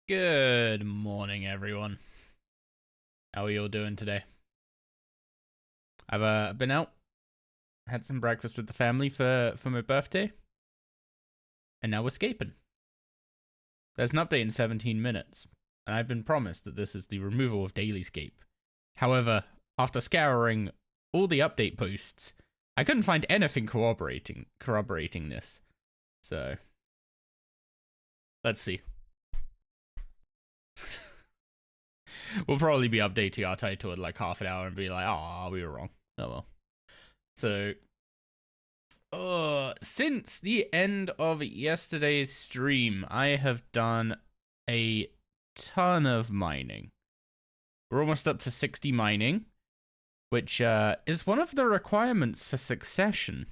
Good morning, everyone. How are you all doing today? I've been out, had some breakfast with the family for my birthday, and now we're scaping. There's an update in 17 minutes, and I've been promised that this is the removal of daily scape. However, after scouring all the update posts, I couldn't find anything corroborating this. So, let's see. We'll probably be updating our title in like half an hour and be like, "Ah, we were wrong." Oh well. So, since the end of yesterday's stream, I have done a ton of mining. We're almost up to 60 mining, which is one of the requirements for succession.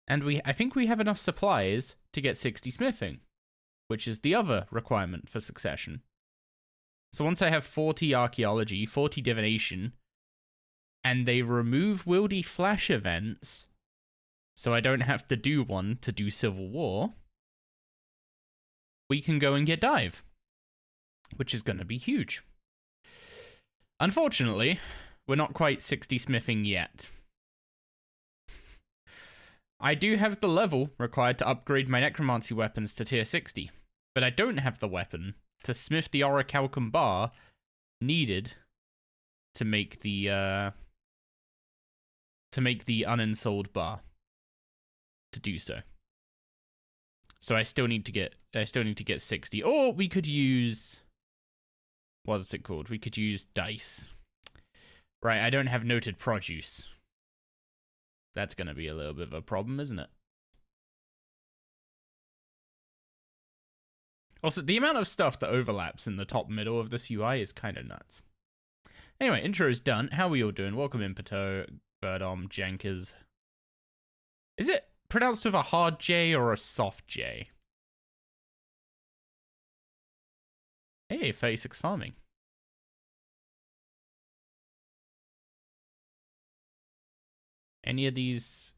And I think we have enough supplies to get 60 smithing, which is the other requirement for succession. So once I have 40 archaeology, 40 divination, and they remove wieldy flash events, so I don't have to do one to do Civil War, we can go and get dive, which is going to be huge. Unfortunately, we're not quite 60 smithing yet. I do have the level required to upgrade my necromancy weapons to tier 60, but I don't have the weapon to smith the orichalcum bar needed to make the unensouled bar to do so. So I still need to get 60. Or we could use, what is it called? We could use dice. Right, I don't have noted produce. That's going to be a little bit of a problem, isn't it? Also, the amount of stuff that overlaps in the top middle of this UI is kind of nuts. Anyway, intro's done. How are we all doing? Welcome in, Pato, Birdom, Jenkers. Is it pronounced with a hard J or a soft J? Hey, 36 farming. Any of these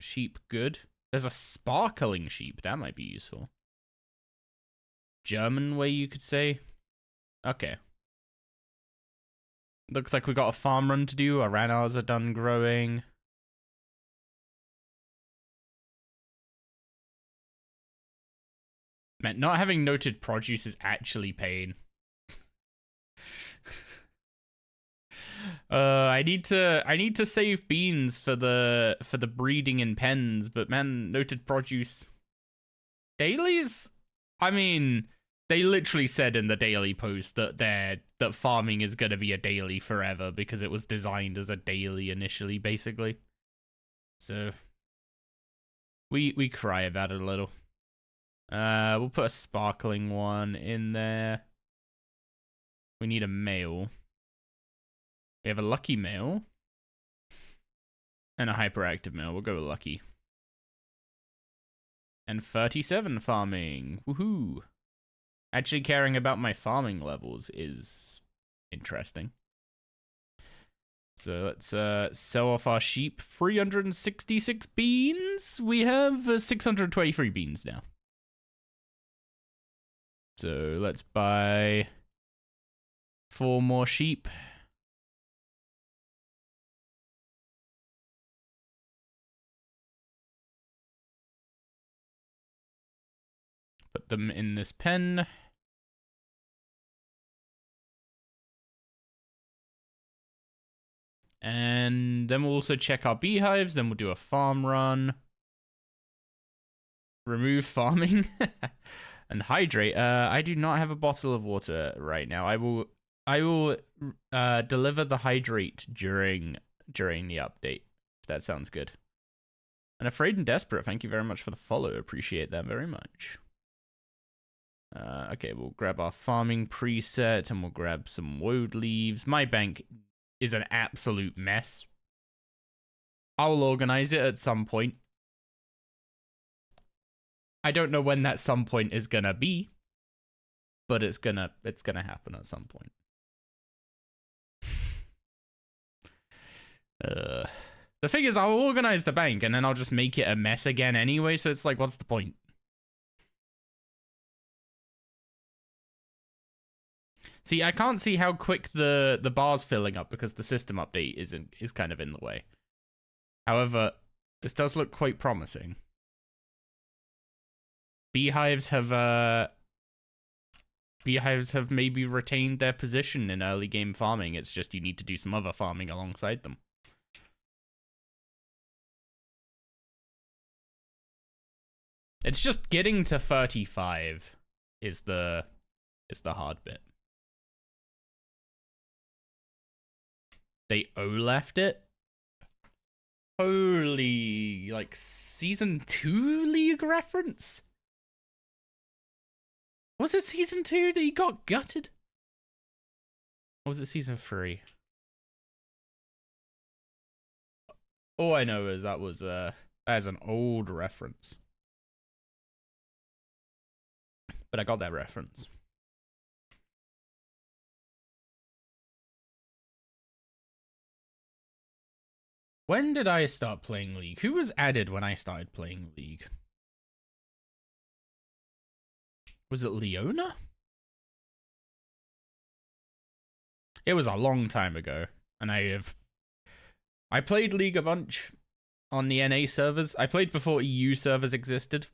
sheep good? There's a sparkling sheep. That might be useful. German way, you could say. Okay. Looks like we got a farm run to do. Our ranars are done growing. Man, not having noted produce is actually pain. I need to save beans for the breeding in pens, but man, noted produce dailies? I mean, they literally said in the daily post that farming is gonna be a daily forever because it was designed as a daily initially, basically. So we cry about it a little. We'll put a sparkling one in there. We need a male. We have a lucky male and a hyperactive male. We'll go with lucky. And 37 farming. Woohoo. Actually caring about my farming levels is interesting. So let's sell off our sheep. 366 beans. We have 623 beans now. So let's buy 4 more sheep. Put them in this pen. And then we'll also check our beehives. Then we'll do a farm run. Remove farming. And hydrate. I do not have a bottle of water right now. I will deliver the hydrate during the update. If that sounds good. And Afraid and Desperate, thank you very much for the follow. Appreciate that very much. Okay, we'll grab our farming preset and we'll grab some woad leaves. My bank is an absolute mess. I'll organize it at some point. I don't know when that some point is gonna be, but it's gonna happen at some point. The thing is, I'll organize the bank and then I'll just make it a mess again anyway. So it's like, what's the point? See, I can't see how quick the bar's filling up because the system update is kind of in the way. However, this does look quite promising. Beehives have maybe retained their position in early game farming. It's just you need to do some other farming alongside them. It's just getting to 35 is the hard bit. They O-left it? Holy, like, Season 2 League reference? Was it Season 2 that he got gutted? Or was it Season 3? All I know is that was an old reference. But I got that reference. When did I start playing League? Who was added when I started playing League? Was it Leona? It was a long time ago, and I played League a bunch on the NA servers. I played before EU servers existed,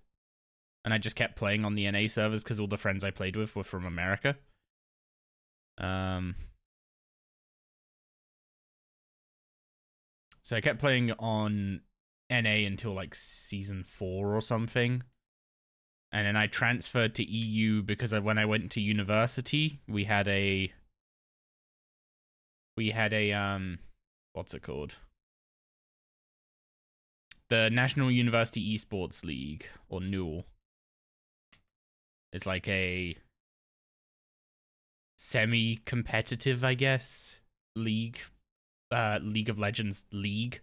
and I just kept playing on the NA servers because all the friends I played with were from America. So I kept playing on NA until like Season 4 or something. And then I transferred to EU because when I went to university, we had a what's it called? The National University Esports League, or NUL. It's like a semi-competitive, I guess, League of Legends league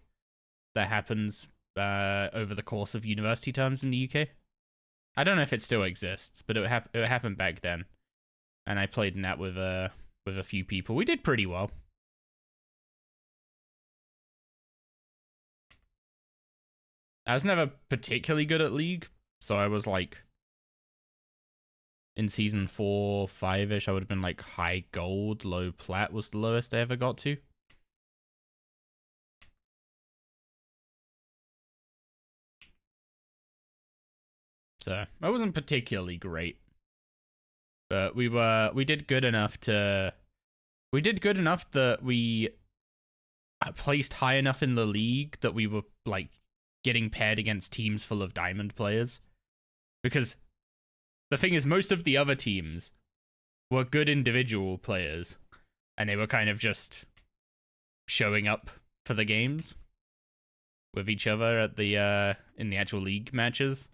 that happens over the course of university terms in the UK. I don't know if it still exists, but it happened back then, and I played in that with a few people. We did pretty well. I was never particularly good at League, so I was like in Season 4, 5-ish, I would have been like high gold, low plat was the lowest I ever got to. So I wasn't particularly great, but we did good enough that we placed high enough in the league that we were like getting paired against teams full of diamond players. Because the thing is, most of the other teams were good individual players, and they were kind of just showing up for the games with each other at the in the actual league matches.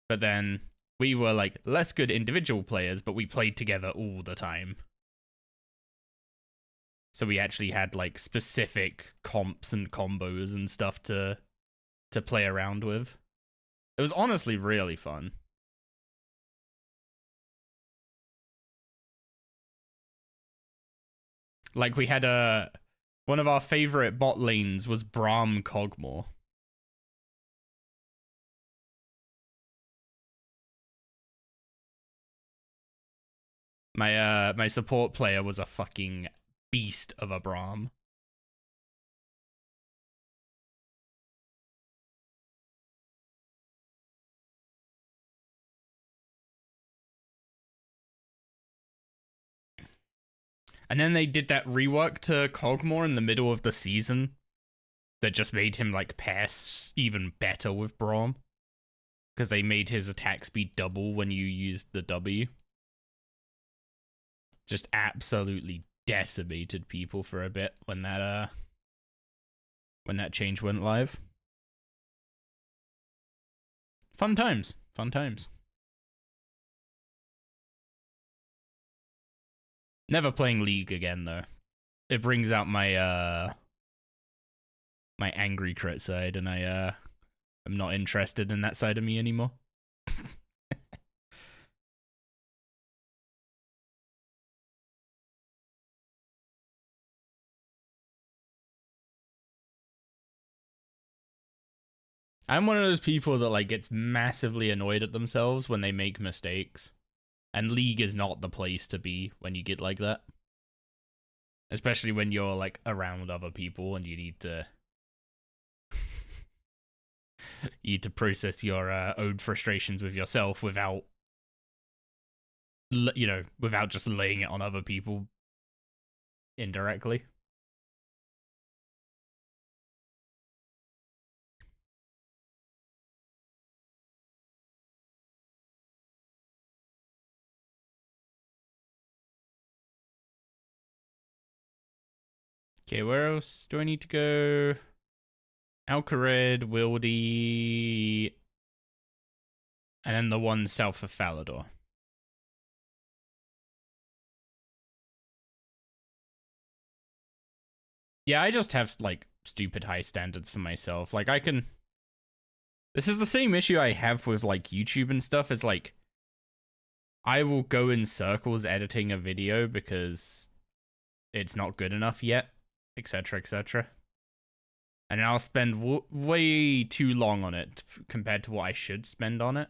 But then we were like less good individual players, but we played together all the time. So we actually had like specific comps and combos and stuff to play around with. It was honestly really fun. Like we had one of our favorite bot lanes was Braum Cogmore. My support player was a fucking beast of a Braum. And then they did that rework to Cogmore in the middle of the season that just made him like pass even better with Braum. Because they made his attack speed double when you used the W. Just absolutely decimated people for a bit when that change went live. Fun times. Fun times. Never playing League again though. It brings out my my angry crit side, and I'm not interested in that side of me anymore. I'm one of those people that like gets massively annoyed at themselves when they make mistakes. And League is not the place to be when you get like that. Especially when you're like around other people and you need to process your own frustrations with yourself without without just laying it on other people indirectly. Okay, where else do I need to go? Alcared, Wildy, and then the one south of Falador. Yeah, I just have, like, stupid high standards for myself. Like, I can... This is the same issue I have with, like, YouTube and stuff, is, like, I will go in circles editing a video because it's not good enough yet, etc., etc. And I'll spend way too long on it compared to what I should spend on it.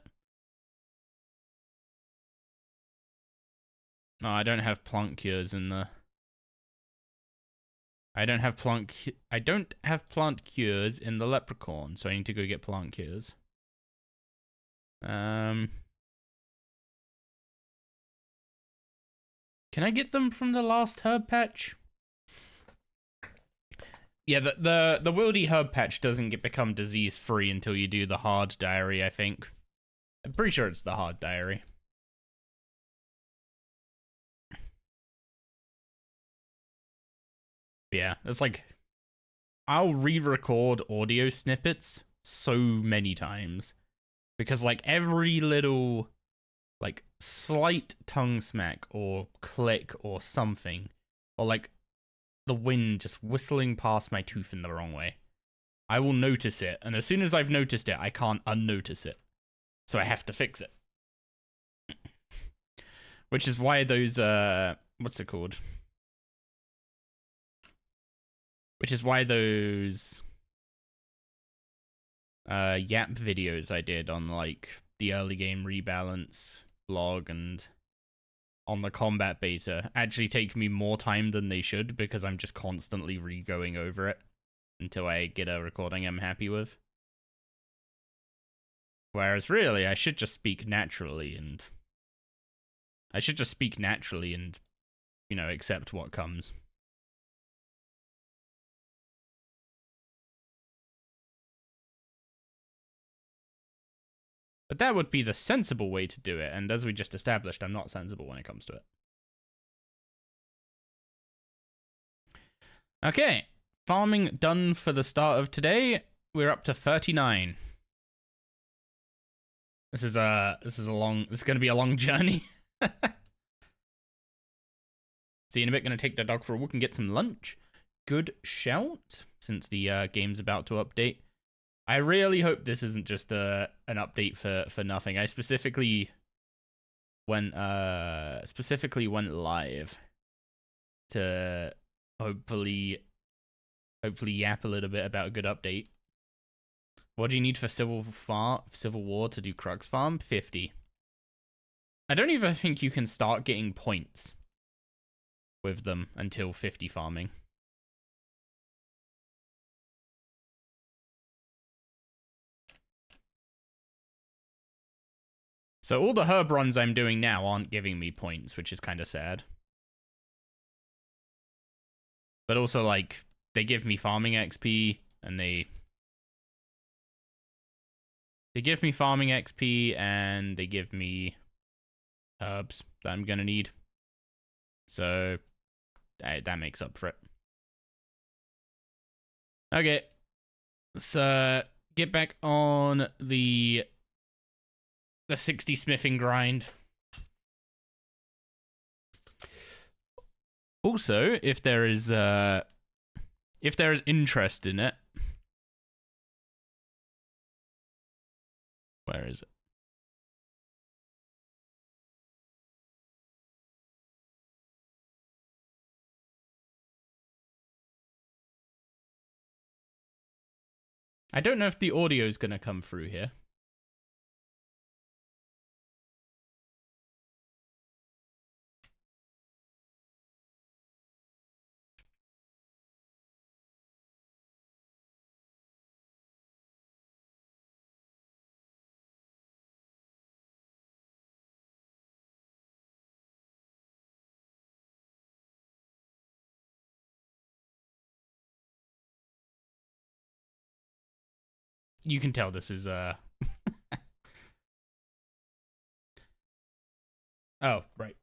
No, I don't have plant cures in the... I don't have plant cures in the leprechaun, so I need to go get plant cures. Can I get them from the last herb patch? Yeah, the wildy herb patch doesn't become disease free until you do the hard diary, I think. I'm pretty sure it's the hard diary. Yeah, it's like I'll re-record audio snippets so many times because like every little like slight tongue smack or click or something, or like the wind just whistling past my tooth in the wrong way, I will notice it, and as soon as I've noticed it, I can't unnotice it, so I have to fix it. Which is why those what's it called? Which is why those Yap videos I did on like the early game rebalance blog and on the combat beta actually take me more time than they should because I'm just constantly re-going over it until I get a recording I'm happy with. Whereas really, I should just speak naturally and you know, accept what comes. But that would be the sensible way to do it, and as we just established, I'm not sensible when it comes to it. Okay, farming done for the start of today. We're up to 39. This is going to be a long journey. See you in a bit. Going to take the dog for a walk and get some lunch. Good shout, since the game's about to update. I really hope this isn't just an update for nothing. I specifically went live to hopefully yap a little bit about a good update. What do you need for Civil War to do Crux Farm? 50. I don't even think you can start getting points with them until 50 farming. So all the herb runs I'm doing now aren't giving me points, which is kind of sad. But also, like, they give me farming XP, and they give me farming XP, and they give me herbs that I'm gonna need. So that makes up for it. Okay, let's get back on the 60 smithing grind. Also, if there is interest in it, where is it? I don't know if the audio is gonna come through here. you can tell this is Oh, right.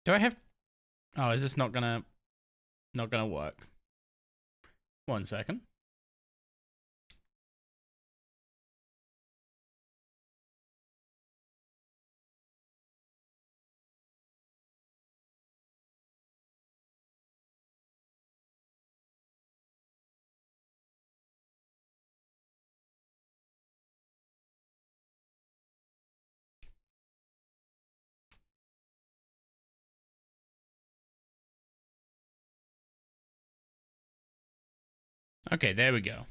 Do I have... Oh, is this not gonna work? 1 second. Okay, there we go.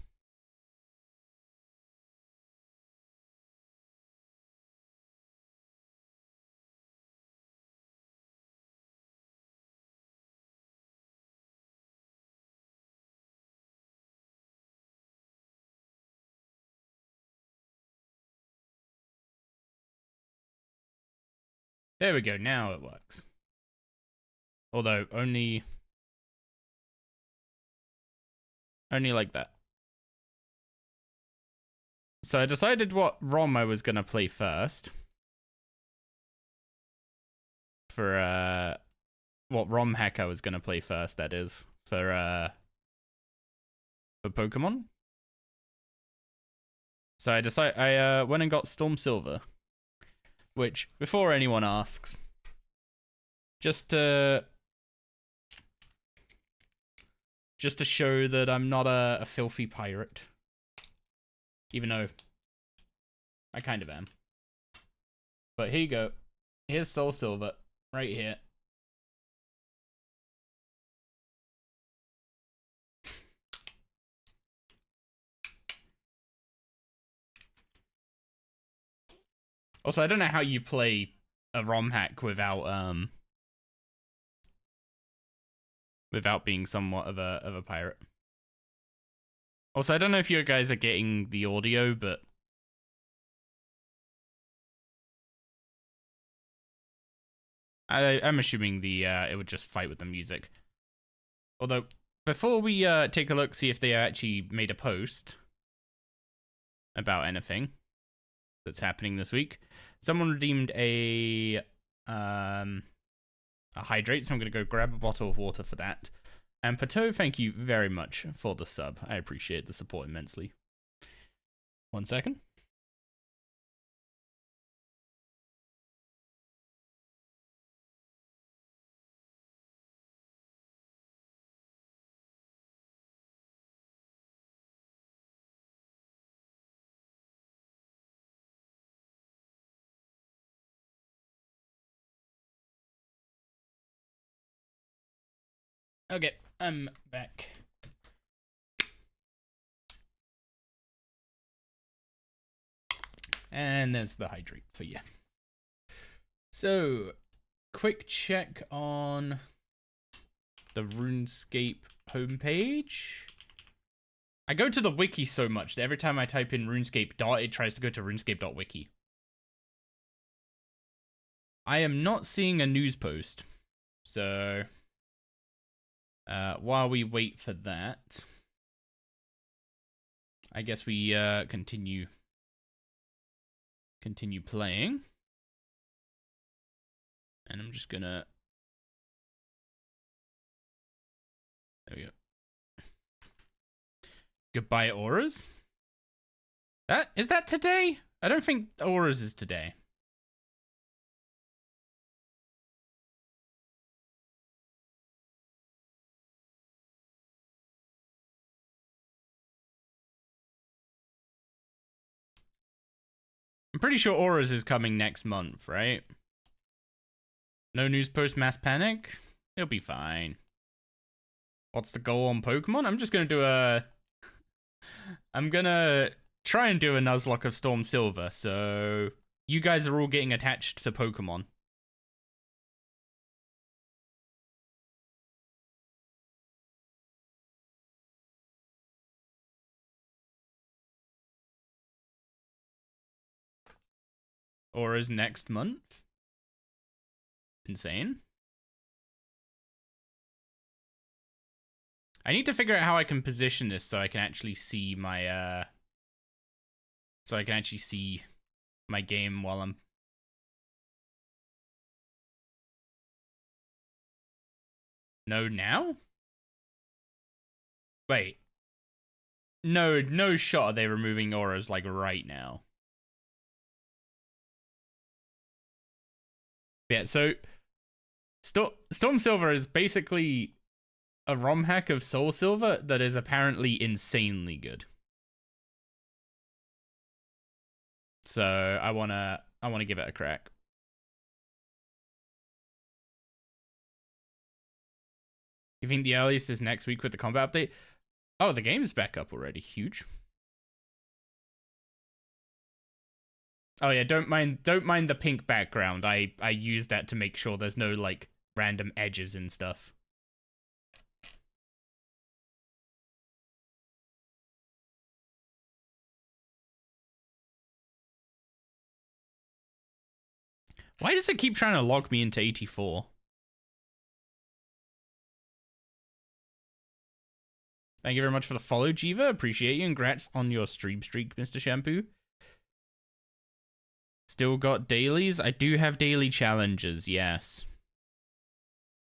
There we go, now it works. Although, only like that. So I decided what ROM I was gonna play first. For, what ROM hack I was gonna play first, that is. For Pokemon. So I went and got Storm Silver. Which, before anyone asks, just to show that I'm not a filthy pirate. Even though I kind of am. But here you go. Here's Soul Silver, right here. Also, I don't know how you play a ROM hack without being somewhat of a pirate. Also, I don't know if you guys are getting the audio, but I'm assuming it would just fight with the music. Although, before we take a look, see if they actually made a post about anything that's happening this week, someone redeemed a hydrate, so I'm gonna go grab a bottle of water for that. And Pato, thank you very much for the sub. I appreciate the support immensely. 1 second. Okay, I'm back. And there's the hydrate for you. So, quick check on the RuneScape homepage. I go to the wiki so much that every time I type in RuneScape it tries to go to runescape.wiki. I am not seeing a news post. So, while we wait for that, I guess we continue playing. And I'm just gonna... There we go. Goodbye, Auras. Is that today? I don't think Auras is today. I'm pretty sure Auras is coming next month, right? No news post, mass panic? It'll be fine. What's the goal on Pokemon? I'm just gonna do I'm gonna try and do a Nuzlocke of Storm Silver, so you guys are all getting attached to Pokemon. auras next month. Insane. I need to figure out how I can position this so I can actually see my game while I'm... No, now? Wait. No shot are they removing auras, like, right now. Yeah, so... Storm Silver is basically a ROM hack of Soul Silver that is apparently insanely good. So, I wanna give it a crack. You think the earliest is next week with the combat update? Oh, the game's back up already. Huge. Oh yeah, don't mind the pink background. I use that to make sure there's no like random edges and stuff. Why does it keep trying to log me into 84? Thank you very much for the follow, Jiva. Appreciate you. Congrats on your stream streak, Mr. Shampoo. Still got dailies? I do have daily challenges, yes.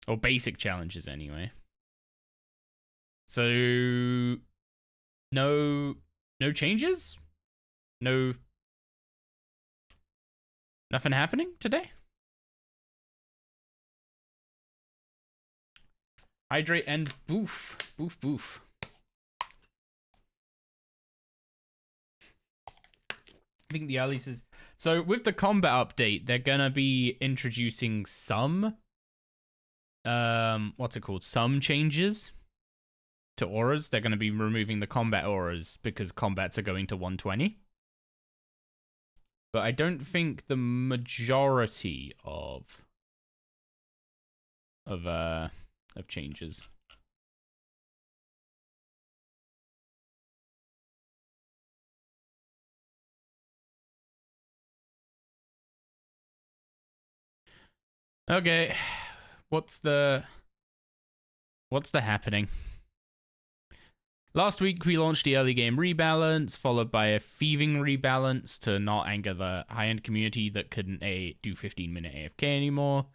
Or basic challenges, anyway. So... No changes? No... Nothing happening today? Hydrate and boof. Boof, boof. I think the earliest is... So with the combat update, they're gonna be introducing some... what's it called? Some changes to auras. They're gonna be removing the combat auras because combats are going to 120. But I don't think the majority of changes. Okay, what's the happening? Last week we launched the early game rebalance, followed by a thieving rebalance to not anger the high-end community that couldn't do 15-minute AFK anymore.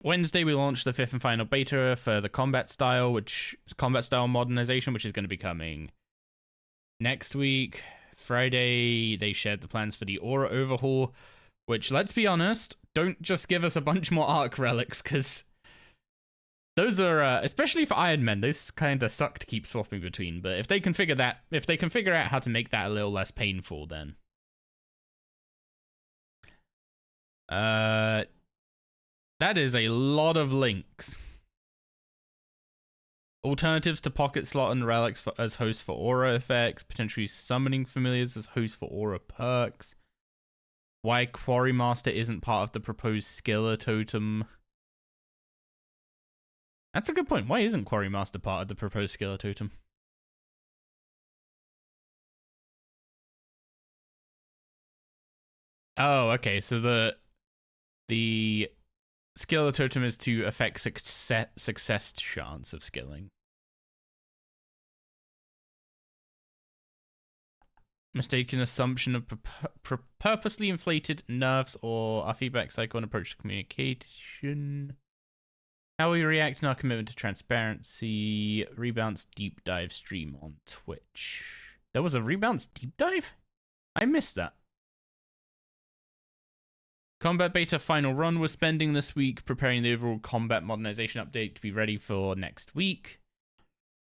Wednesday we launched the 5th and final beta for the combat style, which is combat style modernization, which is going to be coming next week. Friday, they shared the plans for the Aura overhaul, which, let's be honest, don't just give us a bunch more Arc relics, because those are, especially for Ironman, those kind of suck to keep swapping between. But if they can figure out how to make that a little less painful, then that is a lot of links. Alternatives to Pocket Slot and Relics as hosts for Aura effects. Potentially summoning familiars as hosts for Aura perks. Why Quarry Master isn't part of the proposed Skiller Totem. That's a good point. Why isn't Quarry Master part of the proposed Skiller Totem? Oh, okay. So the Skiller Totem is to affect success chance of skilling. Mistaken assumption of purposely inflated nerfs or our feedback cycle and approach to communication. How we react in our commitment to transparency. Rebounce deep dive stream on Twitch. There was a Rebounce deep dive? I missed that. Combat beta final run was spending this week, preparing the overall combat modernization update to be ready for next week.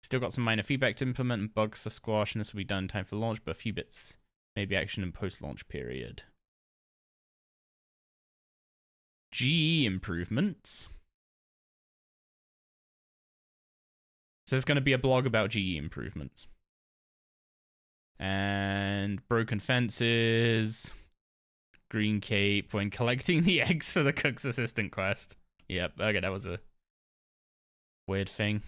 Still got some minor feedback to implement and bugs to squash, and this will be done in time for launch, but a few bits maybe action in post-launch period. GE improvements. So there's going to be a blog about GE improvements. And broken fences. Green cape when collecting the eggs for the cook's assistant quest. Yep, okay, that was a weird thing.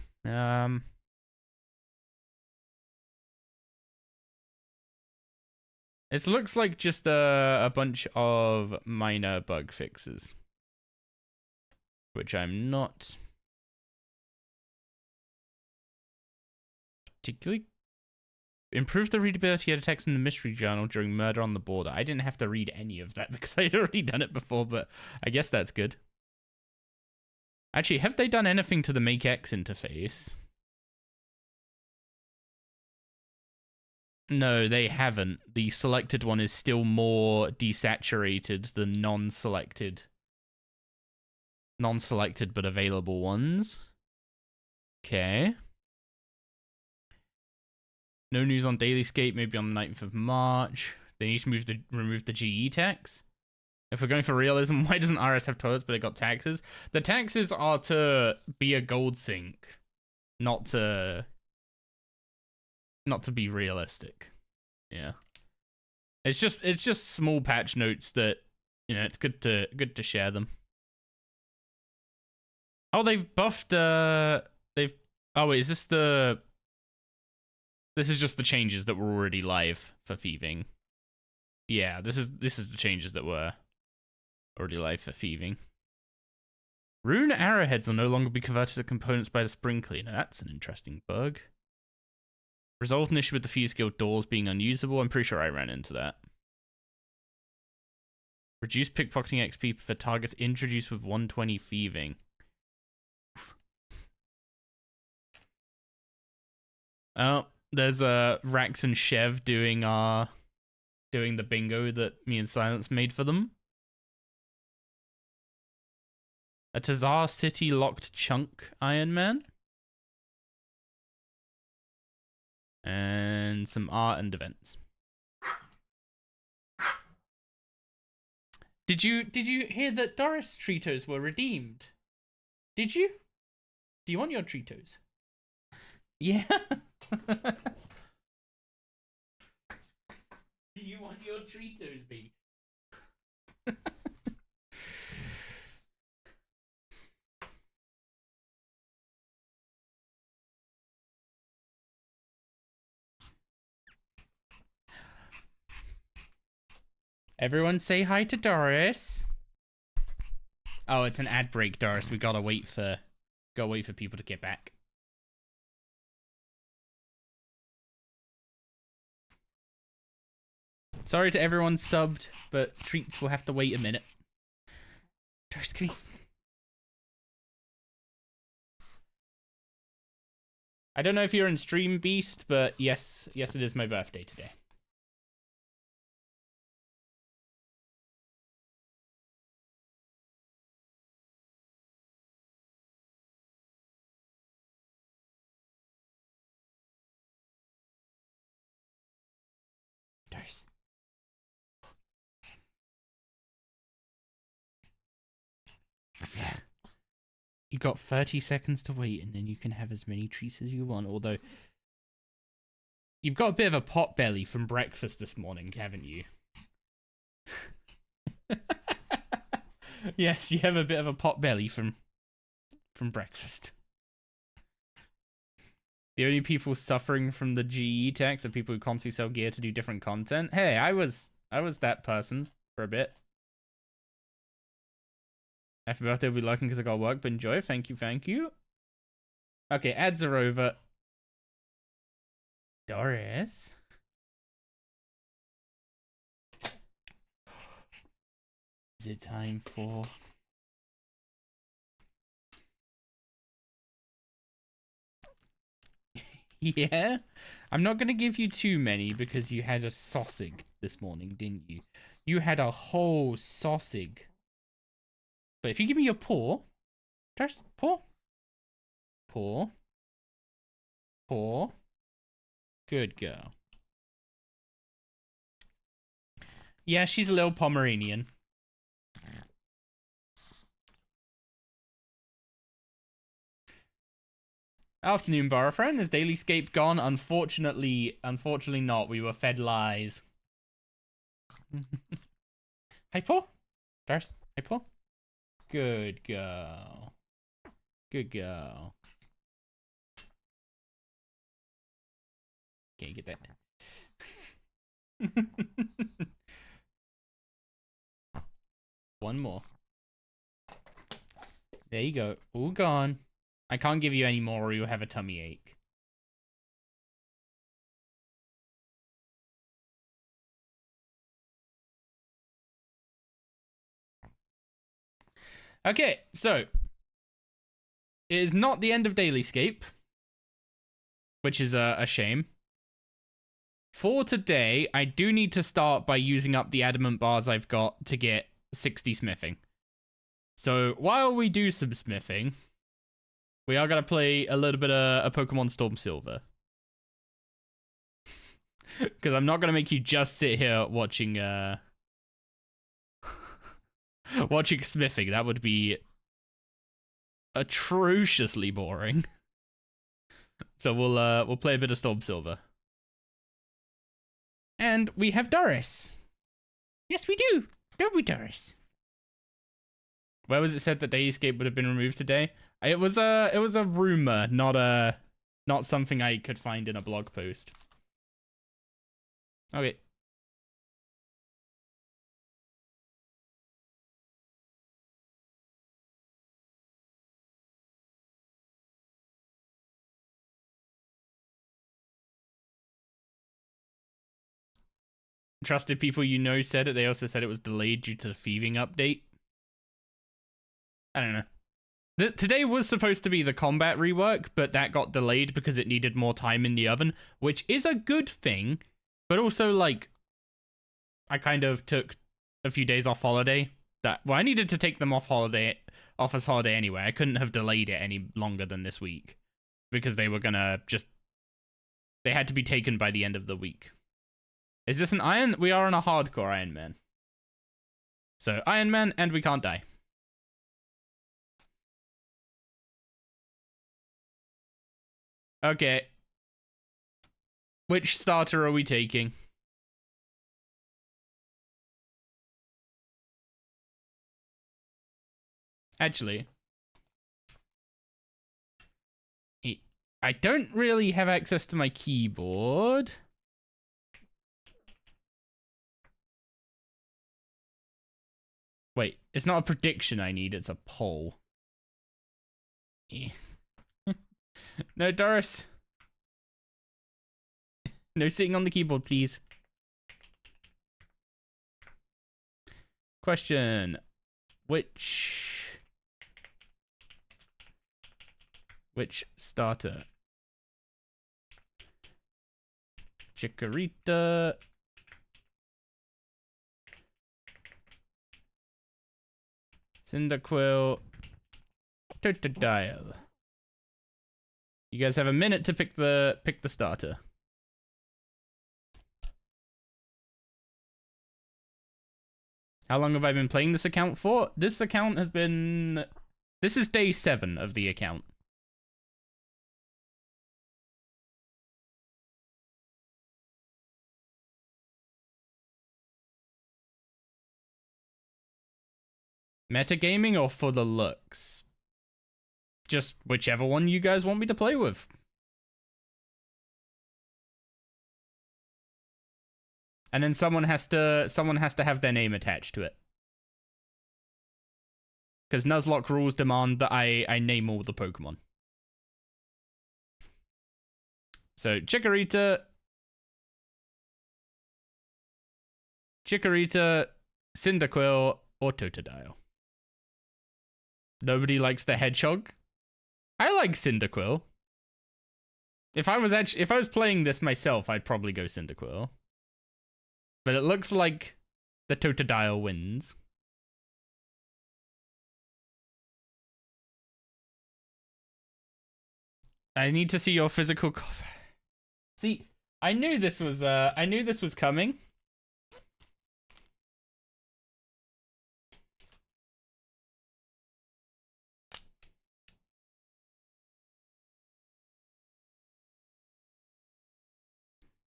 It looks like just a bunch of minor bug fixes, which I'm not particularly. Improve the readability of text in the mystery journal during murder on the border. I didn't have to read any of that because I had already done it before, but I guess that's good. Actually, have they done anything to the MakeX interface? No, they haven't. The selected one is still more desaturated than non-selected but available ones. Okay. No news on DailyScape, maybe on the 9th of March. They need to remove the GE tax. If we're going for realism, why doesn't RS have toilets but it got taxes? The taxes are to be a gold sink, not to be realistic. Yeah. It's just small patch notes that, you know, it's good to share them. Oh, they've buffed oh wait, is this the... This is just the changes that were already live for thieving. Yeah, this is the changes that were already live for thieving. Rune arrowheads will no longer be converted to components by the spring cleaner. That's an interesting bug. Resolved an issue with the fuse guild doors being unusable. I'm pretty sure I ran into that. Reduce pickpocketing XP for targets introduced with 120 thieving. Oh, there's Rax and Chev doing the bingo that me and Silence made for them. A Tazar City locked chunk Ironman. And some art and events. Did you hear that Doris Tritos were redeemed? Did you? Do you want your Tritos? Yeah. Do you want your Tritos, B? Everyone say hi to Doris. Oh, it's an ad break, Doris. We gotta wait for people to get back. Sorry to everyone subbed, but treats will have to wait a minute. Doris, come here. I don't know if you're in Stream Beast, but yes, it is my birthday today. Doris. You got 30 seconds to wait, and then you can have as many treats as you want. Although, you've got a bit of a pot belly from breakfast this morning, haven't you? Yes, you have a bit of a pot belly from breakfast. The only people suffering from the GE tax are people who constantly sell gear to do different content. Hey, I was that person for a bit. Happy birthday, we'll be lurking because I got work, but enjoy. Thank you. Okay, ads are over. Doris? Is it time for... Yeah? I'm not going to give you too many because you had a sausage this morning, didn't you? You had a whole sausage. But if you give me your paw, just paw. Good girl. Yeah, she's a little Pomeranian. Afternoon, Bar friend. Is DailyScape gone? Unfortunately not. We were fed lies. Hey, Paul. Darce. Hey, Paul. Good girl. Okay, get that. One more. There you go. All gone. I can't give you any more or you'll have a tummy ache. Okay, so it is not the end of Dailyscape, which is a shame. For today, I do need to start by using up the adamant bars I've got to get 60 smithing. So while we do some smithing, we are going to play a little bit of a Pokemon Storm Silver. Because I'm not going to make you just sit here watching watching smithing. That would be atrociously boring. So we'll play a bit of Storm Silver. And we have Doris. Yes, we do. Don't we, Doris? Where was it said that Dayscape would have been removed today? It was a rumor, not something I could find in a blog post. Okay. Trusted people you know said it. They also said it was delayed due to the thieving update. I don't know. Today was supposed to be the combat rework, but that got delayed because it needed more time in the oven, which is a good thing, but also, like, I kind of took a few days off holiday. I needed to take them off as holiday anyway. I couldn't have delayed it any longer than this week because they were gonna they had to be taken by the end of the week. Is this an iron? We are on a hardcore Ironman. So, Ironman, and we can't die. Okay. Which starter are we taking? Actually, I don't really have access to my keyboard. Wait, it's not a prediction I need, it's a poll. No, Doris. No sitting on the keyboard, please. Question. Which starter? Chikorita. Cyndaquil. Totodile. You guys have a minute to pick the starter. How long have I been playing this account for? This account has been... This is day 7 of the account. Metagaming or for the looks? Just whichever one you guys want me to play with. And then someone has to have their name attached to it. Because Nuzlocke rules demand that I name all the Pokemon. So Chikorita, Cyndaquil, or Totodile. Nobody likes the Hedgehog. I like Cyndaquil. If I was playing this myself, I'd probably go Cyndaquil. But it looks like the Totodile wins. I need to see your physical cover. See, I knew this was coming.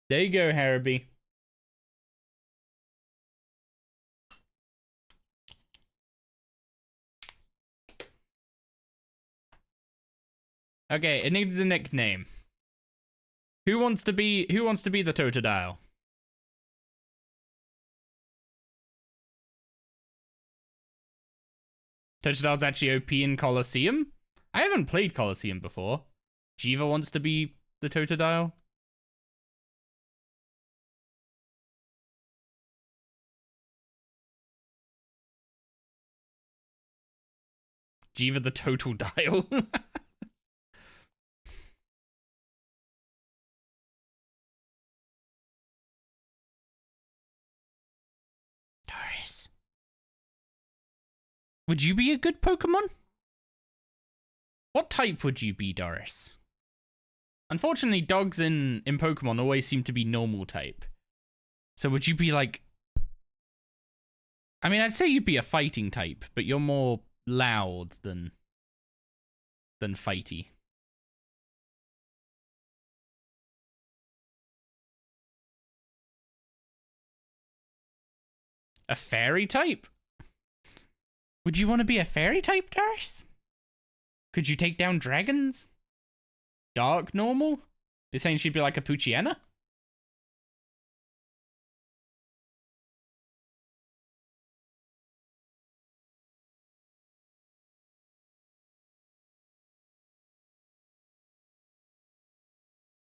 There you go, Haraby. Okay, it needs a nickname. Who wants to be the Totodile? Totodile's actually OP in Colosseum? I haven't played Colosseum before. Jiva wants to be the Totodile. Jiva the Total Dial. Doris. Would you be a good Pokemon? What type would you be, Doris? Unfortunately, dogs in Pokemon always seem to be normal type. So would you be like... I mean, I'd say you'd be a fighting type, but you're more loud than fighty. A fairy type? Would you want to be a fairy type, Doris? Could you take down dragons? Dark normal? You're saying she'd be like a Poochyena?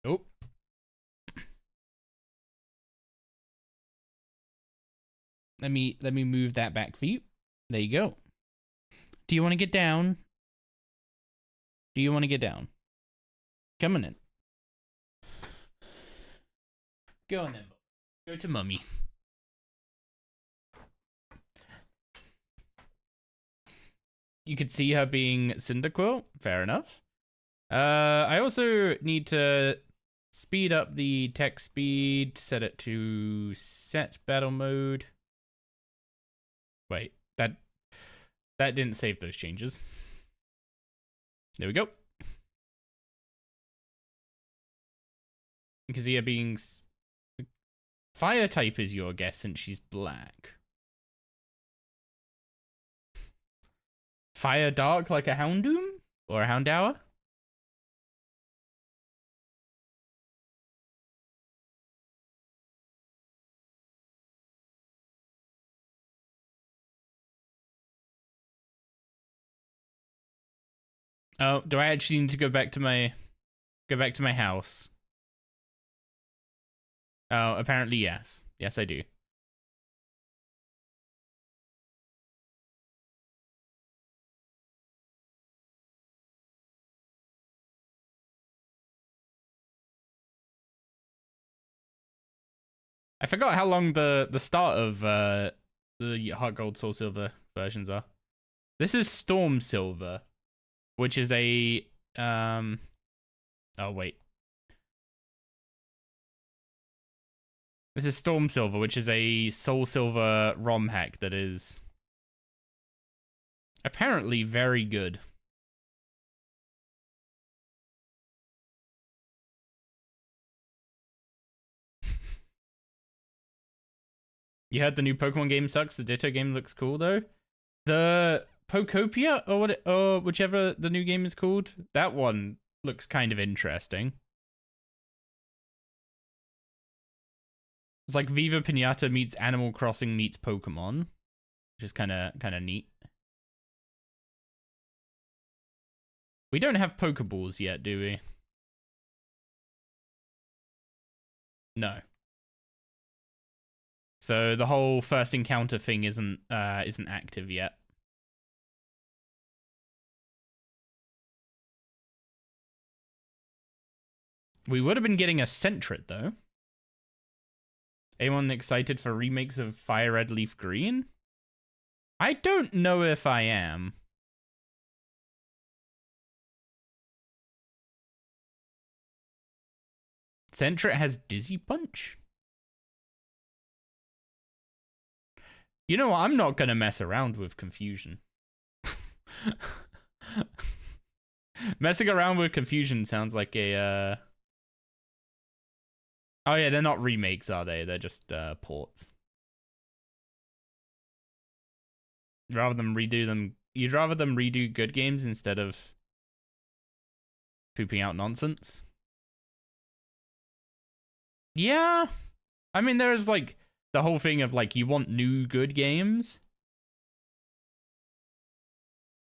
Nope. Let me move that back for you. There you go. Do you want to get down? Do you want to get down? Come on in. Go on in. Go to mummy. You could see her being Cyndaquil. Fair enough. I also need to speed up the text speed. Set it to set battle mode. Wait, that didn't save those changes. There we go. Kazia being... Fire type is your guess since she's black. Fire dark like a Houndoom? Or a Houndour? Oh, do I actually need to go back to my house? Oh, apparently yes. Yes, I do. I forgot how long the start of the Heart Gold Soul Silver versions are. This is Storm Silver, which is a oh wait. This is Storm Silver, which is a Soul Silver ROM hack that is apparently very good. You heard the new Pokemon game sucks. The Ditto game looks cool though. The Pokopia or whichever the new game is called, that one looks kind of interesting. It's like Viva Pinata meets Animal Crossing meets Pokemon, which is kind of neat. We don't have Pokeballs yet, do we? No. So the whole first encounter thing isn't active yet. We would have been getting a Sentret though. Anyone excited for remakes of Fire Red Leaf Green? I don't know if I am. Sentret has Dizzy Punch? You know what? I'm not going to mess around with Confusion. Messing around with Confusion sounds like a... Oh yeah, they're not remakes, are they? They're just ports. Rather than redo them... You'd rather them redo good games instead of pooping out nonsense? Yeah. I mean, there's like the whole thing of like, you want new good games.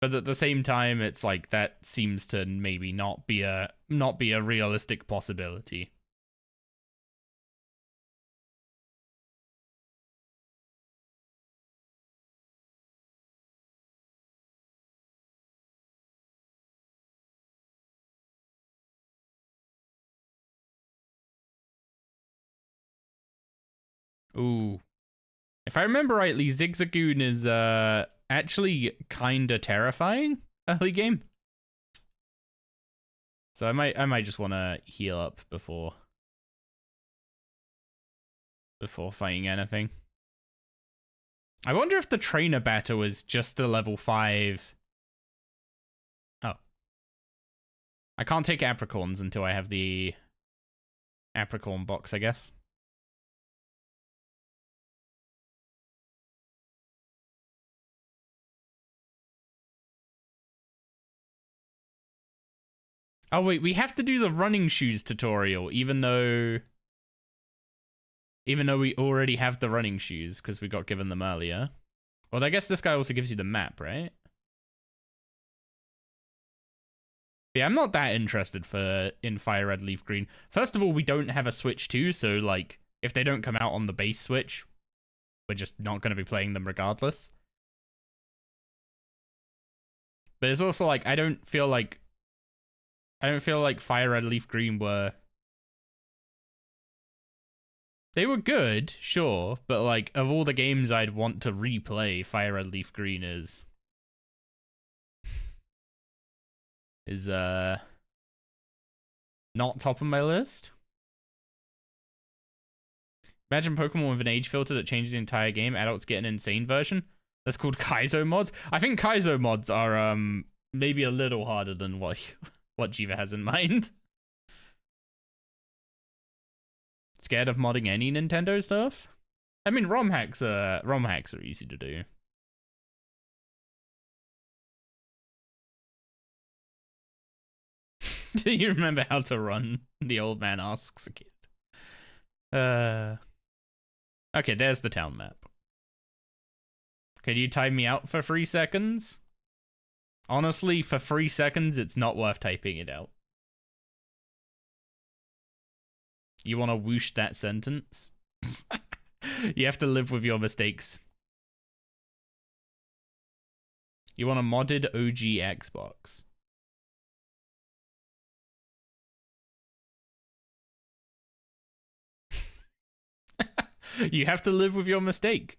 But at the same time, it's like that seems to maybe not be a realistic possibility. Ooh. If I remember rightly, Zigzagoon is actually kinda terrifying early game. So I might just want to heal up before fighting anything. I wonder if the trainer battle was just a level 5. Oh. I can't take apricorns until I have the apricorn box, I guess. Oh wait, we have to do the running shoes tutorial, even though we already have the running shoes because we got given them earlier. Well, I guess this guy also gives you the map, right? Yeah, I'm not that interested in Fire Red Leaf Green. First of all, we don't have a Switch 2, so like if they don't come out on the base Switch, we're just not going to be playing them regardless. But it's also like I don't feel like Fire Red Leaf Green were. They were good, sure, but like of all the games I'd want to replay, Fire Red Leaf Green is not top of my list. Imagine Pokemon with an age filter that changes the entire game. Adults get an insane version. That's called Kaizo mods. I think Kaizo mods are maybe a little harder than what Jiva has in mind. Scared of modding any Nintendo stuff? I mean, ROM hacks are easy to do. Do you remember how to run? The old man asks a kid. Okay, there's the town map. Could you time me out for 3 seconds? Honestly, for 3 seconds, it's not worth typing it out. You want to whoosh that sentence? You have to live with your mistakes. You want a modded OG Xbox. You have to live with your mistake.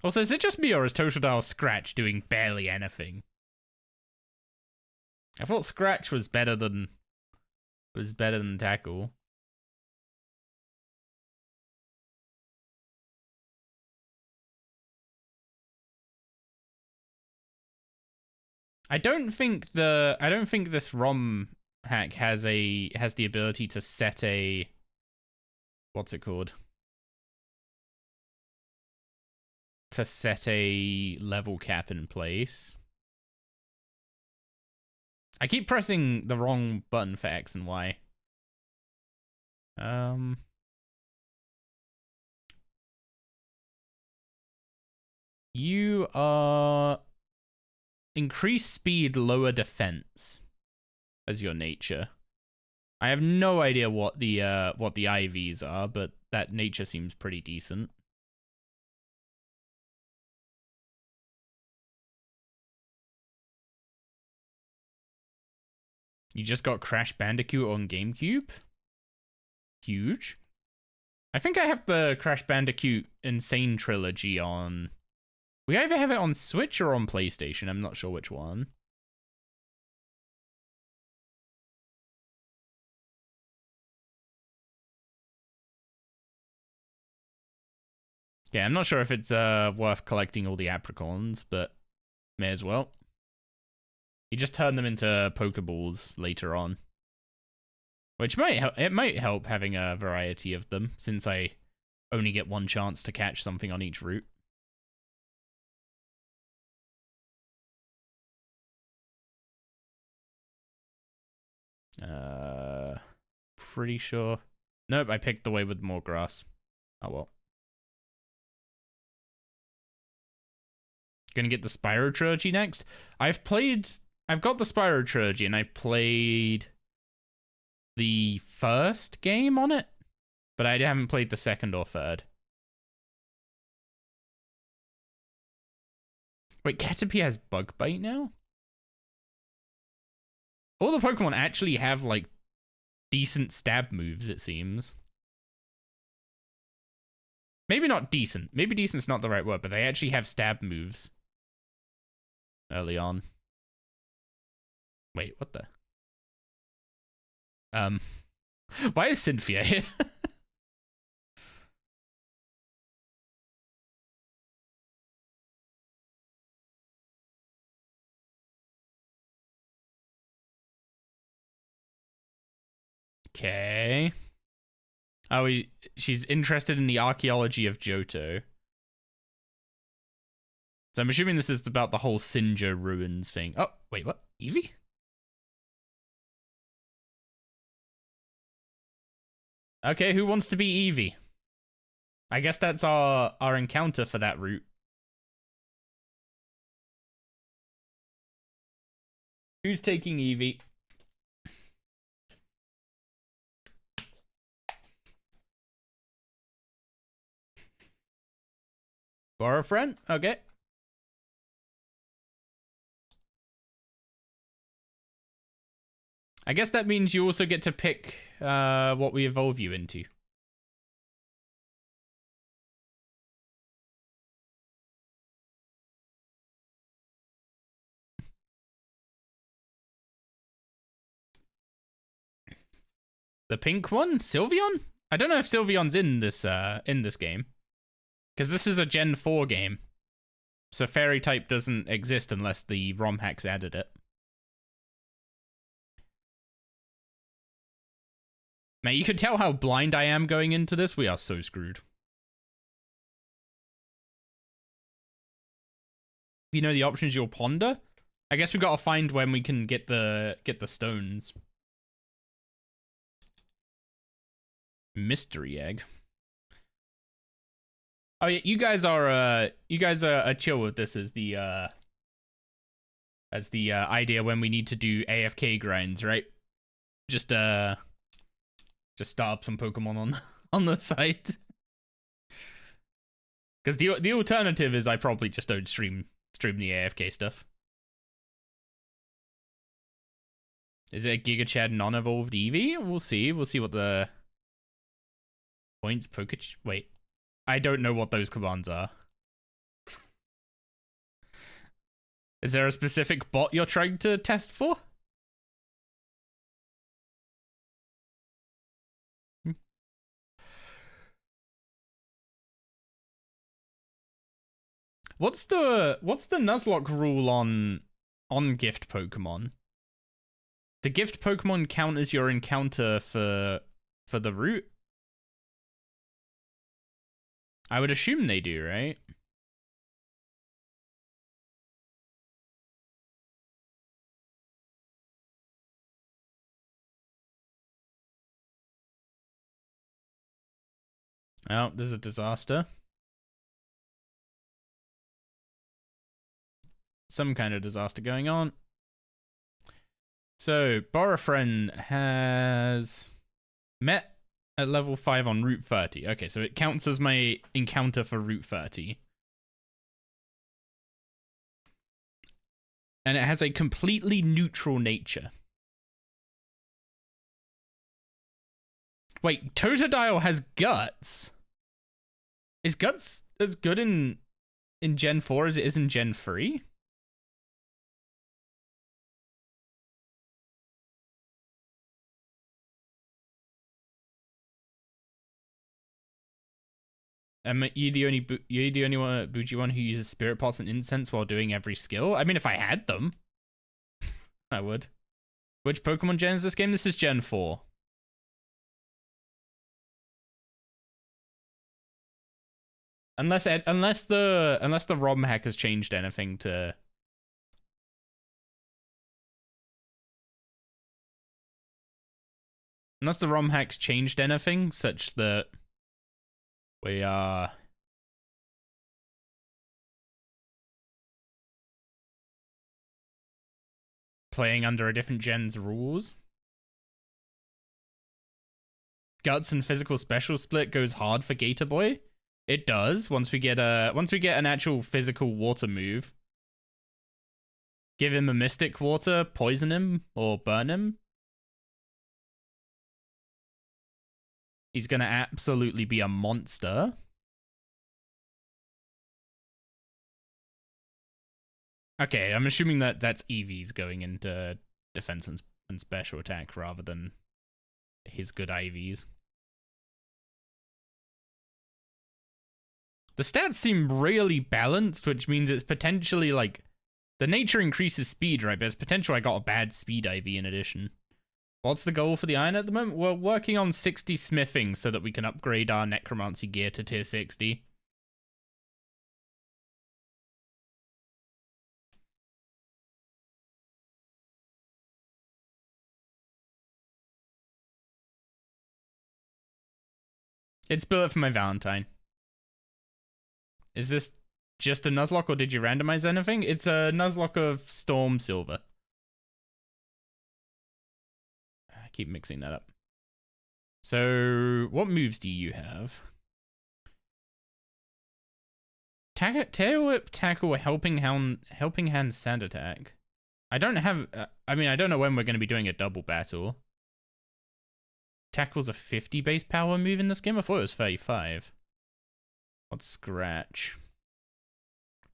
Also, is it just me or is Totodile Scratch doing barely anything? I thought Scratch was better than Tackle. I don't think this ROM hack has the ability to set a what's it called? To set a level cap in place. I keep pressing the wrong button for X and Y. You are increase speed, lower defense as your nature. I have no idea what the IVs are, but that nature seems pretty decent. You just got Crash Bandicoot on GameCube? Huge. I think I have the Crash Bandicoot Insane Trilogy on... We either have it on Switch or on PlayStation. I'm not sure which one. Yeah, I'm not sure if it's worth collecting all the apricorns, but may as well. You just turn them into Pokeballs later on. Which might help. It might help having a variety of them, since I only get one chance to catch something on each route. Pretty sure. Nope, I picked the way with more grass. Oh well. Gonna get the Spyro Trilogy next. I've got the Spyro Trilogy, and I've played the first game on it, but I haven't played the second or third. Wait, Caterpie has Bug Bite now? All the Pokemon actually have, like, decent stab moves, it seems. Maybe not decent. Maybe decent's not the right word, but they actually have stab moves early on. Wait, what the? Why is Cynthia here? Okay. Oh, she's interested in the archaeology of Johto. So I'm assuming this is about the whole Sinjo ruins thing. Oh, wait, what? Eevee? Okay, who wants to be Eevee? I guess that's our encounter for that route. Who's taking Eevee? Borrow a friend? Okay. I guess that means you also get to pick what we evolve you into. The pink one? Sylveon? I don't know if Sylveon's in this game. Because this is a Gen 4 game. So Fairy type doesn't exist unless the ROM hacks added it. Man, you could tell how blind I am going into this. We are so screwed. You know the options you'll ponder? I guess we gotta find when we can get the stones. Mystery egg. Oh yeah, you guys are chill with this as the idea when we need to do AFK grinds, right? Just start up some Pokemon on the site. Because the alternative is I probably just don't stream the AFK stuff. Is it a Giga Chad non-evolved Eevee? We'll see. We'll see what the points wait. I don't know what those commands are. Is there a specific bot you're trying to test for? What's the Nuzlocke rule on gift Pokemon? The gift Pokemon count as your encounter for the route? I would assume they do, right? Oh, there's a disaster. Some kind of disaster going on. So, Borafriend has met at level 5 on Route 30. Okay, so it counts as my encounter for Route 30. And it has a completely neutral nature. Wait, Totodile has Guts? Is Guts as good in Gen 4 as it is in Gen 3? You're the only one, bougie one who uses spirit pots and incense while doing every skill? I mean, if I had them, I would. Which Pokemon gen is this game? This is Gen 4. Unless the ROM hack has changed anything to... Unless the ROM hack's changed anything such that we are... playing under a different gen's rules. Guts and physical special split goes hard for Gator Boy. It does once we get an actual physical water move. Give him a mystic water, poison him, or burn him. He's gonna absolutely be a monster. Okay, I'm assuming that that's EVs going into defense and special attack rather than his good IVs. The stats seem really balanced, which means it's potentially like the nature increases speed, right? But there's potential I got a bad speed IV in addition. What's the goal for the iron at the moment? We're working on 60 smithing so that we can upgrade our necromancy gear to tier 60. It's built for my Valentine. Is this just a Nuzlocke or did you randomize anything? It's a Nuzlocke of Storm Silver. I keep mixing that up. So, what moves do you have? Tail Whip, Tackle, Helping Hand, Sand Attack. I don't have... I mean, I don't know when we're going to be doing a double battle. Tackle's a 50 base power move in this game? I thought it was 35. What's Scratch?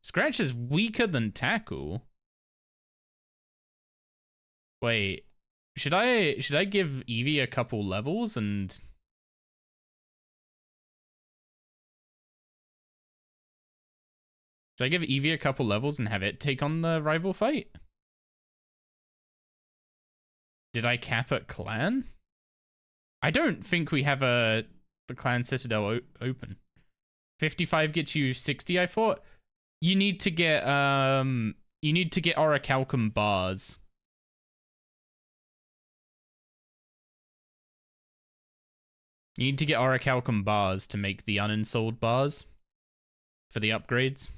Scratch is weaker than Tackle. Wait, should I give Eevee a couple levels and... Should I give Eevee a couple levels and have it take on the rival fight? Did I cap at clan? I don't think we have the clan citadel open. 55 gets you 60, I thought. You need to get Orichalcum bars. You need to get Orichalcum bars to make the uninstalled bars for the upgrades.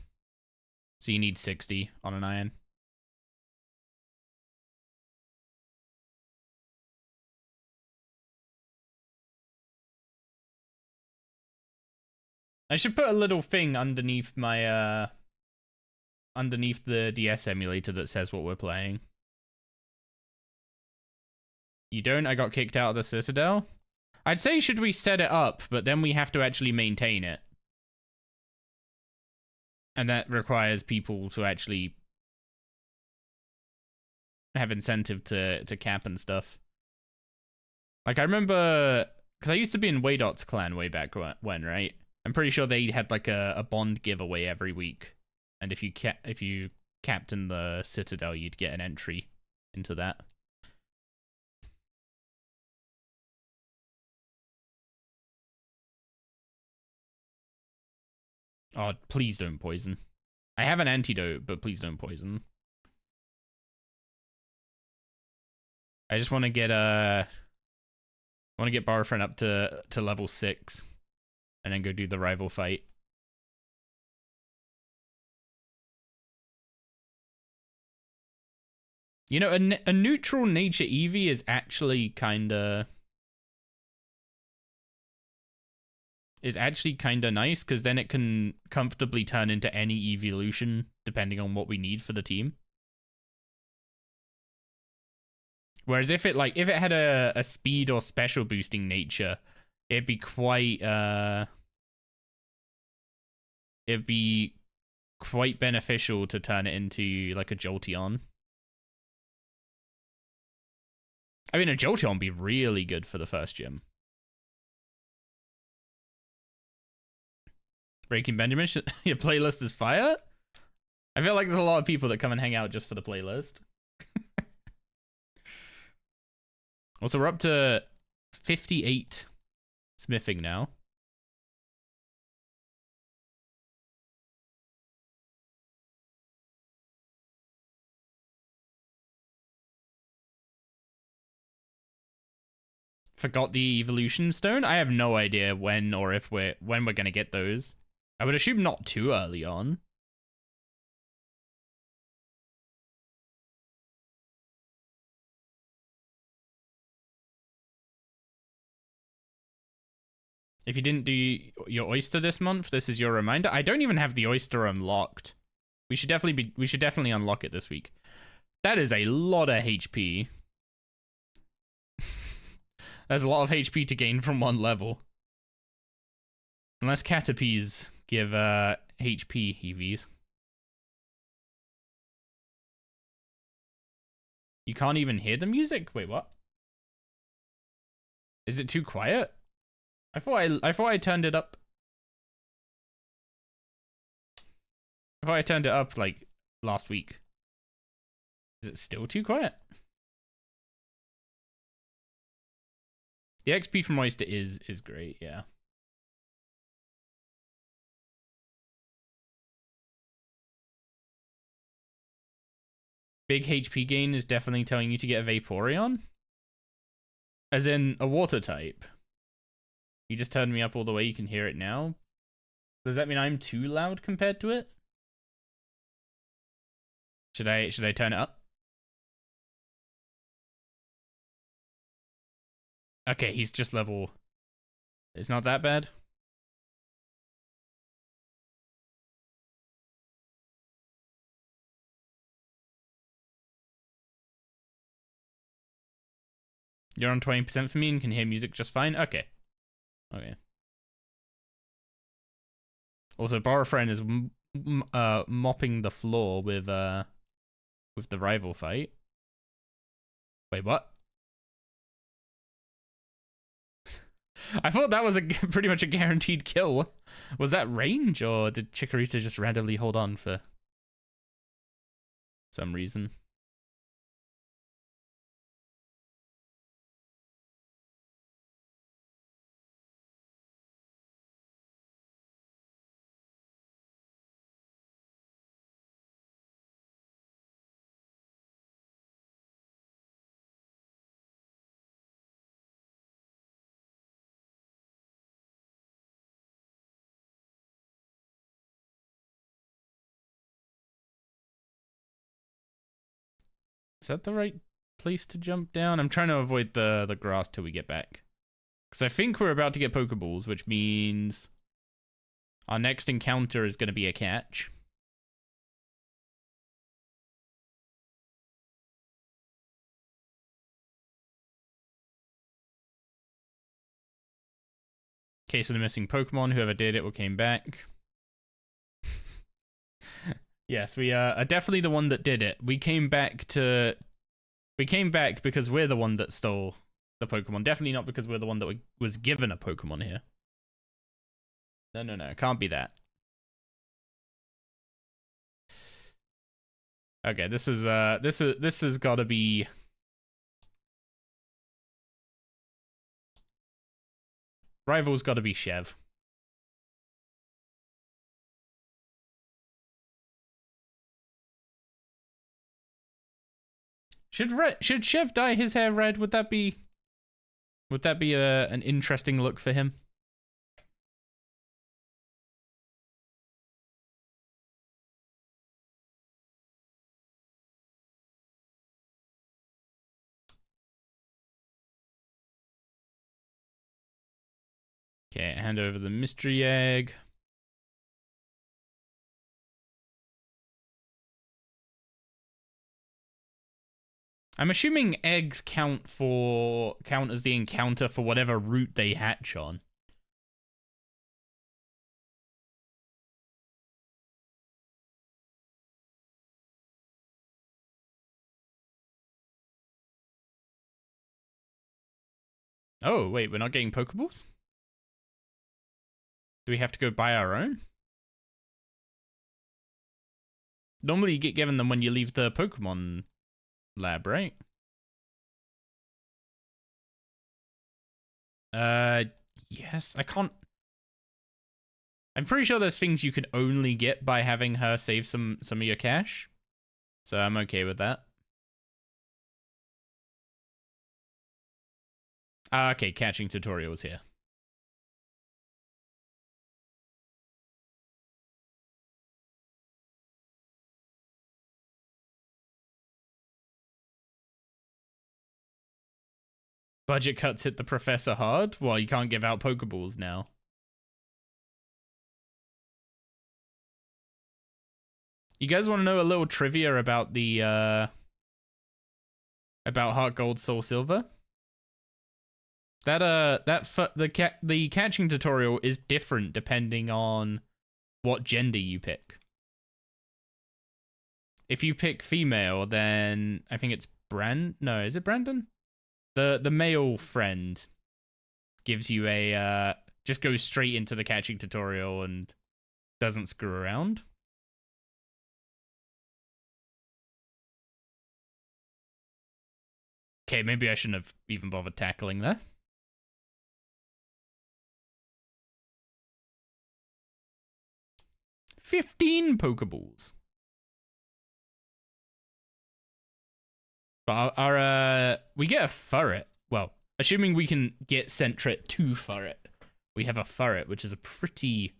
So you need 60 on an iron. I should put a little thing underneath my underneath the DS emulator that says what we're playing. You don't? I got kicked out of the Citadel? I'd say should we set it up, but then we have to actually maintain it. And that requires people to actually have incentive to cap and stuff. Like, I remember... Because I used to be in Waydot's clan way back when, right? I'm pretty sure they had, like, a bond giveaway every week. And if you captain the Citadel, you'd get an entry into that. Oh, please don't poison. I have an antidote, but please don't poison. I just want to get Barfriend up to level 6 and then go do the rival fight. You know, a neutral nature Eevee is actually kind of nice, because then it can comfortably turn into any evolution depending on what we need for the team. Whereas if it had a speed or special boosting nature, it'd be quite beneficial to turn it into like a Jolteon. I mean, a Jolteon would be really good for the first gym. Breaking Benjamin, your playlist is fire? I feel like there's a lot of people that come and hang out just for the playlist. Also, we're up to 58 smithing now. Forgot the evolution stone? I have no idea when or if when we're gonna get those. I would assume not too early on. If you didn't do your oyster this month, this is your reminder. I don't even have the oyster unlocked. We should definitely unlock it this week. That is a lot of HP. There's a lot of HP to gain from one level. Unless Caterpies give HP heavies. You can't even hear the music? Wait, what? Is it too quiet? I thought I turned it up. I thought I turned it up like last week. Is it still too quiet? The XP from Oyster is great, yeah. Big HP gain is definitely telling you to get a Vaporeon. As in a water type. You just turned me up all the way, you can hear it now. Does that mean I'm too loud compared to it? Should I turn it up? Okay, he's just level. It's not that bad. You're on 20% for me and can hear music just fine? Okay. Okay. Also, Borafriend is mopping the floor with the rival fight. Wait, what? I thought that was pretty much a guaranteed kill. Was that range, or did Chikorita just randomly hold on for some reason? Is that the right place to jump down? I'm trying to avoid the grass till we get back. Because I think we're about to get Pokeballs, which means our next encounter is going to be a catch. Case of the missing Pokemon. Whoever did it or came back. Yes, we are definitely the one that did it. We came back because we're the one that stole the Pokemon. Definitely not because we're the one that was given a Pokemon here. No. It can't be that. Okay, this has got to be. Rival's got to be Chev. Should Chev dye his hair red? Would that be an interesting look for him? Okay, hand over the mystery egg. I'm assuming eggs count as the encounter for whatever route they hatch on. Oh, wait, we're not getting Pokeballs? Do we have to go buy our own? Normally you get given them when you leave the Pokemon lab, right? Yes, I can't. I'm pretty sure there's things you can only get by having her save some of your cash. So I'm okay with that. Okay, catching tutorials here. Budget cuts hit the professor hard. Well, you can't give out Pokeballs now. You guys want to know a little trivia about the about Heart Gold Soul Silver? The catching tutorial is different depending on what gender you pick. If you pick female, then I think it's No, is it Brandon? The male friend gives you a just goes straight into the catching tutorial and doesn't screw around. Okay, maybe I shouldn't have even bothered tackling there. $15 Pokeballs. But we get a Furret. Well, assuming we can get Sentret to Furret, we have a Furret, which is a pretty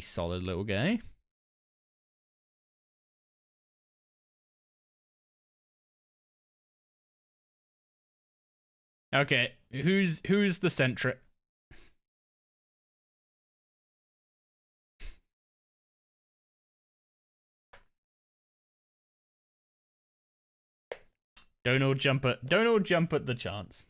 solid little guy. Okay, who's the Sentret? Don't all jump at the chance.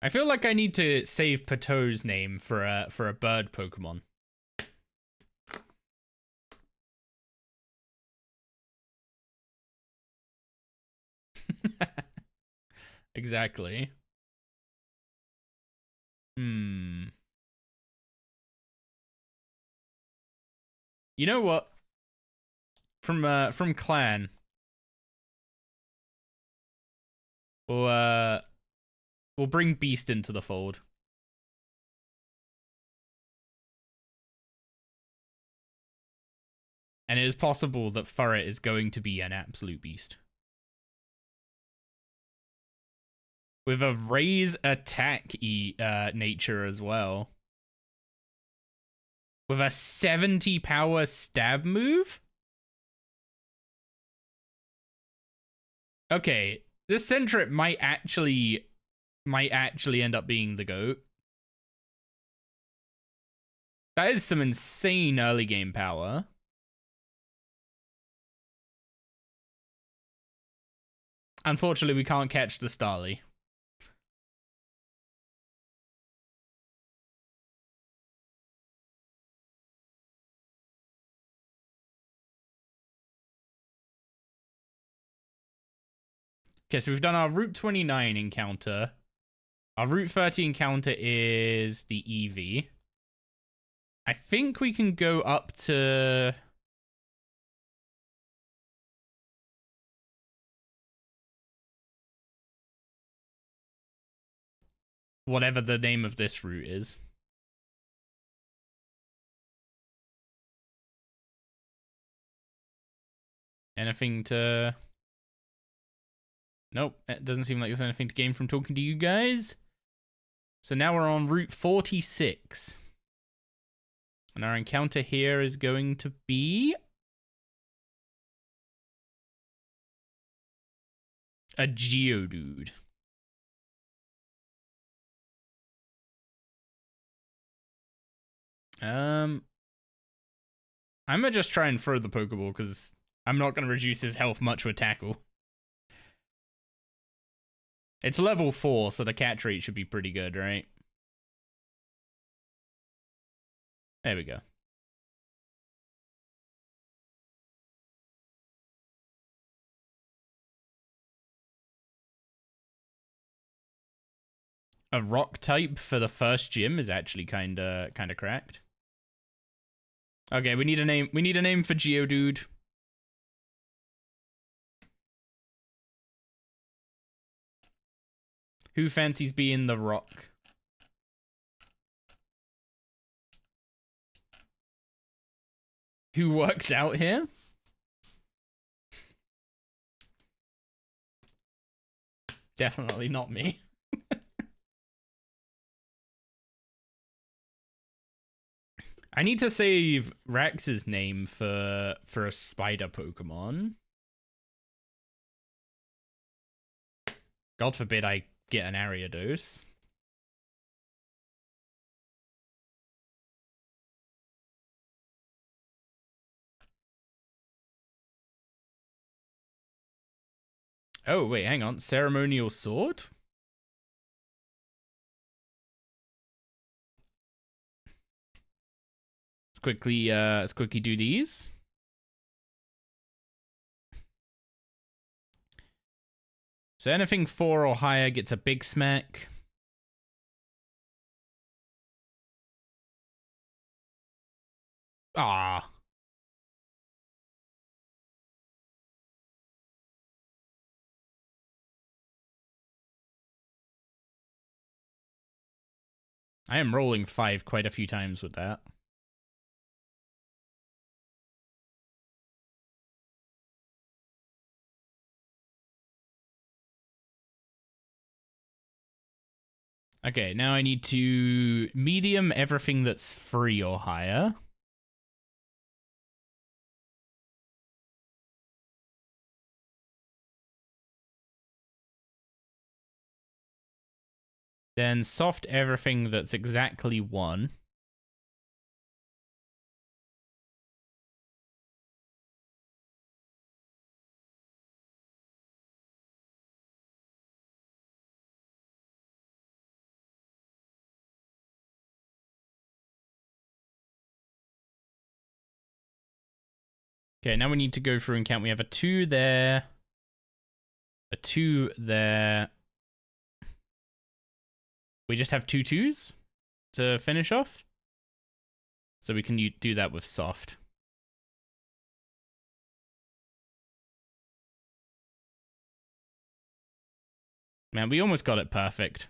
I feel like I need to save Pato's name for a bird Pokemon. Exactly. You know what? From Clan. We'll bring Beast into the fold. And it is possible that Furret is going to be an absolute beast. With a raise attack nature as well. With a 70 power stab move? Okay, this Sentret might actually end up being the GOAT. That is some insane early game power. Unfortunately, we can't catch the Starly. Okay, so we've done our Route 29 encounter. Our Route 30 encounter is the EV. I think we can go up to... whatever the name of this route is. Anything to... Nope, it doesn't seem like there's anything to gain from talking to you guys. So now we're on Route 46. And our encounter here is going to be... a Geodude. I'm gonna just try and throw the Pokeball, because I'm not gonna reduce his health much with Tackle. It's level 4, so the catch rate should be pretty good, right? There we go. A rock type for the first gym is actually kinda cracked. Okay, we need a name. We need a name for Geodude. Who fancies being the rock? Who works out here? Definitely not me. I need to save Rex's name for a spider Pokemon. God forbid I get an Ariados. Oh, wait, hang on. Ceremonial Sword? Let's quickly do these. So anything 4 or higher gets a big smack. Ah. I am rolling 5 quite a few times with that. Okay, now I need to medium everything that's 3 or higher. Then soft everything that's exactly 1. Okay, now we need to go through and count. We have a 2 there, a 2 there. We just have 2 2s to finish off. So we can do that with soft. Man, we almost got it perfect.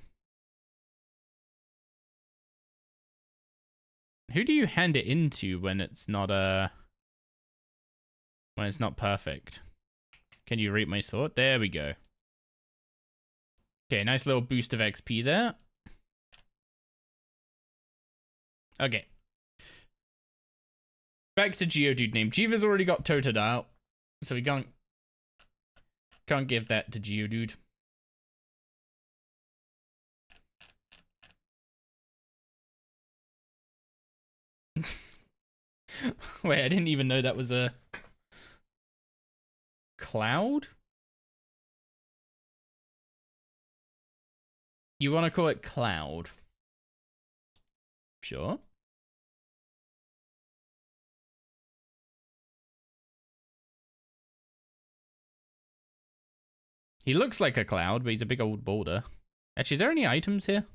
Who do you hand it into when it's not perfect? Can you rate my sword? There we go. Okay, nice little boost of XP there. Okay. Back to Geodude name. Jiva's already got Totodile, so we can't give that to Geodude. Wait, I didn't even know that was a cloud? You want to call it Cloud? Sure. He looks like a cloud, but he's a big old boulder. Actually, are there any items here?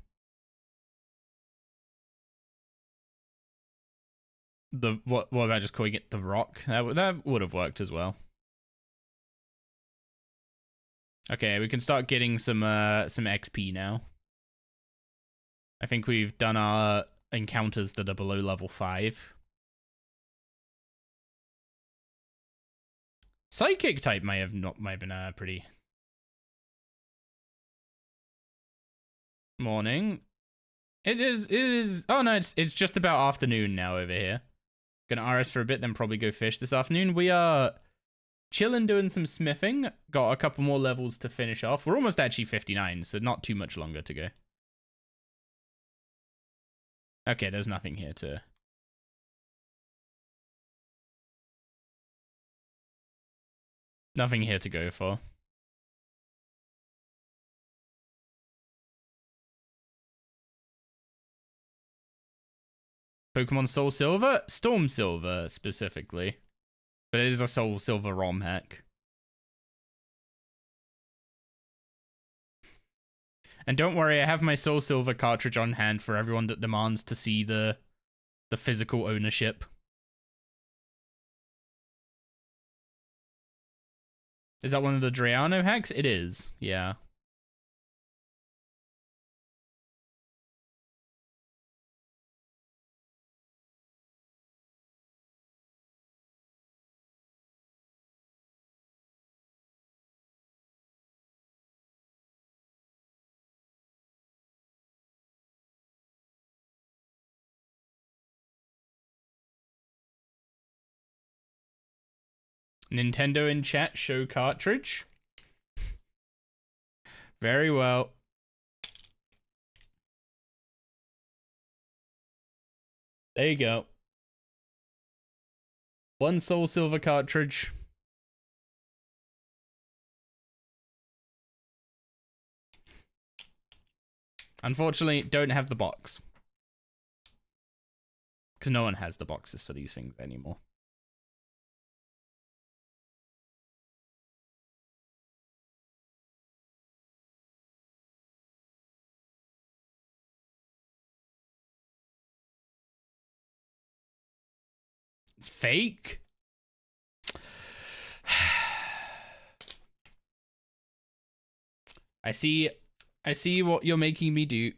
What about just calling it the rock? That would have worked as well. Okay, we can start getting some XP now. I think we've done our encounters that are below level 5. Psychic type might have been pretty. Morning. It is. Oh no, it's just about afternoon now over here. Gonna RS for a bit, then probably go fish this afternoon. We are chilling, doing some smithing. Got a couple more levels to finish off. We're almost actually 59, so not too much longer to go. Okay, there's nothing here to. Nothing here to go for. Pokemon Soul Silver? Storm Silver, specifically. But it is a Soul Silver ROM hack. And don't worry, I have my Soul Silver cartridge on hand for everyone that demands to see the physical ownership. Is that one of the Drayano hacks? It is, yeah. Nintendo in chat, show cartridge. Very well. There you go. One Soul Silver cartridge. Unfortunately, don't have the box. Because no one has the boxes for these things anymore. It's fake? I see what you're making me do.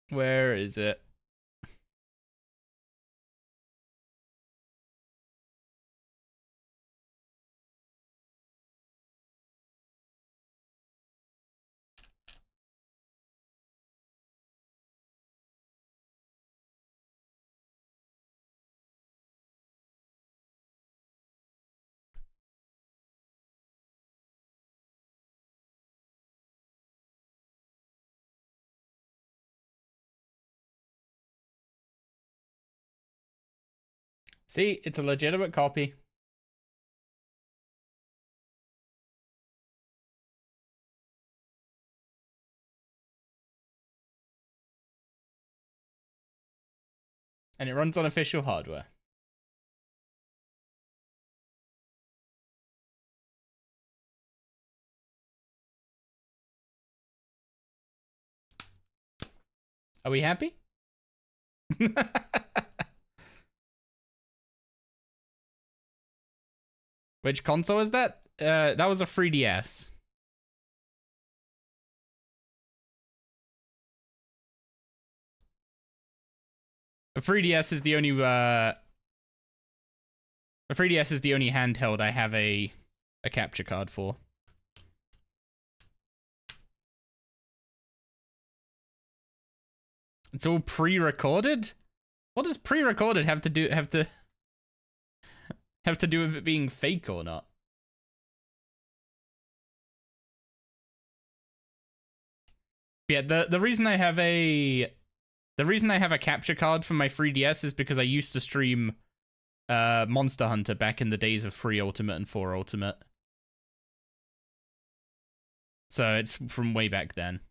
Where is it? See, it's a legitimate copy. And it runs on official hardware. Are we happy? Which console is that? That was a 3DS. A 3DS is the only a 3DS is the only handheld I have a capture card for. It's all pre-recorded? What does pre-recorded have to do with it being fake or not? Yeah, the reason I have a capture card for my 3DS is because I used to stream Monster Hunter back in the days of 3 Ultimate and 4 Ultimate. So it's from way back then.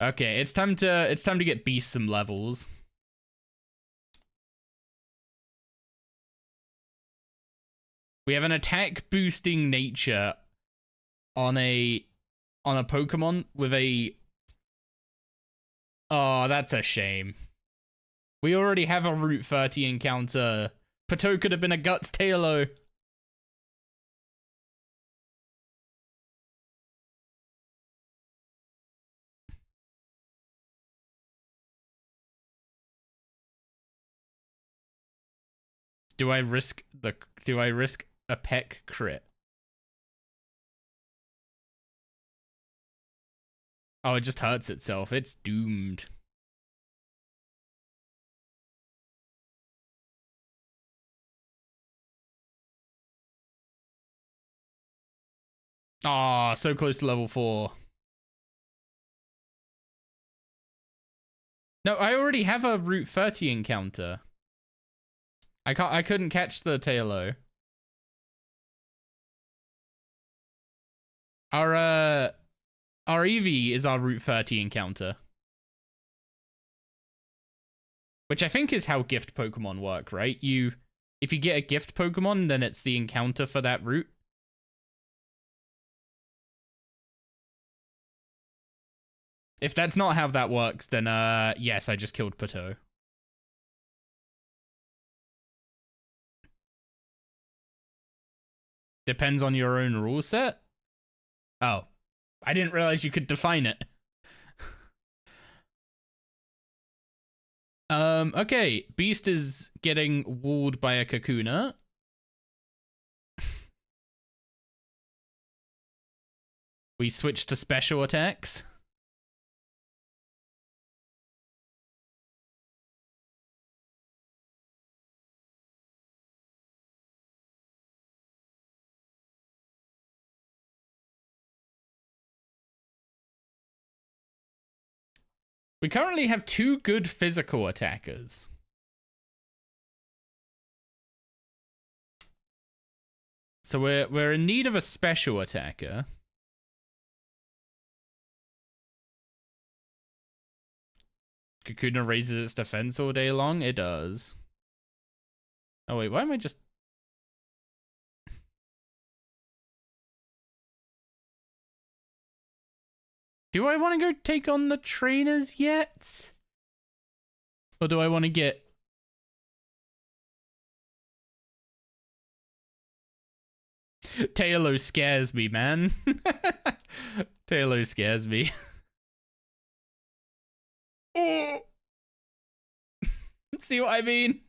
Okay, it's time to get Beast some levels. We have an attack boosting nature on a Pokemon with a... Oh, that's a shame. We already have a Route 30 encounter. Pato could have been a Guts Tailo. Do I risk a peck crit? Oh, it just hurts itself. It's doomed. Aw, so close to level 4. No, I already have a Route 30 encounter. I couldn't catch the Tailo. Our Eevee is our Route 30 encounter. Which I think is how gift Pokemon work, right? If you get a gift Pokemon, then it's the encounter for that route. If that's not how that works, then yes, I just killed Pato. Depends on your own rule set? Oh. I didn't realize you could define it. Okay. Beast is getting walled by a Kakuna. We switch to special attacks. We currently have 2 good physical attackers. So we're in need of a special attacker. Kakuna raises its defense all day long? It does. Oh wait, why am I just... Do I want to go take on the trainers yet? Or do I want to get... Tailo scares me, man. Tailo scares me. See what I mean?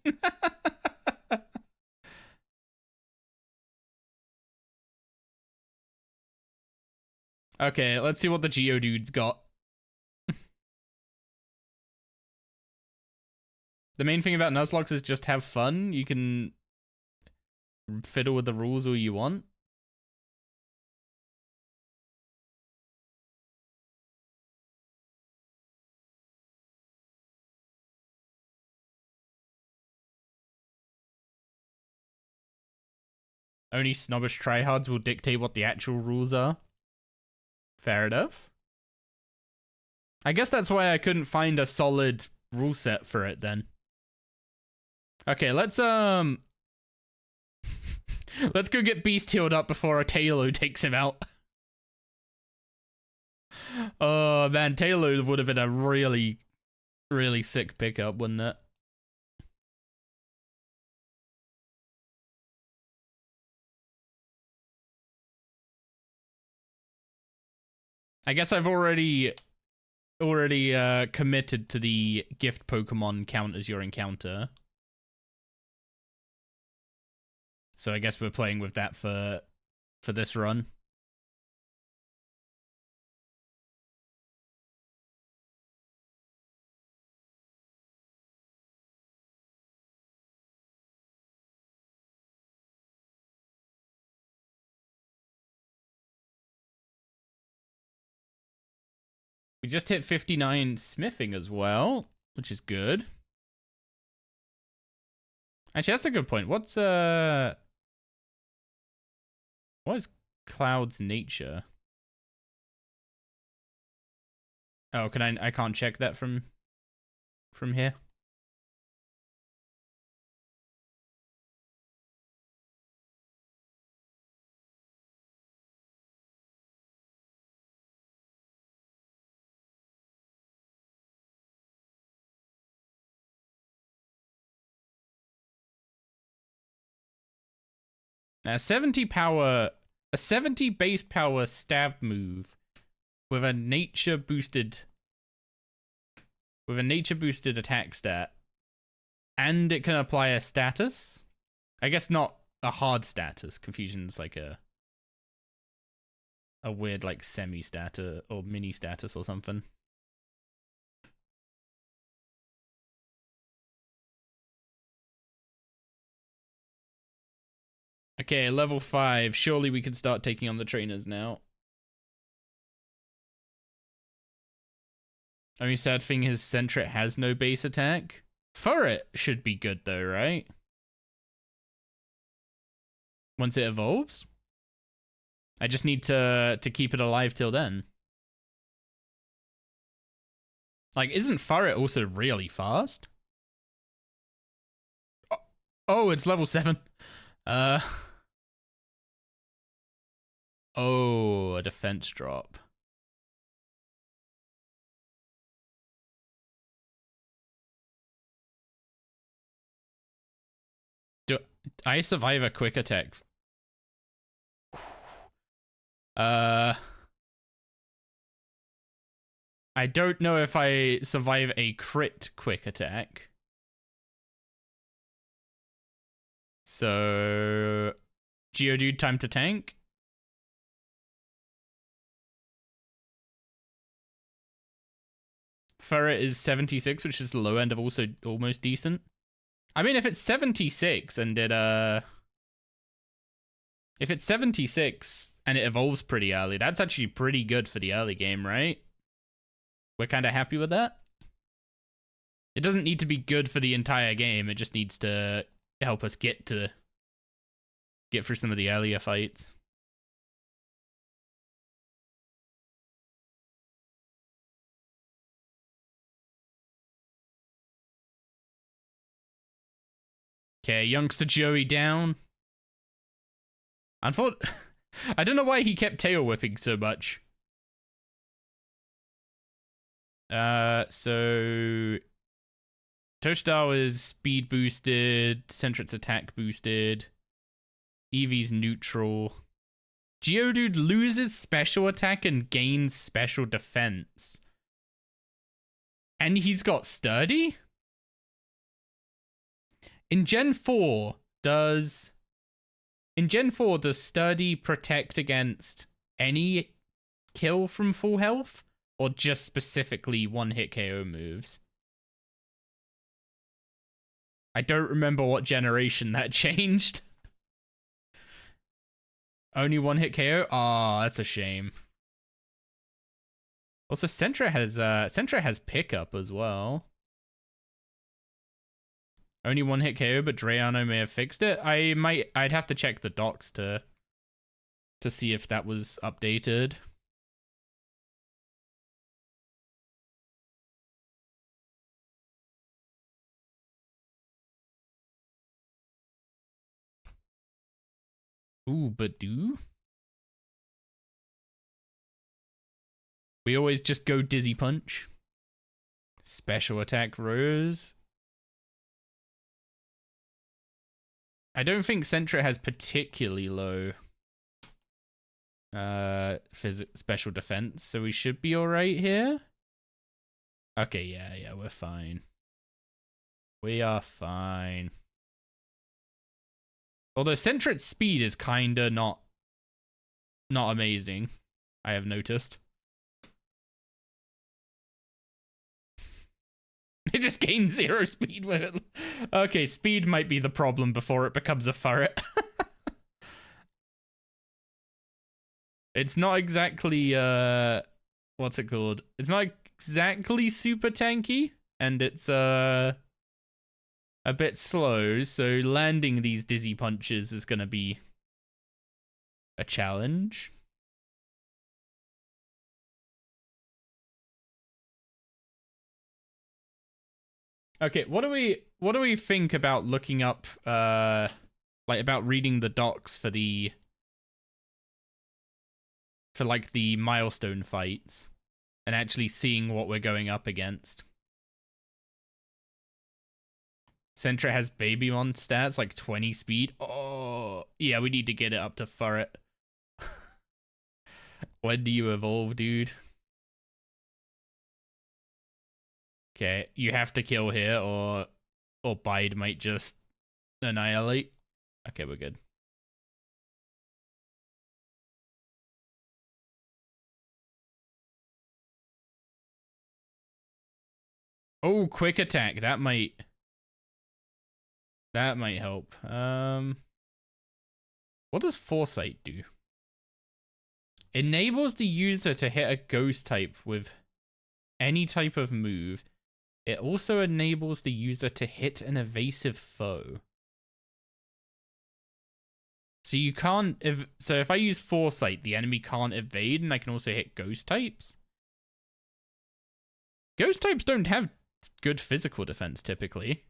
Okay, let's see what the Geodude's got. The main thing about Nuzlocke is just have fun. You can fiddle with the rules all you want. Only snobbish tryhards will dictate what the actual rules are. Fair enough. I guess that's why I couldn't find a solid rule set for it then. Okay, let's let's go get Beast healed up before a Tailo takes him out. Oh man, Tailo would have been a really, really sick pickup, wouldn't it? I guess I've already committed to the gift Pokemon count as your encounter. So I guess we're playing with that for this run. We just hit 59 smithing as well, which is good. Actually, that's a good point. What is Cloud's nature? Oh, I can't check that from here. Now, 70 power, a 70 base power stab move with a nature boosted attack stat, and it can apply a status. I guess not a hard status. Confusion's like a weird like semi status or mini status or something. Okay, level 5. Surely we can start taking on the trainers now. Only sad thing is Sentret has no base attack. Furret should be good though, right? Once it evolves? I just need to keep it alive till then. Like, isn't Furret also really fast? Oh, it's level 7. Oh, a defense drop. Do I survive a quick attack? I don't know if I survive a crit quick attack. So, Geodude, time to tank. Ferret is 76, which is the low end of also almost decent. I mean, if it's 76 and if it's 76 and it evolves pretty early, that's actually pretty good for the early game, right? We're kind of happy with that. It doesn't need to be good for the entire game. It just needs to help us get through some of the earlier fights. Okay, youngster Joey down. Unfortunately, I don't know why he kept tail whipping so much. So Toshdar is speed boosted, Sentret's attack boosted, Eevee's neutral. Geodude loses special attack and gains special defense. And he's got sturdy? In Gen 4, does sturdy protect against any kill from full health? Or just specifically one-hit KO moves? I don't remember what generation that changed. Only one-hit KO? Oh, that's a shame. Also, Sentra has pickup as well. Only one-hit KO, but Drayano may have fixed it. I'd have to check the docs to see if that was updated. Ooh, Badoo? We always just go Dizzy Punch. Special attack Rose. I don't think Sentra has particularly low special defense, so we should be alright here. Okay, yeah, we're fine. We are fine. Although Sentret's speed is kinda not amazing, I have noticed. It just gains 0 speed with it. Okay, speed might be the problem before it becomes a ferret. It's not exactly what's it called? It's not exactly super tanky, and it's a bit slow, so landing these dizzy punches is gonna be a challenge. Okay, what do we think about looking up about reading the docs for the milestone fights and actually seeing what we're going up against? Sentra has Babymon stats, like 20 speed. Oh, yeah, we need to get it up to Furret. When do you evolve, dude? Okay, you have to kill here, or Bide might just annihilate. Okay, we're good. Oh, quick attack. That might help. What does Foresight do? Enables the user to hit a ghost type with any type of move. It also enables the user to hit an evasive foe. So you can't... if I use Foresight, the enemy can't evade, and I can also hit ghost types? Ghost types don't have good physical defense, typically.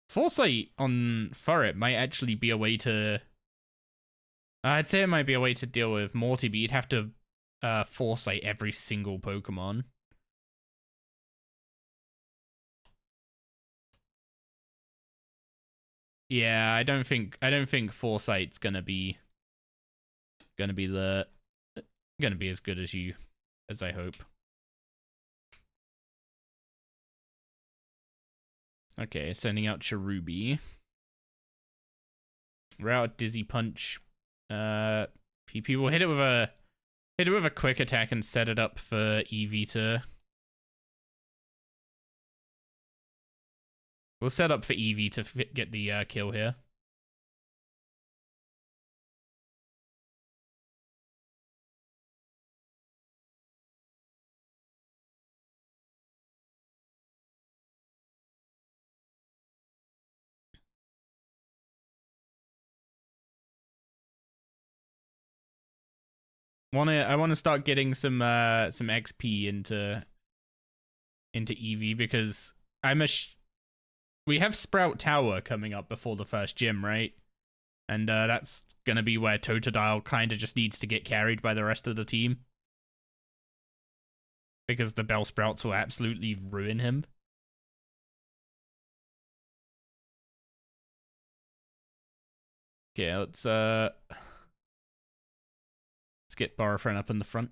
Foresight on Furret might actually be a way to... I'd say it might be a way to deal with Morty, but you'd have to Foresight every single Pokemon. Yeah, I don't think Foresight's gonna be as good as I hope. Okay, sending out Cherubi. Route Dizzy Punch. PP will hit it with a quick attack and set it up for Eevee to. We'll set up for Eevee to get the kill here. I want to start getting some XP into Eevee because we have Sprout Tower coming up before the first gym, right? And that's gonna be where Totodile kind of just needs to get carried by the rest of the team because the Bellsprouts will absolutely ruin him. Okay, let's get Barfriend up in the front.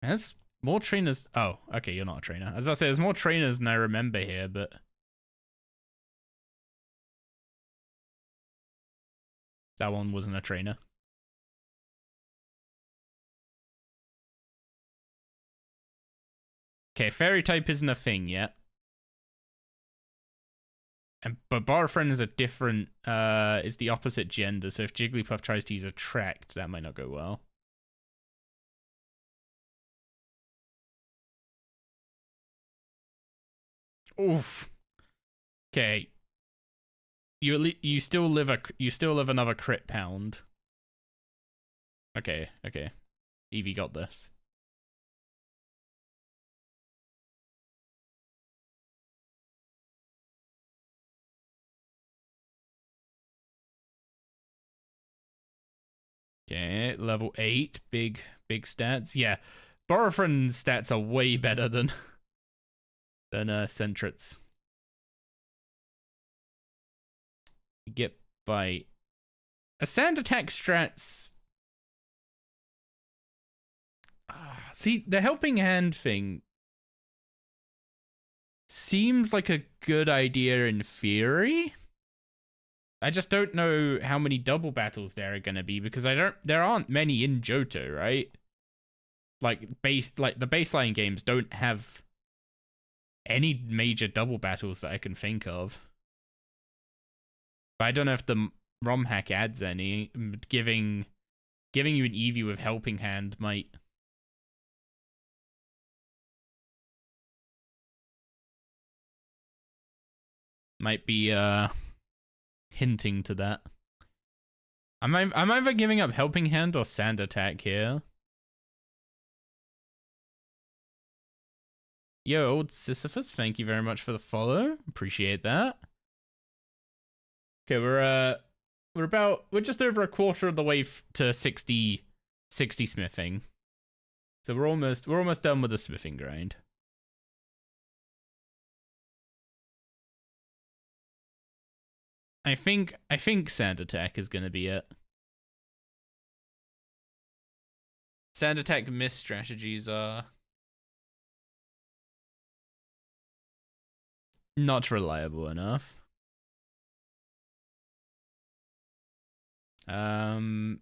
There's more trainers. Oh, okay, you're not a trainer. I was about to say, there's more trainers than I remember here, but that one wasn't a trainer. Okay, fairy type isn't a thing yet. But Barfriend is a different, is the opposite gender, so if Jigglypuff tries to use Attract, that might not go well. Oof. Okay. You still live another crit pound. Okay. Eevee got this. Okay, level 8, big stats. Yeah, Barfriend's stats are way better than Sentret's. Get by a sand attack strats. See, the helping hand thing seems like a good idea in theory. I just don't know how many double battles there are gonna be because there aren't many in Johto, right? Like the baseline games don't have any major double battles that I can think of. But I don't know if the ROM hack adds any. Giving you an Eevee with helping hand might be hinting to that. I'm either giving up helping hand or sand attack here. Yo, old Sisyphus, thank you very much for the follow. Appreciate that. Okay, we're just over a quarter of the way to 60 smithing. So we're almost done with the smithing grind. I think sand attack is going to be it. Sand attack miss strategies are not reliable enough. Bite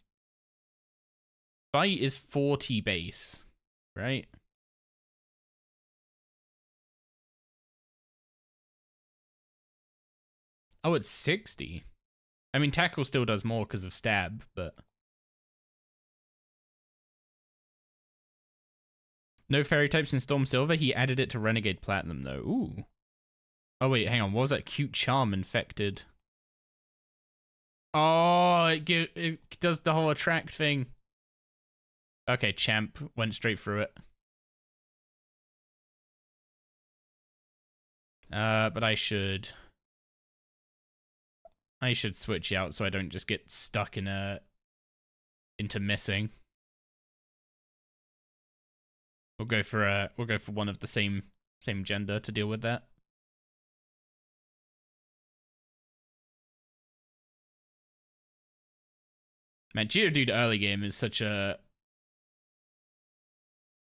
is 40 base, right? Oh, it's 60. I mean, tackle still does more because of stab, but no fairy types in Storm Silver. He added it to Renegade Platinum though. Ooh. Oh wait, hang on. What was that? Cute Charm infected. Oh, it does the whole attract thing. Okay, Champ went straight through it. But I should switch out so I don't just get stuck into missing. We'll go for one of the same gender to deal with that. Man, Geodude early game is such a...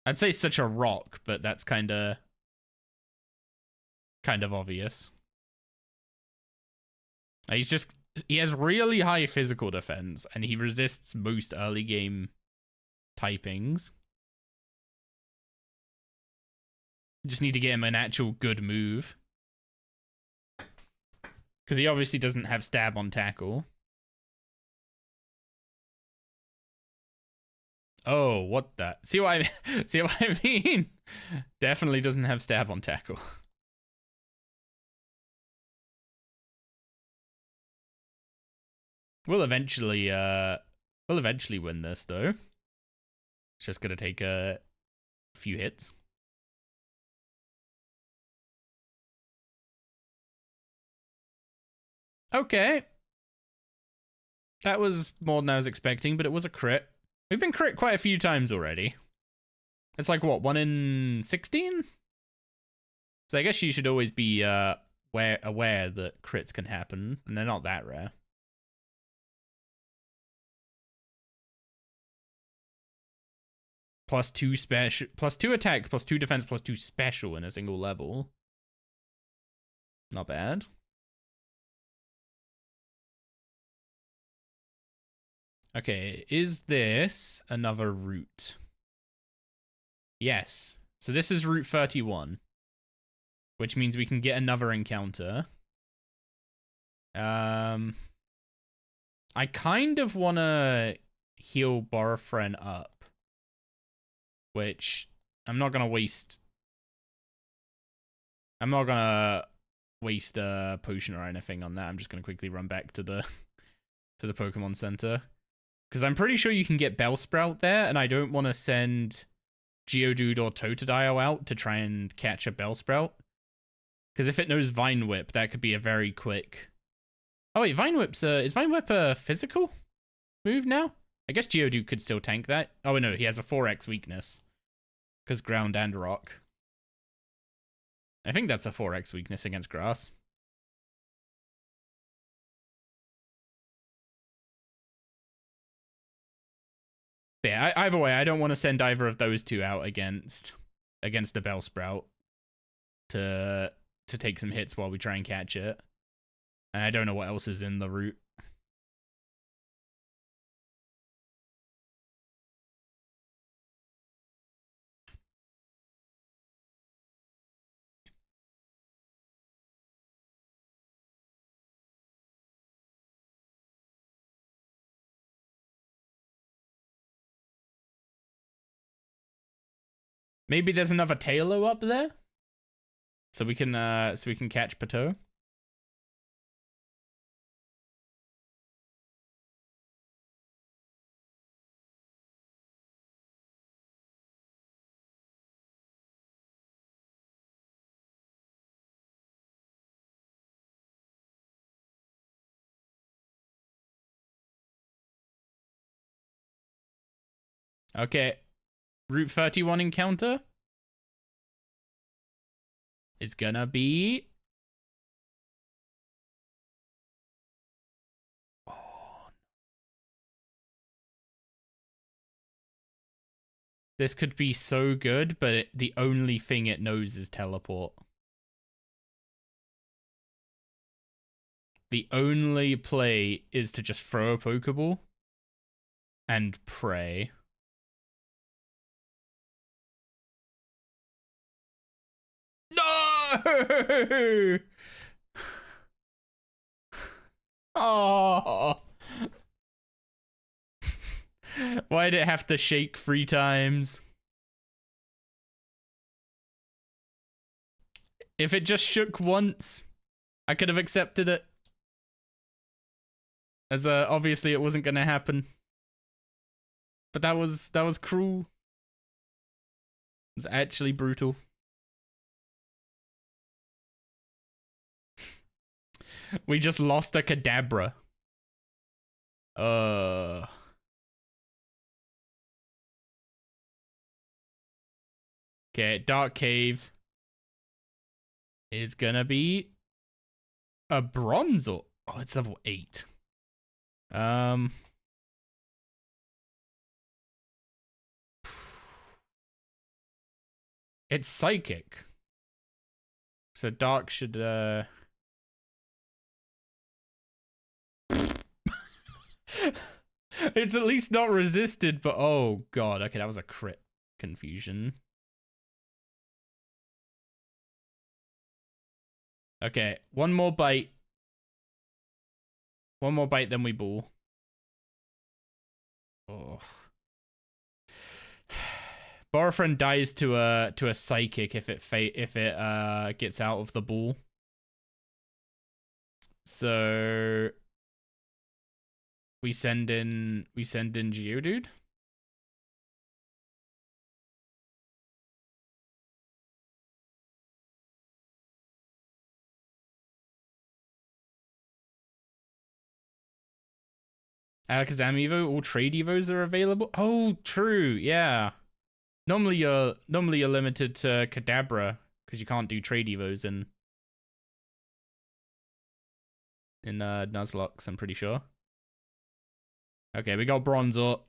I'd say such a rock, but that's kind of obvious. He has really high physical defense, and he resists most early game typings. Just need to get him an actual good move. Because he obviously doesn't have stab on tackle. Oh, what the? See what I mean? Definitely doesn't have stab on tackle. We'll eventually win this though. It's just gonna take a few hits. Okay. That was more than I was expecting, but it was a crit. We've been crit quite a few times already. It's like, what, 1 in 16? So I guess you should always be aware that crits can happen, and they're not that rare. +2 special, +2 attack, +2 defense, +2 special in a single level. Not bad. Okay, is this another route? Yes. So this is Route 31, which means we can get another encounter. I kind of want to heal Borofren up, which I'm not going to waste. I'm not going to waste a potion or anything on that. I'm just going to quickly run back to the Pokemon Center. Because I'm pretty sure you can get Bellsprout there, and I don't want to send Geodude or Totodile out to try and catch a Bellsprout. Because if it knows Vine Whip, that could be a very quick... Oh wait, Vine Whip's is Vine Whip a physical move now? I guess Geodude could still tank that. Oh no, he has a 4x weakness. Because ground and rock. I think that's a 4x weakness against grass. Yeah, either way, I don't want to send either of those two out against the Bellsprout to take some hits while we try and catch it. And I don't know what else is in the route. Maybe there's another Tailo up there, so we can catch Pateau. Okay, Route 31 encounter is gonna be... Oh. This could be so good, but the only thing it knows is teleport. The only play is to just throw a Pokeball and pray. No! Oh. Why'd it have to shake 3 times? If it just shook once, I could have accepted it. As obviously it wasn't gonna happen. But that was cruel. It was actually brutal. We just lost a Kadabra. Okay, Dark Cave is gonna be a Bronzor. Oh, it's level 8. It's Psychic. So Dark should It's at least not resisted, but oh god. Okay, that was a crit confusion. Okay, one more bite. One more bite, then we ball. Oh. Borafriend dies to a psychic if it gets out of the ball. So we send in Geodude. Alakazam Evo, all trade Evos are available. Oh, true, yeah. Normally you're limited to Kadabra because you can't do trade Evos in Nuzlocke, I'm pretty sure. Okay, we got Bronzor.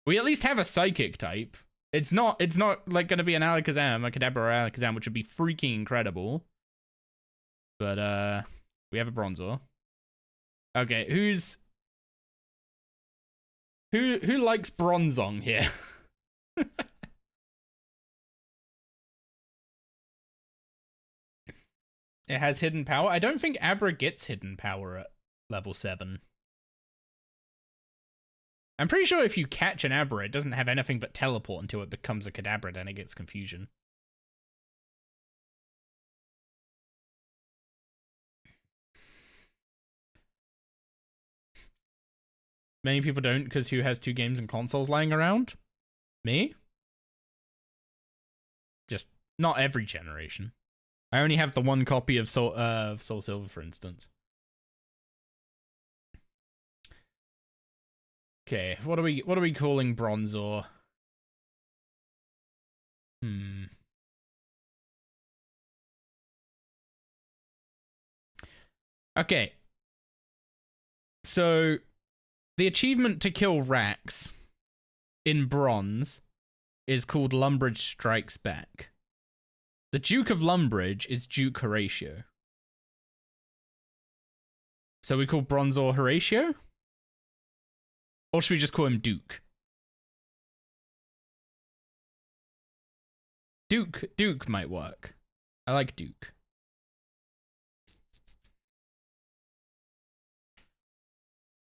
We at least have a Psychic type. It's not like gonna be an Alakazam, a Kadabra or Alakazam, which would be freaking incredible. But we have a Bronzor. Okay, who likes Bronzong here? It has hidden power. I don't think Abra gets hidden power at level 7. I'm pretty sure if you catch an Abra, it doesn't have anything but teleport until it becomes a Kadabra, then it gets confusion. Many people don't, because who has 2 games and consoles lying around? Me? Just not every generation. I only have the 1 copy of Soul Silver, for instance. Okay, what are we calling Bronzor? Okay. So the achievement to kill Rax in bronze is called Lumbridge Strikes Back. The Duke of Lumbridge is Duke Horatio. So we call Bronzor Horatio? Or should we just call him Duke? Duke might work. I like Duke.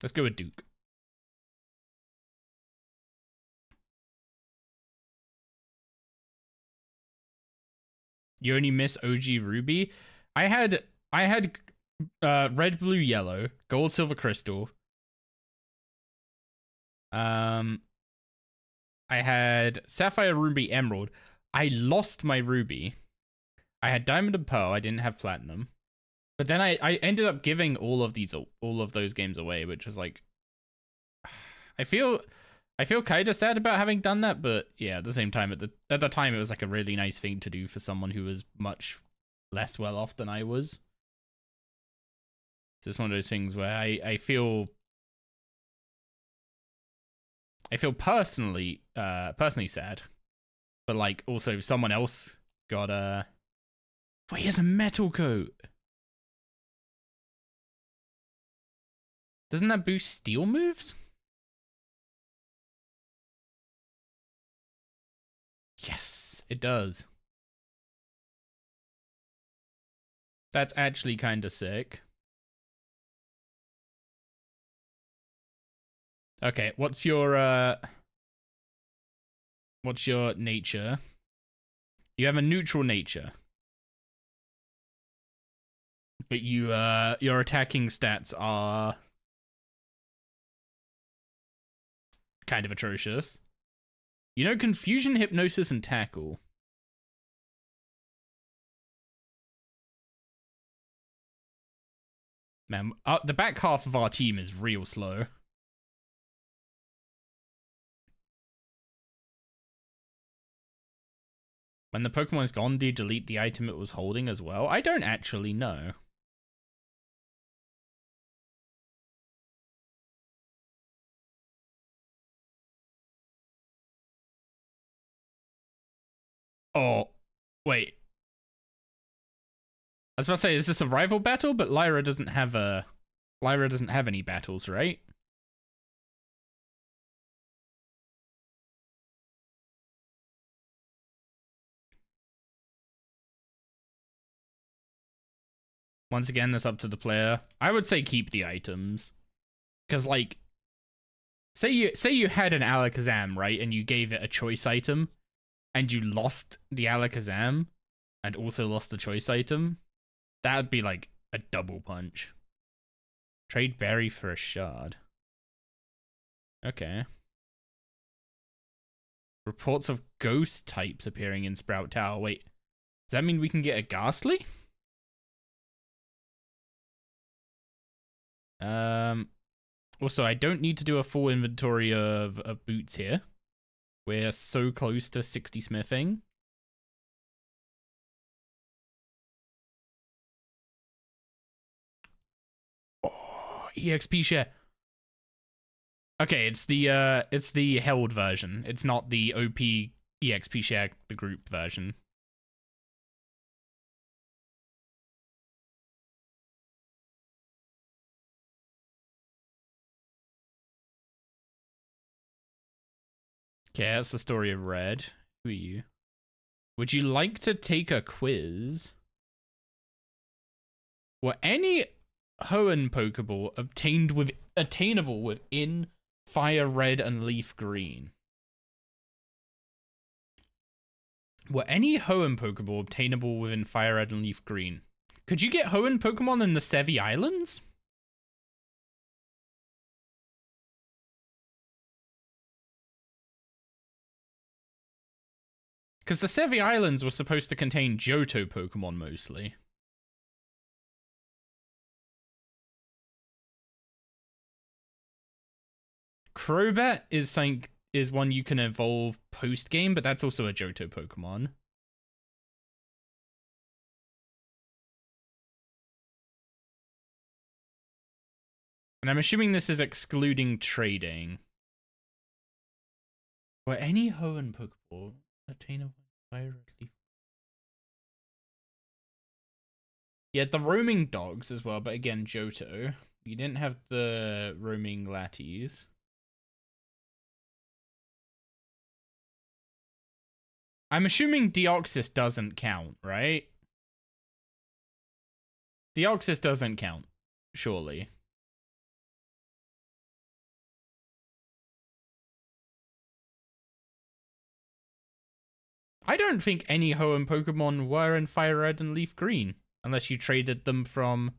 Let's go with Duke. You only miss OG Ruby? I had red, blue, yellow, gold, silver, crystal. I had sapphire, ruby, emerald. I lost my ruby. I had diamond and pearl. I didn't have platinum. But then I ended up giving all of those games away, which was like, I feel kind of sad about having done that, but yeah, at the same time, at the time, it was like a really nice thing to do for someone who was much less well off than I was. So it's one of those things where I feel personally sad, but like also someone else got a. Wait, he has a metal coat. Doesn't that boost steel moves? Yes, it does. That's actually kind of sick. Okay, what's your nature? You have a neutral nature. But your attacking stats are kind of atrocious. You know, confusion, hypnosis, and tackle. Man, the back half of our team is real slow. When the Pokemon is gone, do you delete the item it was holding as well? I don't actually know. Oh, wait. I was about to say, is this a rival battle? But Lyra doesn't have any battles, right? Once again, that's up to the player. I would say keep the items. Because, like, say you had an Alakazam, right? And you gave it a choice item. And you lost the Alakazam. And also lost the choice item. That would be, like, a double punch. Trade berry for a shard. Okay. Reports of ghost types appearing in Sprout Tower. Wait, does that mean we can get a Ghastly? Also, I don't need to do a full inventory of boots here. We're so close to 60 smithing. Oh, EXP share. Okay, it's the held version. It's not the OP EXP share, the group version. Okay, that's the story of Red. Who are you? Would you like to take a quiz? Were any Hoenn Pokeball attainable within Fire Red and Leaf Green? Were any Hoenn Pokeball obtainable within Fire Red and Leaf Green? Could you get Hoenn Pokemon in the Sevi Islands? Because the Sevi Islands were supposed to contain Johto Pokemon mostly. Crobat is one you can evolve post-game, but that's also a Johto Pokemon. And I'm assuming this is excluding trading. Were any Hoenn Pokeball attainable by Leaf? Yeah, the roaming dogs as well, but again, Johto. You didn't have the roaming Latis. I'm assuming Deoxys doesn't count, right? Deoxys doesn't count, surely. I don't think any Hoenn Pokemon were in Fire Red and Leaf Green, unless you traded them from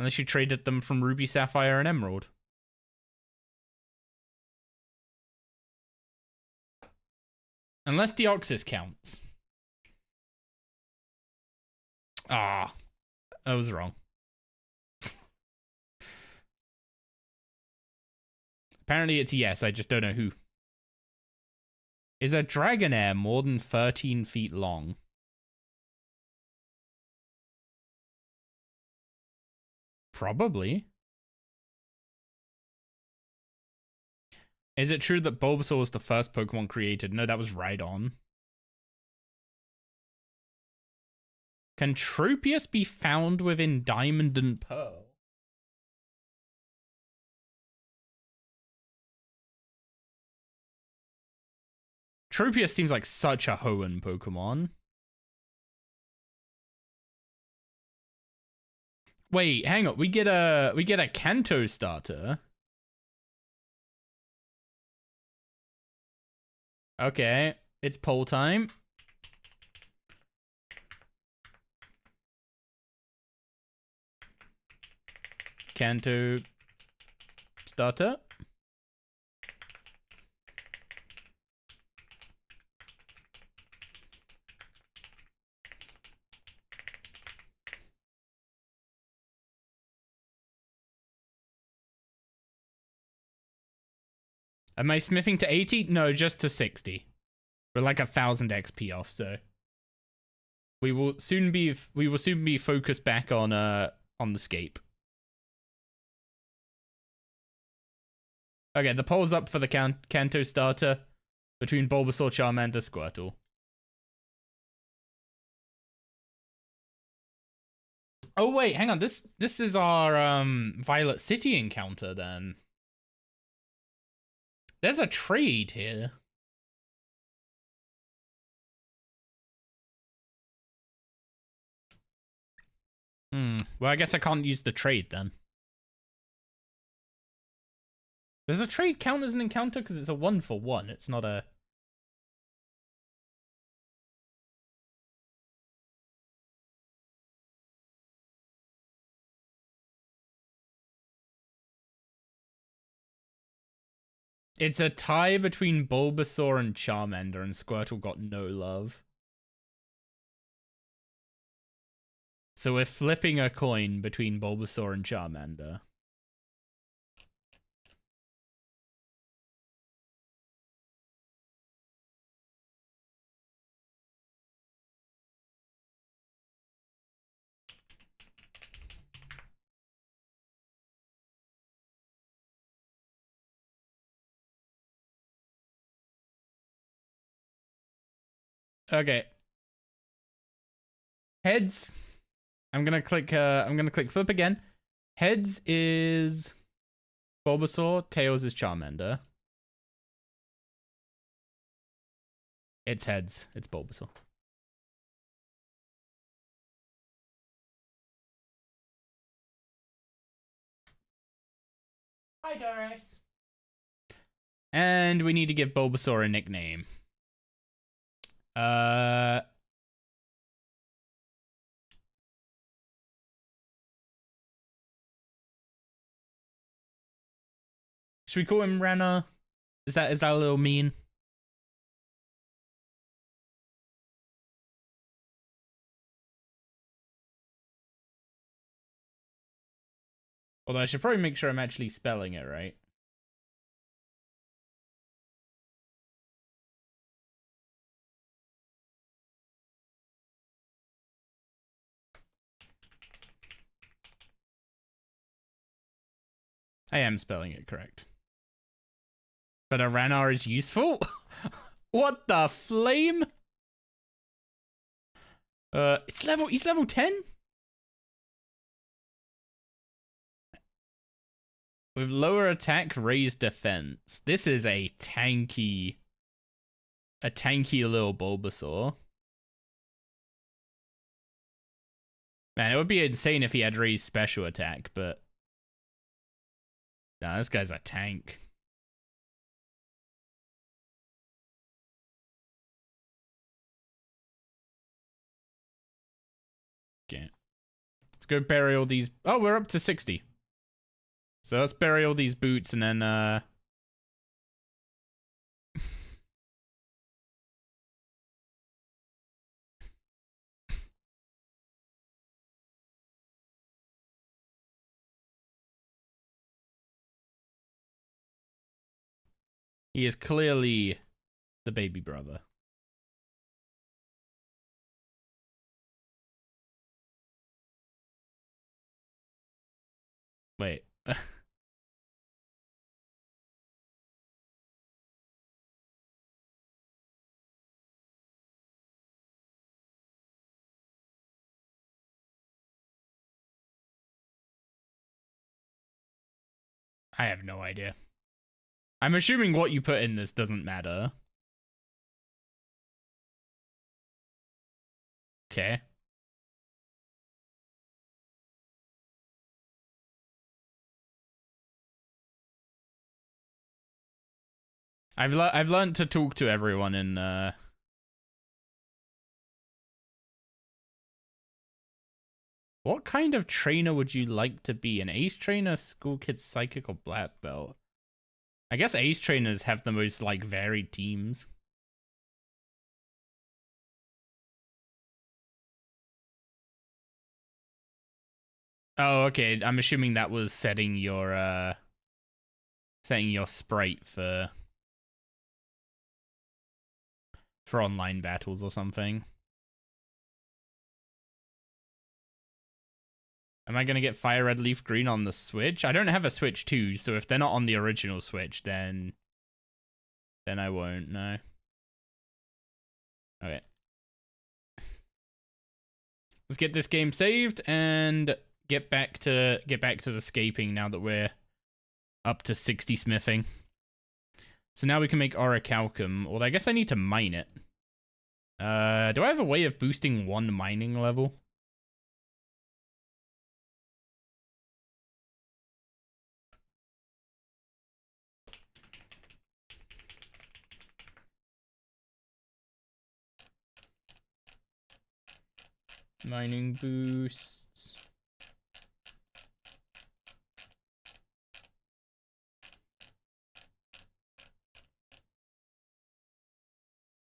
Ruby, Sapphire, and Emerald. Unless Deoxys counts. Ah, I was wrong. Apparently it's yes, I just don't know who. Is a Dragonair more than 13 feet long? Probably. Is it true that Bulbasaur was the first Pokemon created? No, that was Rhydon. Can Tropius be found within Diamond and Pearl? Tropius seems like such a Hoenn Pokemon. Wait, hang on. We get a Kanto starter. Okay, it's poll time. Kanto starter. Am I smithing to 80? No, just to 60. We're like 1,000 XP off, so we will soon be focused back on the scape. Okay, the poll's up for the Kanto starter between Bulbasaur, Charmander, Squirtle. Oh wait, hang on. This is our Violet City encounter then. There's a trade here. Well, I guess I can't use the trade then. Does a trade count as an encounter? Because it's a 1-for-1. It's not a... It's a tie between Bulbasaur and Charmander, and Squirtle got no love. So we're flipping a coin between Bulbasaur and Charmander. Okay. Heads. I'm gonna click flip again. Heads is Bulbasaur, tails is Charmander. It's heads. It's Bulbasaur. Hi, Doris. And we need to give Bulbasaur a nickname. Should we call him Renner? Is that a little mean? Although I should probably make sure I'm actually spelling it right. I am spelling it correct. But a Ranar is useful? What the flame? He's level 10? With lower attack, raised defense. This is a tanky little Bulbasaur. Man, it would be insane if he had raised special attack, but... Nah, this guy's a tank. Okay. Let's go bury all these... Oh, we're up to 60. So let's bury all these boots and then, He is clearly the baby brother. Wait. I have no idea. I'm assuming what you put in this doesn't matter. Okay. I've learned to talk to everyone in What kind of trainer would you like to be? An ace trainer, school kid, psychic, or black belt? I guess ace trainers have the most like varied teams. Oh, okay. I'm assuming that was setting your sprite for online battles or something. Am I gonna get Fire Red Leaf Green on the Switch? I don't have a Switch 2, so if they're not on the original Switch, then I won't, no. Okay. Let's get this game saved and get back to the scaping now that we're up to 60 smithing. So now we can make Orichalcum. Well, I guess I need to mine it. Do I have a way of boosting one mining level? Mining boosts.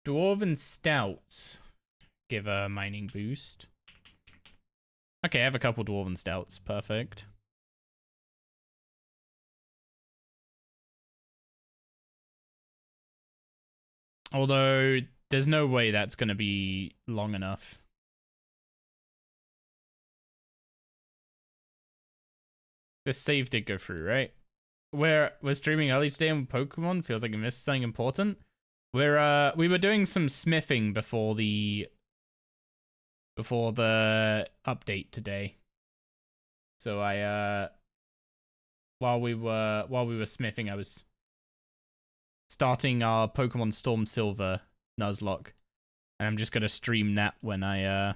Dwarven stouts give a mining boost. Okay, I have a couple dwarven stouts. Perfect. Although, there's no way that's going to be long enough. This save did go through, right? We're streaming early today on Pokemon. Feels like I missed something important. We were doing some smithing before the update today. So while we were smithing, I was starting our Pokemon Storm Silver Nuzlocke, and I'm just gonna stream that when I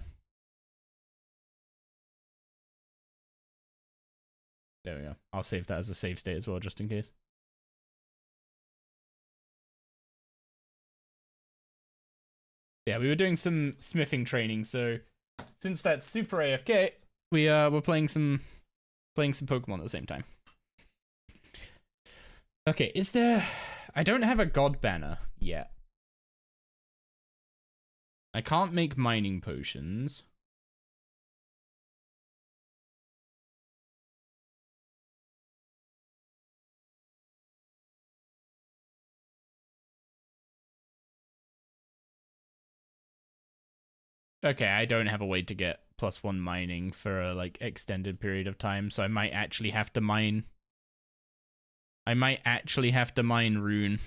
There we go. I'll save that as a save state as well, just in case. Yeah, we were doing some smithing training, so since that's super AFK, we're playing some Pokemon at the same time. Okay, is there... I don't have a God Banner yet. I can't make mining potions. Okay, I don't have a way to get +1 mining for a, like, extended period of time, so I might actually have to mine... Rune.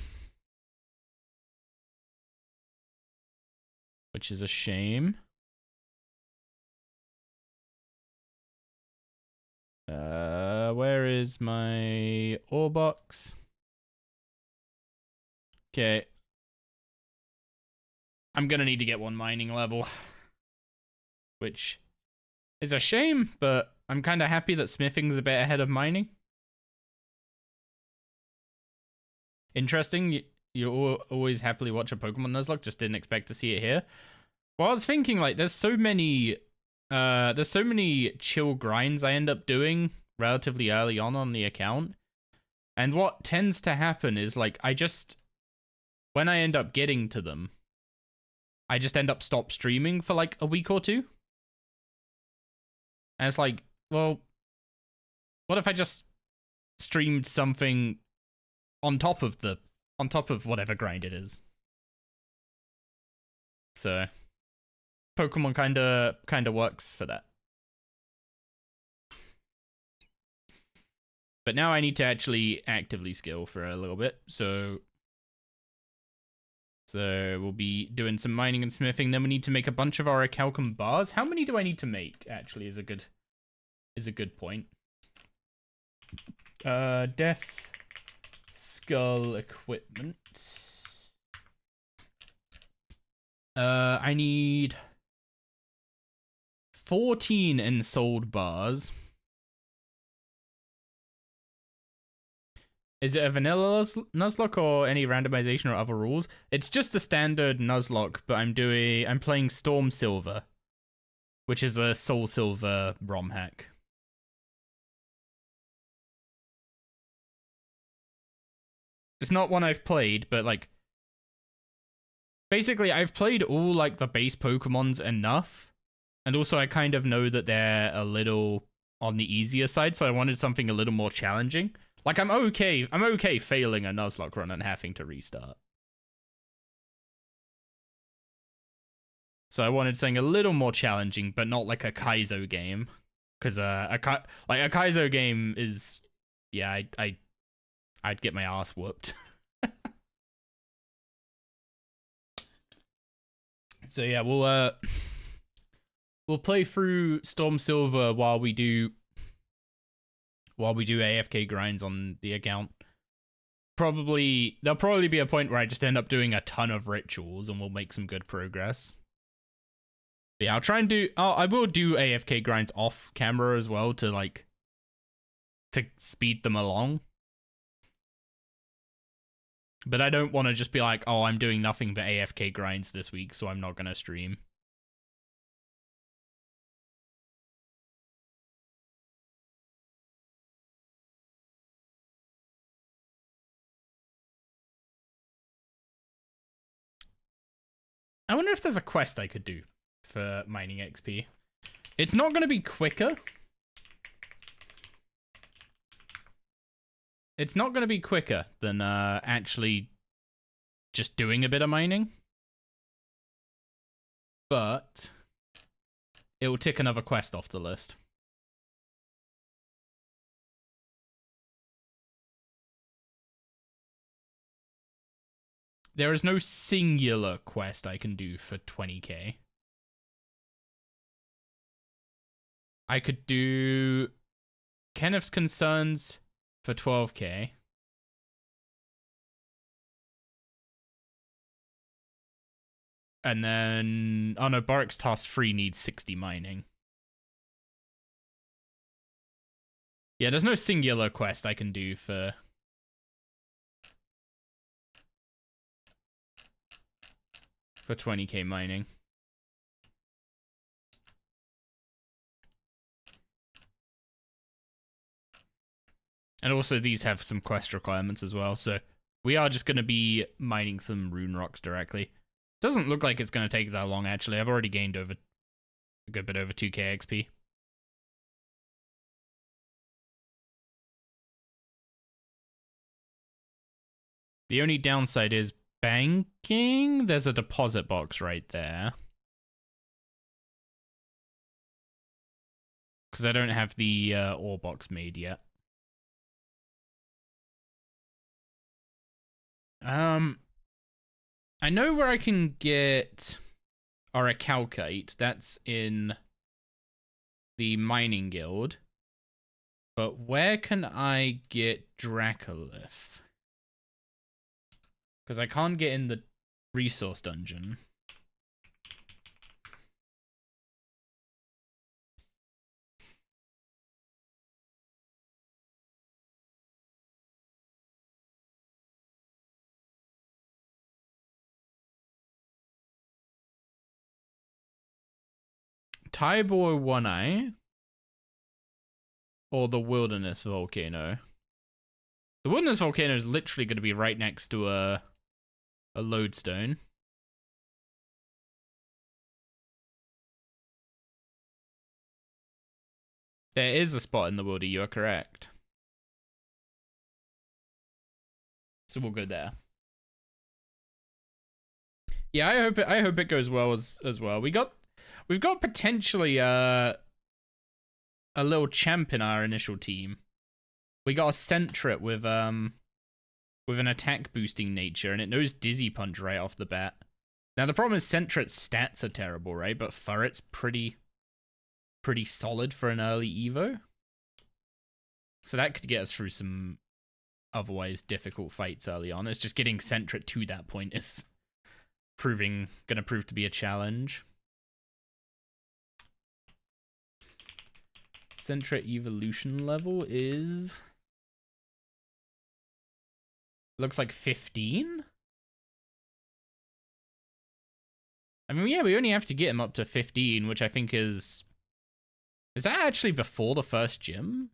Which is a shame. Where is my ore box? Okay. I'm gonna need to get 1 mining level. Which is a shame, but I'm kind of happy that smithing's a bit ahead of mining. Interesting. You always happily watch a Pokemon Nuzlocke, just didn't expect to see it here. Well, I was thinking, like, there's so many chill grinds I end up doing relatively early on the account. And what tends to happen is, like, when I end up getting to them, I just end up stop streaming for, like, a week or two. And it's like, well, what if I just streamed something on top of whatever grind it is? So Pokemon kinda works for that. But now I need to actually actively skill for a little bit, so we'll be doing some mining and smithing. Then we need to make a bunch of Orichalcum bars. How many do I need to make, actually, is a good point. Death Skull equipment. I need 14 ensouled bars. Is it a vanilla Nuzlocke or any randomization or other rules? It's just a standard Nuzlocke, but I'm playing Storm Silver, which is a Soul Silver ROM hack. It's not one I've played, but, like, basically I've played all, like, the base Pokemons enough, and also I kind of know that they're a little on the easier side, so I wanted something a little more challenging. Like, I'm okay failing a Nuzlocke run and having to restart. So I wanted something a little more challenging, but not like a Kaizo game. Because a Kaizo game is... Yeah, I'd get my ass whooped. So yeah, we'll play through Storm Silver while we do AFK grinds on the account. There'll probably be a point where I just end up doing a ton of rituals and we'll make some good progress. But yeah, I'll try and I will do AFK grinds off camera as well to speed them along. But I don't want to just be like, oh, I'm doing nothing but AFK grinds this week, so I'm not going to stream. I wonder if there's a quest I could do for mining XP. It's not going to be quicker. It's not going to be quicker than actually just doing a bit of mining. But it will tick another quest off the list. There is no singular quest I can do for 20k. I could do Kenneth's Concerns for 12k. And then, oh no, Barrick's Task 3 needs 60 mining. Yeah, there's no singular quest I can do for 20k mining. And also these have some quest requirements as well, so we are just going to be mining some rune rocks directly. Doesn't look like it's going to take that long, actually. I've already gained over a good bit over 2k XP. The only downside is banking. There's a deposit box right there. Because I don't have the ore box made yet. I know where I can get Orichalcite. That's in the mining guild. But where can I get Dracolith? Because I can't get in the resource dungeon. Tybor One-Eye or the Wilderness Volcano? The Wilderness Volcano is literally going to be right next to a lodestone. There is a spot in the Wildy, you are correct. So we'll go there. Yeah, I hope it goes well as well. We've got potentially a little champ in our initial team. We got a Sentret with an attack boosting nature, and it knows Dizzy Punch right off the bat. Now the problem is Sentret's stats are terrible, right? But Furret's pretty solid for an early Evo. So that could get us through some otherwise difficult fights early on. It's just getting Sentret to that point is gonna prove to be a challenge. Sentret evolution level is looks like 15. I mean, yeah, we only have to get him up to 15, which I think is that actually before the first gym?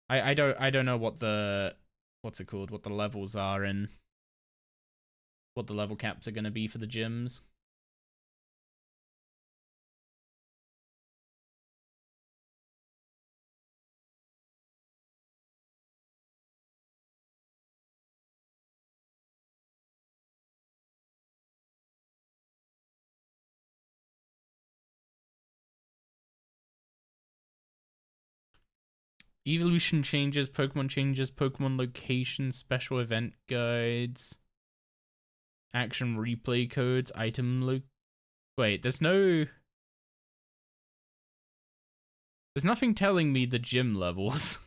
I don't know what the what the levels are and what the level caps are going to be for the gyms. Evolution changes, Pokemon location, special event guides, action replay codes, wait, there's nothing telling me the gym levels.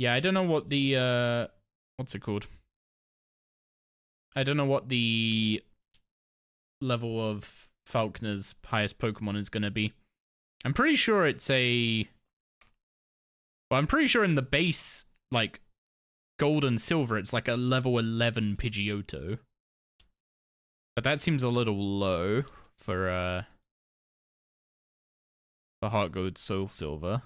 Yeah, I don't know what the what's it called? I don't know what the level of Falkner's highest Pokemon is going to be. I'm pretty sure it's a... Well, I'm pretty sure in the base, like, gold and silver, it's like a level 11 Pidgeotto. But that seems a little low for Heart Gold Soul Silver.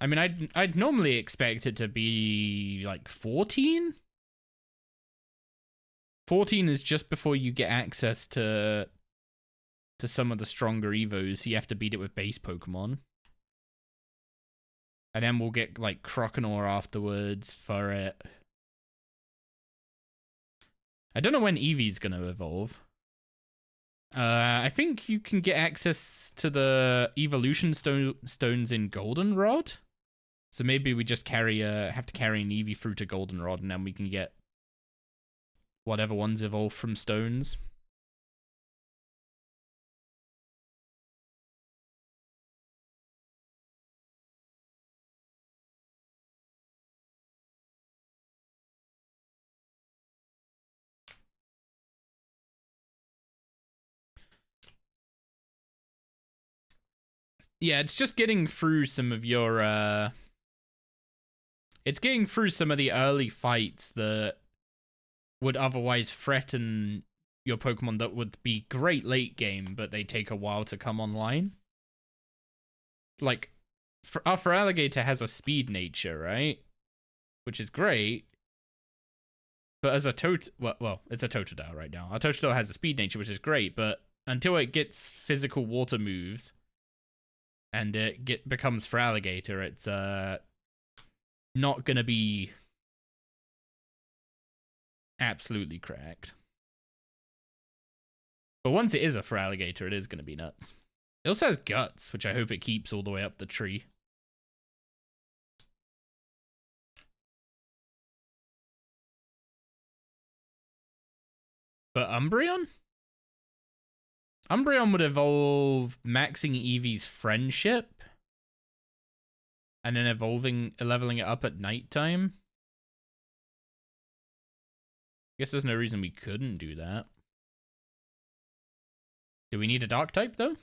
I mean, I'd normally expect it to be like 14. 14 is just before you get access to some of the stronger Evos, so you have to beat it with base Pokemon. And then we'll get like Croconaw afterwards for it. I don't know when Eevee's gonna evolve. I think you can get access to the evolution stones in Goldenrod. So maybe we just have to carry an Eevee through to Goldenrod, and then we can get whatever ones evolve from stones. Yeah, it's just getting through some of your it's getting through some of the early fights that would otherwise threaten your Pokemon that would be great late game, but they take a while to come online. Like, our Feraligatr has a speed nature, right? Which is great. But as a well, it's a Totodile right now. Our Totodile has a speed nature, which is great, but until it gets physical water moves and it becomes Feraligatr, it's not gonna be absolutely cracked. But once it is a Feraligatr, it is gonna be nuts. It also has Guts, which I hope it keeps all the way up the tree. But Umbreon? Umbreon would evolve maxing Eevee's friendship and then leveling it up at nighttime. I guess there's no reason we couldn't do that. Do we need a dark type though?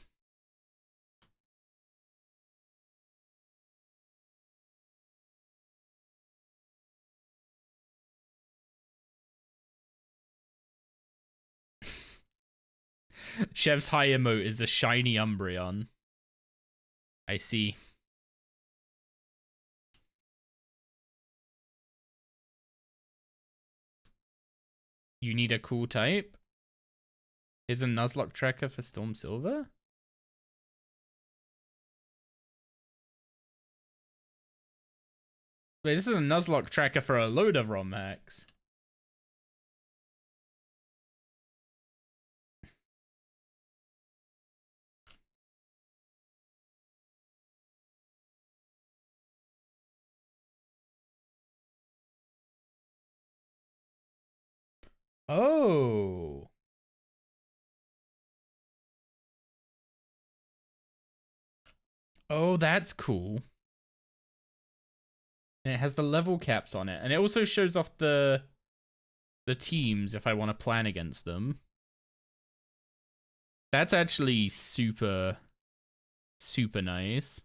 Chef's high emote is a shiny Umbreon. I see. You need a cool type? Is a Nuzlocke tracker for Storm Silver? Wait, this is a Nuzlocke tracker for a load of ROM hacks. Oh. Oh, that's cool. And it has the level caps on it. And it also shows off the teams if I want to plan against them. That's actually super, super nice.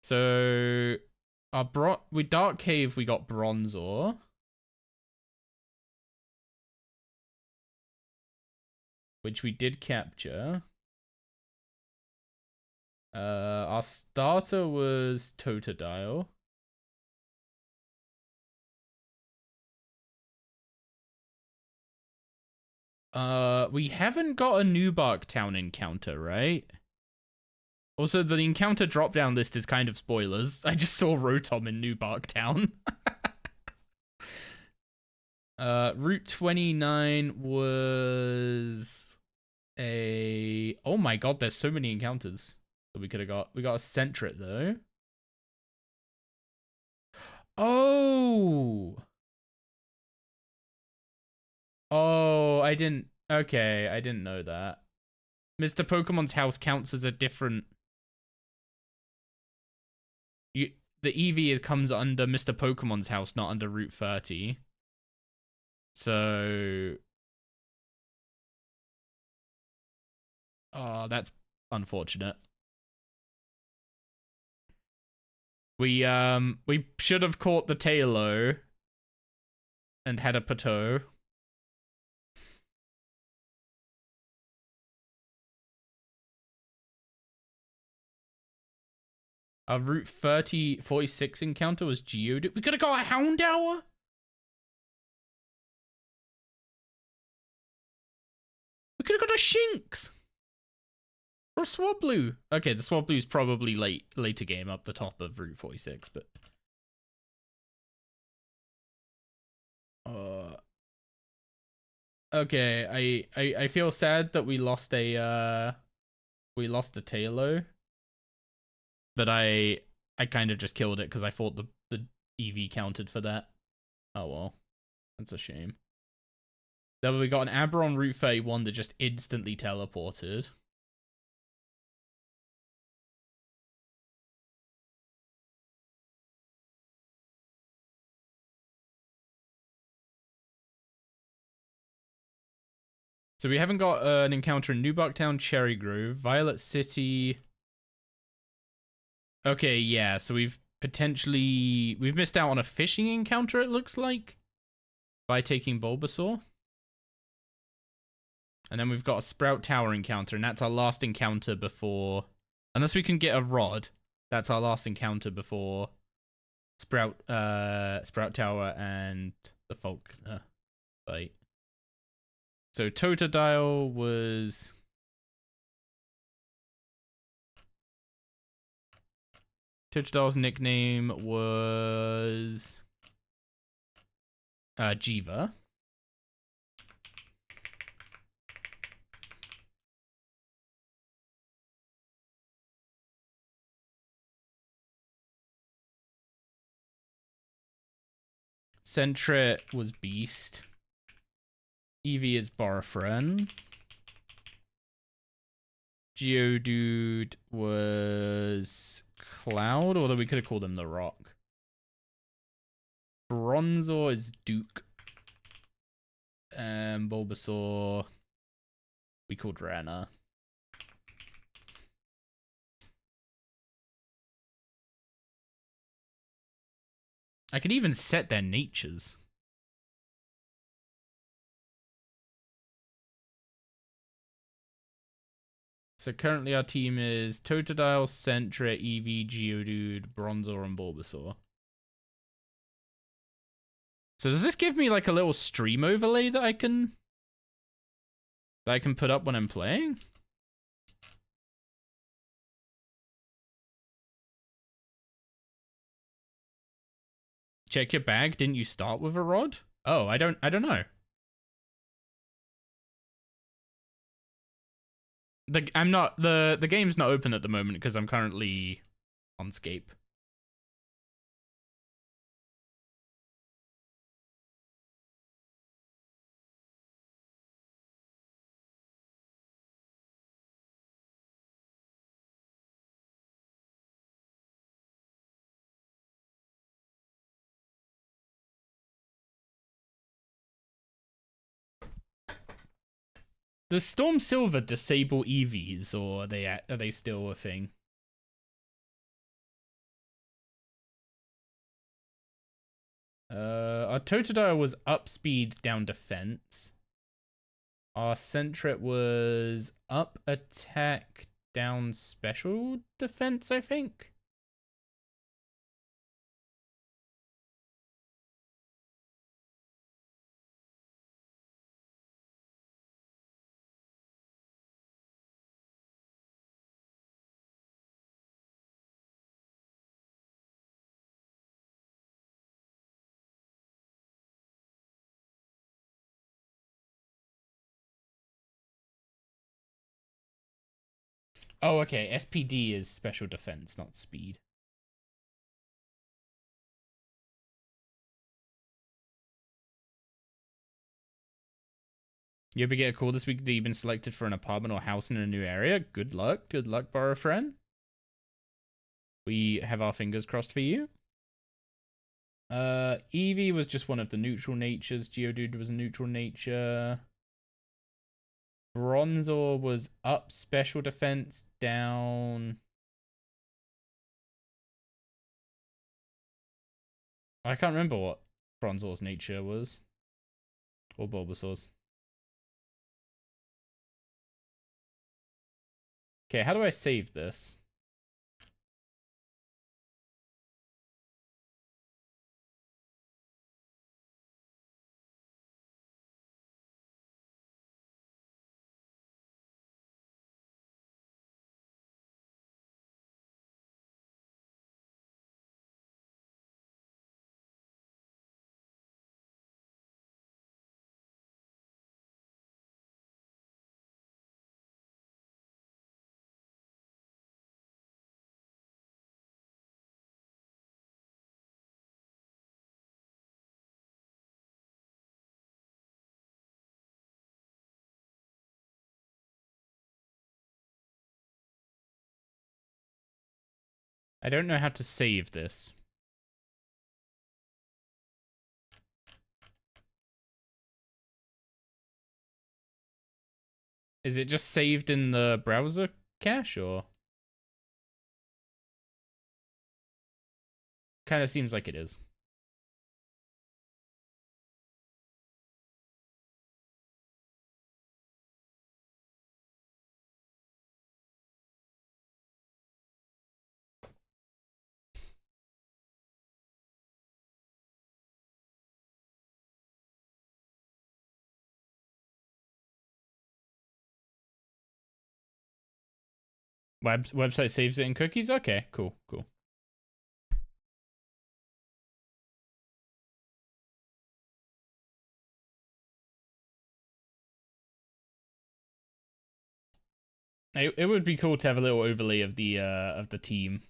So, with Dark Cave, we got Bronzor. Which we did capture. Our starter was Totodile. We haven't got a Newbark Town encounter, right? Also, the encounter drop-down list is kind of spoilers. I just saw Rotom in Newbark Town. Route 29 was a... Oh my god, there's so many encounters that we could have got. We got a Sentret, though. Oh! Oh, I didn't... Okay, I didn't know that. Mr. Pokemon's house counts as a different... The Eevee comes under Mr. Pokemon's house, not under Route 30. So... Oh, that's unfortunate. We should have caught the Tailo and had a Pateau. Our Route 46 encounter was Geodude. We could have got a Houndour. We could have got a Shinx. Or a Swablu. Okay, the Swablu's probably later game up the top of Route 46, but okay, I feel sad that we lost a Tailo. But I kind of just killed it because I thought the EV counted for that. Oh well. That's a shame. Then we got an Aber on Route 31 that just instantly teleported. So we haven't got an encounter in New Bucktown, Cherry Grove, Violet City. Okay, yeah, so we've missed out on a fishing encounter, it looks like, by taking Bulbasaur. And then we've got a Sprout Tower encounter, and that's our last encounter before... Unless we can get a Rod, that's our last encounter before Sprout Tower and the Falconer fight. So Totodile was... Totodile's nickname was... Jiva. Sentret was Beast. Eevee is Barfren. Geodude was Cloud, although we could have called him the Rock. Bronzor is Duke. And Bulbasaur we called Rana. I could even set their natures. So currently our team is Totodile, Sentret, Eevee, Geodude, Bronzor, and Bulbasaur. So does this give me like a little stream overlay that I can put up when I'm playing? Check your bag. Didn't you start with a rod? Oh, I don't know. The game's not open at the moment because I'm currently on Scape. Does Storm Silver disable EVs, or are they still a thing? Our Totodile was up speed, down defense. Our Sentret was up attack, down special defense, I think. Oh, okay. SPD is special defense, not speed. You ever get a call this week that you've been selected for an apartment or house in a new area? Good luck. Good luck, borrow friend. We have our fingers crossed for you. Eevee was just one of the neutral natures. Geodude was a neutral nature. Bronzor was up, special defense down. I can't remember what Bronzor's nature was. Or Bulbasaur's. Okay, how do I save this? I don't know how to save this. Is it just saved in the browser cache, or? Kind of seems like it is. Website saves it in cookies? Okay, cool, cool. It would be cool to have a little overlay of the team.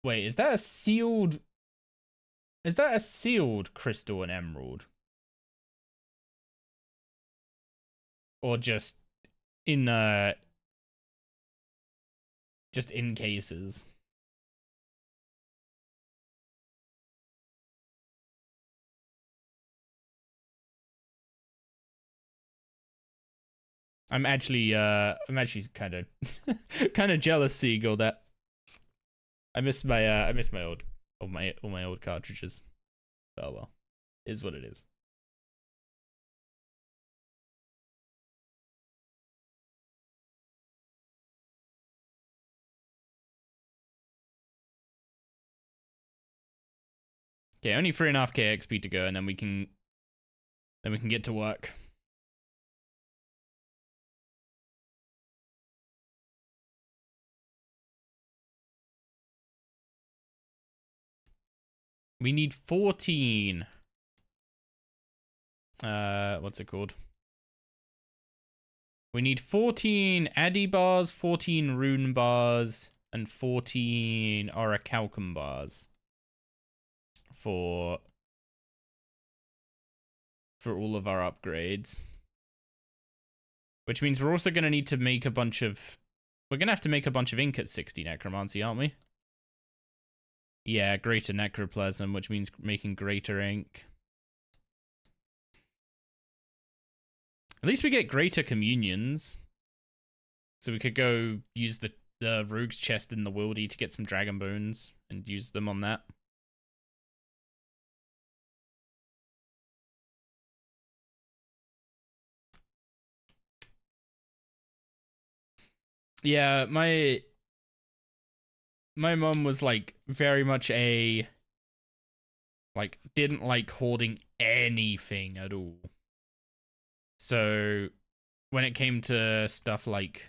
Wait, is that a sealed? Is that a sealed crystal and emerald? Or just in cases? I'm actually kind of kind of jealous, Seagull, that I miss my all my old cartridges. Oh well, is what it is. Okay, only 3.5k XP to go, and then we can get to work. We need 14. What's it called? We need 14 Addy bars, 14 rune bars, and 14 Orichalcum bars for all of our upgrades. Which means we're also going to need to make a bunch of... We're going to have to make a bunch of ink at 60 necromancy, aren't we? Yeah, greater necroplasm, which means making greater ink. At least we get greater communions. So we could go use the rogue's chest in the wildy to get some dragon bones and use them on that. Yeah, my mom was like very much a like didn't like hoarding anything at all. So when it came to stuff like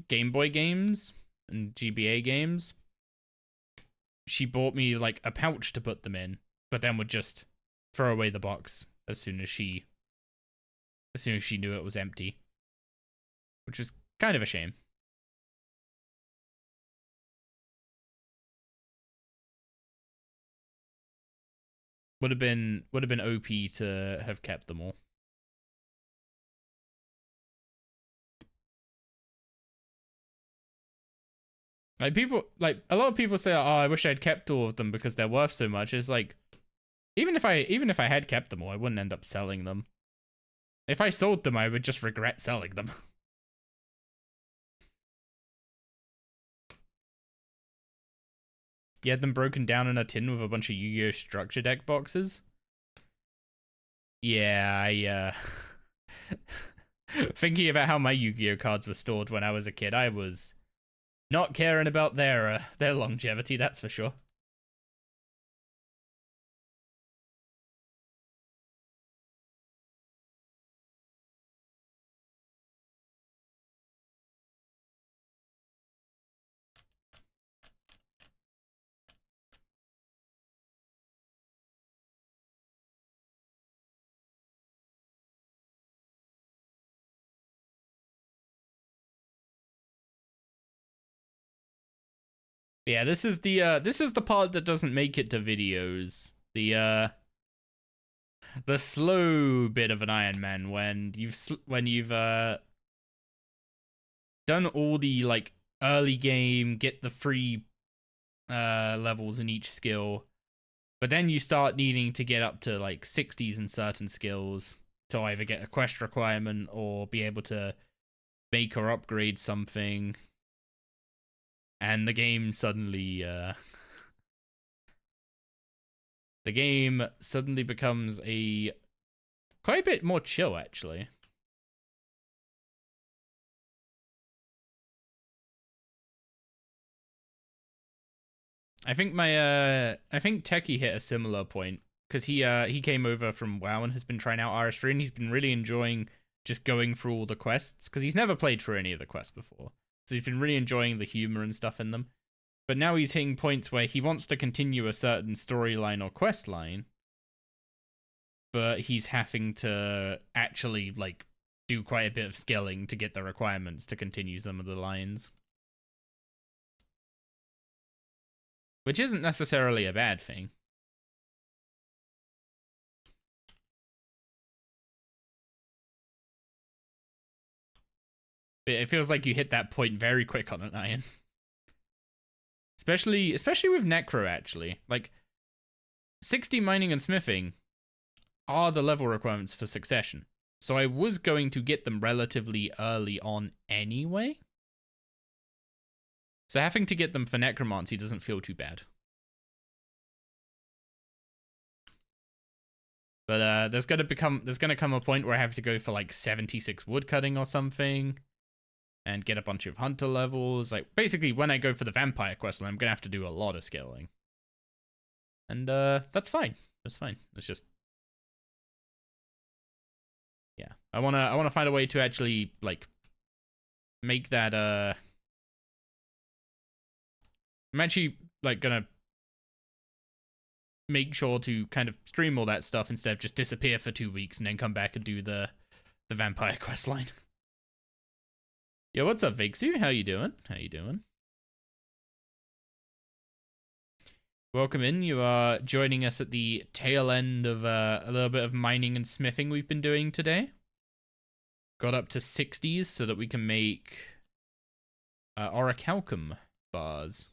Game Boy games and GBA games, she bought me like a pouch to put them in, but then would just throw away the box as soon as she knew it was empty, which is kind of a shame. Would have been OP to have kept them all. Like a lot of people say, "Oh, I wish I'd kept all of them because they're worth so much." It's like, Even if I had kept them all, I wouldn't end up selling them. If I sold them, I would just regret selling them. You had them broken down in a tin with a bunch of Yu-Gi-Oh! Structure deck boxes? Yeah, I, thinking about how my Yu-Gi-Oh! Cards were stored when I was a kid, I was not caring about their longevity, that's for sure. Yeah, this is the part that doesn't make it to videos. The slow bit of an Ironman when you've done all the like early game, get the free levels in each skill, but then you start needing to get up to like 60s in certain skills to either get a quest requirement or be able to make or upgrade something, and the game suddenly becomes quite a bit more chill, actually. I think Techie hit a similar point because he came over from WoW and has been trying out RS3, and he's been really enjoying just going through all the quests because he's never played through any of the quests before. So he's been really enjoying the humor and stuff in them. But now he's hitting points where he wants to continue a certain storyline or quest line, but he's having to actually like do quite a bit of skilling to get the requirements to continue some of the lines. Which isn't necessarily a bad thing. It feels like you hit that point very quick on an iron. Especially with Necro, actually. Like, 60 mining and smithing are the level requirements for Succession. So I was going to get them relatively early on anyway. So having to get them for Necromancy doesn't feel too bad. But there's gonna come a point where I have to go for like 76 woodcutting or something, and get a bunch of hunter levels. Like basically, when I go for the vampire quest, I'm gonna have to do a lot of scaling, and that's fine. That's fine. It's just, yeah, I wanna find a way to actually like make that. I'm actually like gonna make sure to kind of stream all that stuff instead of just disappear for 2 weeks and then come back and do the vampire quest line. Yo, what's up, Vixu? How you doing? How you doing? Welcome in. You are joining us at the tail end of a little bit of mining and smithing we've been doing today. Got up to 60s so that we can make orichalcum bars.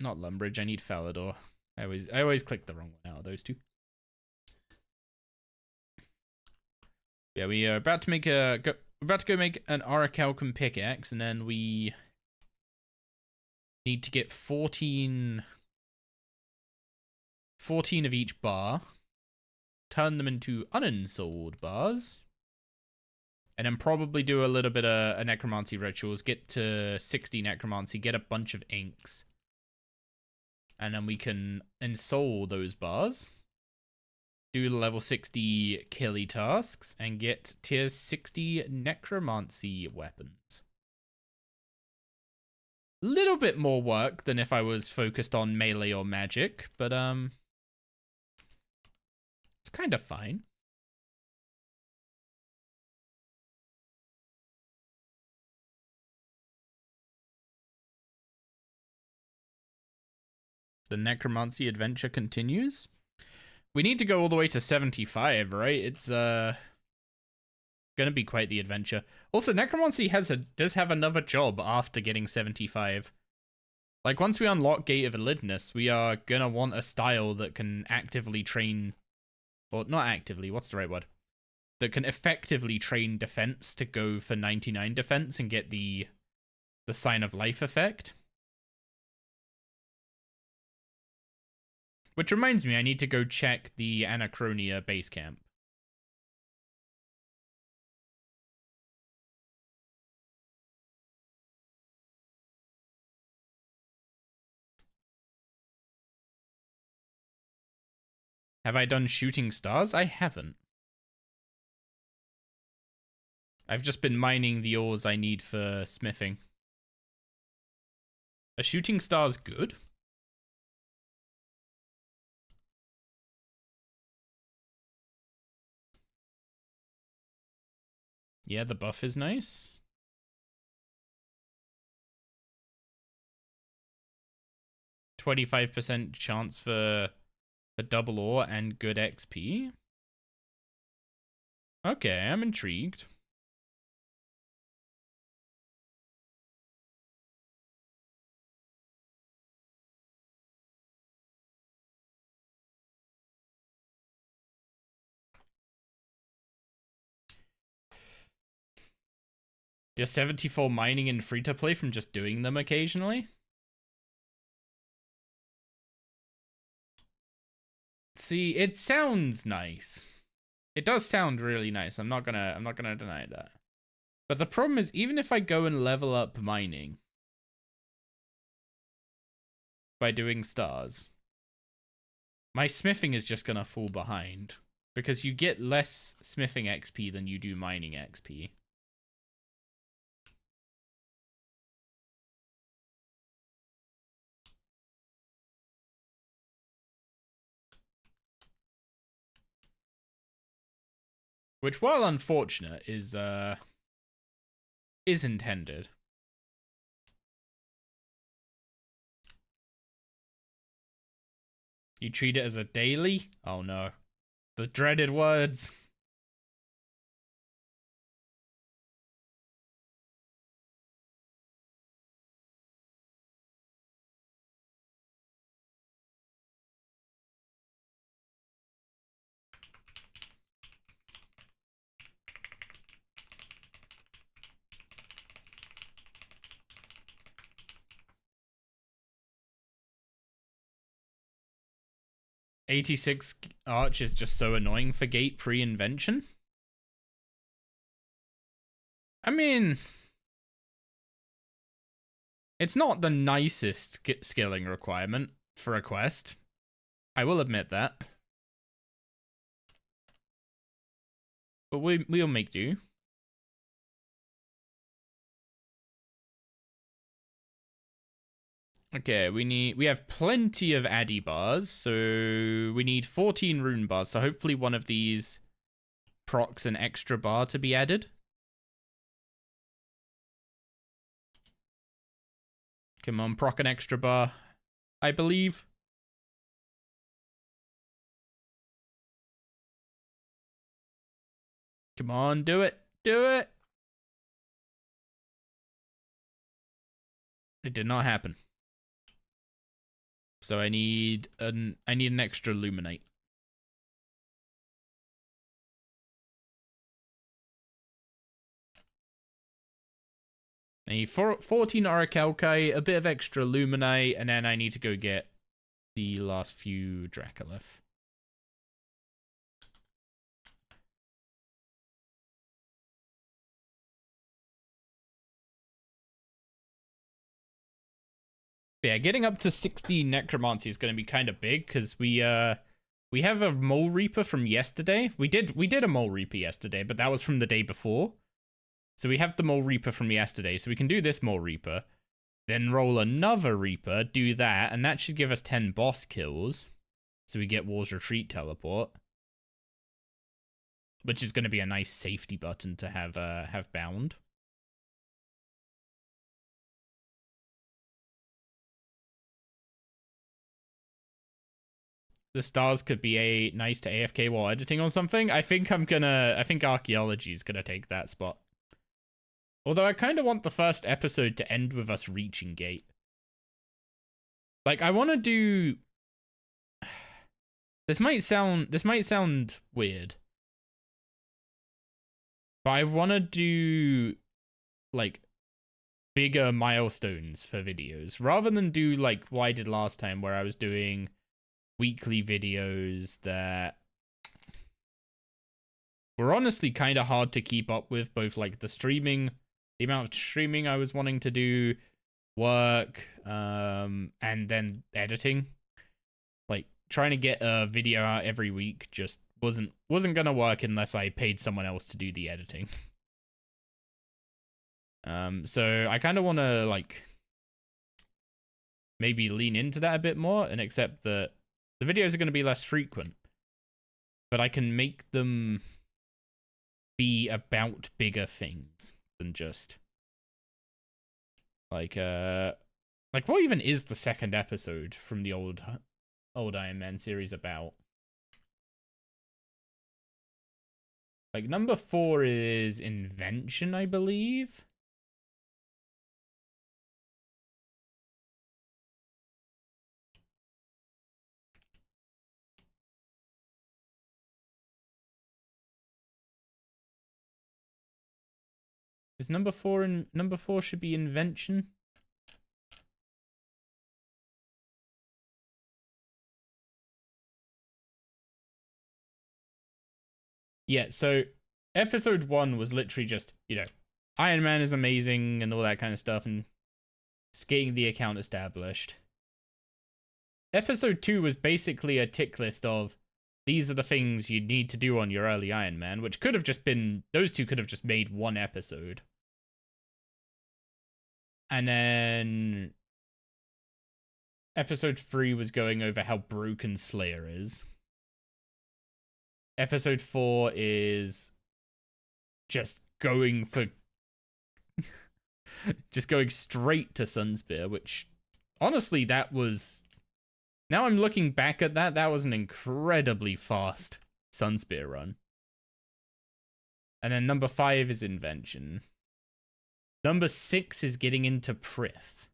Not Lumbridge, I need Falador. I always click the wrong one out of those two. Yeah, we are about to make go make an orichalcum pickaxe, and then we need to get 14 of each bar, turn them into unensouled bars, and then probably do a little bit of a necromancy rituals, get to 60 necromancy, get a bunch of inks, and then we can ensoul those bars, do the level 60 killy tasks, and get tier 60 necromancy weapons. Little bit more work than if I was focused on melee or magic, but it's kind of fine. The necromancy adventure continues. We need to go all the way to 75, right? It's gonna be quite the adventure. Also, necromancy does have another job after getting 75. Like, once we unlock Gate of Elidness, we are gonna want a style that can actively train... Or, not actively, what's the right word? That can effectively train defense to go for 99 defense and get the Sign of Life effect. Which reminds me, I need to go check the Anachronia base camp. Have I done shooting stars? I haven't. I've just been mining the ores I need for smithing. A shooting star's good? Yeah, the buff is nice. %25% chance for a double ore and good XP. Okay, I'm intrigued. You're 74 mining in free-to-play from just doing them occasionally? See, it sounds nice. It does sound really nice. I'm not gonna deny that. But the problem is, even if I go and level up mining by doing stars, my smithing is just gonna fall behind. Because you get less smithing XP than you do mining XP. Which, while unfortunate, is intended. You treat it as a daily? Oh no. The dreaded words. '86 Arch is just so annoying for Gate pre-invention. I mean, it's not the nicest skilling requirement for a quest. I will admit that. But we'll make do. Okay, we have plenty of Addy bars, so we need 14 rune bars, so hopefully one of these procs an extra bar to be added. Come on, proc an extra bar, I believe. Come on, do it. Do it. It did not happen. So I need an extra Luminite. I need 14 Orichalcite, a bit of extra Luminite, and then I need to go get the last few Dracolith. Yeah, getting up to 60 Necromancy is going to be kind of big because we have a Mole Reaper from yesterday. We did a Mole Reaper yesterday, but that was from the day before. So we have the Mole Reaper from yesterday, so we can do this Mole Reaper, then roll another Reaper, do that, and that should give us 10 boss kills. So we get War's Retreat teleport, which is going to be a nice safety button to have bound. The stars could be nice to AFK while editing or something. I think archaeology is gonna take that spot. Although I kind of want the first episode to end with us reaching Gate. Like, I want to do. This might sound weird, but I want to do like bigger milestones for videos rather than do like what I did last time, where I was doing weekly videos that were honestly kind of hard to keep up with, both like the amount of streaming I was wanting to do, work, and then editing. Like, trying to get a video out every week just wasn't gonna work unless I paid someone else to do the editing. So I kind of want to like maybe lean into that a bit more and accept that the videos are going to be less frequent, but I can make them be about bigger things than just like what even is the second episode from the old Iron Man series about? Like, number 4 is invention, I believe. Is number 4 and number 4 should be invention? Yeah, so episode 1 was literally just, Iron Man is amazing and all that kind of stuff, and getting the account established. Episode 2 was basically a tick list of, these are the things you need to do on your early Iron Man, which could have just been, those two could have just made one episode. And then episode 3 was going over how broken Slayer is. Episode 4 is just going for just going straight to Sunspear, which honestly, that was, now I'm looking back at that was an incredibly fast Sunspear run. And then number 5 is invention. Number 6 is getting into Prith.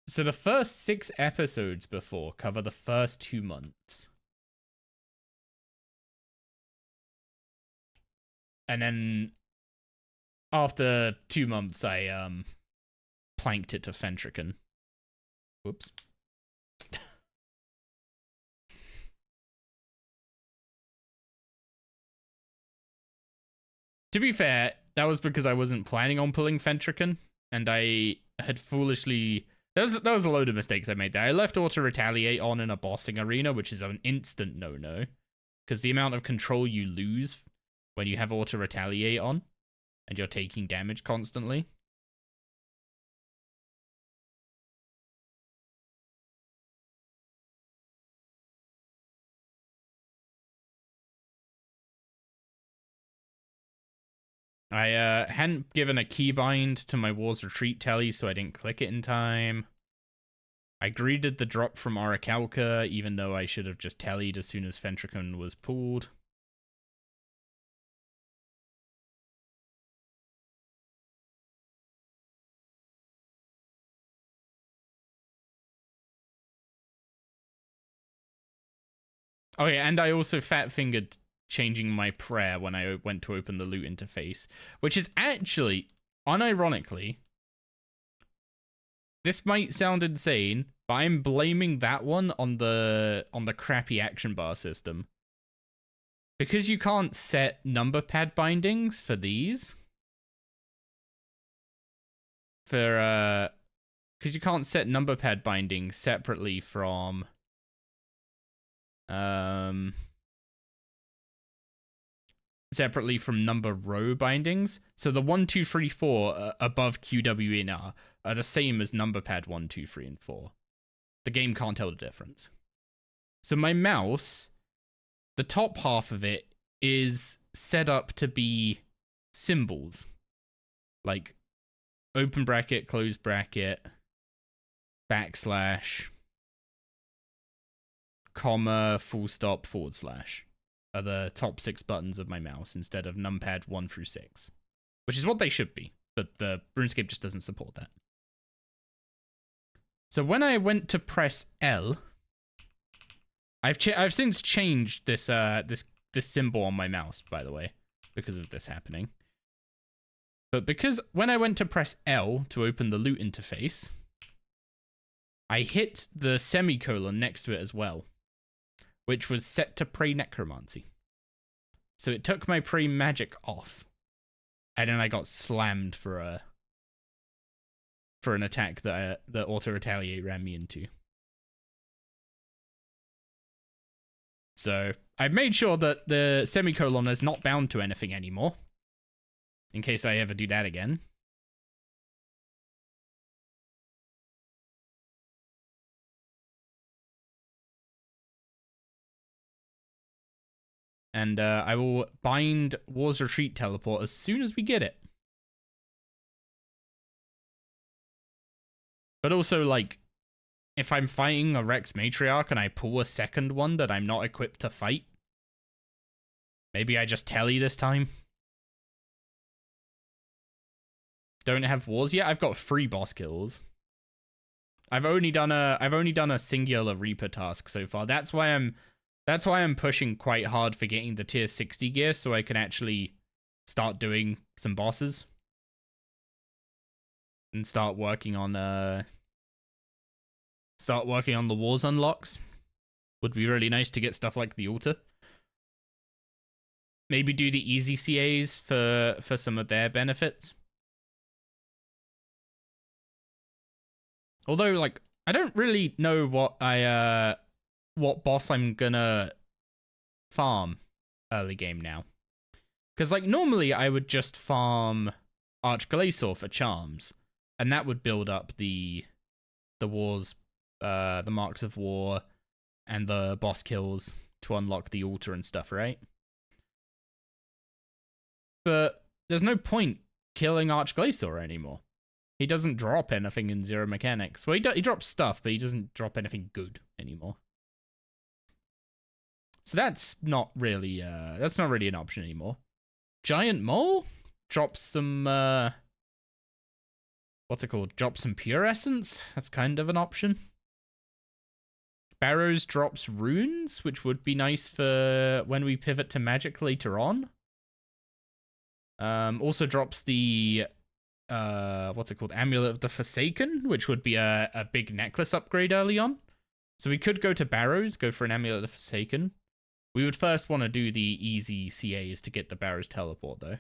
So the first 6 episodes before cover the first 2 months. And then after 2 months, I planked it to Fentrican. Whoops. To be fair, that was because I wasn't planning on pulling Fentrican, and I had foolishly... That was a load of mistakes I made there. I left Auto Retaliate on in a bossing arena, which is an instant no-no, because the amount of control you lose when you have Auto Retaliate on, and you're taking damage constantly. I hadn't given a keybind to my War's Retreat telly, so I didn't click it in time. I greeted the drop from Orichalca, even though I should have just tellied as soon as Fentrican was pulled. Oh yeah, and I also fat-fingered changing my prayer when I went to open the loot interface, which is actually, unironically, this might sound insane, but I'm blaming that one on the crappy action bar system. Because you can't set number pad bindings for these. Because you can't set number pad bindings separately from number row bindings. So the 1, 2, 3, 4 above QW and R are the same as number pad 1, 2, 3, and 4. The game can't tell the difference. So my mouse, the top half of it is set up to be symbols. Like open bracket, close bracket, backslash, comma, full stop, forward slash are the top 6 buttons of my mouse instead of numpad 1 through 6, which is what they should be, but the RuneScape just doesn't support that. So when I went to press L, I've since changed this this symbol on my mouse, by the way, because of this happening. But because when I went to press L to open the loot interface, I hit the semicolon next to it as well, which was set to Pray Necromancy. So it took my Pray Magic off, and then I got slammed for an attack that Auto Retaliate ran me into. So I've made sure that the semicolon is not bound to anything anymore, in case I ever do that again. And I will bind War's Retreat teleport as soon as we get it. But also, like, if I'm fighting a Rex Matriarch and I pull a second one that I'm not equipped to fight, maybe I just telly this time. Don't have wars yet. I've got 3 boss kills. I've only done a singular Reaper task so far. That's why I'm pushing quite hard for getting the tier 60 gear, so I can actually start doing some bosses and start working on the wars unlocks. Would be really nice to get stuff like the altar. Maybe do the easy CAs for some of their benefits. Although, like, I don't really know what boss I'm gonna farm early game now. Because, like, normally I would just farm Archglacior for charms, and that would build up the wars, the marks of war, and the boss kills to unlock the altar and stuff, right? But there's no point killing Archglacior anymore. He doesn't drop anything in Zero Mechanics. Well, he drops stuff, but he doesn't drop anything good anymore. So that's not really an option anymore. Giant Mole drops some what's it called? Drops some Pure Essence. That's kind of an option. Barrows drops runes, which would be nice for when we pivot to magic later on. Also drops the what's it called? Amulet of the Forsaken, which would be a big necklace upgrade early on. So we could go to Barrows, go for an Amulet of the Forsaken. We would first want to do the easy CAs to get the Barrows teleport, though.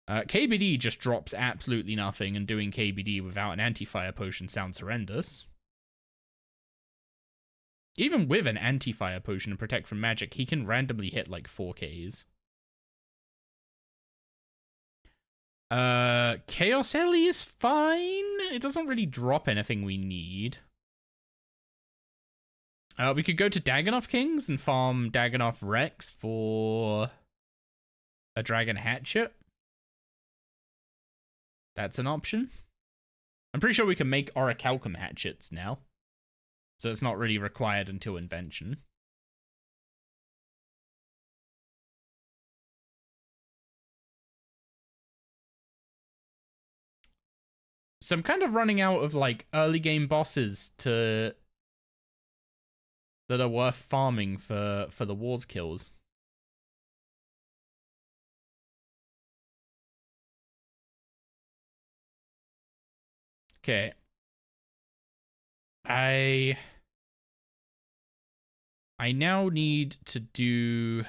KBD just drops absolutely nothing, and doing KBD without an anti-fire potion sounds horrendous. Even with an anti-fire potion and protect from magic, he can randomly hit like 4Ks. Chaos Ellie is fine. It doesn't really drop anything we need. We could go to Dagannoth Kings and farm Dagannoth Rex for a Dragon Hatchet. That's an option. I'm pretty sure we can make Orichalcum Hatchets now, so it's not really required until Invention. So I'm kind of running out of like early game bosses that are worth farming for the wars kills. Okay. I now need to do...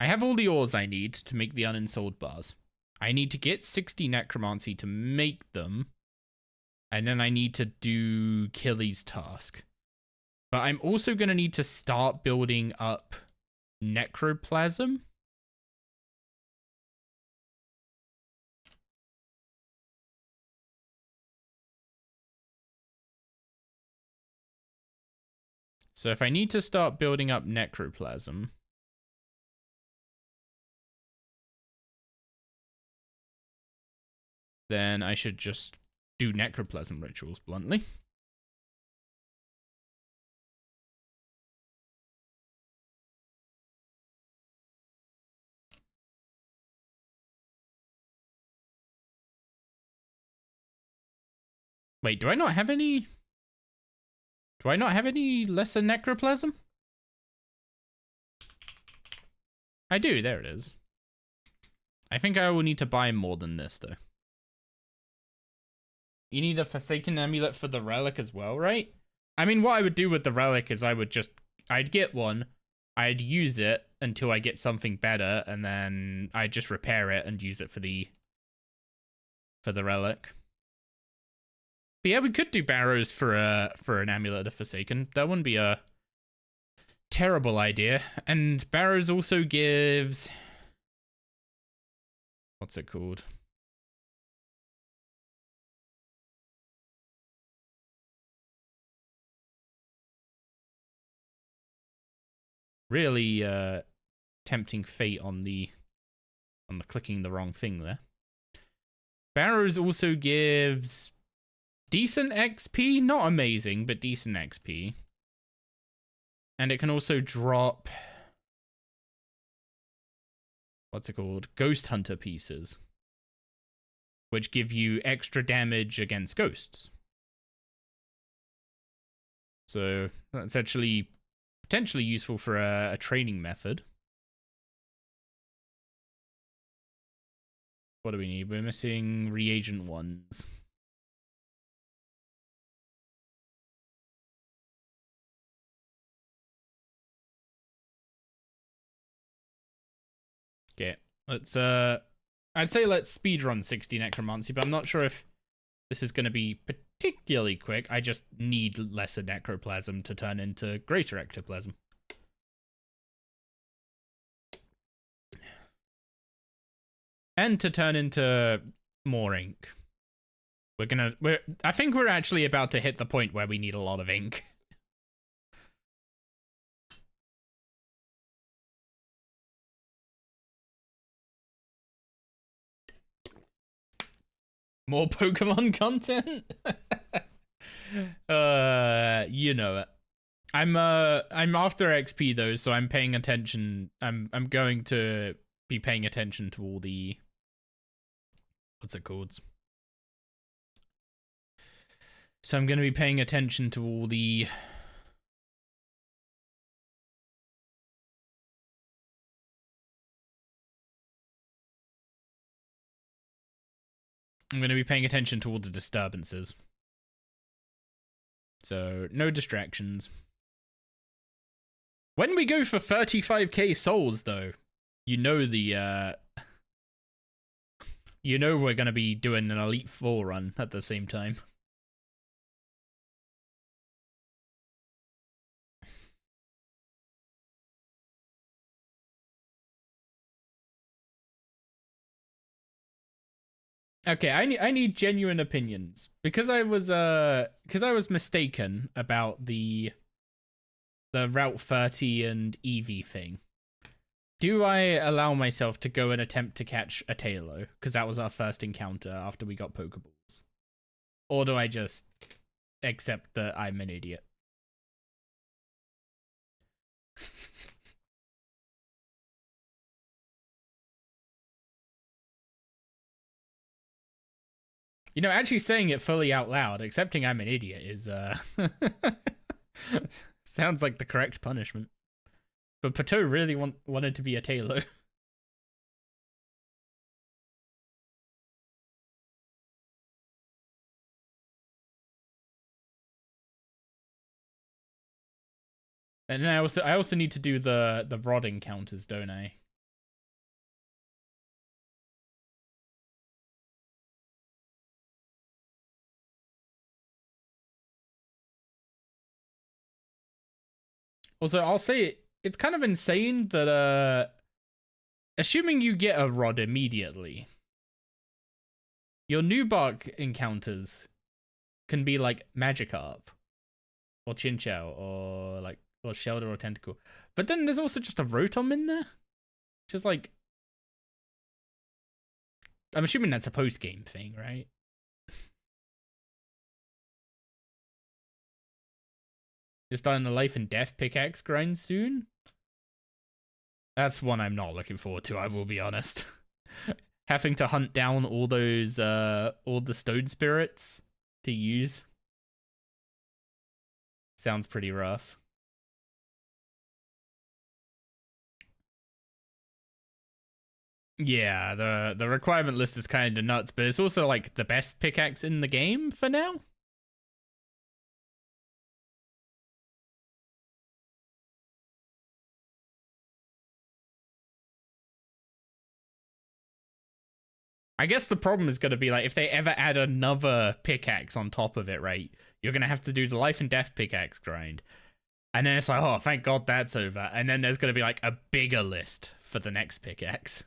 I have all the ores I need to make the unensouled bars. I need to get 60 necromancy to make them, and then I need to do Killy's task. But I'm also going to need to start building up necroplasm. So if I need to start building up necroplasm, then I should just do necroplasm rituals bluntly. Wait, do I not have any... Do I not have any lesser necroplasm? I do, there it is. I think I will need to buy more than this, though. You need a Forsaken Amulet for the relic as well, right? I mean, what I would do with the relic is I'd get one, I'd use it until I get something better, and then I'd just repair it and use it for the relic. But yeah, we could do barrows for an Amulet of Forsaken. That wouldn't be a terrible idea. And barrows also gives... What's it called? Really tempting fate on the clicking the wrong thing there. Barrows also gives decent XP, not amazing, but decent XP. And it can also drop, what's it called? Ghost Hunter pieces, which give you extra damage against ghosts. So that's actually potentially useful for a training method. What do we need? We're missing reagent ones. Okay, let's I'd say let's speedrun 60 necromancy, but I'm not sure if this is going to be particularly quick. I just need lesser necroplasm to turn into greater ectoplasm. And to turn into more ink. I think we're actually about to hit the point where we need a lot of ink. More Pokemon content? You know it. I'm after XP though, so I'm paying attention. I'm going to be paying attention to all the, what's it called? So I'm going to be paying attention to all the disturbances. So no distractions. When we go for 35k souls though, you know we're going to be doing an Elite 4 run at the same time. Okay, I need genuine opinions because I was mistaken about the Route 30 and Eevee thing. Do I allow myself to go and attempt to catch a Tailo because that was our first encounter after we got Pokeballs, or do I just accept that I'm an idiot? You know, actually saying it fully out loud, accepting I'm an idiot is, sounds like the correct punishment. But Pateau really wanted to be a Tailo. And then I also need to do the rod encounters, don't I? Also, I'll say it's kind of insane that assuming you get a rod immediately, your Nubark encounters can be like Magikarp or Chinchou or Shelter or Tentacle. But then there's also just a Rotom in there. Just like, I'm assuming that's a post-game thing, right? You're starting the life and death pickaxe grind soon? That's one I'm not looking forward to, I will be honest. Having to hunt down all those, all the stone spirits to use. Sounds pretty rough. Yeah, the requirement list is kind of nuts, but it's also like the best pickaxe in the game for now. I guess the problem is going to be like if they ever add another pickaxe on top of it, right? You're going to have to do the life and death pickaxe grind. And then it's like, oh, thank God that's over. And then there's going to be like a bigger list for the next pickaxe.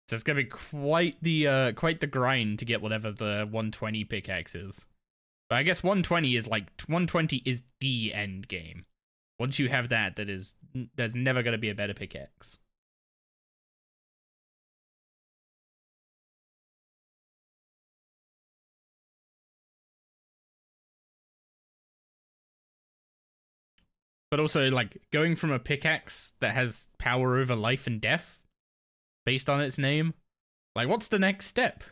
So it's going to be quite the grind to get whatever the 120 pickaxe is. But I guess 120 is like 120 is the end game. Once you have that, there's never going to be a better pickaxe. But also, like, going from a pickaxe that has power over life and death, based on its name, like, what's the next step?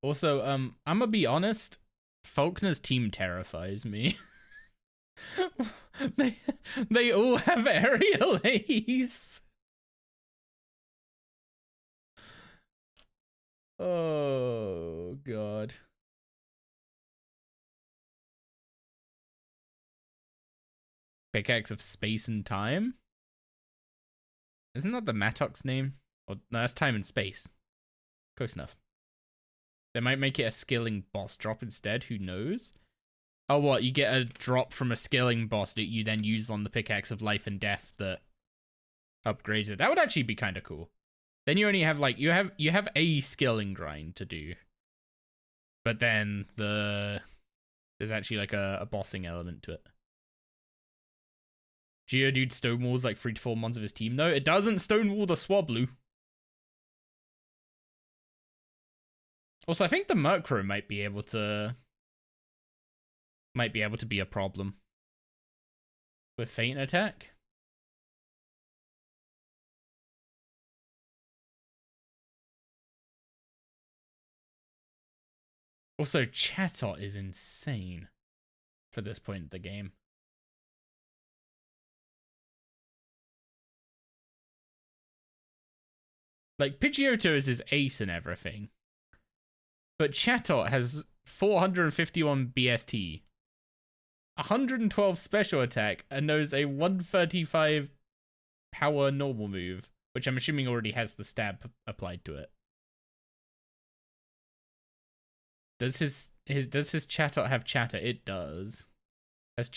Also, I'm gonna be honest, Faulkner's team terrifies me. they all have aerial ace. Oh god. Pickaxe of space and time? Isn't that the Mattock's name? Or no, that's time and space. Close enough. They might make it a skilling boss drop instead, who knows? Oh, what? You get a drop from a skilling boss that you then use on the pickaxe of life and death that upgrades it. That would actually be kind of cool. Then you only have like you have a skilling grind to do, but then there's actually like a bossing element to it. Geodude stonewalls like 3 to 4 months of his team. No, it doesn't stonewall the Swablu. Also, I think the Murkrow might be able to be a problem with Feint attack. Also, Chatot is insane for this point in the game. Like, Pidgeotto is his ace and everything. But Chatot has 451 BST, 112 special attack, and knows a 135 power normal move, which I'm assuming already has the stab applied to it. Does his Chatot have Chatter? It does. It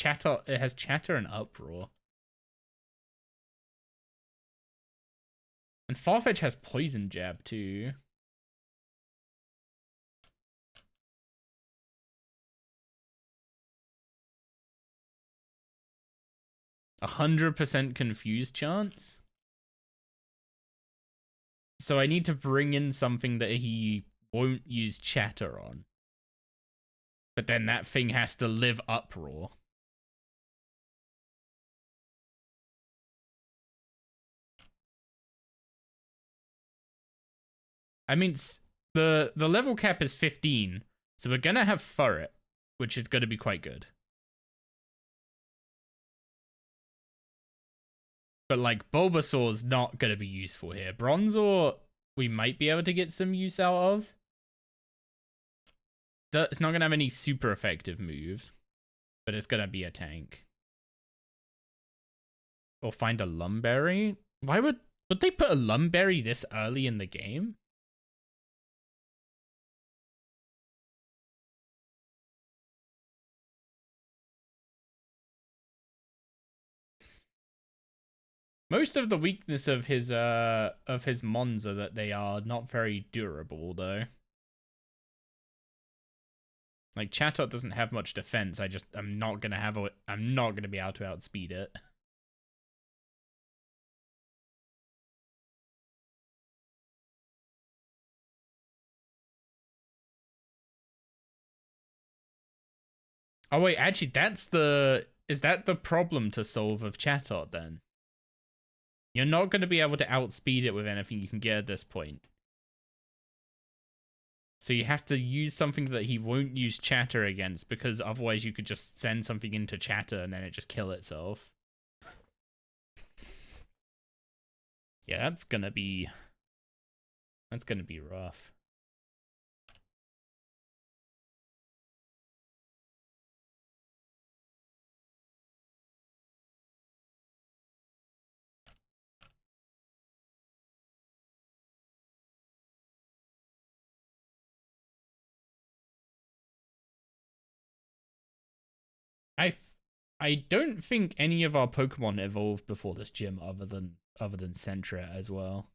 has Chatter and Uproar. And Farfetch has Poison Jab too. A 100% confused chance. So I need to bring in something that he won't use Chatter on. But then that thing has to live Uproar. I mean, the level cap is 15, so we're gonna have Furret, which is gonna be quite good. But like Bulbasaur's not gonna be useful here. Bronzor, we might be able to get some use out of. It's not gonna have any super effective moves, but it's gonna be a tank. Or find a Lumberry. Why would they put a Lumberry this early in the game? Most of the weakness of his mons are that they are not very durable, though. Like, Chatot doesn't have much defense. I'm not gonna be able to outspeed it. Oh wait, actually, is that the problem to solve of Chatot then? You're not going to be able to outspeed it with anything you can get at this point. So you have to use something that he won't use Chatter against, because otherwise you could just send something into Chatter and then it just kill itself. Yeah, that's gonna be rough. I don't think any of our Pokemon evolved before this gym other than Sentra as well.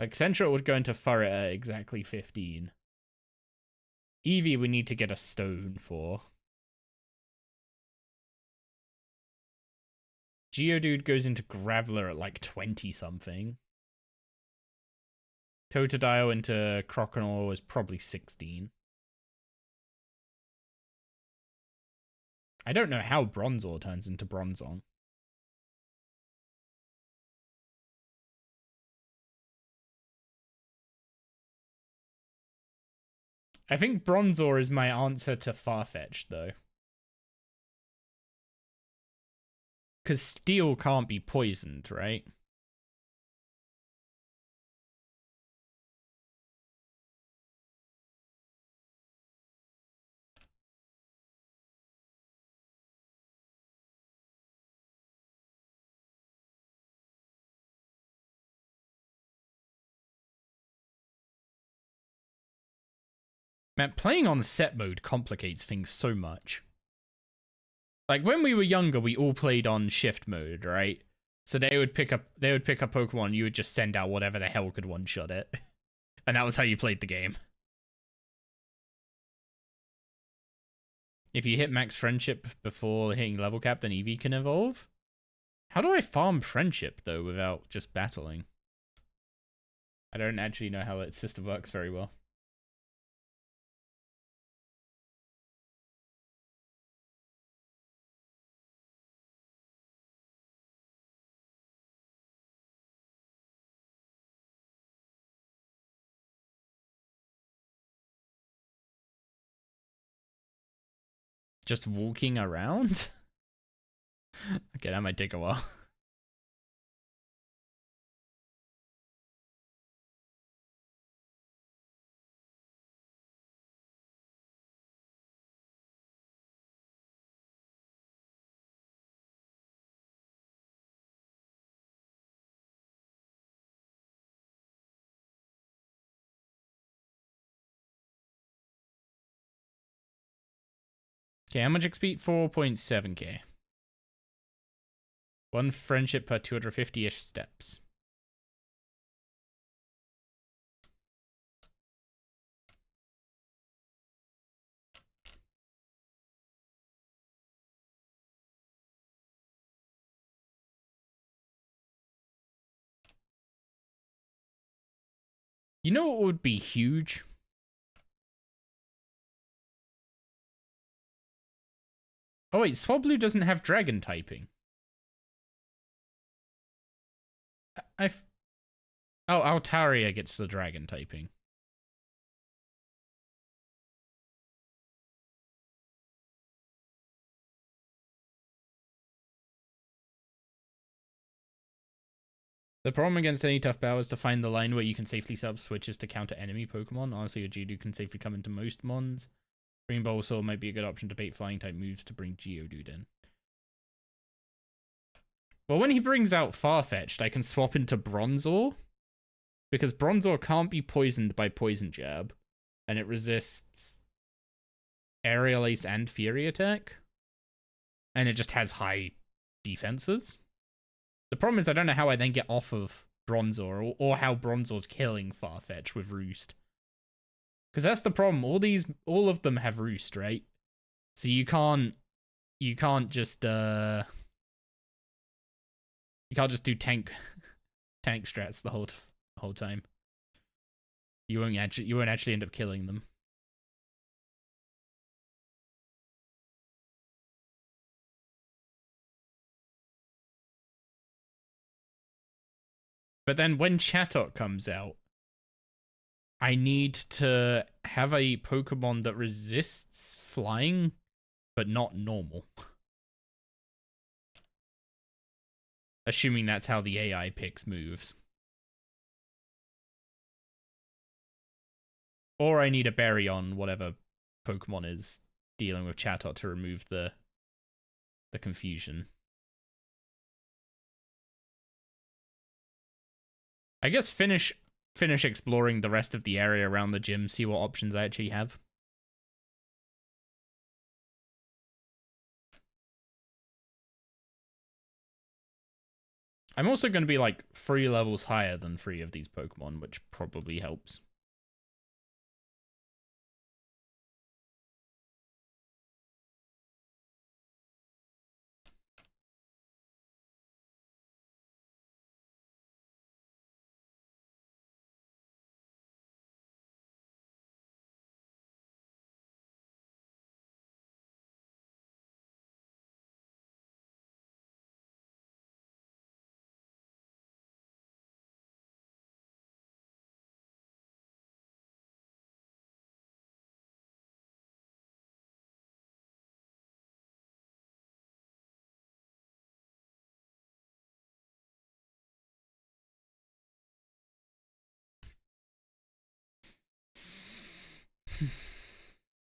Like, Sentra would go into Furret at exactly 15. Eevee we need to get a stone for. Geodude goes into Graveler at like 20 something. Totodile into Croconaw is probably 16. I don't know how Bronzor turns into Bronzong. I think Bronzor is my answer to Farfetch'd, though. Because Steel can't be poisoned, right? Man, playing on set mode complicates things so much. Like, when we were younger, we all played on shift mode, right? So they would pick up Pokemon, you would just send out whatever the hell could one-shot it. And that was how you played the game. If you hit max friendship before hitting level cap, then Eevee can evolve? How do I farm friendship, though, without just battling? I don't actually know how that system works very well. Just walking around? Okay, that might take a while. Okay, how much XP? 4.7k. One friendship per 250-ish steps. You know what would be huge? Oh wait, Swablu doesn't have dragon typing. Oh, Altaria gets the dragon typing. The problem against any tough battle is to find the line where you can safely set up switches to counter enemy Pokemon. Honestly, your Geodude can safely come into most mons. Green Bulbasaur might be a good option to bait flying type moves to bring Geodude in. Well, when he brings out Farfetch'd, I can swap into Bronzor. Because Bronzor can't be poisoned by Poison Jab. And it resists Aerial Ace and Fury Attack. And it just has high defenses. The problem is I don't know how I then get off of Bronzor, or how Bronzor's killing Farfetch'd with Roost. Because that's the problem. All of them have roost, right? So you can't just do tank strats the whole time. You won't actually end up killing them. But then when Chatot comes out, I need to have a Pokemon that resists flying, but not normal. Assuming that's how the AI picks moves. Or I need a berry on whatever Pokemon is dealing with Chatot to remove the confusion. I guess finish exploring the rest of the area around the gym, see what options I actually have. I'm also going to be like 3 levels higher than 3 of these Pokemon, which probably helps.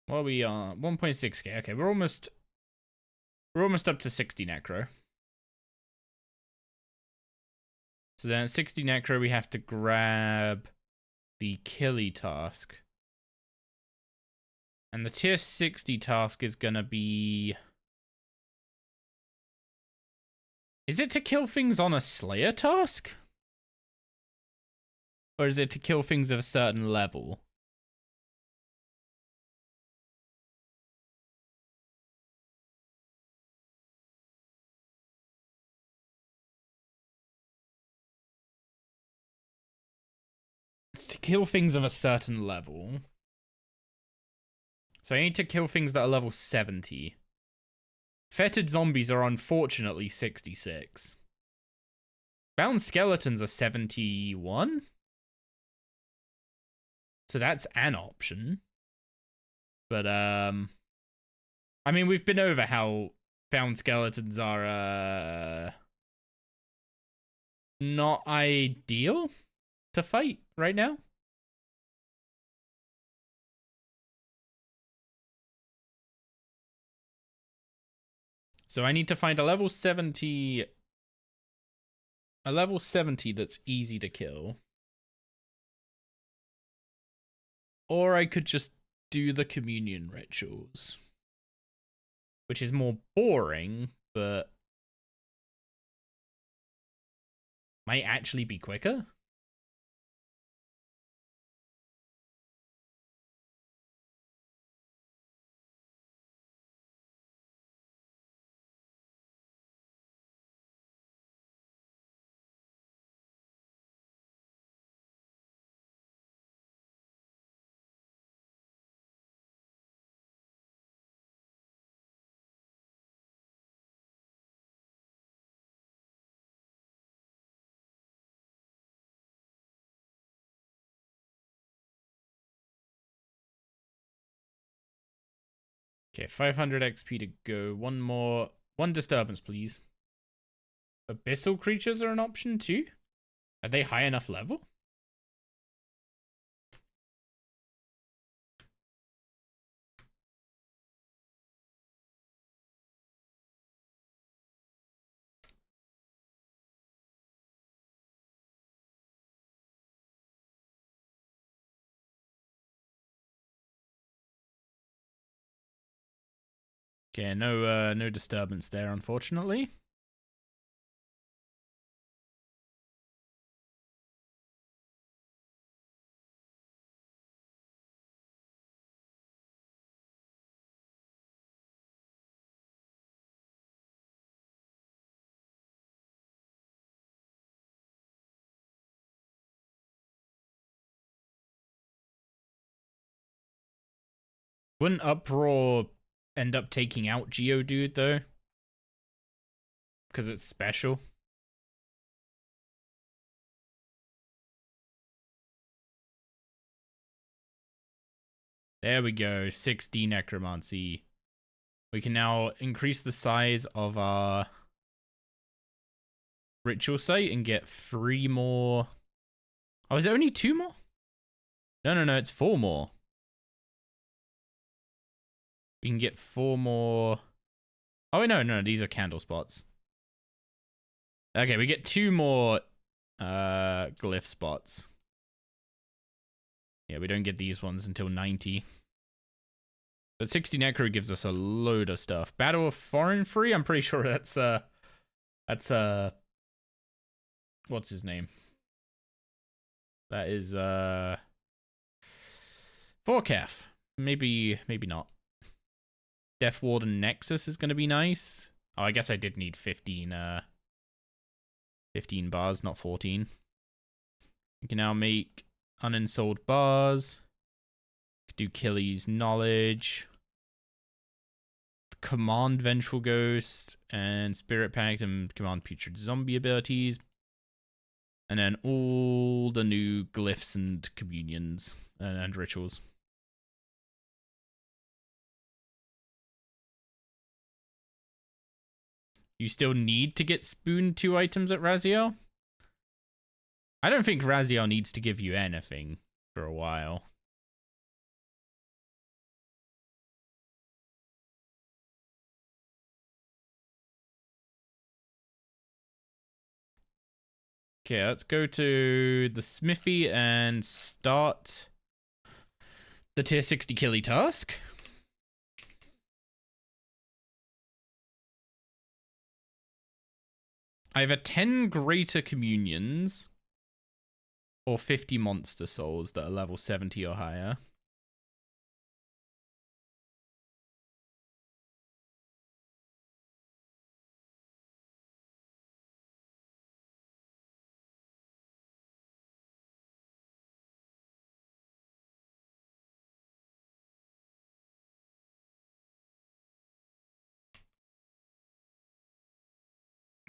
What are we on? 1.6k. Okay, we're almost up to 60 Necro. So then at 60 Necro, we have to grab the Killy task. And the tier 60 task is gonna be... Is it to kill things on a Slayer task? Or is it to kill things of a certain level? It's to kill things of a certain level. So I need to kill things that are level 70. Fetid zombies are unfortunately 66. Bound skeletons are 71. So that's an option. But, I mean, we've been over how bound skeletons are, not ideal to fight right now. So I need to find a level 70 that's easy to kill. Or I could just do the communion rituals, which is more boring, but might actually be quicker. Okay, 500 XP to go. One disturbance, please. Abyssal creatures are an option too? Are they high enough level? Okay, no disturbance there, unfortunately. Wouldn't Uproar end up taking out Geodude, though? Because it's special? There we go, 6D Necromancy. We can now increase the size of our ritual site and get 3 more. Oh, is it only 2 more? No, it's 4 more. We can get 4 more. Oh, no, these are candle spots. Okay, we get 2 more glyph spots. Yeah, we don't get these ones until 90. But 60 Necro gives us a load of stuff. Battle of Foreign Free, I'm pretty sure that's what's his name? That is Vorkaf. Maybe not. Death Warden Nexus is gonna be nice. Oh, I guess I did need 15 bars, not 14. We can now make unensouled bars. Do Killy's Knowledge. Command Vengeful Ghost and Spirit Pact and Command Putrid Zombie abilities. And then all the new glyphs and communions and rituals. You still need to get Spoon 2 items at Raziel? I don't think Raziel needs to give you anything for a while. Okay, let's go to the Smithy and start the tier 60 Killy task. I have a 10 greater communions or 50 monster souls that are level 70 or higher.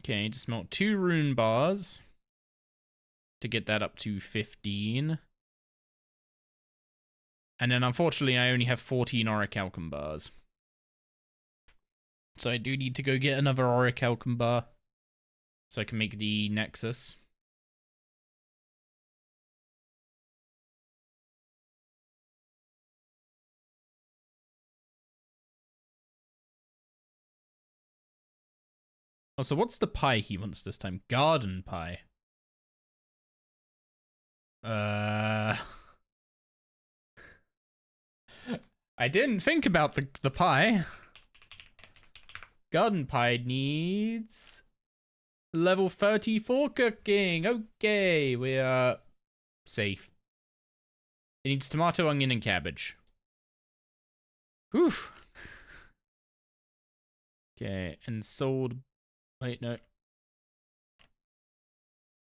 Okay, just smelt 2 rune bars to get that up to 15. And then unfortunately I only have 14 Orichalcum bars. So I do need to go get another Orichalcum bar so I can make the Nexus. Oh, so what's the pie he wants this time? Garden pie. I didn't think about the pie. Garden pie needs level 34 cooking. Okay, we are safe. It needs tomato, onion, and cabbage. Whew. Okay, and sold. Wait, no.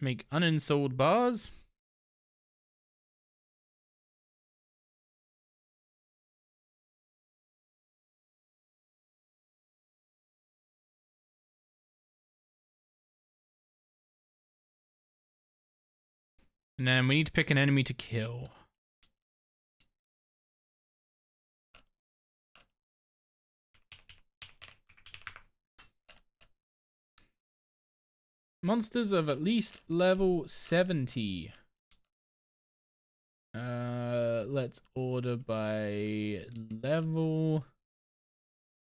Make unensouled bars. And then we need to pick an enemy to kill. Monsters of at least level 70. Let's order by level.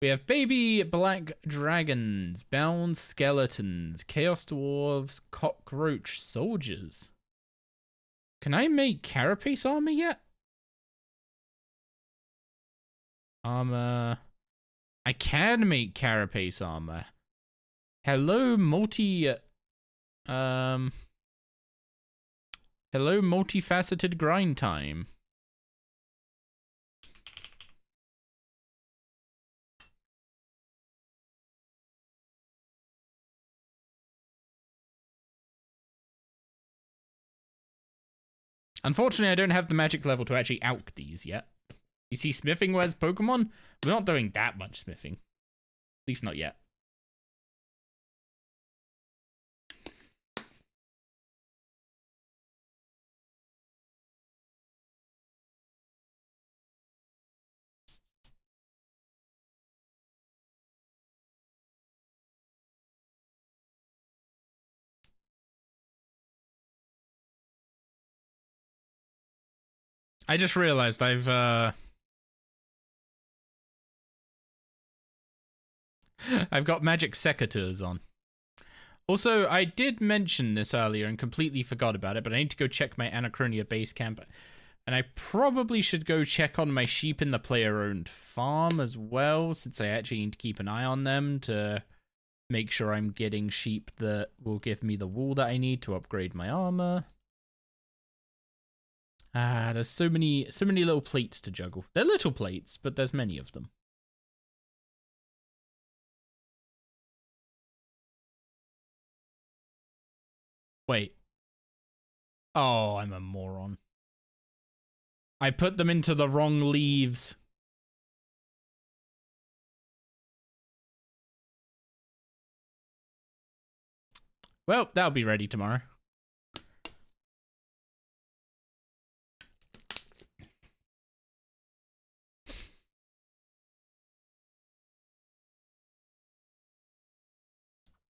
We have baby black dragons, bound skeletons, chaos dwarves, cockroach soldiers. Can I make carapace armor yet? Armor. I can make carapace armor. Hello, hello, multifaceted grind time. Unfortunately, I don't have the magic level to actually alch these yet. You see smithing where's Pokemon? We're not doing that much smithing. At least not yet. I just realized I've got magic secateurs on. Also, I did mention this earlier and completely forgot about it, but I need to go check my Anachronia base camp. And I probably should go check on my sheep in the player-owned farm as well, since I actually need to keep an eye on them to make sure I'm getting sheep that will give me the wool that I need to upgrade my armor. There's so many little plates to juggle. They're little plates, but there's many of them. Wait. Oh, I'm a moron. I put them into the wrong leaves. Well, that'll be ready tomorrow.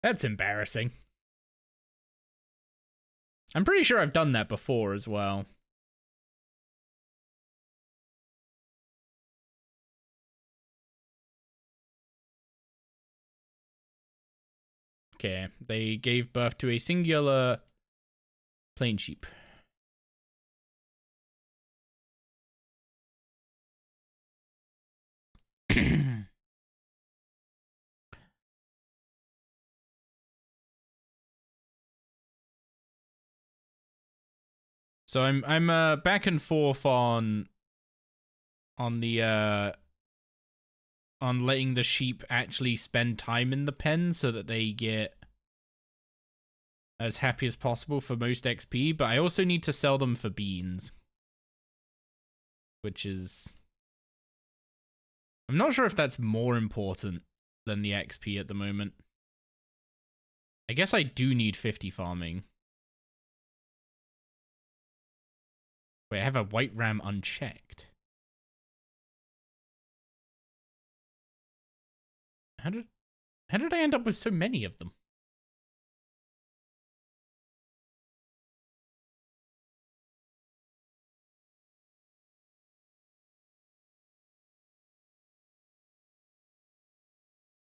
That's embarrassing. I'm pretty sure I've done that before as well. Okay, they gave birth to a singular plain sheep. So I'm back and forth on the on letting the sheep actually spend time in the pen so that they get as happy as possible for most XP, but I also need to sell them for beans, which is, I'm not sure if that's more important than the XP at the moment. I guess I do need 50 farming. Wait, I have a white ram unchecked. How did I end up with so many of them?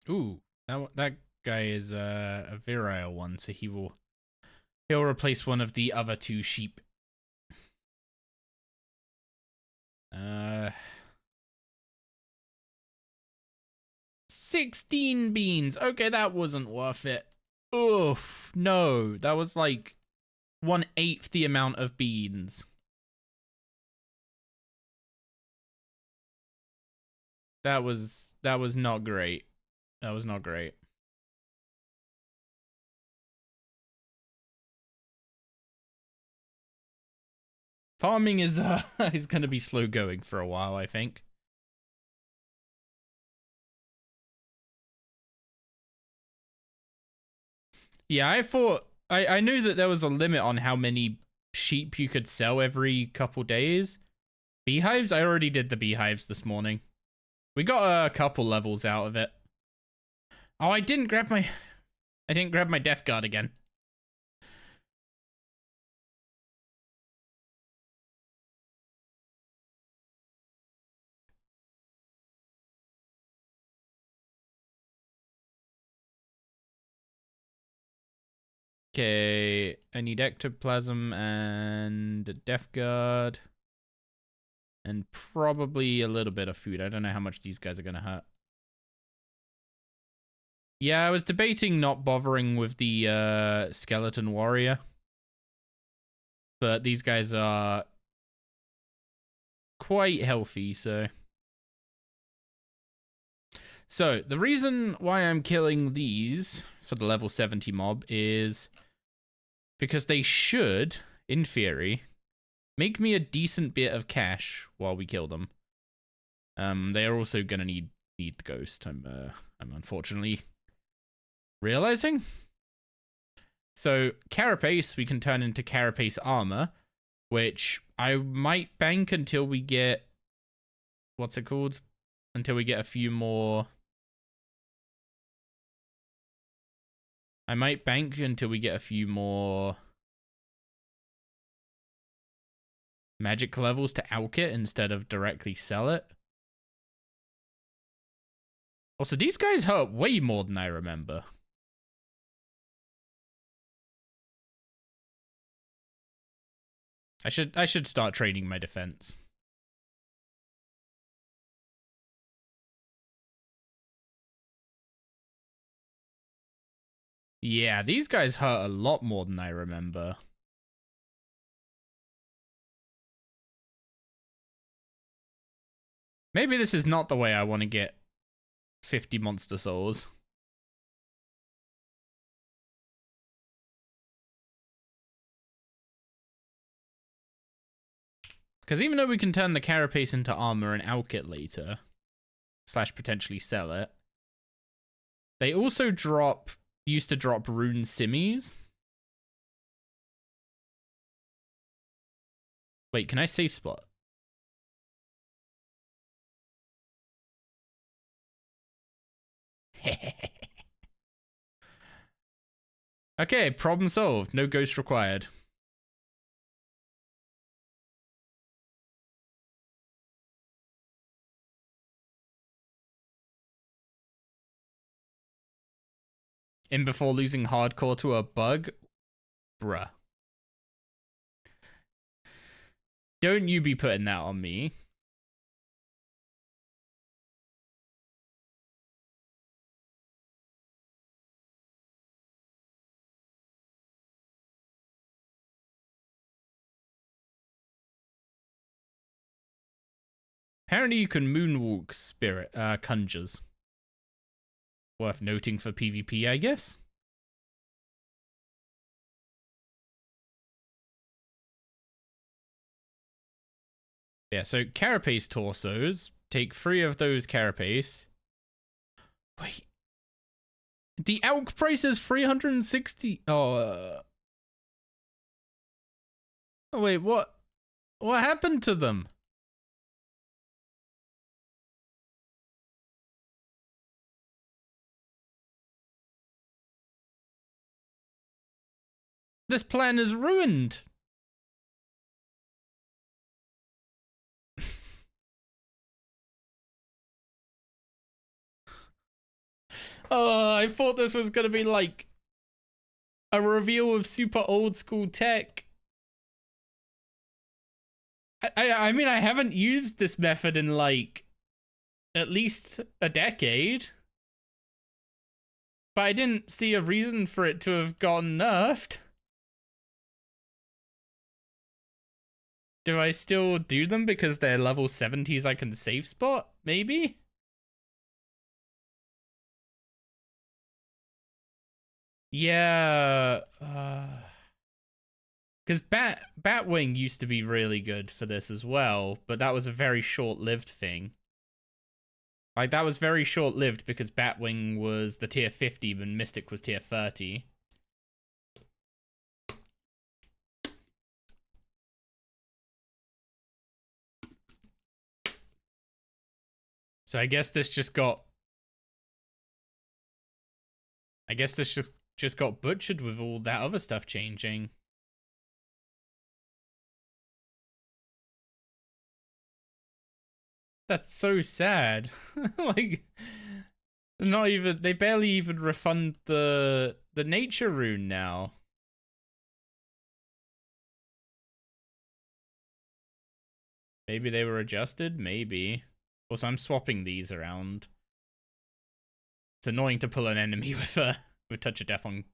Ooh, that guy is a virile one, so he'll replace one of the other two sheep. 16 beans. Okay, that wasn't worth it. Oof, no, that was like 1/8 the amount of beans. That was not great. That was not great. Farming is is going to be slow going for a while, I think. Yeah, I knew that there was a limit on how many sheep you could sell every couple days. Beehives? I already did the beehives this morning. We got a couple levels out of it. Oh, I didn't grab my death guard again. Okay, I need ectoplasm and a death guard. And probably a little bit of food. I don't know how much these guys are going to hurt. Yeah, I was debating not bothering with the skeleton warrior. But these guys are quite healthy, so... So, the reason why I'm killing these for the level 70 mob is because they should, in theory, make me a decent bit of cash while we kill them. They are also gonna need the ghost. I'm unfortunately realizing. So carapace we can turn into carapace armor, which I might bank until we get what's it called? Until we get a few more. I might bank until we get a few more magic levels to alch it instead of directly sell it. Also, these guys hurt way more than I remember. I should start trading my defense. Yeah, these guys hurt a lot more than I remember. Maybe this is not the way I want to get 50 monster souls. Because even though we can turn the carapace into armor and alch it later, slash potentially sell it, they also used to drop rune simmies. Wait, can I safe spot? Okay, problem solved. No ghost required. In before losing hardcore to a bug? Bruh. Don't you be putting that on me. Apparently you can moonwalk spirit conjures. Worth noting for PvP, I guess. Yeah, so carapace torsos. Take 3 of those carapace. Wait. The alch price is 360. Oh, oh wait, what? What happened to them? This plan is ruined. Oh, I thought this was gonna be like a reveal of super old school tech. I mean, I haven't used this method in like at least a decade. But I didn't see a reason for it to have gotten nerfed. Do I still do them because they're level 70s I can safe spot? Maybe? Yeah. Because Batwing used to be really good for this as well, but that was a very short-lived thing. Like, that was very short-lived because Batwing was the tier 50 and Mystic was tier 30. So I guess this just got... I guess this just got butchered with all that other stuff changing. That's so sad. Like, not even... They barely even refund the nature rune now. Maybe they were adjusted? Maybe. Also, I'm swapping these around. It's annoying to pull an enemy with Touch of Death on...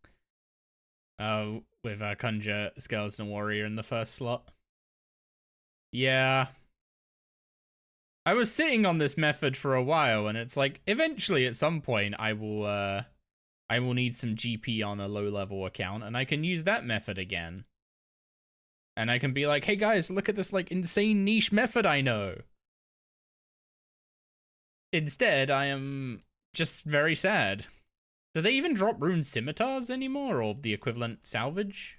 with Conjure, Skeleton Warrior in the first slot. Yeah. I was sitting on this method for a while, and it's like, eventually, at some point, I will need some GP on a low-level account, and I can use that method again. And I can be like, hey guys, look at this, like, insane niche method I know. Instead, I am just very sad. Do they even drop rune scimitars anymore, or the equivalent salvage?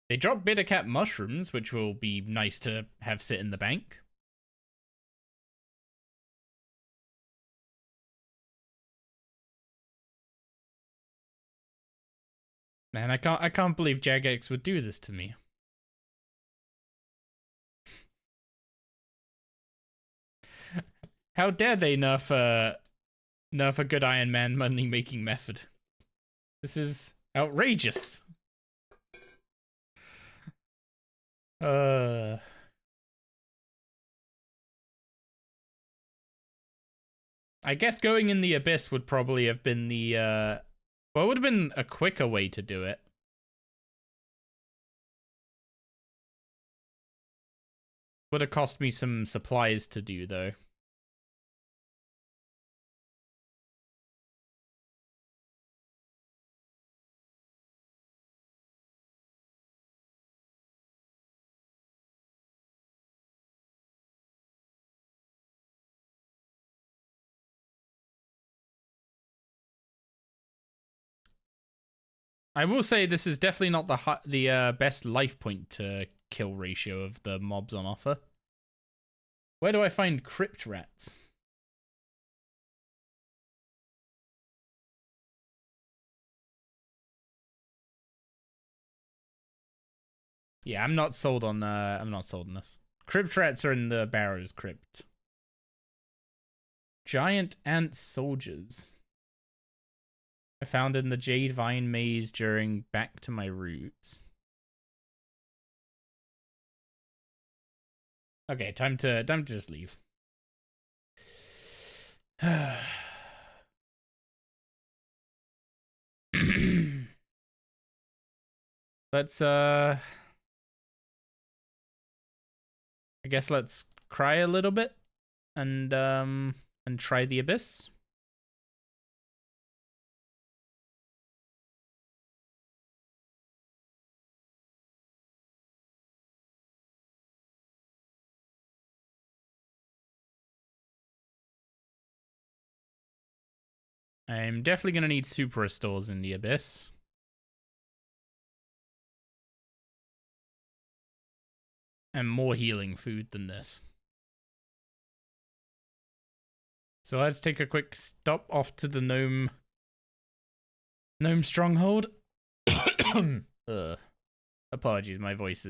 They drop bittercat mushrooms, which will be nice to have sit in the bank. Man, I can't believe Jagex would do this to me. How dare they nerf a good Iron Man money making method? This is outrageous. I guess going in the abyss would probably have been the well, it would have been a quicker way to do it. Would have cost me some supplies to do though. I will say this is definitely not the best life point to kill ratio of the mobs on offer. Where do I find crypt rats? Yeah, I'm not sold on this. Crypt rats are in the Barrow's crypt. Giant ant soldiers. I found in the Jade Vine maze during Back to My Roots. Okay, time to just leave. Let's I guess let's cry a little bit and try the abyss. I'm definitely gonna need super restores in the abyss. And more healing food than this. So let's take a quick stop off to the gnome stronghold. Apologies, my voice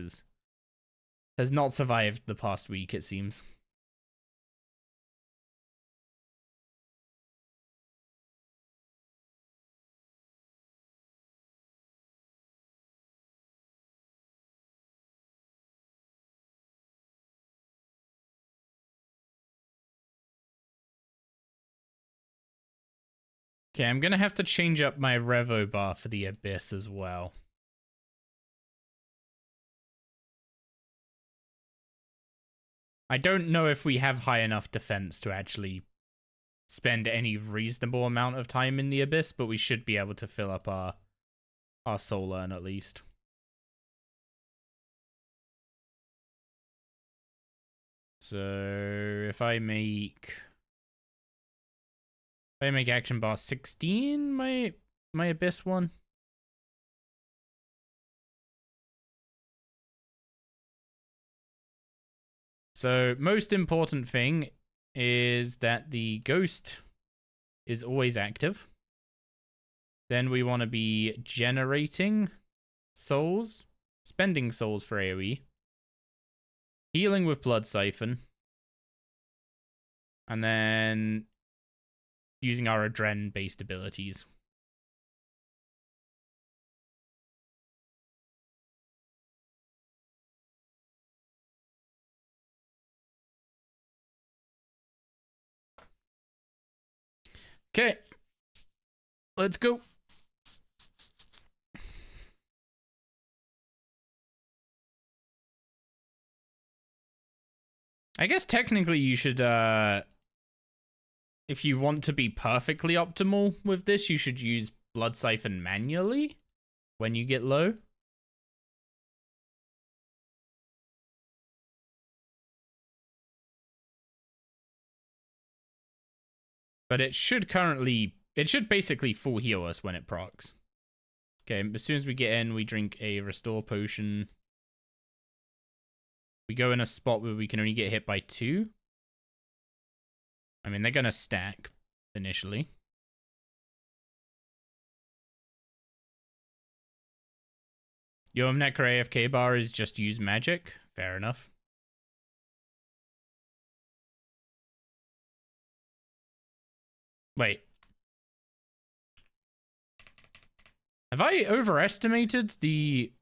has not survived the past week, it seems. Okay, I'm gonna have to change up my revo bar for the abyss as well. I don't know if we have high enough defense to actually spend any reasonable amount of time in the abyss, but we should be able to fill up our soul urn at least. So if I make action bar 16 my abyss one. So most important thing is that the ghost is always active. Then we want to be generating souls, spending souls for AoE, healing with Blood Siphon, and then using our Adren-based abilities. Okay, let's go. I guess technically you should, if you want to be perfectly optimal with this, you should use Blood Siphon manually when you get low. But it should basically full heal us when it procs. Okay, as soon as we get in, we drink a restore potion. We go in a spot where we can only get hit by 2. I mean, they're gonna stack initially. Your Necro AFK bar is just use magic. Fair enough. Wait. Have I overestimated the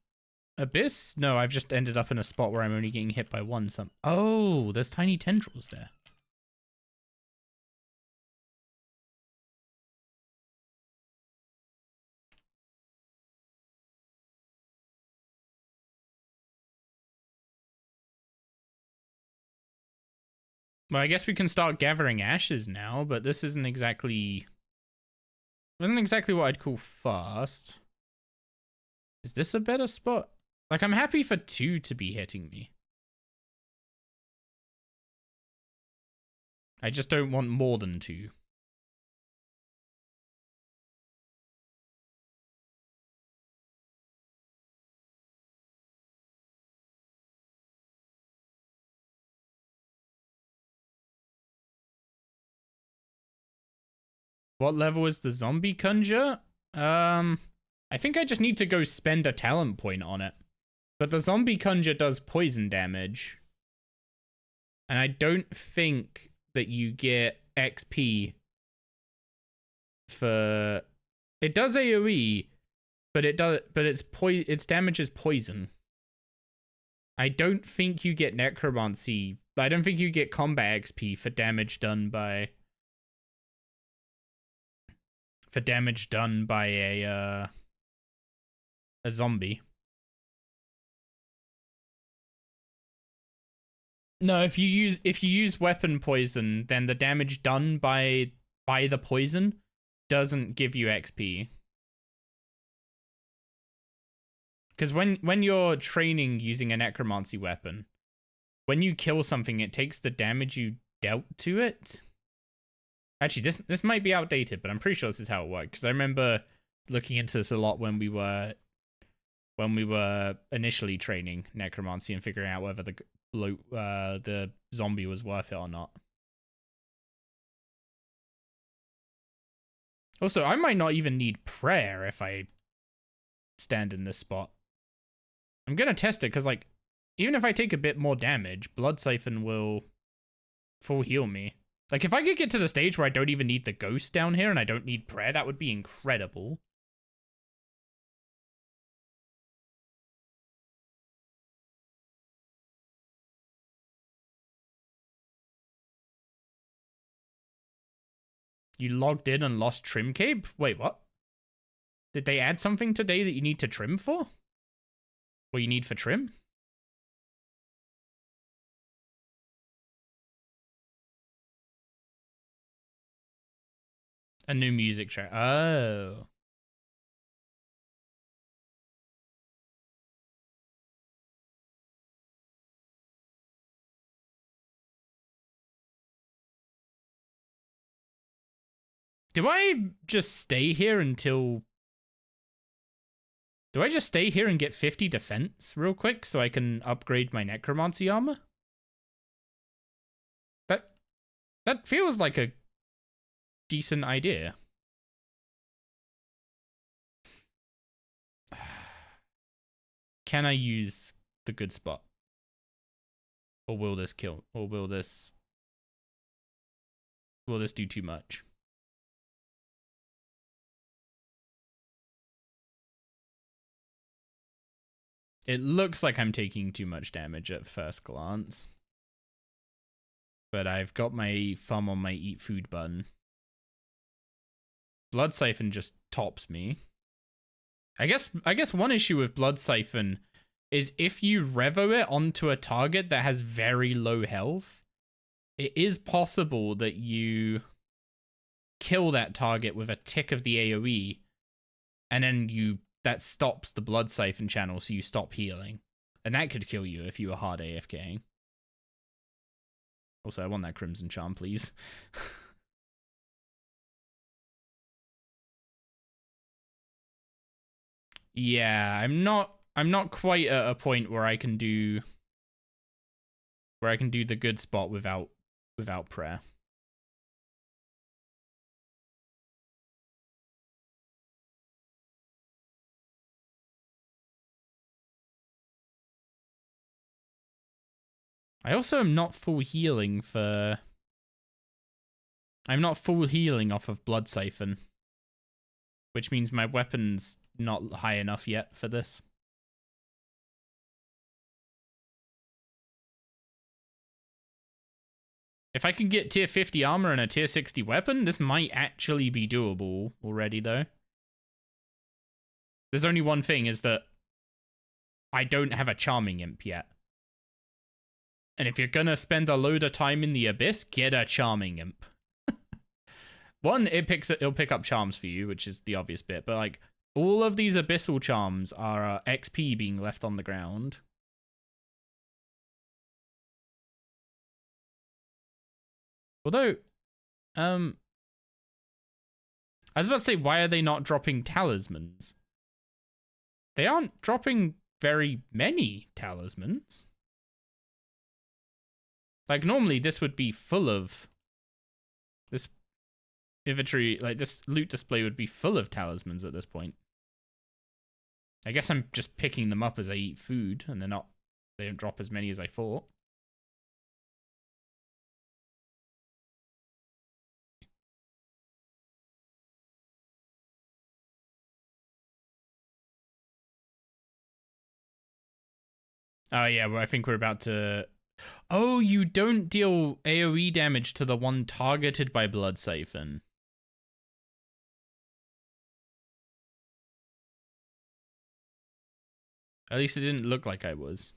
abyss? No, I've just ended up in a spot where I'm only getting hit by 1. Oh, there's tiny tendrils there. Well, I guess we can start gathering ashes now, but this isn't exactly what I'd call fast. Is this a better spot? Like, I'm happy for 2 to be hitting me. I just don't want more than 2. What level is the zombie conjure? I think I just need to go spend a talent point on it. But the zombie conjure does poison damage. And I don't think that you get XP for... It does AoE, but its damage is poison. I don't think you get necromancy. I don't think you get combat XP for damage done by... a zombie. No, if you use weapon poison, then the damage done by the poison doesn't give you XP. Because when you're training using a necromancy weapon, when you kill something, it takes the damage you dealt to it. Actually, this might be outdated, but I'm pretty sure this is how it worked. Because I remember looking into this a lot when we were initially training necromancy and figuring out whether the zombie was worth it or not. Also, I might not even need prayer if I stand in this spot. I'm gonna test it because, like, even if I take a bit more damage, Blood Siphon will full heal me. Like, if I could get to the stage where I don't even need the ghost down here and I don't need prayer, that would be incredible. You logged in and lost trim cape? Wait, what? Did they add something today that you need to trim for? What you need for trim? A new music track. Oh. Do I just stay here until... Do I just stay here and get 50 defense real quick so I can upgrade my necromancy armor? That feels like a decent idea. Can I use the good spot? Or will this kill? Or will this do too much? It looks like I'm taking too much damage at first glance. But I've got my thumb on my eat food button. Blood Siphon just tops me. I guess one issue with Blood Siphon is if you revo it onto a target that has very low health, it is possible that you kill that target with a tick of the AoE, and then that stops the blood siphon channel, so you stop healing. And that could kill you if you were hard AFKing. Also, I want that Crimson Charm, please. Yeah, I'm not quite at a point where I can do the good spot without prayer. I also am not full healing for... I'm not full healing off of Blood Siphon, which means my weapon's not high enough yet for this. If I can get tier 50 armor and a tier 60 weapon, this might actually be doable already, though. There's only one thing, is that I don't have a Charming Imp yet. And if you're gonna spend a load of time in the Abyss, get a Charming Imp. One, it'll pick up charms for you, which is the obvious bit, but like, all of these Abyssal charms are XP being left on the ground. Although, I was about to say, why are they not dropping talismans? They aren't dropping very many talismans. Like, normally this would be full of... This inventory, like, this loot display would be full of talismans at this point. I guess I'm just picking them up as I eat food, and they don't drop as many as I thought. Oh, yeah, well, I think we're about to... Oh, you don't deal AoE damage to the one targeted by Blood Siphon. At least it didn't look like I was.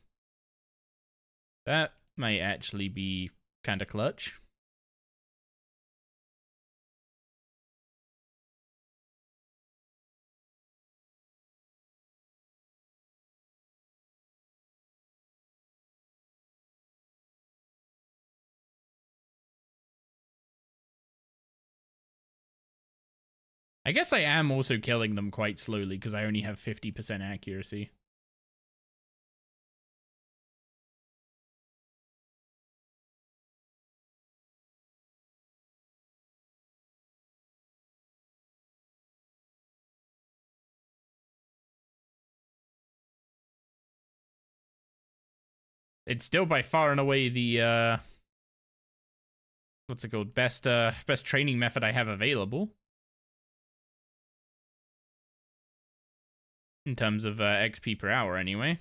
That might actually be kind of clutch. I guess I am also killing them quite slowly because I only have 50% accuracy. It's still by far and away the what's it called? Best training method I have available. In terms of XP per hour, anyway.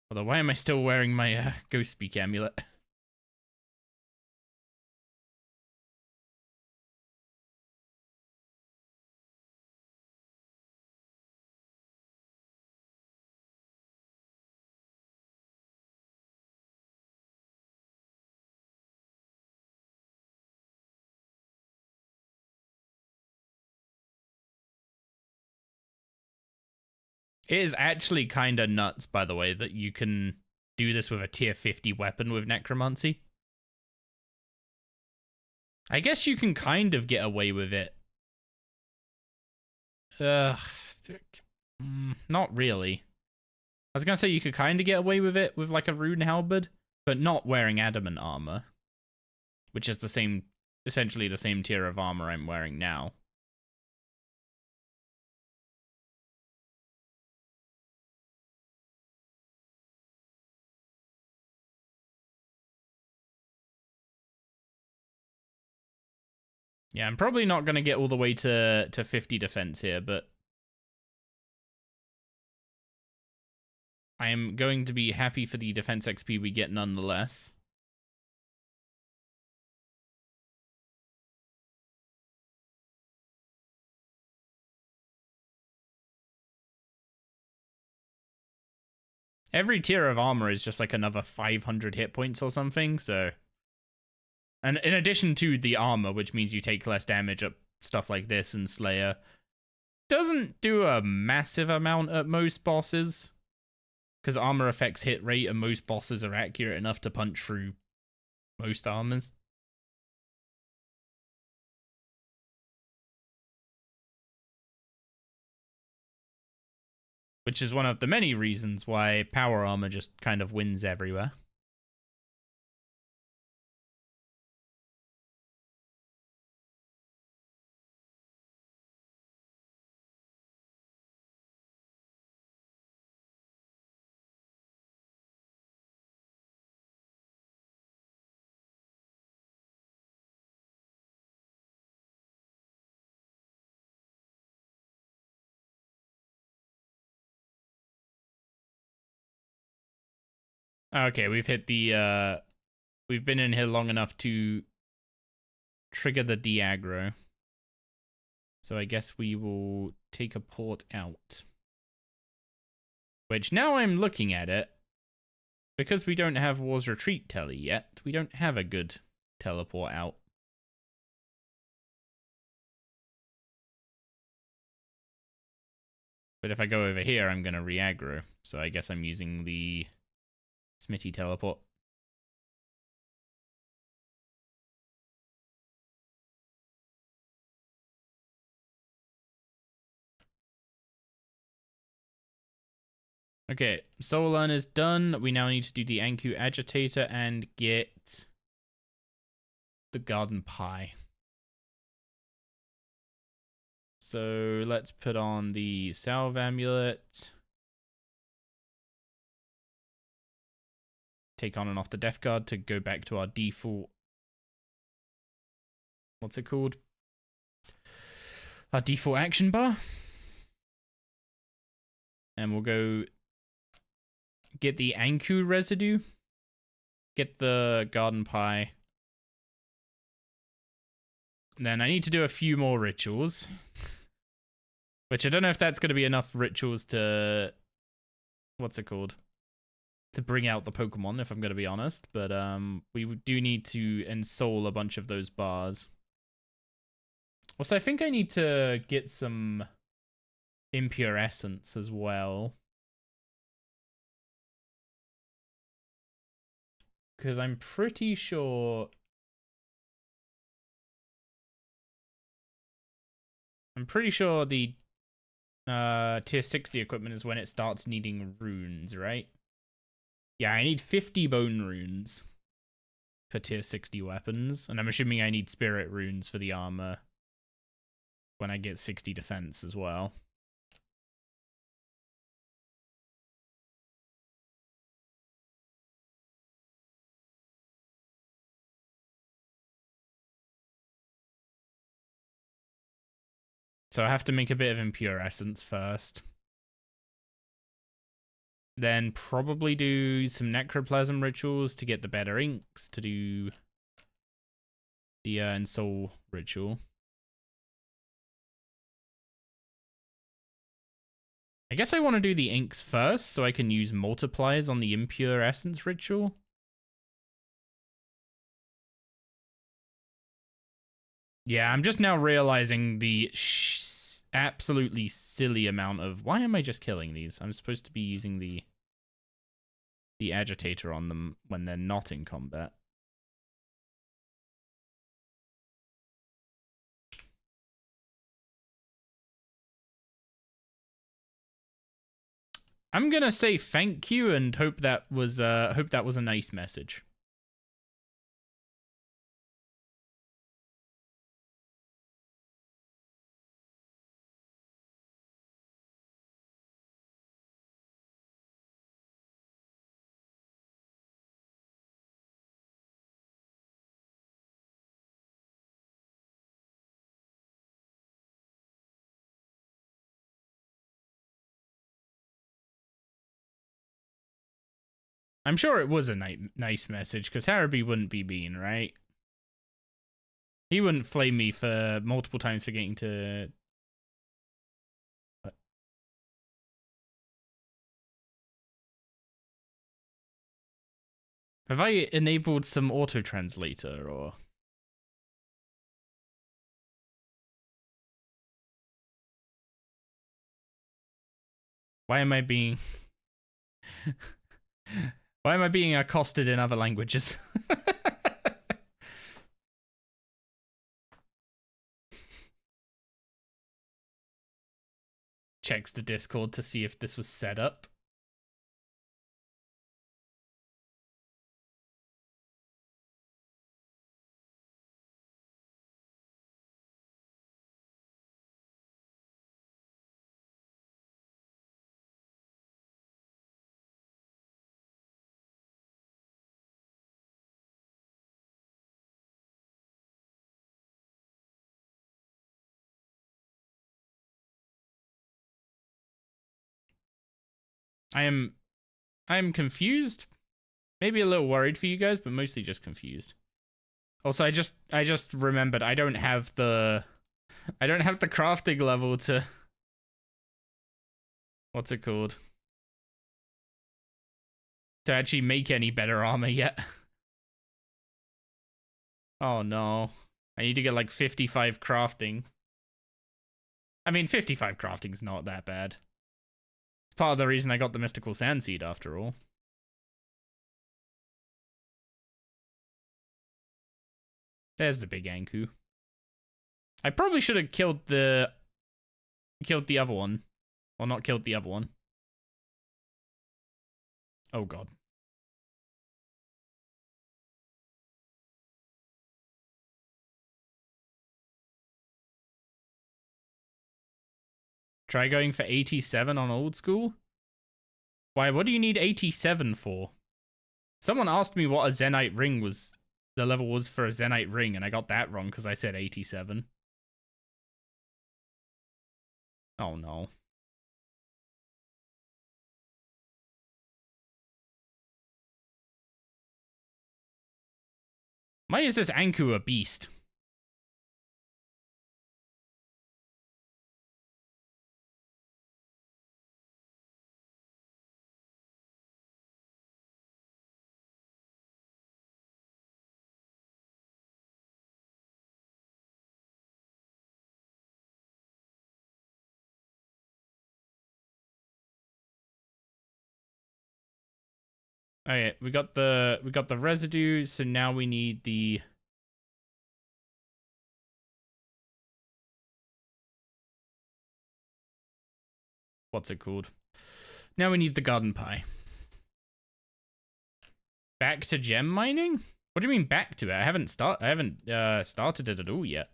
Although, why am I still wearing my Ghost Speak amulet? It is actually kind of nuts, by the way, that you can do this with a tier 50 weapon with Necromancy. I guess you can kind of get away with it. Not really. I was gonna say you could kind of get away with it with like a rune halberd, but not wearing adamant armor, which is essentially the same tier of armor I'm wearing now. Yeah, I'm probably not going to get all the way to 50 defense here, but I am going to be happy for the defense XP we get nonetheless. Every tier of armor is just like another 500 hit points or something, so... And in addition to the armor, which means you take less damage at stuff like this and Slayer, doesn't do a massive amount at most bosses. Because armor affects hit rate and most bosses are accurate enough to punch through most armors. Which is one of the many reasons why power armor just kind of wins everywhere. Okay, we've hit the, we've been in here long enough to trigger the de-aggro. So I guess we will take a port out. Which, now I'm looking at it, because we don't have War's Retreat telly yet, we don't have a good teleport out. But if I go over here, I'm going to re-aggro. So I guess I'm using the Smitty teleport. Okay, Soul Urn is done. We now need to do the Anku Agitator and get the Garden Pie. So let's put on the Salve Amulet. Take on and off the Death Guard to go back to our default... What's it called? Our default action bar. And we'll go get the Anku residue. Get the Garden Pie. Then I need to do a few more rituals. Which I don't know if that's going to be enough rituals to... What's it called? To bring out the Pokemon, if I'm going to be honest. But we do need to ensoul a bunch of those bars. Also, I think I need to get some Impure Essence as well. Because I'm pretty sure... the tier 60 equipment is when it starts needing runes, right? Yeah, I need 50 bone runes for tier 60 weapons. And I'm assuming I need spirit runes for the armor when I get 60 defense as well. So I have to make a bit of Impure Essence first. Then probably do some Necroplasm rituals to get the better inks to do the Ensoul ritual. I guess I want to do the inks first so I can use multipliers on the Impure Essence ritual. Yeah, I'm just now realizing the absolutely silly amount of... Why am I just killing these? I'm supposed to be using the agitator on them when they're not in combat. I'm gonna say thank you and hope that was a nice message. I'm sure it was a nice message, because Harabi wouldn't be mean, right? He wouldn't flame me for multiple times forgetting to... What? Have I enabled some auto translator or? Why am I being Why am I being accosted in other languages? Checks the Discord to see if this was set up. I am confused. Maybe a little worried for you guys, but mostly just confused. Also, I just remembered I don't have the crafting level to what's it called? To actually make any better armor yet. Oh no. I need to get like 55 crafting. I mean, 55 crafting is not that bad. It's part of the reason I got the mystical sand seed after all. There's the big Anku. I probably should have killed the other one. Or not killed the other one. Oh god. Try going for 87 on old school? Why, what do you need 87 for? Someone asked me what a Zenite ring was, the level was for a Zenite ring, and I got that wrong because I said 87. Oh no. Why is this Anku a beast? Okay, we got the residue, so now we need the what's it called? Now we need the garden pie. Back to gem mining? What do you mean back to it? I haven't started it at all yet.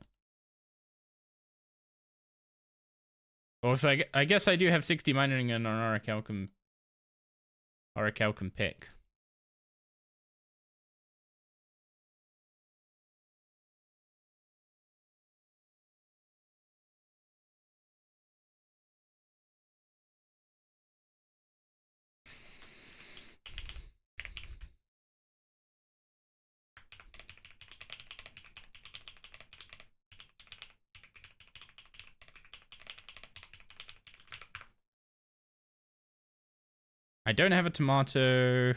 Also, I guess I do have 60 mining and an orichalcum pick. I don't have a tomato.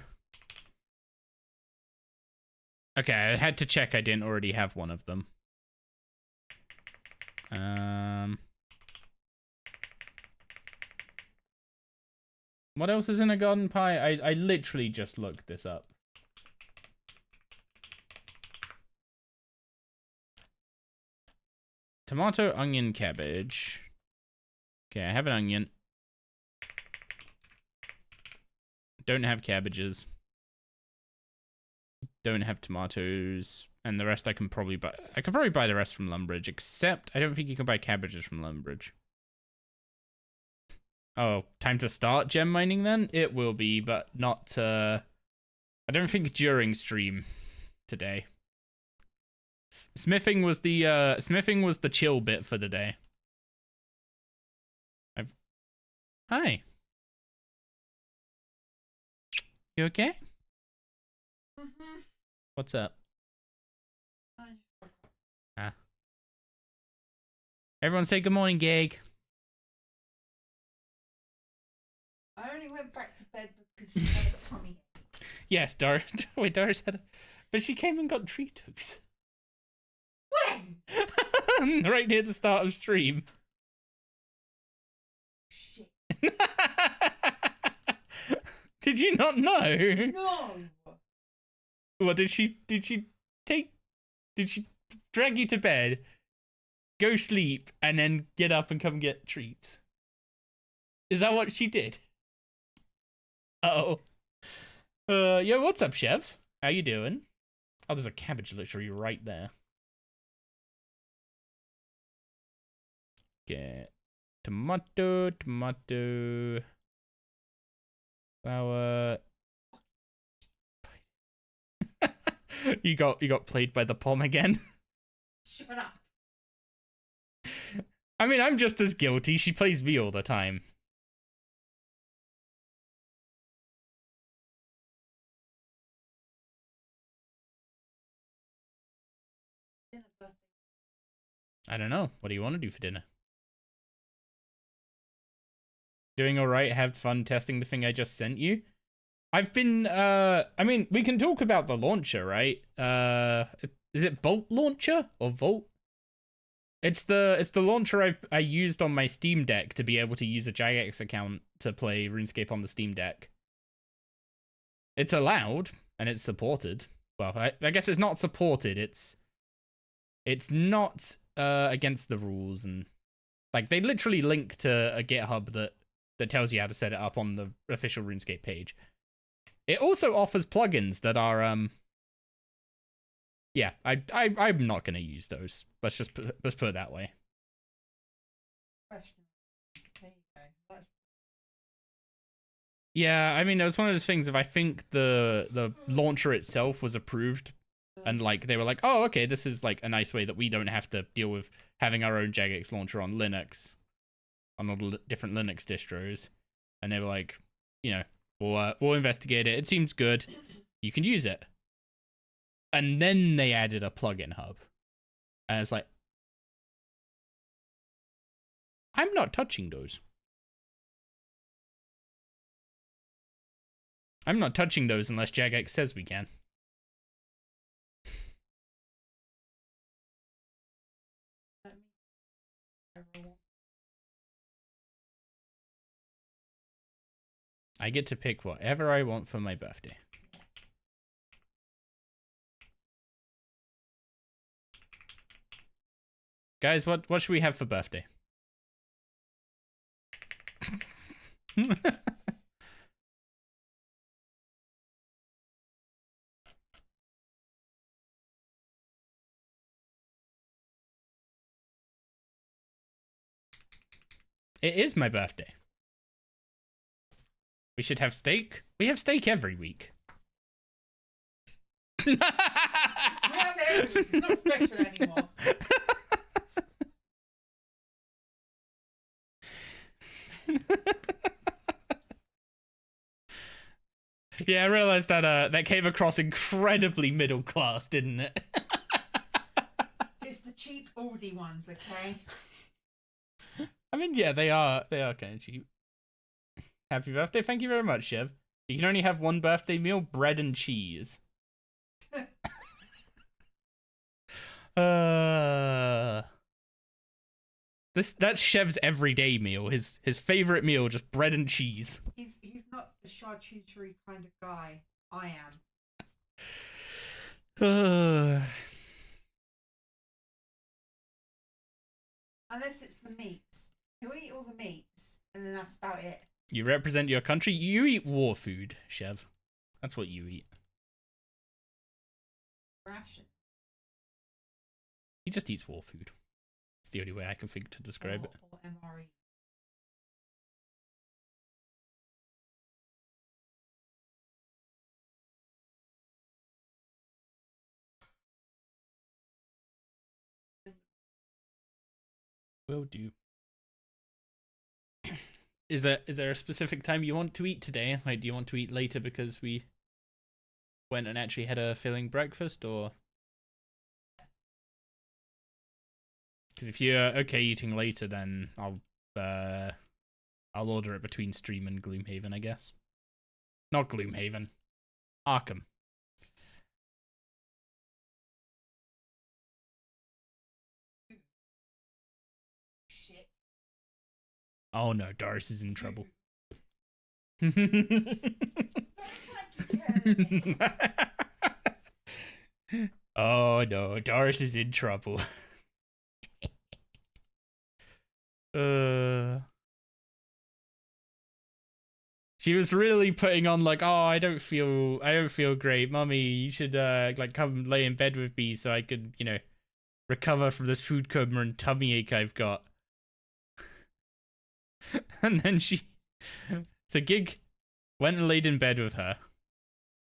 Okay, I had to check I didn't already have one of them. What else is in a garden pie? I literally just looked this up. Tomato, onion, cabbage. Okay, I have an onion. Don't have cabbages. Don't have tomatoes. And the rest I can probably buy. I could probably buy the rest from Lumbridge, except I don't think you can buy cabbages from Lumbridge. Oh, time to start gem mining then? It will be, but not, I don't think during stream today. Smithing was the chill bit for the day. Hi. You okay? Mm-hmm. What's up? Hi. Ah. Everyone say good morning, Gag. I only went back to bed because you had a tummy. Yes, Dara. Wait, Dara said, but she came and got Treetos. When? Right near the start of stream. Shit. Did you not know? No. What did she take? Did she drag you to bed, go sleep, and then get up and come get treats? Is that what she did? Uh-oh. Yo, what's up, Chev? How you doing? Oh, there's a cabbage literally right there. Get tomato, tomato, flour. you got played by the pom again. Shut up. I mean, I'm just as guilty. She plays me all the time. I don't know. What do you want to do for dinner? Doing alright, have fun testing the thing I just sent you. I've been, I mean, we can talk about the launcher, right? Is it Bolt Launcher or Volt? It's the launcher I used on my Steam Deck to be able to use a Jagex account to play RuneScape on the Steam Deck. It's allowed, and it's supported. Well, I guess it's not supported, it's not against the rules, and like they literally link to a GitHub that tells you how to set it up on the official RuneScape page. It also offers plugins that are yeah, I'm not gonna use those. Let's put it that way. Question. There you go. That's... Yeah, I mean, it was one of those things. If I think the launcher itself was approved, and like they were like, oh, okay, this is like a nice way that we don't have to deal with having our own Jagex launcher on Linux, on all the different Linux distros, and they were like, you know, we'll investigate it. It seems good. You can use it. And then they added a plugin hub, and it's like, I'm not touching those. I'm not touching those unless Jagex says we can. I get to pick whatever I want for my birthday. Guys, what should we have for birthday? It is my birthday. We should have steak. We have steak every week. We have it every week. It's not special anymore. Yeah, I realized that that came across incredibly middle class, didn't it? It's the cheap Aldi ones, okay? I mean, yeah, they are kind of cheap. Happy birthday! Thank you very much, Chev. You can only have one birthday meal: bread and cheese. That's Chev's everyday meal. His favorite meal, just bread and cheese. He's not the charcuterie kind of guy. I am. Unless it's the meats. He'll eat all the meats, and then that's about it. You represent your country. You eat war food, Chev. That's what you eat. Ration. He just eats war food. It's the only way I can think to describe it. Or MRE. Will do. Is there a specific time you want to eat today? Like, do you want to eat later because we went and actually had a filling breakfast, or? Because if you're okay eating later, then I'll order it between stream and Gloomhaven, I guess. Not Gloomhaven. Arkham. Shit. Oh no, Doris is in trouble. Oh no, Doris is in trouble. She was really putting on like, oh, I don't feel great, mummy. You should like come lay in bed with me so I could, recover from this food coma and tummy ache I've got. And then so Gig went and laid in bed with her,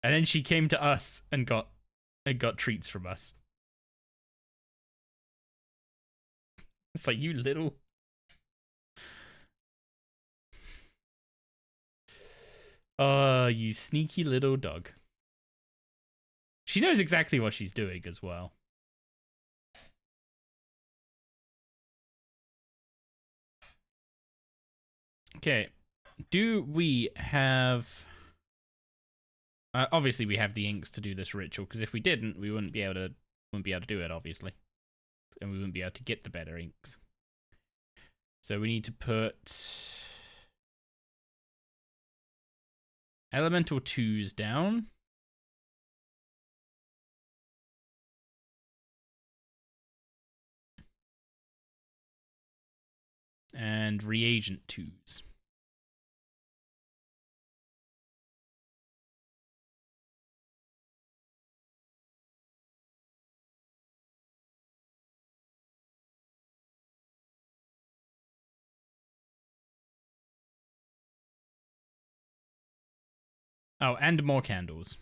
and then she came to us and got treats from us. It's like, you little. Oh, you sneaky little dog. She knows exactly what she's doing as well. Okay, do we have... obviously, we have the inks to do this ritual, because if we didn't, we wouldn't be able to do it, obviously. And we wouldn't be able to get the better inks. So we need to put... Elemental 2s down. And reagent 2s. Oh, and more candles.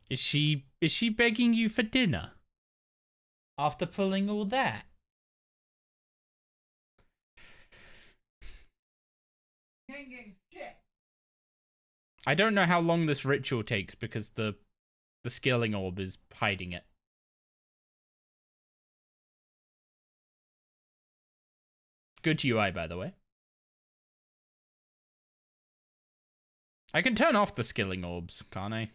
Is she begging you for dinner? After pulling all that? I don't know how long this ritual takes because the skilling orb is hiding it. Good UI, by the way. I can turn off the skilling orbs, can't I?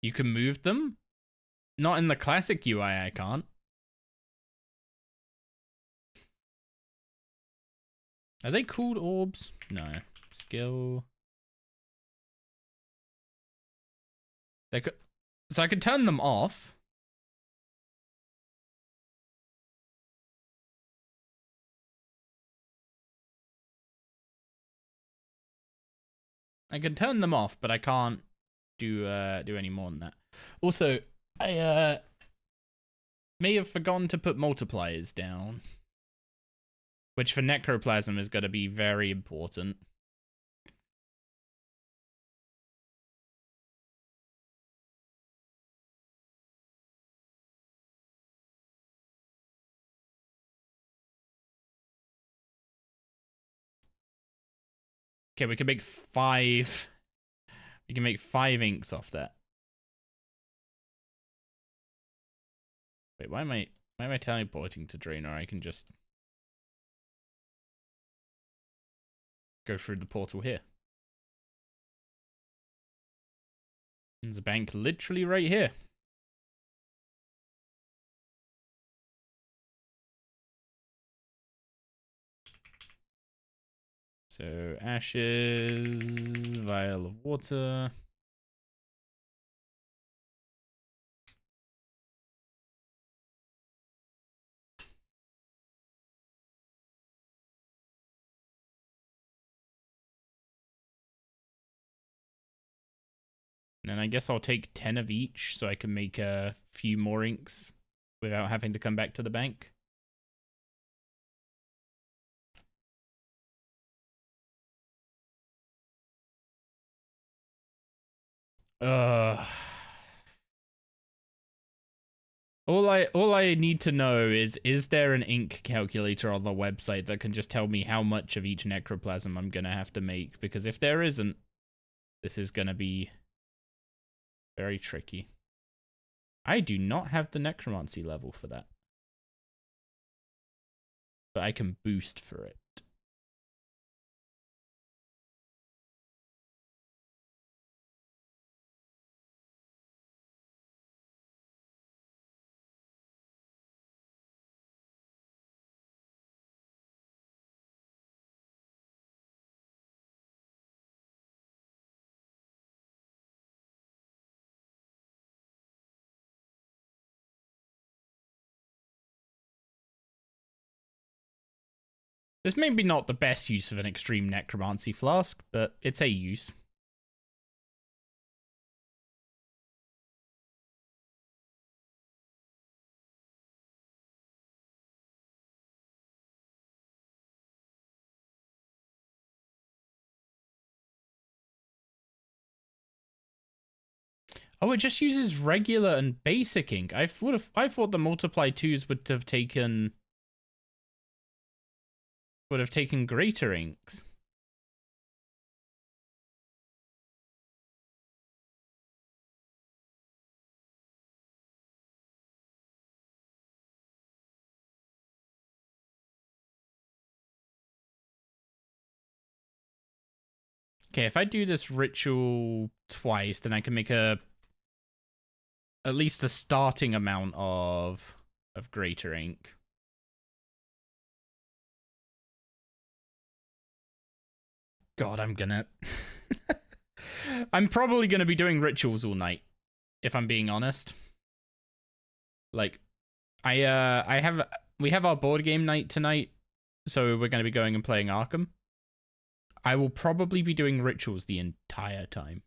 You can move them? Not in the classic UI, I can't. Are they called orbs? No. Skill. They could... So I could turn them off. I can turn them off, but I can't do any more than that. Also, I may have forgotten to put multipliers down, which for necroplasm is going to be very important. Okay, we can make 5. We can make 5 inks off that. Wait, why am I teleporting to Draenor? I can just go through the portal here. There's a bank literally right here. So ashes, vial of water. And I guess I'll take 10 of each so I can make a few more inks without having to come back to the bank. All I need to know is there an ink calculator on the website that can just tell me how much of each necroplasm I'm gonna have to make? Because if there isn't, this is gonna be very tricky. I do not have the necromancy level for that, but I can boost for it. This may be not the best use of an extreme necromancy flask, but it's a use. Oh, it just uses regular and basic ink. I thought the multiply 2s would have taken greater inks. Okay, if I do this ritual twice, then I can make at least the starting amount of greater ink. God, I'm probably gonna be doing rituals all night, if I'm being honest. Like, we have our board game night tonight, so we're gonna be going and playing Arkham. I will probably be doing rituals the entire time.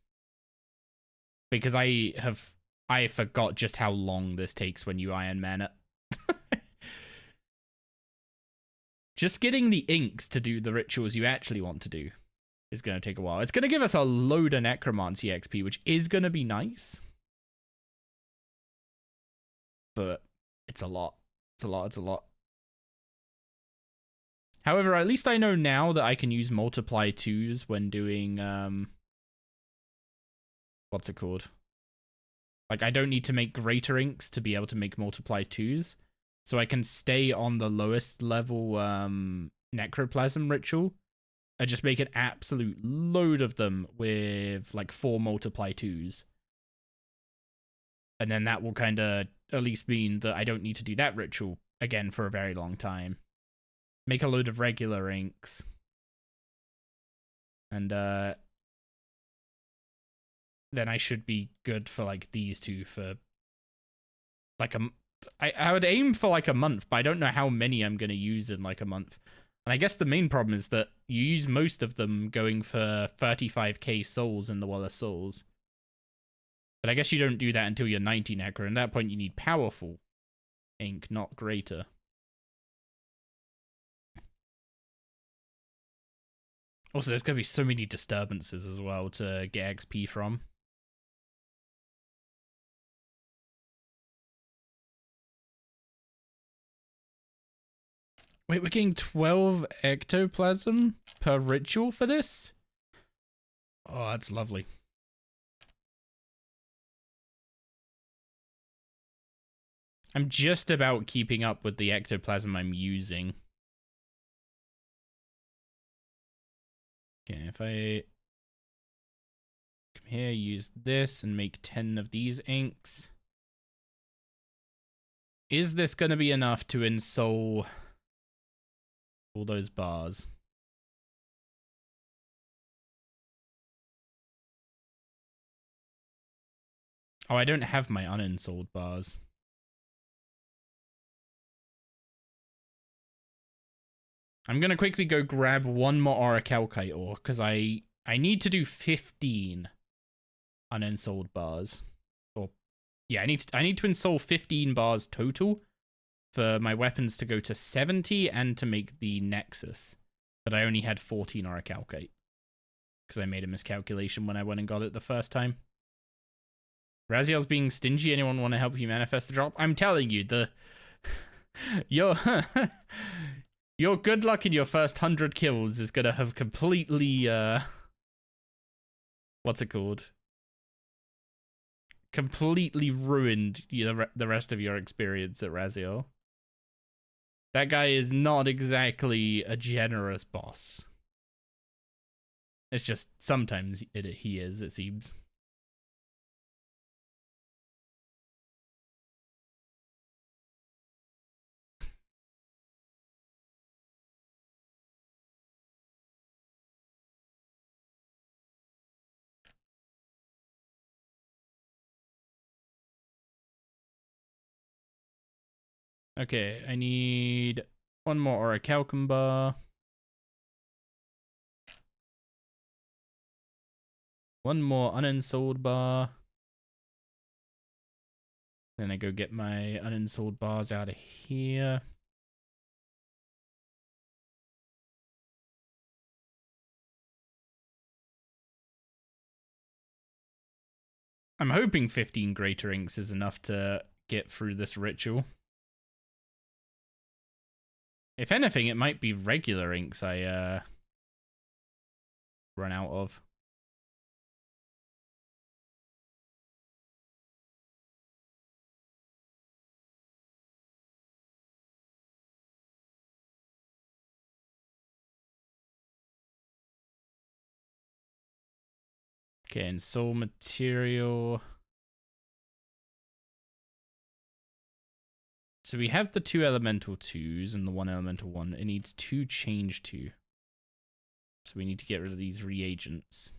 Because I forgot just how long this takes when you Iron Man it. Just getting the inks to do the rituals you actually want to do is going to take a while. It's going to give us a load of necromancy XP, which is going to be nice. But it's a lot. It's a lot. However, at least I know now that I can use multiply 2s when doing, what's it called? Like, I don't need to make greater inks to be able to make multiply 2s. So I can stay on the lowest level necroplasm ritual and just make an absolute load of them with like 4 multiply 2s. And then that will kind of at least mean that I don't need to do that ritual again for a very long time. Make a load of regular inks. And then I should be good for like these two for like I would aim for like a month, but I don't know how many I'm going to use in like a month. And I guess the main problem is that you use most of them going for 35k souls in the Wall of Souls. But I guess you don't do that until you're 90 necro, and at that point you need powerful ink, not greater. Also, there's going to be so many disturbances as well to get XP from. Wait, we're getting 12 ectoplasm per ritual for this? Oh, that's lovely. I'm just about keeping up with the ectoplasm I'm using. Okay, if I come here, use this, and make 10 of these inks. Is this going to be enough to ensoul all those bars? Oh, I don't have my unensouled bars. I'm going to quickly go grab one more orichalcite ore, because I need to do 15 unensouled bars. Or, yeah, I need to ensoul 15 bars total for my weapons to go to 70 and to make the Nexus. But I only had 14 orichalcite, because I made a miscalculation when I went and got it the first time. Raziel's being stingy. Anyone want to help you manifest the drop? I'm telling you, your your good luck in your first 100 kills is gonna have completely what's it called? Completely ruined the rest of your experience at Raziel. That guy is not exactly a generous boss. It's just sometimes he is, it seems. Okay, I need one more orichalcum bar. One more unensouled bar. Then I go get my unensouled bars out of here. I'm hoping 15 greater inks is enough to get through this ritual. If anything, it might be regular inks I run out of. Okay, and soul material. So we have the 2 elemental 2s and the 1 elemental 1. It needs 2 change 2. So we need to get rid of these reagents.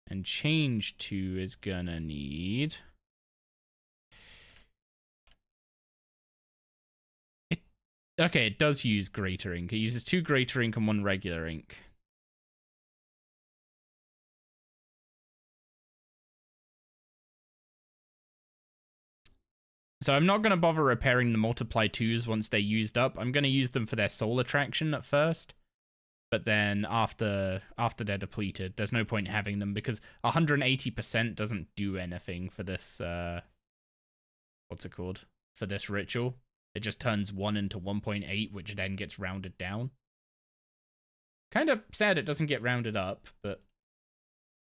And change 2 is gonna need... Okay, it does use greater ink. It uses 2 greater ink and 1 regular ink. So I'm not going to bother repairing the multiply 2s once they're used up. I'm going to use them for their soul attraction at first. But then after they're depleted, there's no point having them because 180% doesn't do anything for this, what's it called? For this ritual. It just turns 1 into 1.8, which then gets rounded down. Kind of sad it doesn't get rounded up, but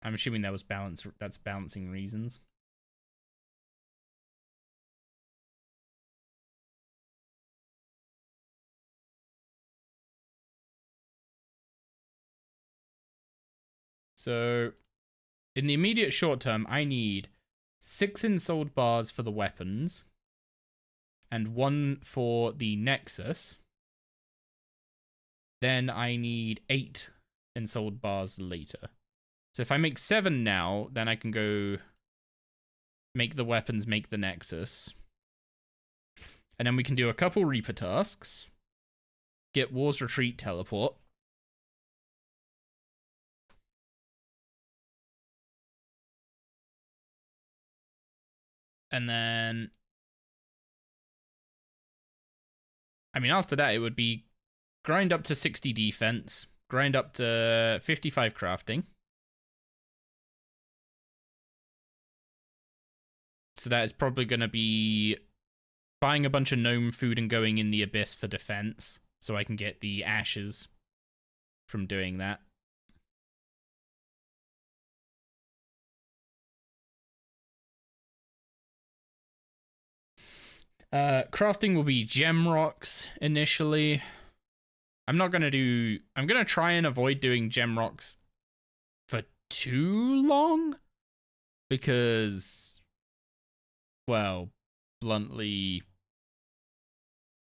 I'm assuming that's balancing reasons. So, in the immediate short term, I need 6 ensouled bars for the weapons, and 1 for the Nexus. Then I need 8 ensouled bars later. So if I make 7 now, then I can go make the weapons, make the Nexus. And then we can do a couple Reaper tasks, get War's Retreat teleport, and then, I mean, after that, it would be grind up to 60 defense, grind up to 55 crafting. So that is probably going to be buying a bunch of gnome food and going in the abyss for defense, so I can get the ashes from doing that. Crafting will be gem rocks initially. I'm gonna try and avoid doing gem rocks for too long because, well, bluntly,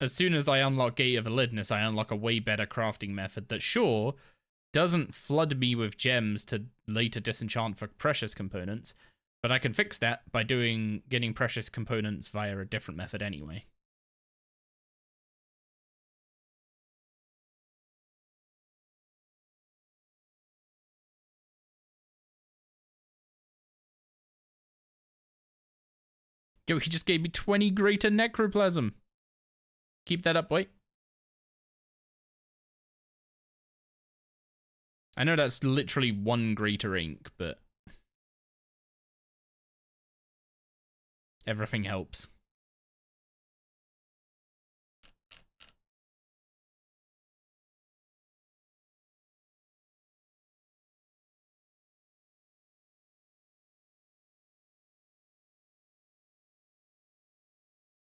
as soon as I unlock Gate of Elidness, I unlock a way better crafting method that, sure, doesn't flood me with gems to later disenchant for precious components, but I can fix that by getting precious components via a different method anyway. Yo, he just gave me 20 greater necroplasm. Keep that up, boy. I know that's literally 1 greater ink, but Everything helps.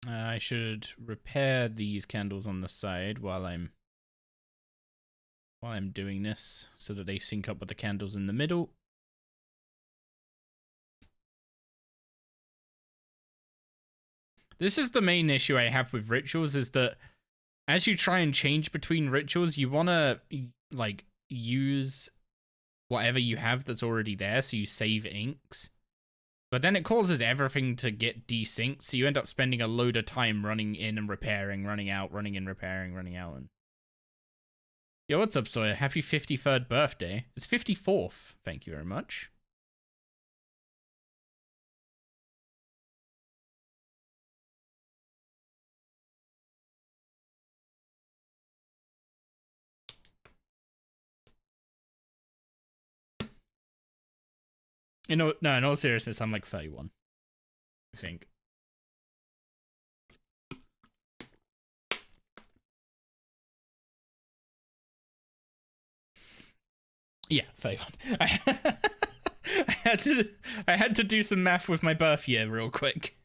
I should repair these candles on the side while I'm doing this, so that they sync up with the candles in the middle. This is the main issue I have with rituals, is that as you try and change between rituals, you want to like use whatever you have that's already there, so you save inks. But then it causes everything to get desynced, so you end up spending a load of time running in and repairing, running out, running in, repairing, running out. And yo, what's up, Sawyer? Happy 53rd birthday. It's 54th. Thank you very much. No, in all seriousness, I'm like 31, I think. Yeah, 31. I had to do some math with my birth year real quick.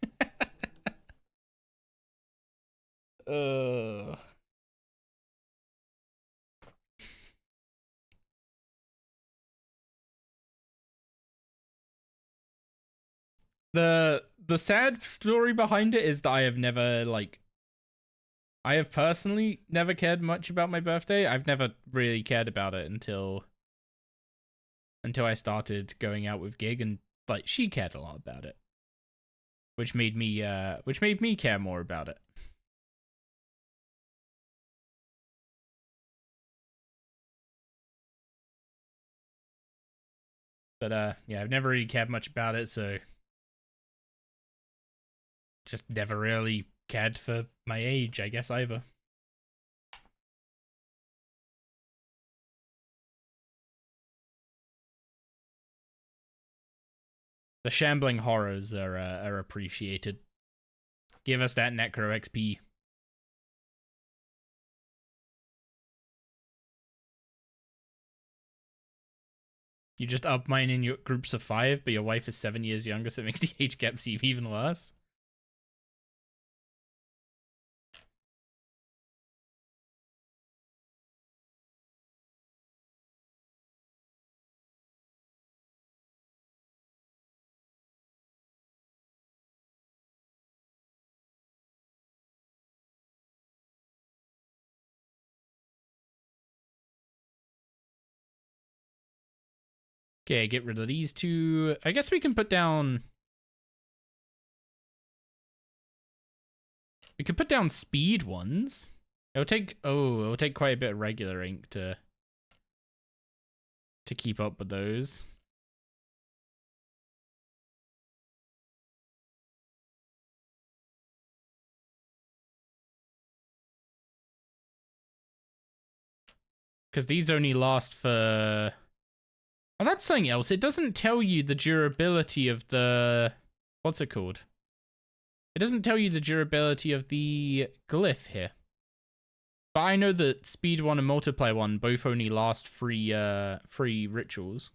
The sad story behind it is that I have personally never cared much about my birthday. I've never really cared about it until I started going out with Gig, and like she cared a lot about it, which made me care more about it. But yeah, I've never really cared much about it, so just never really cared for my age, I guess, either. The shambling horrors are appreciated. Give us that Necro XP. You just up mine in your groups of 5, but your wife is 7 years younger, so it makes the age gap seem even worse. Okay, get rid of these two. I guess we can put down... We could put down speed ones. It'll take quite a bit of regular ink to keep up with those. Because these only last for... Oh, that's something else. It doesn't tell you the durability of the... What's it called? It doesn't tell you the durability of the glyph here. But I know that Speed 1 and Multiply 1 both only last three rituals.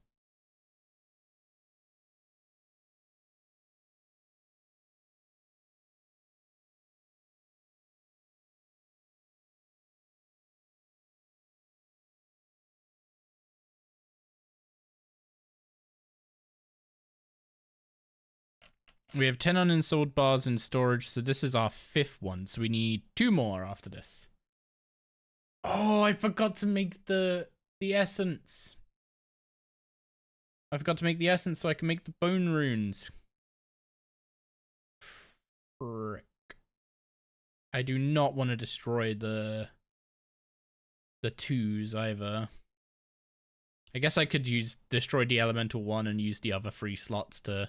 We have 10 uninstalled bars in storage, so this is our 5th one. So we need 2 more after this. Oh, I forgot to make the essence. I forgot to make the essence so I can make the bone runes. Frick. I do not want to destroy the 2s either. I guess I could destroy the elemental 1 and use the other 3 slots to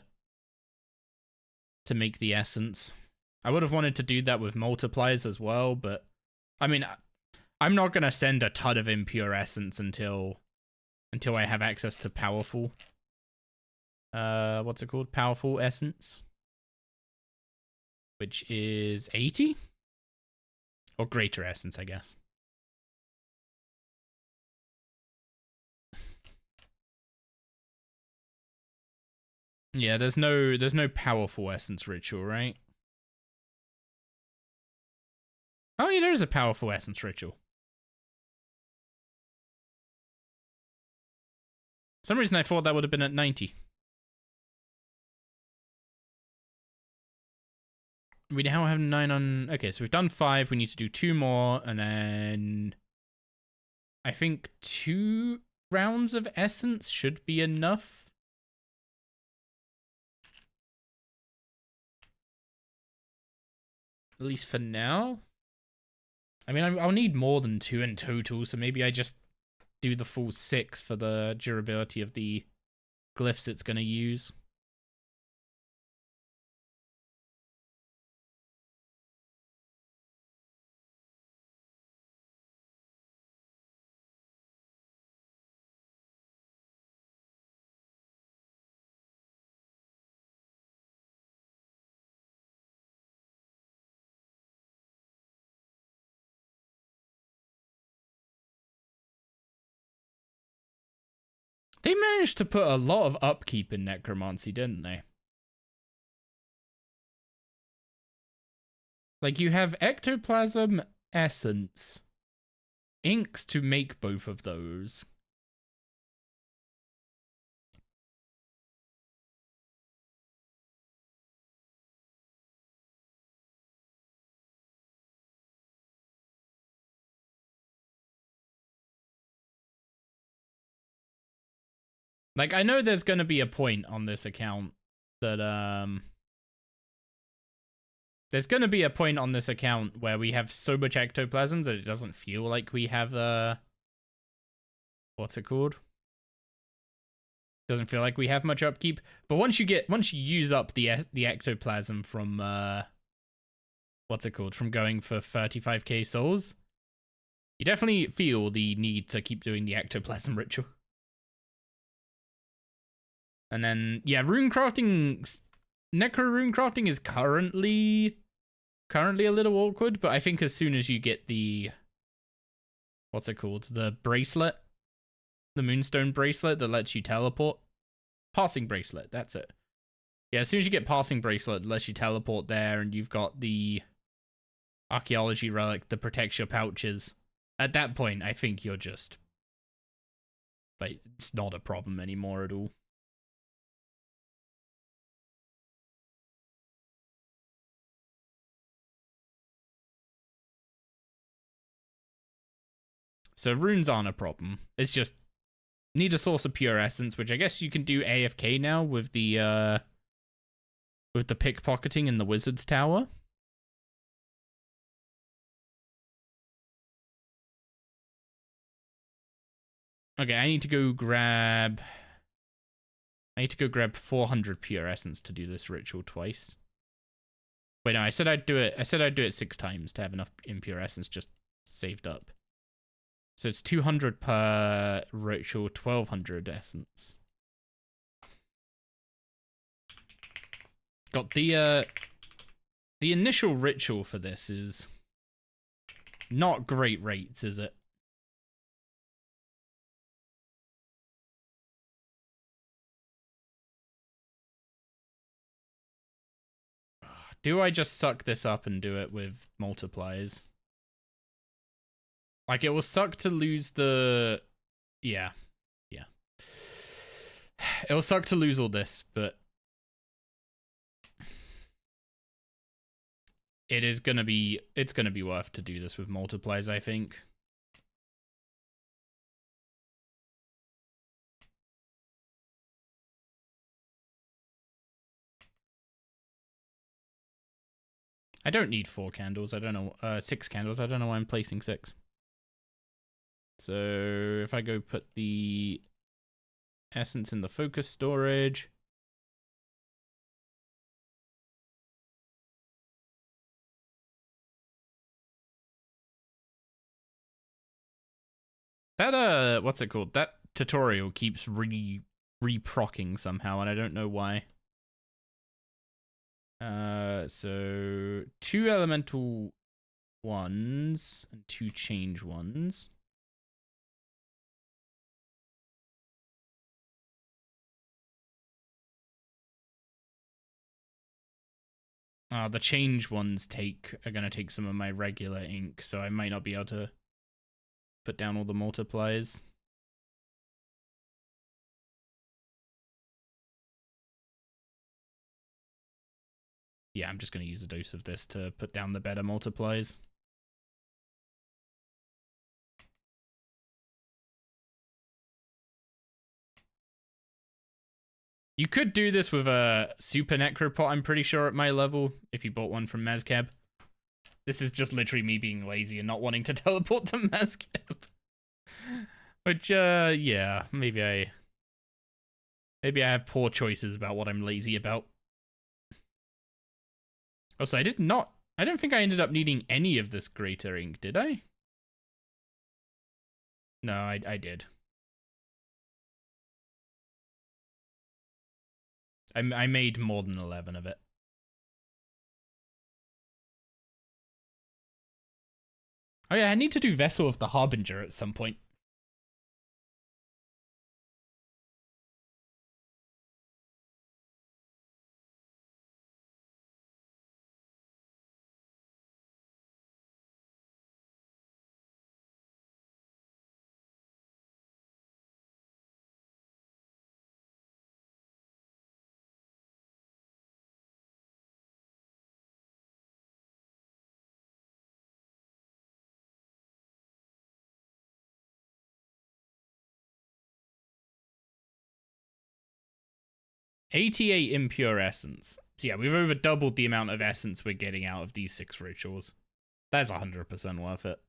make the essence. I would have wanted to do that with multiplies as well, but I mean, I'm not going to send a ton of impure essence until I have access to powerful. What's it called? Powerful essence. which is 80? Or greater essence, I guess. Yeah, there's no powerful essence ritual, right? Oh yeah, there is a powerful essence ritual. For some reason I thought that would have been at 90. We now have 9 on... Okay, so we've done 5. We need to do 2 more, and then... I think 2 rounds of essence should be enough. At least for now. I mean, I'll need more than 2 in total, so maybe I just do the full 6 for the durability of the glyphs it's going to use. They managed to put a lot of upkeep in necromancy, didn't they? Like, you have ectoplasm, essence, inks to make both of those. Like, I know there's going to be a point on this account that, there's going to be a point on this account where we have so much ectoplasm that it doesn't feel like we have, what's it called? Doesn't feel like we have much upkeep. But once you use up the ectoplasm from, what's it called? From going for 35k souls, you definitely feel the need to keep doing the ectoplasm ritual. And then, yeah, necro rune crafting is currently a little awkward, but I think as soon as you get the, what's it called? The bracelet, the moonstone bracelet that lets you teleport. Passing bracelet, that's it. Yeah, as soon as you get passing bracelet, it lets you teleport there, and you've got the archaeology relic that protects your pouches. At that point, I think you're just, like, it's not a problem anymore at all. So runes aren't a problem. It's just need a source of pure essence, which I guess you can do AFK now with the pickpocketing in the wizard's tower. Okay, I need to go grab 400 pure essence to do this ritual twice. Wait, no, I said I'd do it 6 times to have enough impure essence just saved up. So it's 200 per ritual, 1200 essence. Got the initial ritual for this is not great rates, is it? Do I just suck this up and do it with multipliers? Like, it will suck to lose the... Yeah. It'll suck to lose all this, but... it's gonna be worth to do this with multipliers, I think. I don't need 4 candles. I don't know. 6 candles. I don't know why I'm placing 6. So if I go put the essence in the focus storage. That, what's it called? That tutorial keeps re-procking somehow, and I don't know why. So 2 elemental ones and 2 change ones. The change ones are gonna take some of my regular ink, so I might not be able to put down all the multipliers. Yeah, I'm just gonna use a dose of this to put down the better multipliers. You could do this with a super necropot, I'm pretty sure, at my level, if you bought one from Mezcab. This is just literally me being lazy and not wanting to teleport to Mezcab. Which, yeah, maybe I have poor choices about what I'm lazy about. Also, I don't think I ended up needing any of this greater ink, did I? No, I did. I made more than 11 of it. Oh yeah, I need to do Vessel of the Harbinger at some point. $88 impure essence. So yeah, we've over doubled the amount of essence we're getting out of these 6 rituals. That's 100% worth it.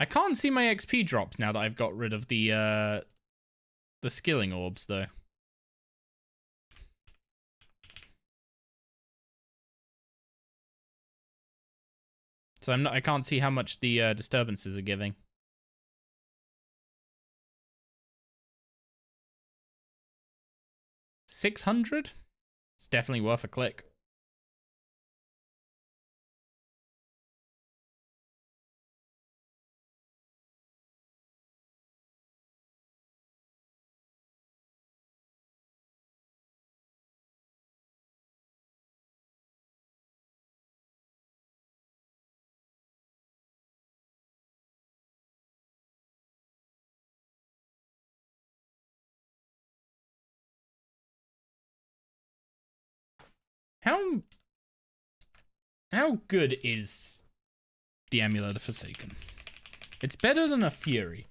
I can't see my XP drops now that I've got rid of the skilling orbs, though. So I can't see how much the disturbances are giving. 600? It's definitely worth a click. How good is the Amulet of Forsaken? It's better than a Fury.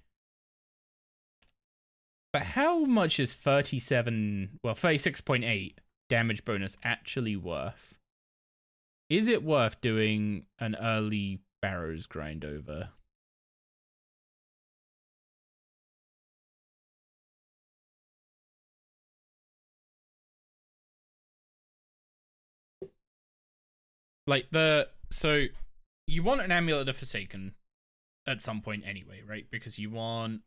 But how much is 36.8 damage bonus actually worth? Is it worth doing an early Barrows grind over? Like so you want an Amulet of Forsaken at some point anyway, right? Because you want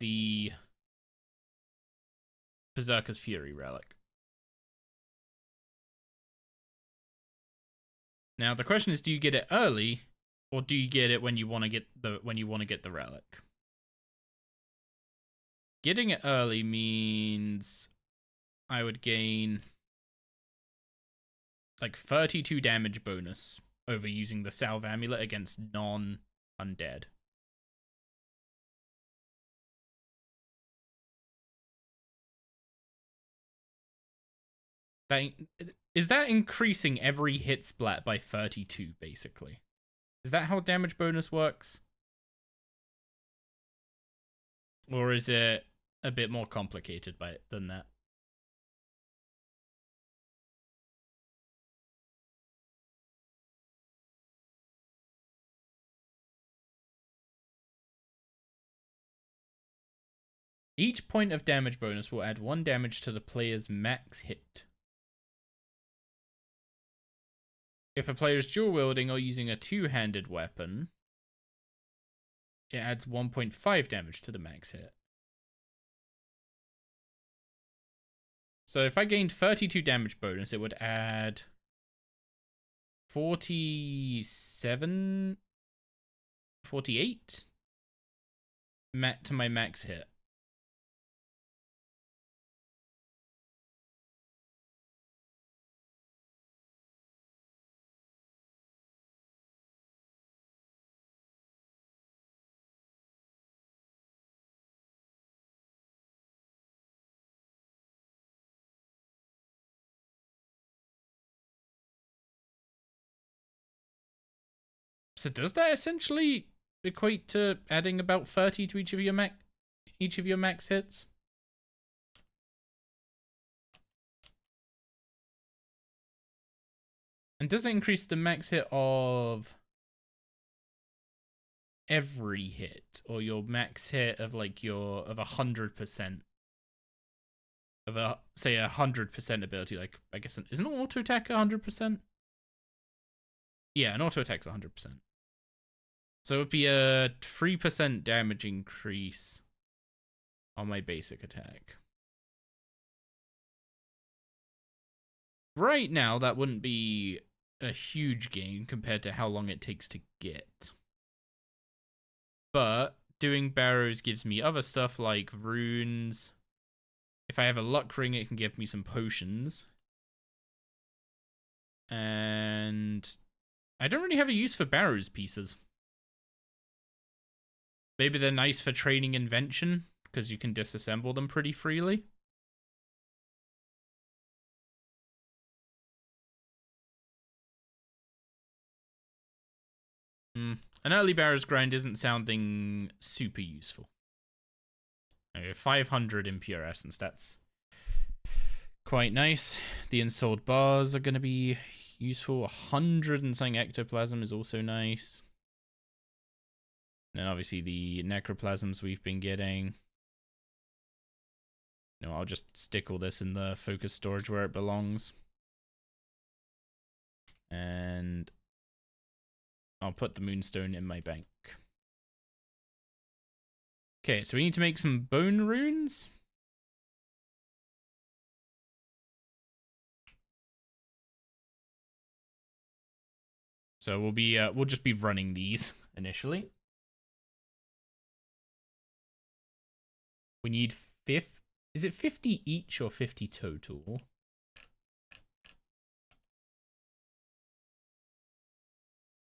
the Berserker's Fury relic. Now the question is, do you get it early, or do you get it when you want to get the relic? Getting it early means I would gain like 32 damage bonus over using the Salve Amulet against non-undead. Is that increasing every hit splat by 32, basically? Is that how damage bonus works? Or is it a bit more complicated than that? Each point of damage bonus will add 1 damage to the player's max hit. If a player is dual wielding or using a two-handed weapon, it adds 1.5 damage to the max hit. So if I gained 32 damage bonus, it would add 47, 48 to my max hit. So does that essentially equate to adding about 30 to each of your max hits? And does it increase the max hit of every hit, or your max hit of like your of 100% of a say 100% ability? Like I guess isn't auto attack 100%? Yeah, an auto attack's 100%. So it would be a 3% damage increase on my basic attack. Right now, that wouldn't be a huge gain compared to how long it takes to get. But doing barrows gives me other stuff like runes. If I have a luck ring, it can give me some potions. And I don't really have a use for barrows pieces. Maybe they're nice for training invention, because you can disassemble them pretty freely. An early barrows grind isn't sounding super useful. Okay, 500 impure essence, that's quite nice. The ensouled bars are going to be useful. 100 and something ectoplasm is also nice. And obviously the necroplasms we've been getting. No, I'll just stick all this in the focus storage where it belongs. And I'll put the moonstone in my bank. Okay, so we need to make some bone runes. So we'll just be running these initially. We need is it 50 each or 50 total?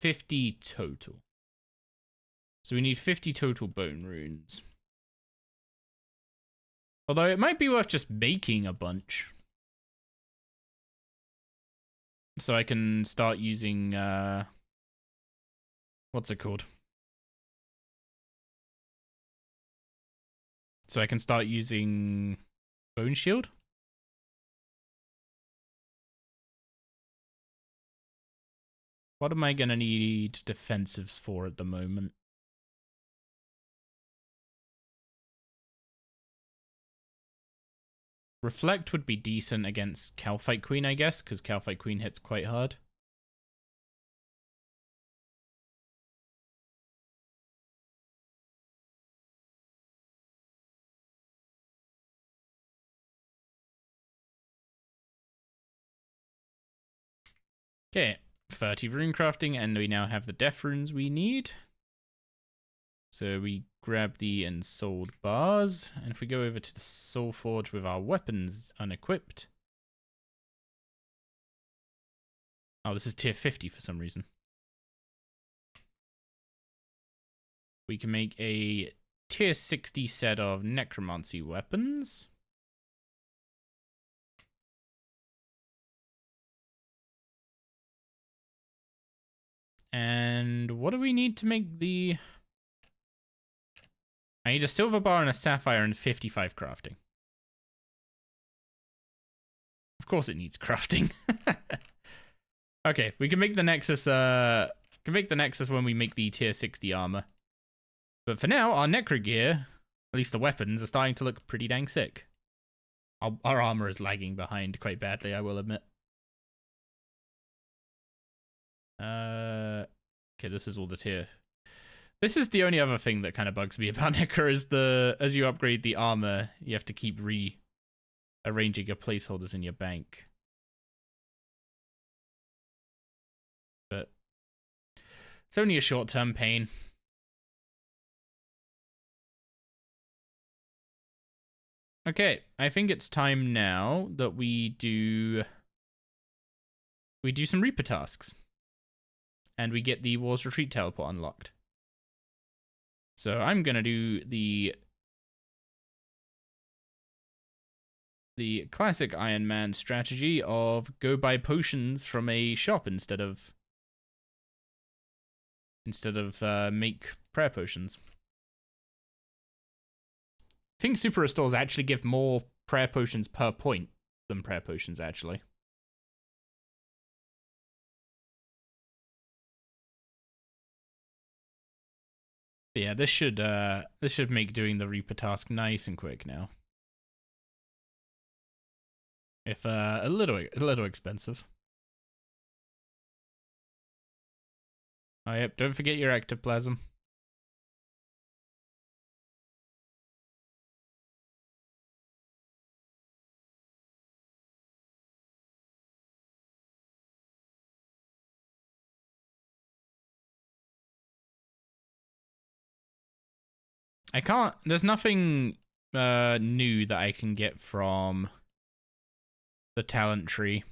$50 total. So we need 50 total bone runes. Although it might be worth just making a bunch. So I can start using, what's it called? So I can start using Bone Shield. What am I going to need defensives for at the moment? Reflect would be decent against Calphite Queen, I guess, because Calphite Queen hits quite hard. Okay, 30 rune crafting, and we now have the death runes we need. So we grab the ensouled bars, and if we go over to the soul forge with our weapons unequipped. Oh, this is tier 50 for some reason. We can make a tier 60 set of necromancy weapons. And what do we need to make the... I need a silver bar and a sapphire and 55 crafting. Of course it needs crafting. Okay, we can make the Nexus, when we make the tier 60 armor. But for now, our necro gear, at least the weapons, are starting to look pretty dang sick. Our armor is lagging behind quite badly, I will admit. Okay, this is all the tier. This is the only other thing that kind of bugs me about Necker is as you upgrade the armor, you have to keep rearranging your placeholders in your bank. But it's only a short-term pain. Okay, I think it's time now that we do some Reaper tasks. And we get the War's Retreat teleport unlocked. So I'm gonna do the classic Iron Man strategy of go buy potions from a shop instead of make prayer potions. I think super restores actually give more prayer potions per point than prayer potions actually. But yeah, this should make doing the Reaper task nice and quick now. If a little expensive. Oh yep, don't forget your ectoplasm. There's nothing new that I can get from the talent tree.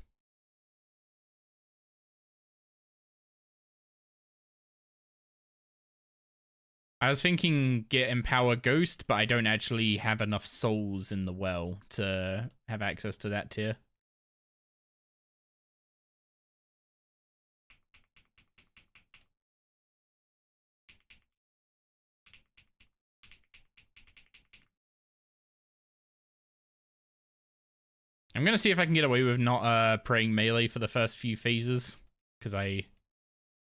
I was thinking get Empower Ghost, but I don't actually have enough souls in the well to have access to that tier. I'm going to see if I can get away with not praying melee for the first few phases, because I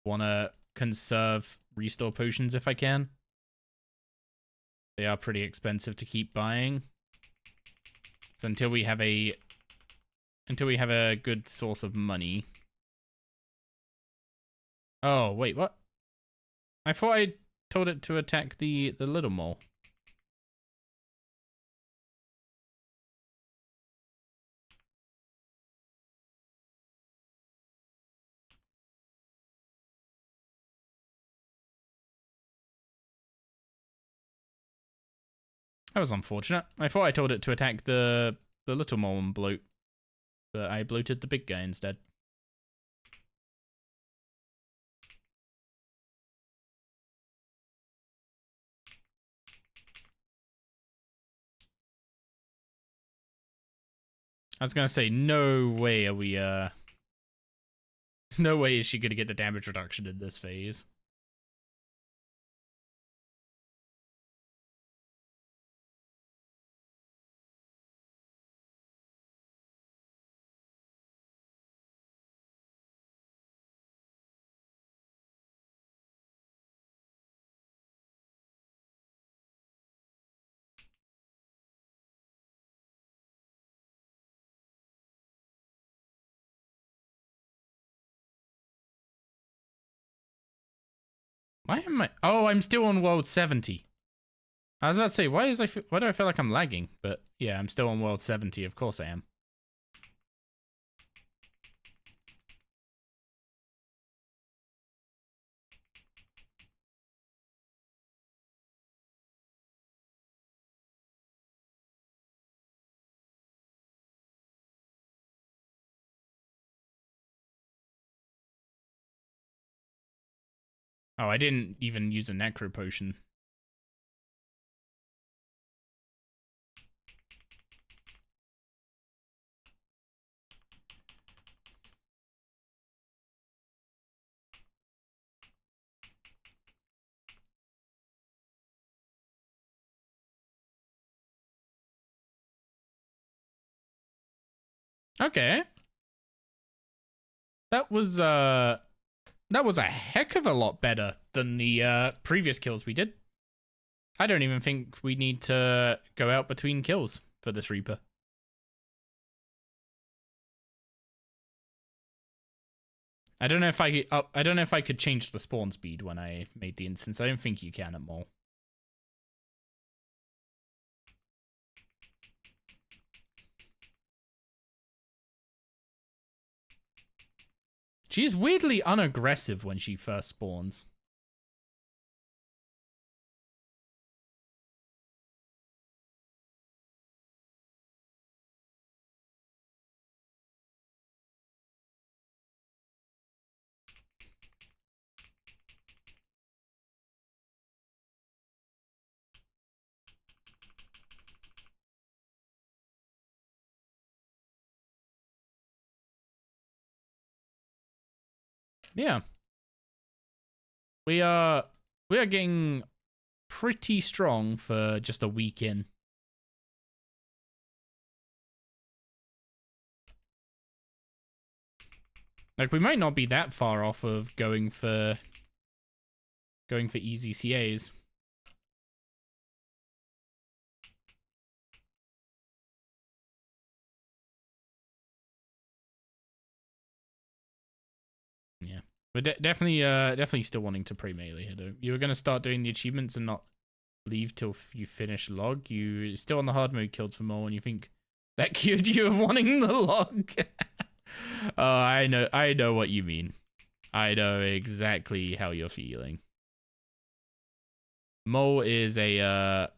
want to conserve restore potions if I can. They are pretty expensive to keep buying. So until we have a good source of money. Oh, wait, what? I thought I told it to attack the little mole. That was unfortunate. I thought I told it to attack the little mole and bloat, but I bloated the big guy instead. I was gonna say, no way are we, no way is she gonna get the damage reduction in this phase. Why am I? Oh, I'm still on world 70. I was about to say, why do I feel like I'm lagging? But yeah, I'm still on world 70. Of course I am. Oh, I didn't even use a necro potion. Okay. That was a heck of a lot better than the previous kills we did. I don't even think we need to go out between kills for this Reaper. I don't know if I don't know if I could change the spawn speed when I made the instance. I don't think you can at Mole. She's weirdly unaggressive when she first spawns. Yeah. We are getting pretty strong for just a week in. Like, we might not be that far off of going for easy CAs. Yeah. But definitely still wanting to play melee here, though. You were going to start doing the achievements and not leave till you finish log. You still on the hard mode killed for more, and you think that cured you of wanting the log. Oh, I know what you mean. I know exactly how you're feeling. Mole is a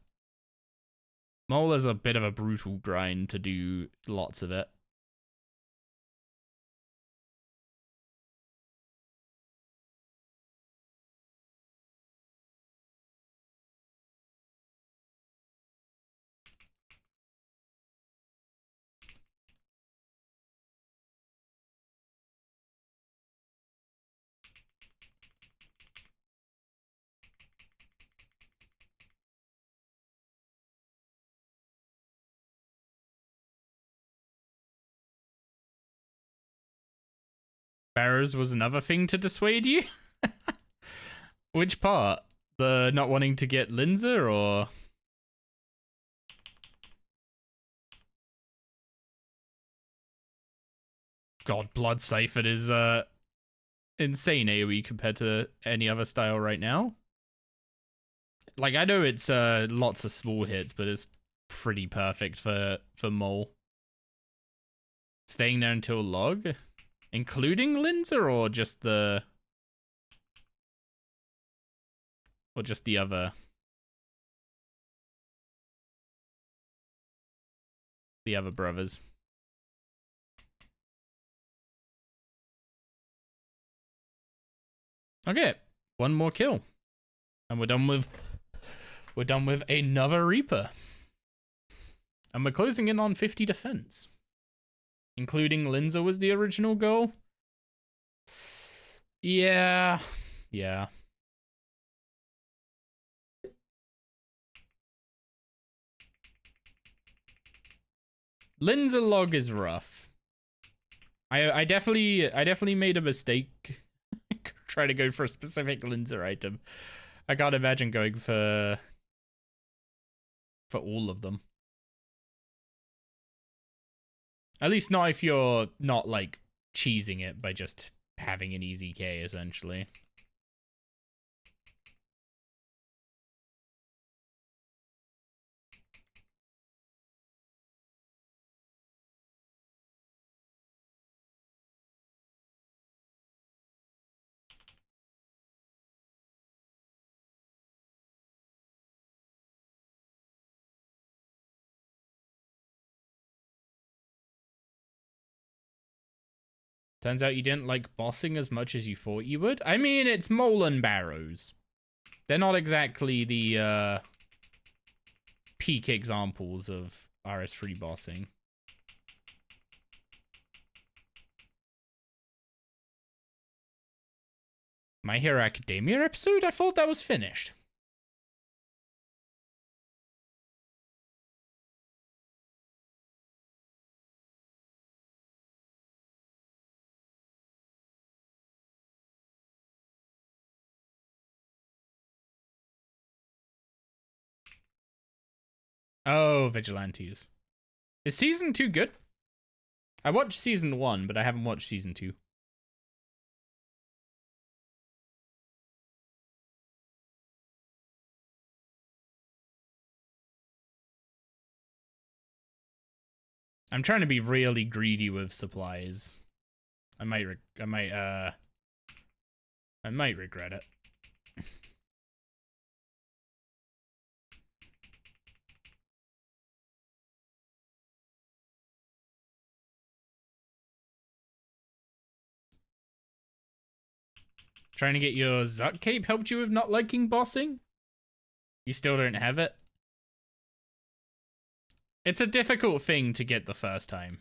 bit of a brutal grind to do lots of it. Barrows was another thing to dissuade you? Which part? The not wanting to get Linzer, or? God, Blood Siphon is insane AoE compared to any other style right now. Like, I know it's lots of small hits, but it's pretty perfect for Mole. Staying there until log? Including Linzer, or just the... Or just the other... The other brothers? Okay, one more kill. And we're done with another Reaper. And we're closing in on 50 defense. Including Linzer was the original goal. Yeah. Linzer log is rough. I definitely made a mistake. Try to go for a specific Linzer item. I can't imagine going for all of them. At least not if you're not, like, cheesing it by just having an easy K, essentially. Turns out you didn't like bossing as much as you thought you would. I mean, it's Mole and Barrows. They're not exactly the peak examples of RS3 bossing. My Hero Academia episode? I thought that was finished. Oh, Vigilantes. Is season 2 good? I watched season 1, but I haven't watched season 2. I'm trying to be really greedy with supplies. I might regret it. Trying to get your Zuck cape helped you with not liking bossing? You still don't have it? It's a difficult thing to get the first time.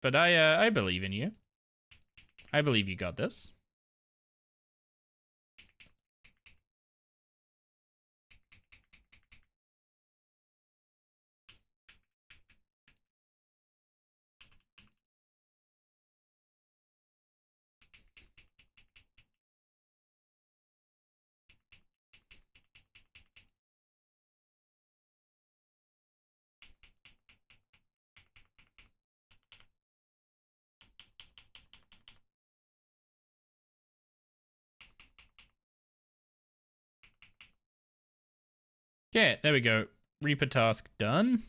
But I believe in you. I believe you got this. Yeah, there we go. Reaper task done.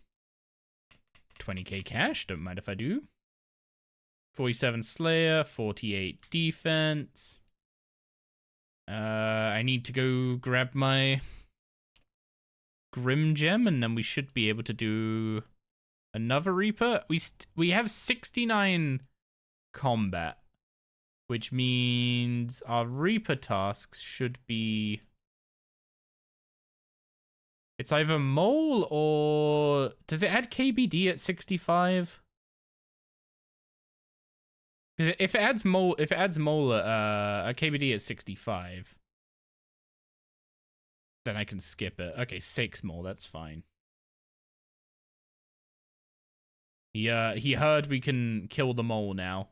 20k cash, don't mind if I do. 47 Slayer, 48 defense. I need to go grab my Grim Gem, and then we should be able to do another Reaper. We have 69 combat, which means our Reaper tasks should be... It's either Mole or... Does it add KBD at 65? If it adds Mole at a KBD at 65, then I can skip it. Okay, 6 Mole, that's fine. He heard we can kill the Mole now,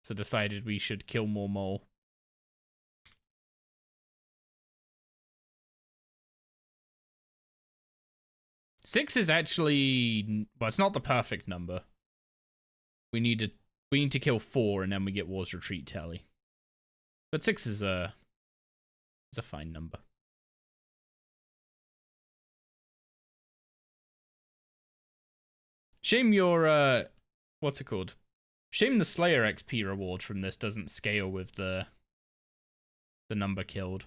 so decided we should kill more Mole. Six is actually... Well, it's not the perfect number. We need to kill 4 and then we get War's Retreat tally. But 6 is a fine number. Shame your what's it called? Shame the Slayer XP reward from this doesn't scale with the number killed.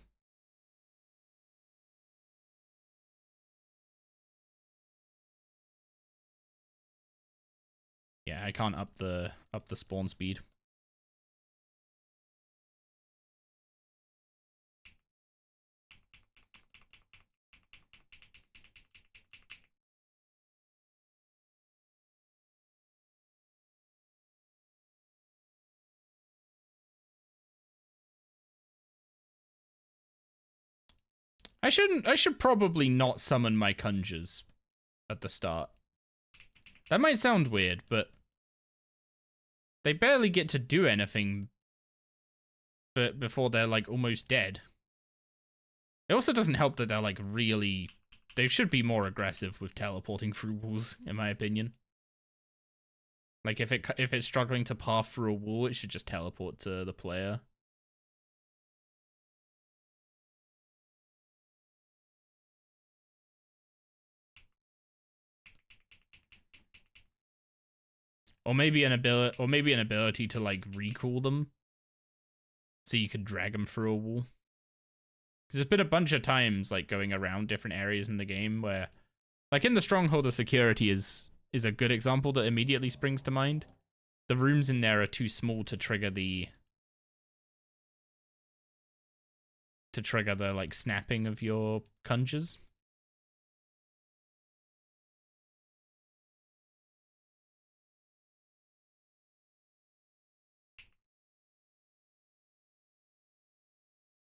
Yeah, I can't up the spawn speed. I should probably not summon my conjures at the start. That might sound weird, but they barely get to do anything before they're like almost dead. It also doesn't help that they're like really... They should be more aggressive with teleporting through walls, in my opinion. Like if it's struggling to path through a wall, it should just teleport to the player. Or maybe an ability to like recall them, so you could drag them through a wall. Because there's been a bunch of times like going around different areas in the game where, like in the Stronghold of Security is a good example that immediately springs to mind. The rooms in there are too small to trigger the like snapping of your conjures.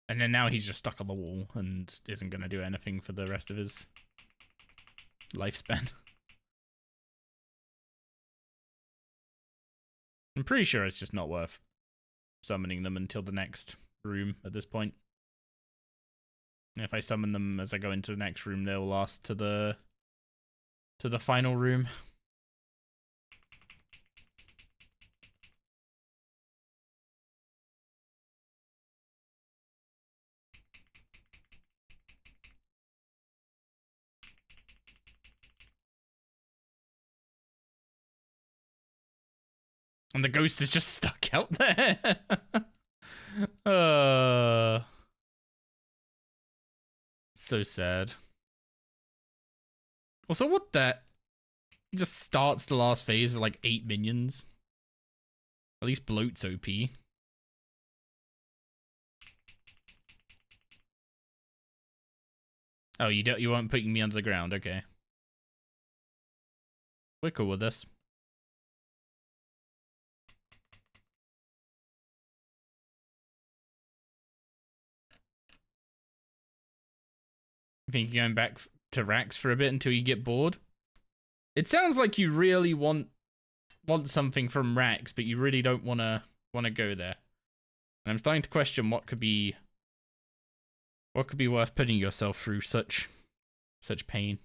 And then now he's just stuck on the wall and isn't going to do anything for the rest of his lifespan. I'm pretty sure it's just not worth summoning them until the next room at this point. And if I summon them as I go into the next room, they'll last to the final room. And the ghost is just stuck out there. uh, so sad. Also, what the? Just starts the last phase with like 8 minions. At least bloat's OP. Oh, you weren't putting me under the ground, okay. We're cool with this. You think you're going back to Rax for a bit until you get bored? It sounds like you really want something from Rax, but you really don't wanna go there. And I'm starting to question what could be worth putting yourself through such pain.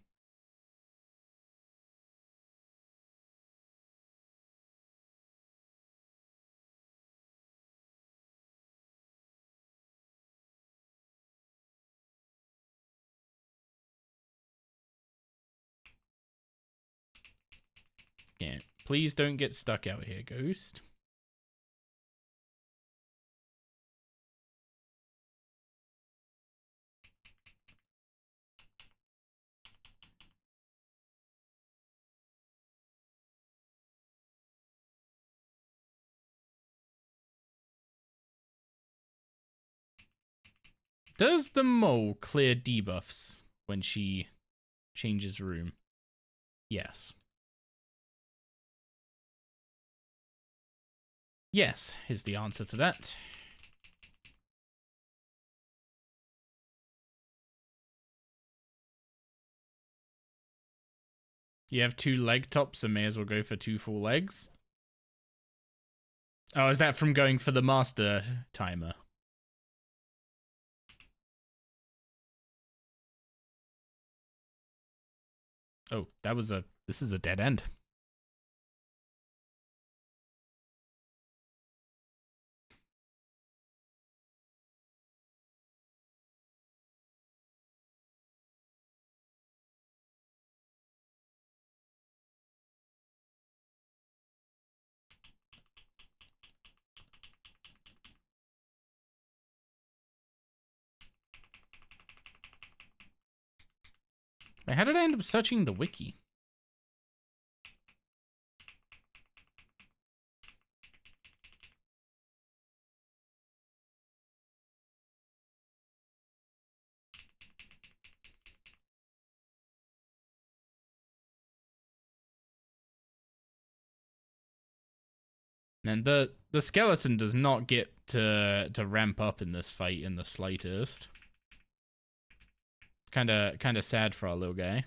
Yeah, please don't get stuck out here, Ghost. Does the mole clear debuffs when she changes room? Yes. Yes is the answer to that. You have 2 leg tops, so may as well go for 2 full legs. Oh, is that from going for the master timer? Oh, this is a dead end. Wait, how did I end up searching the wiki? And the skeleton does not get to ramp up in this fight in the slightest. Kind of sad for our little guy.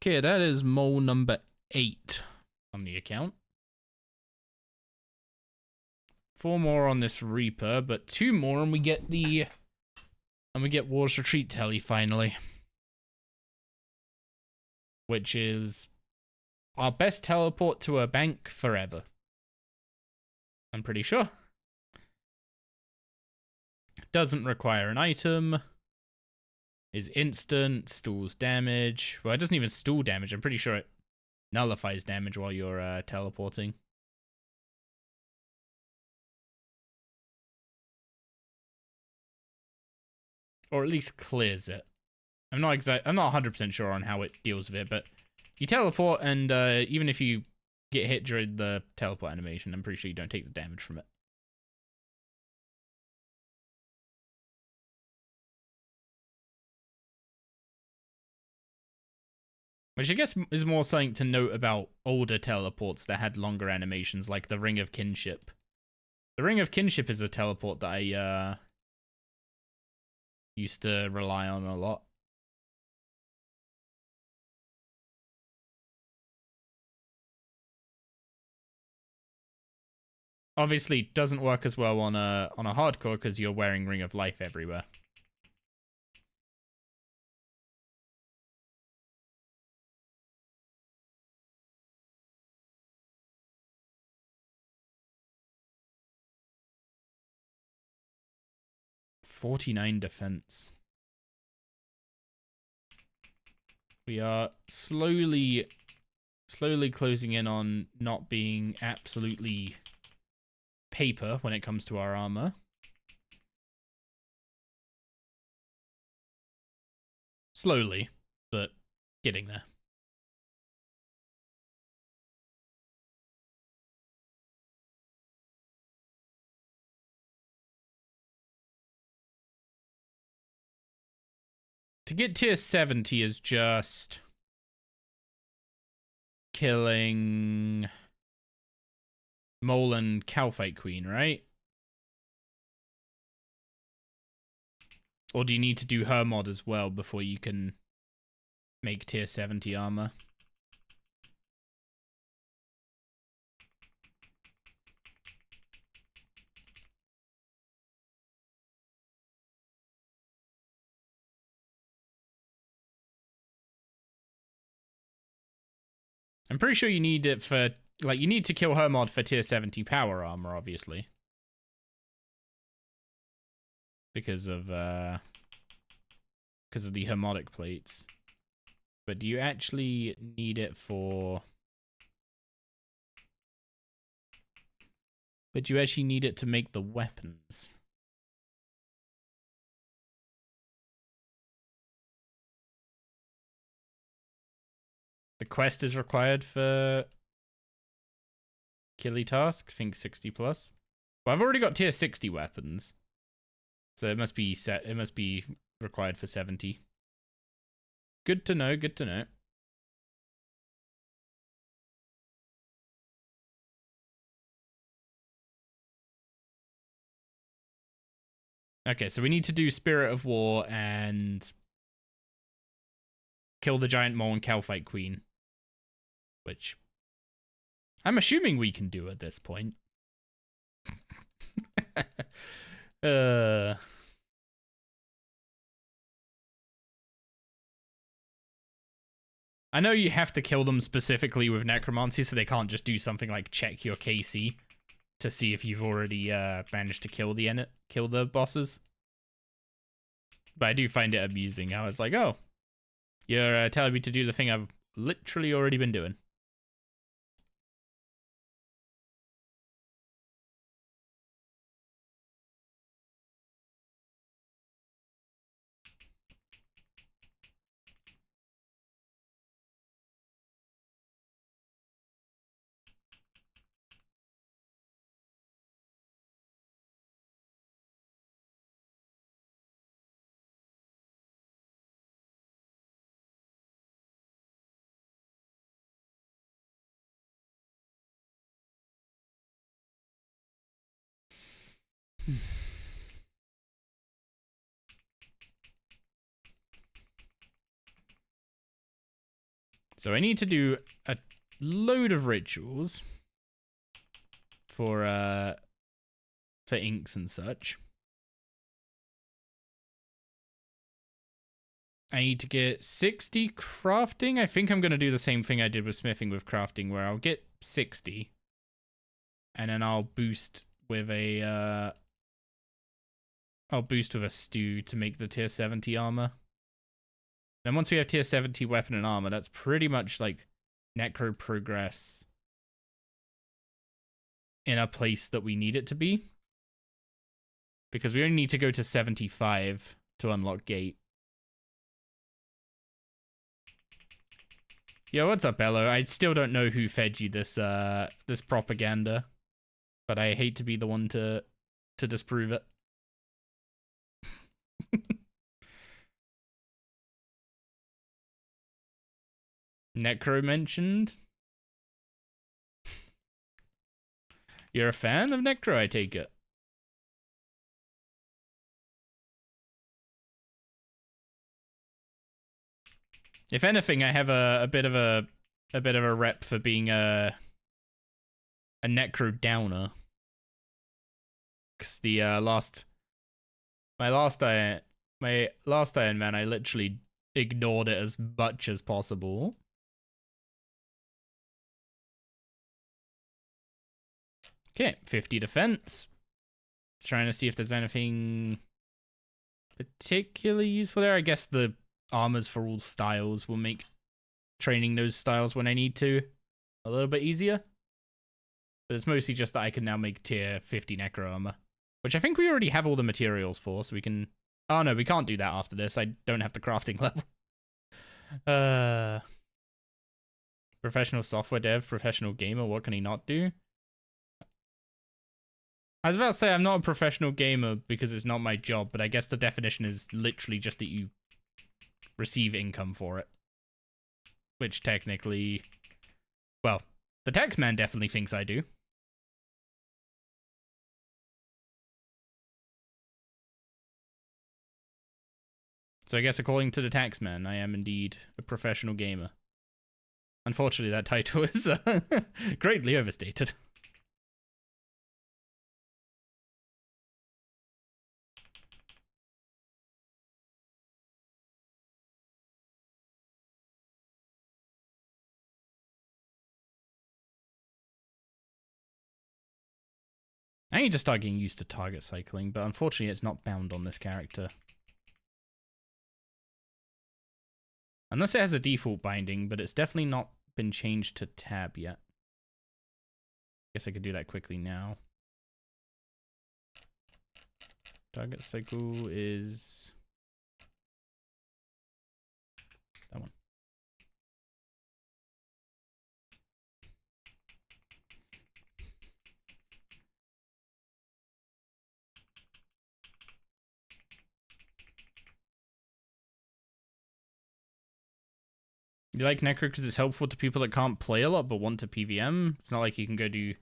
Okay, that is mole number 8 on the account. 4 more on this Reaper, but 2 more and we get War's Retreat Telly finally. Which is our best teleport to a bank forever. I'm pretty sure. Doesn't require an item. Is instant, stalls damage. Well, it doesn't even stall damage. I'm pretty sure it nullifies damage while you're teleporting. Or at least clears it. I'm not 100% sure on how it deals with it, but you teleport and even if you get hit during the teleport animation, I'm pretty sure you don't take the damage from it. Which I guess is more something to note about older teleports that had longer animations, like the Ring of Kinship. The Ring of Kinship is a teleport that I used to rely on a lot. Obviously, doesn't work as well on a hardcore because you're wearing Ring of Life everywhere. .49 defense. We are slowly closing in on not being absolutely paper when it comes to our armor. Slowly, but getting there. To get tier 70 is just killing Mole and Cowfight Queen, right? Or do you need to do her mod as well before you can make tier 70 armor? I'm pretty sure you need it for, like, you need to kill her mod for tier 70 power armor, obviously. Because of the harmonic plates. But do you actually need it for... But do you actually need it to make the weapons? The quest is required for Killy task, I think 60 plus. Well, I've already got tier 60 weapons. So it must be required for 70. Good to know, good to know. Okay, so we need to do Spirit of War and kill the giant mole and Cowfight Queen. Which I'm assuming we can do at this point. I know you have to kill them specifically with necromancy, so they can't just do something like check your KC to see if you've already managed to kill the bosses. But I do find it amusing. I was like, oh, you're telling me to do the thing I've literally already been doing. So I need to do a load of rituals for inks and such. I need to get 60 crafting. I think I'm going to do the same thing I did with smithing with crafting, where I'll get 60. And then I'll boost with a stew to make the tier 70 armor. Then once we have tier 70 weapon and armor, that's pretty much like necro progress in a place that we need it to be. Because we only need to go to 75 to unlock gate. Yo, what's up, Bello? I still don't know who fed you this this propaganda, but I hate to be the one to disprove it. Necro mentioned. You're a fan of Necro, I take it. If anything, I have a bit of a rep for being a Necro downer. Cause the my last Iron Man, I literally ignored it as much as possible. Okay, 50 defense. Just trying to see if there's anything particularly useful there. I guess the armors for all styles will make training those styles when I need to a little bit easier. But it's mostly just that I can now make tier 50 necro armor, which I think we already have all the materials for, so we can... Oh no, we can't do that after this. I don't have the crafting level. Professional software dev, professional gamer, what can he not do? I was about to say I'm not a professional gamer because it's not my job, but I guess the definition is literally just that you receive income for it. Which technically... Well, the taxman definitely thinks I do. So I guess according to the taxman, I am indeed a professional gamer. Unfortunately, that title is greatly overstated. I need to start getting used to target cycling, but unfortunately it's not bound on this character. Unless it has a default binding, but it's definitely not been changed to tab yet. Guess I could do that quickly now. Target cycle is... that one. You like Necro because it's helpful to people that can't play a lot but want to PVM. It's not like you can go do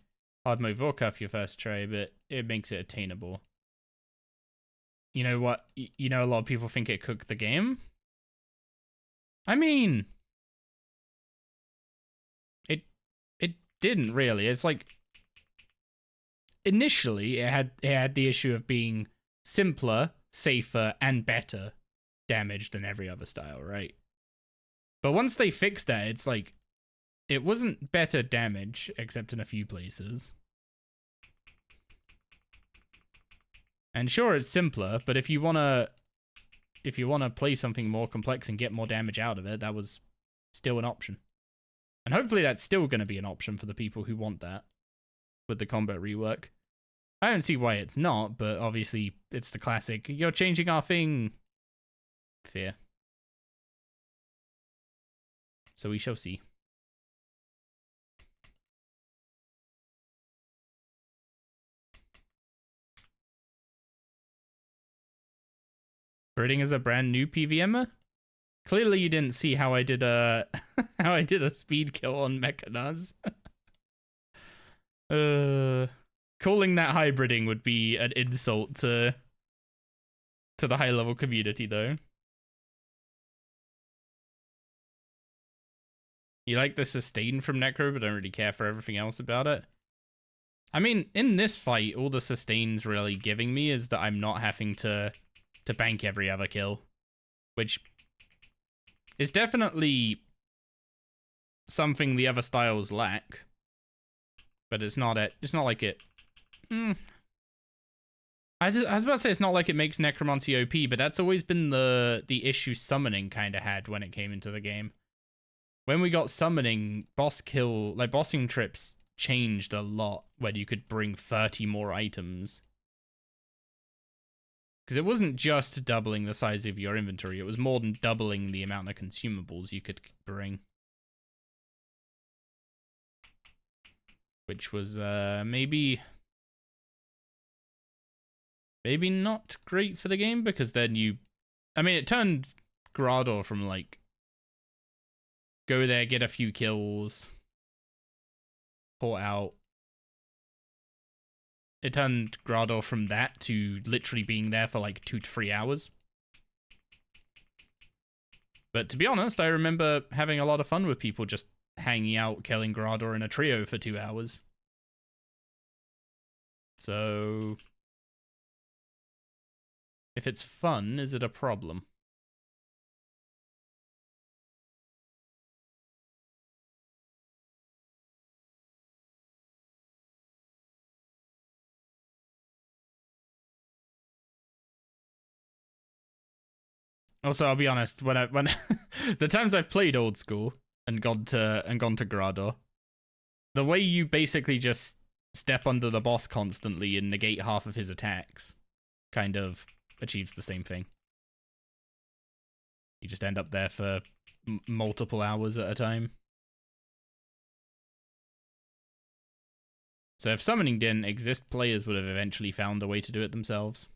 hard mode Vorka for your first try, but it makes it attainable. You know what? You know a lot of people think it cooked the game? I mean... It didn't really. It's like... Initially, it had the issue of being simpler, safer, and better damage than every other style, right? But once they fixed that, it's like, it wasn't better damage, except in a few places. And sure, it's simpler, but if you wanna play something more complex and get more damage out of it, that was still an option. And hopefully that's still gonna be an option for the people who want that with the combat rework. I don't see why it's not, but obviously it's the classic, you're changing our thing fear. So we shall see. Birding is a brand new PVMer? Clearly you didn't see how I did a how I did a speed kill on Mechanaz. Calling that hybriding would be an insult to the high level community though. You like the sustain from Necro, but don't really care for everything else about it. I mean, in this fight, all the sustain's really giving me is that I'm not having to bank every other kill, which is definitely something the other styles lack. But it's not like it. I was about to say it's not like it makes necromancy OP, but that's always been the issue summoning kind of had when it came into the game. When we got summoning, bossing trips changed a lot when you could bring 30 more items. Because it wasn't just doubling the size of your inventory, it was more than doubling the amount of consumables you could bring. Which was maybe not great for the game, because then it turned Grador from like go there, get a few kills, port out. It turned Grador from that to literally being there for like 2 to 3 hours. But to be honest, I remember having a lot of fun with people just hanging out, killing Grador in a trio for 2 hours. So, if it's fun, is it a problem? Also, I'll be honest, when the times I've played old school and gone to Grador, the way you basically just step under the boss constantly and negate half of his attacks kind of achieves the same thing. You just end up there for multiple hours at a time. So if summoning didn't exist, players would have eventually found a way to do it themselves.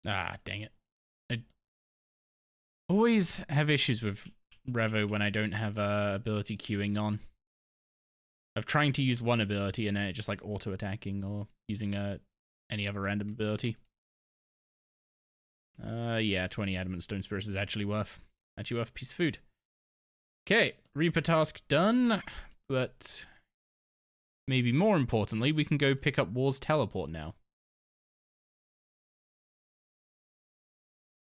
Ah, dang it. I always have issues with Revo when I don't have ability queuing on. Of trying to use one ability and then it just like auto-attacking or using any other random ability. Yeah, 20 Adamant Stone Spirits is actually worth a piece of food. Okay, Reaper task done, but maybe more importantly, we can go pick up War's Teleport now.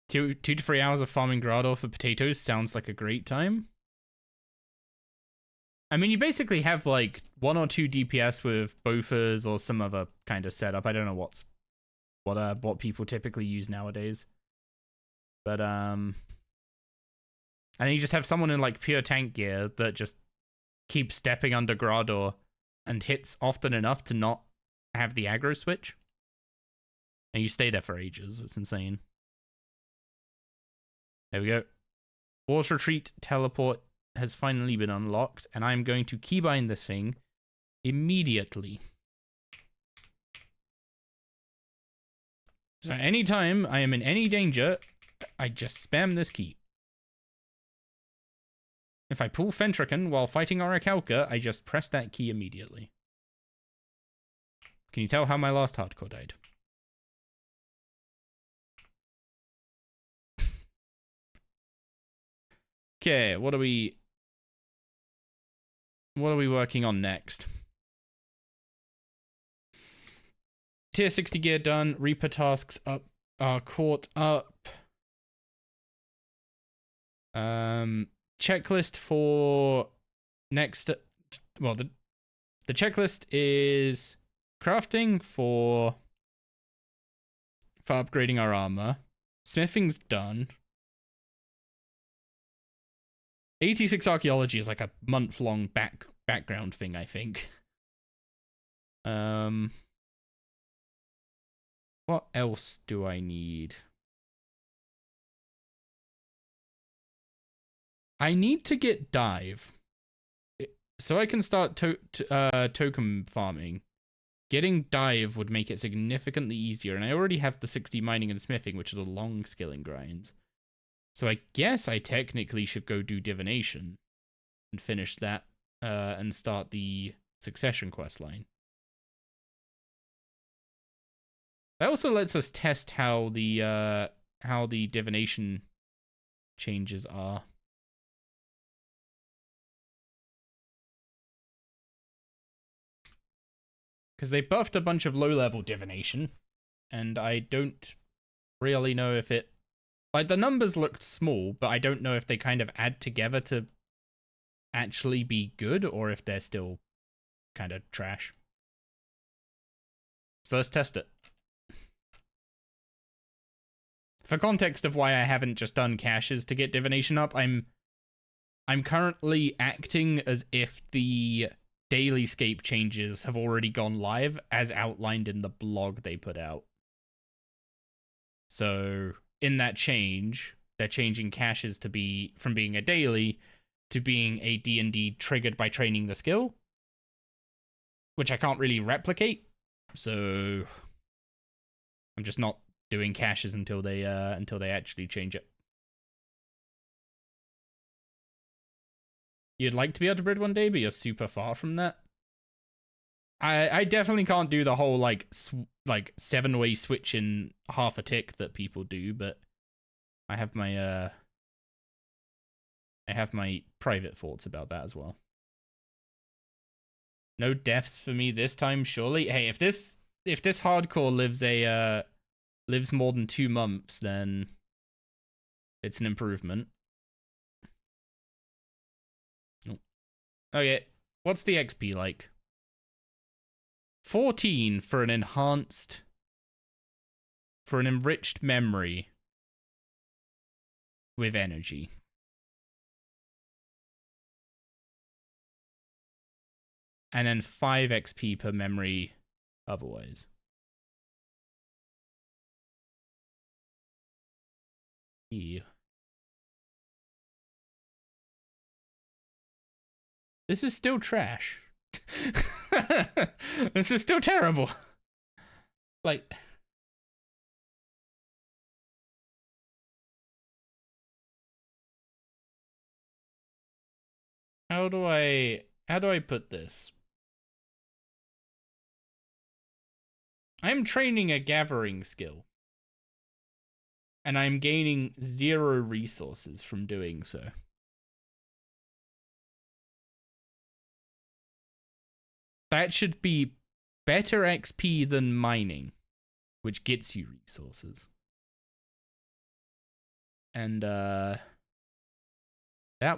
2 to 3 hours of farming Grador for potatoes sounds like a great time. I mean, you basically have like 1 or 2 DPS with Bofers or some other kind of setup. I don't know what people typically use nowadays. But and then you just have someone in like pure tank gear that just keeps stepping under Grador and hits often enough to not have the aggro switch. And you stay there for ages. It's insane. There we go. War's Retreat Teleport has finally been unlocked, and I'm going to keybind this thing immediately. So anytime I am in any danger, I just spam this key. If I pull Fentrican while fighting Orichalca, I just press that key immediately. Can you tell how my last hardcore died? Okay, what are we working on next? Tier 60 gear done. Reaper tasks up are caught up. Checklist for next. Well, the checklist is crafting for upgrading our armor. Smithing's done. 86 archaeology is like a month-long background thing, I think. What else do I need? I need to get dive so I can start token farming. Getting dive would make it significantly easier, and I already have the 60 mining and smithing, which are the long skilling grinds. So I guess I technically should go do divination and finish that and start the succession quest line. That also lets us test how the divination changes are. Because they buffed a bunch of low-level divination, and I don't really know if it... Like, the numbers looked small, but I don't know if they kind of add together to actually be good, or if they're still kind of trash. So let's test it. For context of why I haven't just done caches to get divination up, I'm currently acting as if the DailyScape changes have already gone live, as outlined in the blog they put out. So in that change, they're changing caches to be from being a daily to being a D&D triggered by training the skill, which I can't really replicate. So I'm just not doing caches until they actually change it. You'd like to be able to brid one day, but you're super far from that. I definitely can't do the whole like 7-way switch in half a tick that people do, but I have my private thoughts about that as well. No deaths for me this time, surely. Hey, if this hardcore lives more than 2 months, then it's an improvement. Okay, what's the XP like? 14 for an enriched memory with energy. And then 5 XP per memory otherwise. Ew. This is still trash. This is still terrible. Like, how do I put this? I'm training a gathering skill, and I'm gaining 0 resources from doing so. That should be better XP than mining, which gets you resources. And that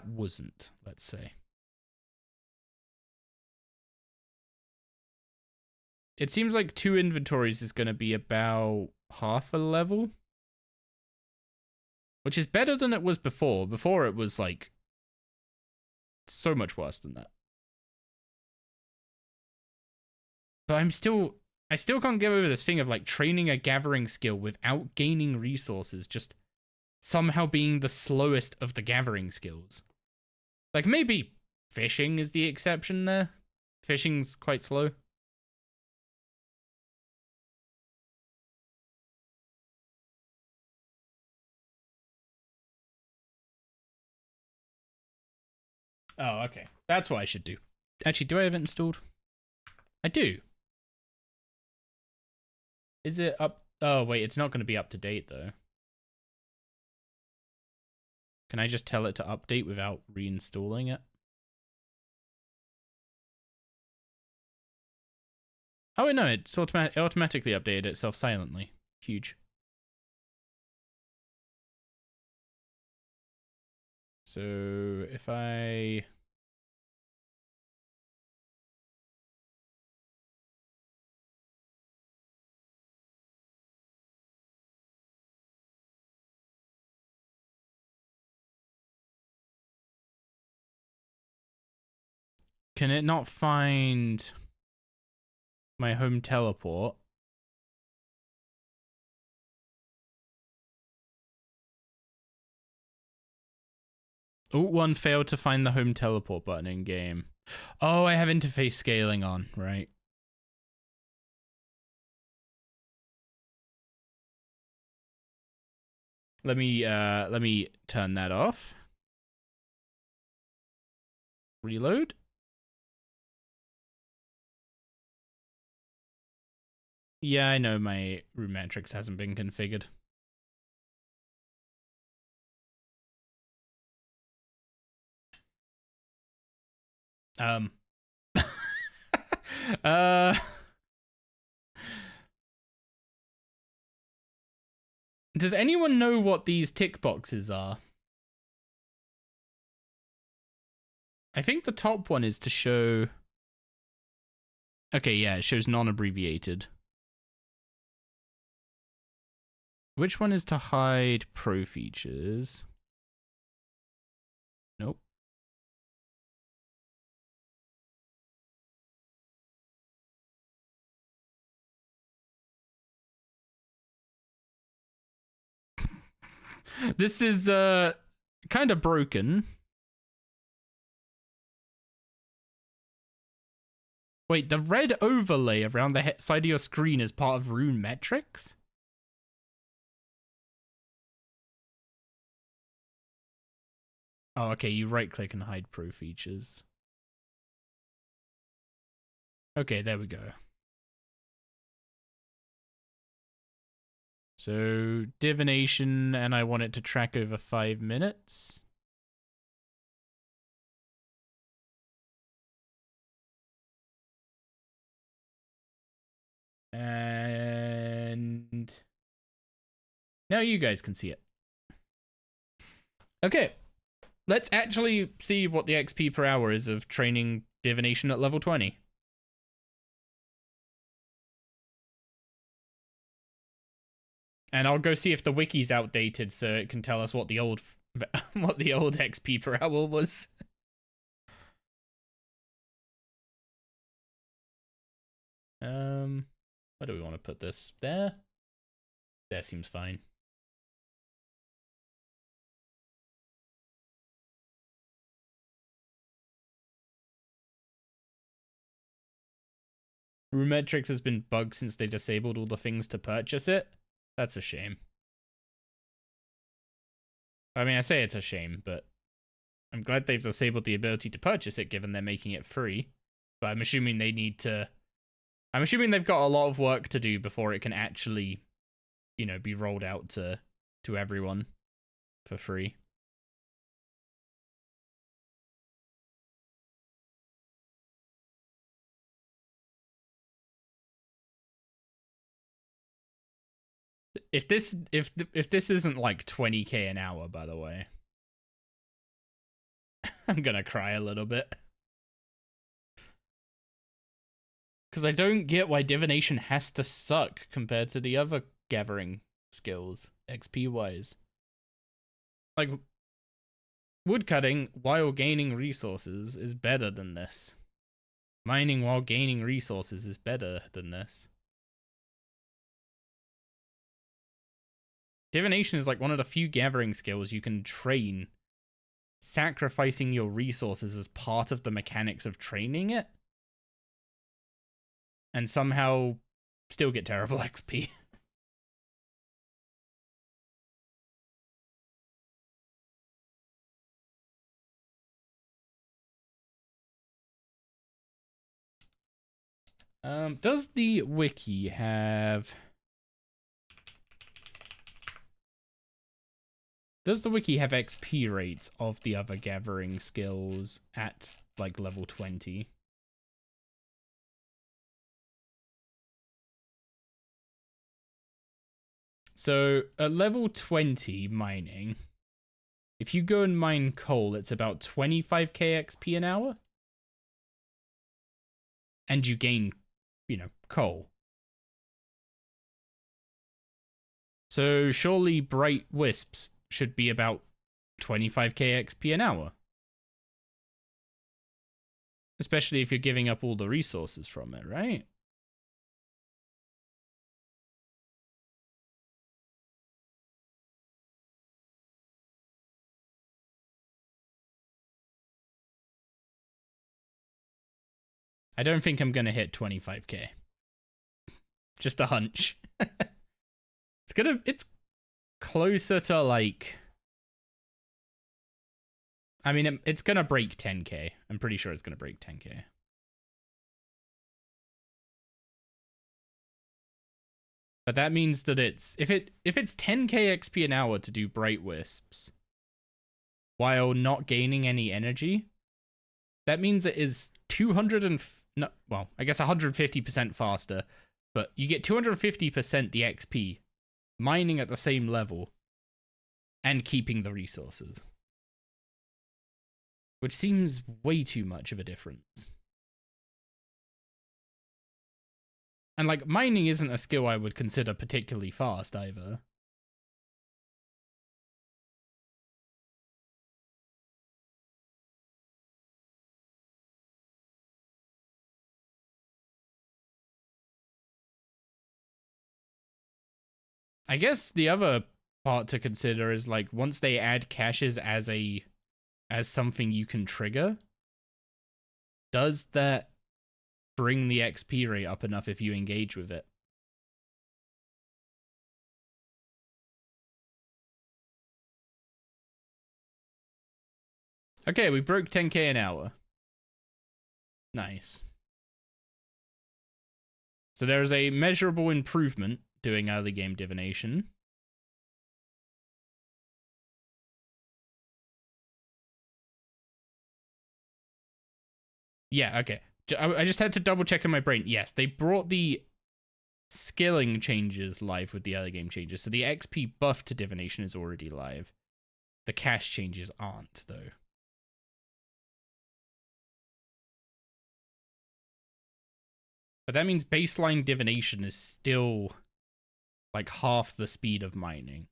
wasn't, let's say. It seems like 2 inventories is going to be about half a level, which is better than it was before. Before it was like so much worse than that. But I still can't get over this thing of like training a gathering skill without gaining resources, just somehow being the slowest of the gathering skills. Like maybe fishing is the exception there. Fishing's quite slow. Oh, okay. That's what I should do. Actually, do I have it installed? I do. Is it up? Oh, wait, it's not going to be up to date, though. Can I just tell it to update without reinstalling it? Oh, no, it's it automatically updated itself silently. Huge. So, if I... Can it not find my home teleport? Alt 1 failed to find the home teleport button in game. Oh, I have interface scaling on, right. Let me turn that off. Reload. Yeah, I know my room metrics hasn't been configured. Does anyone know what these tick boxes are? I think the top one is to show... Okay, yeah, it shows non-abbreviated. Which one is to hide pro features? Nope. This is kind of broken. Wait, the red overlay around the side of your screen is part of Rune Metrics? Oh, okay, you right-click and hide pro features. Okay, there we go. So, divination, and I want it to track over 5 minutes. And now you guys can see it. Okay, let's actually see what the XP per hour is of training divination at level 20. And I'll go see if the wiki's outdated so it can tell us what the old XP per hour was. Where do we want to put this? There? There seems fine. RuneMetrics has been bugged since they disabled all the things to purchase it. That's a shame. I mean, I say it's a shame, but I'm glad they've disabled the ability to purchase it given they're making it free. But I'm assuming they need to... I'm assuming they've got a lot of work to do before it can actually, you know, be rolled out to everyone for free. If this isn't like 20k an hour, by the way, I'm gonna cry a little bit. Because I don't get why divination has to suck compared to the other gathering skills, XP wise. Like, woodcutting while gaining resources is better than this. Mining while gaining resources is better than this. Divination is like one of the few gathering skills you can train, sacrificing your resources as part of the mechanics of training it, and somehow still get terrible XP. Does the wiki have... Does the wiki have XP rates of the other gathering skills at, like, level 20? So, at level 20 mining, if you go and mine coal, it's about 25k XP an hour. And you gain, you know, coal. So, surely bright wisps should be about 25k XP an hour. Especially if you're giving up all the resources from it, right? I don't think I'm gonna hit 25k. Just a hunch. It's closer to like... I mean, it's gonna break 10k. I'm pretty sure it's gonna break 10k. But that means that it's... If it's 10k XP an hour to do bright wisps, while not gaining any energy, that means it is 200 and... No, well, I guess 150% faster, but you get 250% the XP, mining at the same level, and keeping the resources. Which seems way too much of a difference. And, like, mining isn't a skill I would consider particularly fast, either. I guess the other part to consider is like once they add caches as something you can trigger, does that bring the XP rate up enough if you engage with it? Okay, we broke 10k an hour. Nice. So there is a measurable improvement doing early game divination. Yeah, okay. I just had to double check in my brain. Yes, they brought the skilling changes live with the early game changes. So the XP buff to divination is already live. The cache changes aren't, though. But that means baseline divination is still like half the speed of mining.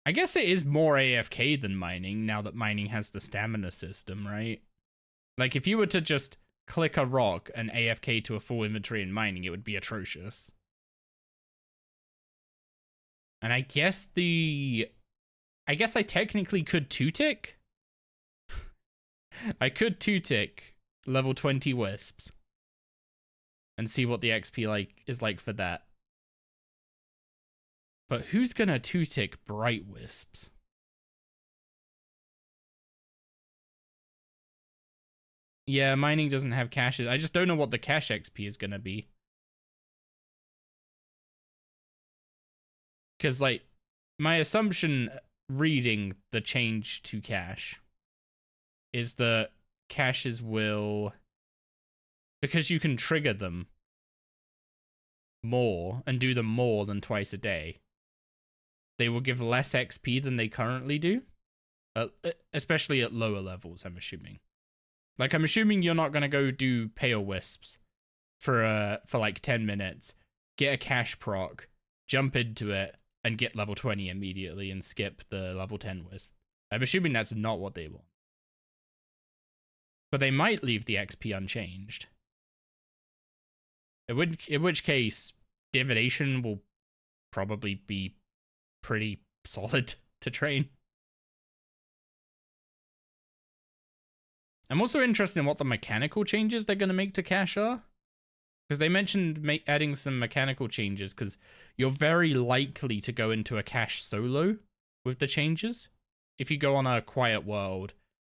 I guess it is more AFK than mining now that mining has the stamina system, right? Like if you were to just click a rock and AFK to a full inventory in mining, it would be atrocious. And I guess I technically could 2-tick. I could 2-tick level 20 wisps and see what the XP is like for that. But who's gonna 2-tick bright wisps? Yeah, mining doesn't have caches. I just don't know what the cache XP is gonna be. Because, like, my assumption reading the change to cache is that caches will, because you can trigger them more and do them more than twice a day, they will give less XP than they currently do, especially at lower levels, I'm assuming. Like, I'm assuming you're not going to go do pale wisps for like 10 minutes, get a cache proc, jump into it, and get level 20 immediately and skip the level 10 wisp. I'm assuming that's not what they want. But they might leave the XP unchanged. In which case, divination will probably be pretty solid to train. I'm also interested in what the mechanical changes they're going to make to cache are. Because they mentioned adding some mechanical changes, because you're very likely to go into a cache solo with the changes. If you go on a quiet world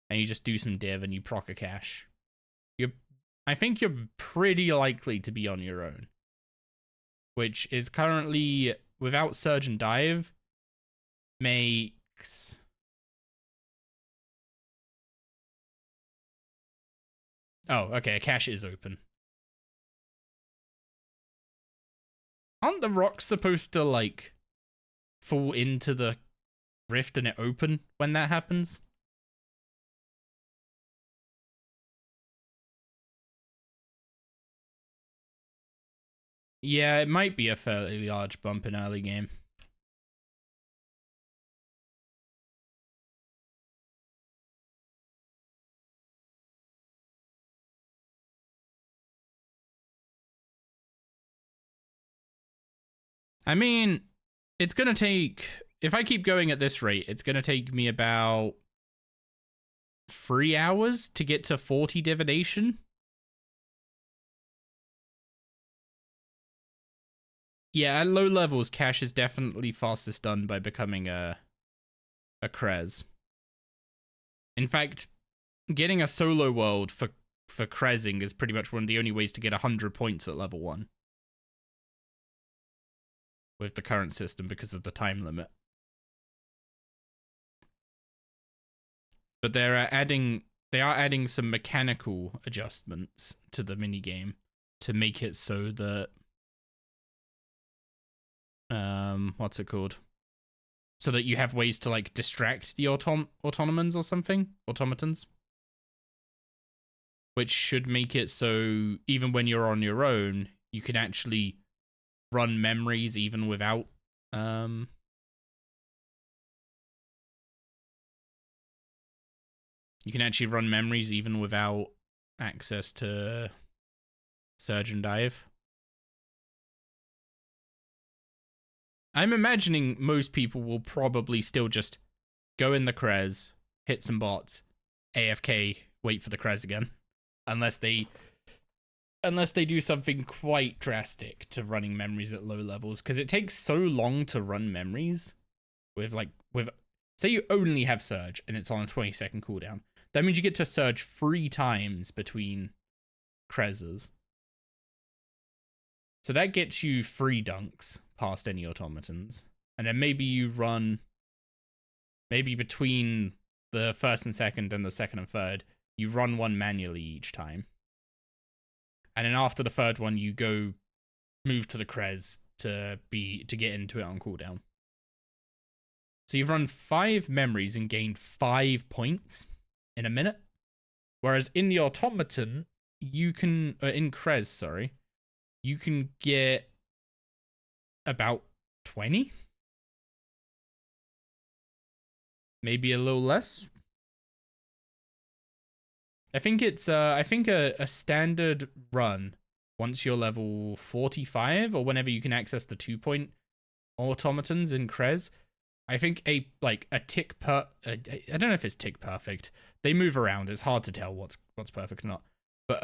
and you just do some div and you proc a cache, I think you're pretty likely to be on your own. Which is currently, without Surge and Dive, makes... Oh, okay, a cache is open. Aren't the rocks supposed to, like, fall into the rift and it open when that happens? Yeah, it might be a fairly large bump in early game. I mean, it's going to take... If I keep going at this rate, it's going to take me about 3 hours to get to 40 divination. Yeah, at low levels, cache is definitely fastest done by becoming a Krez. In fact, getting a solo world for Krezing is pretty much one of the only ways to get 100 points at level 1. With the current system because of the time limit. But they are adding some mechanical adjustments to the minigame to make it so that what's it called? So that you have ways to like distract the automatons or something? Automatons. Which should make it so even when you're on your own, you can actually run memories even without you can actually run memories even without access to Surge and Dive. I'm imagining most people will probably still just go in the Krez, hit some bots, AFK, wait for the Krez again. Unless they do something quite drastic to running memories at low levels, because it takes so long to run memories with say you only have Surge and it's on a 20-second cooldown. That means you get to Surge 3 times between Krezes. So that gets you 3 dunks past any automatons. And then maybe you run, maybe between the first and second and the second and third, you run one manually each time. And then after the third one, you go move to the Krez to get into it on cooldown. So you've run 5 memories and gained 5 points in a minute. Whereas in the automaton, you can, in Krez, sorry, you can get about 20? Maybe a little less. I think it's a standard run once you're level 45 or whenever you can access the 2-point automatons in Krez. I think I don't know if it's tick perfect. They move around. It's hard to tell what's perfect or not. But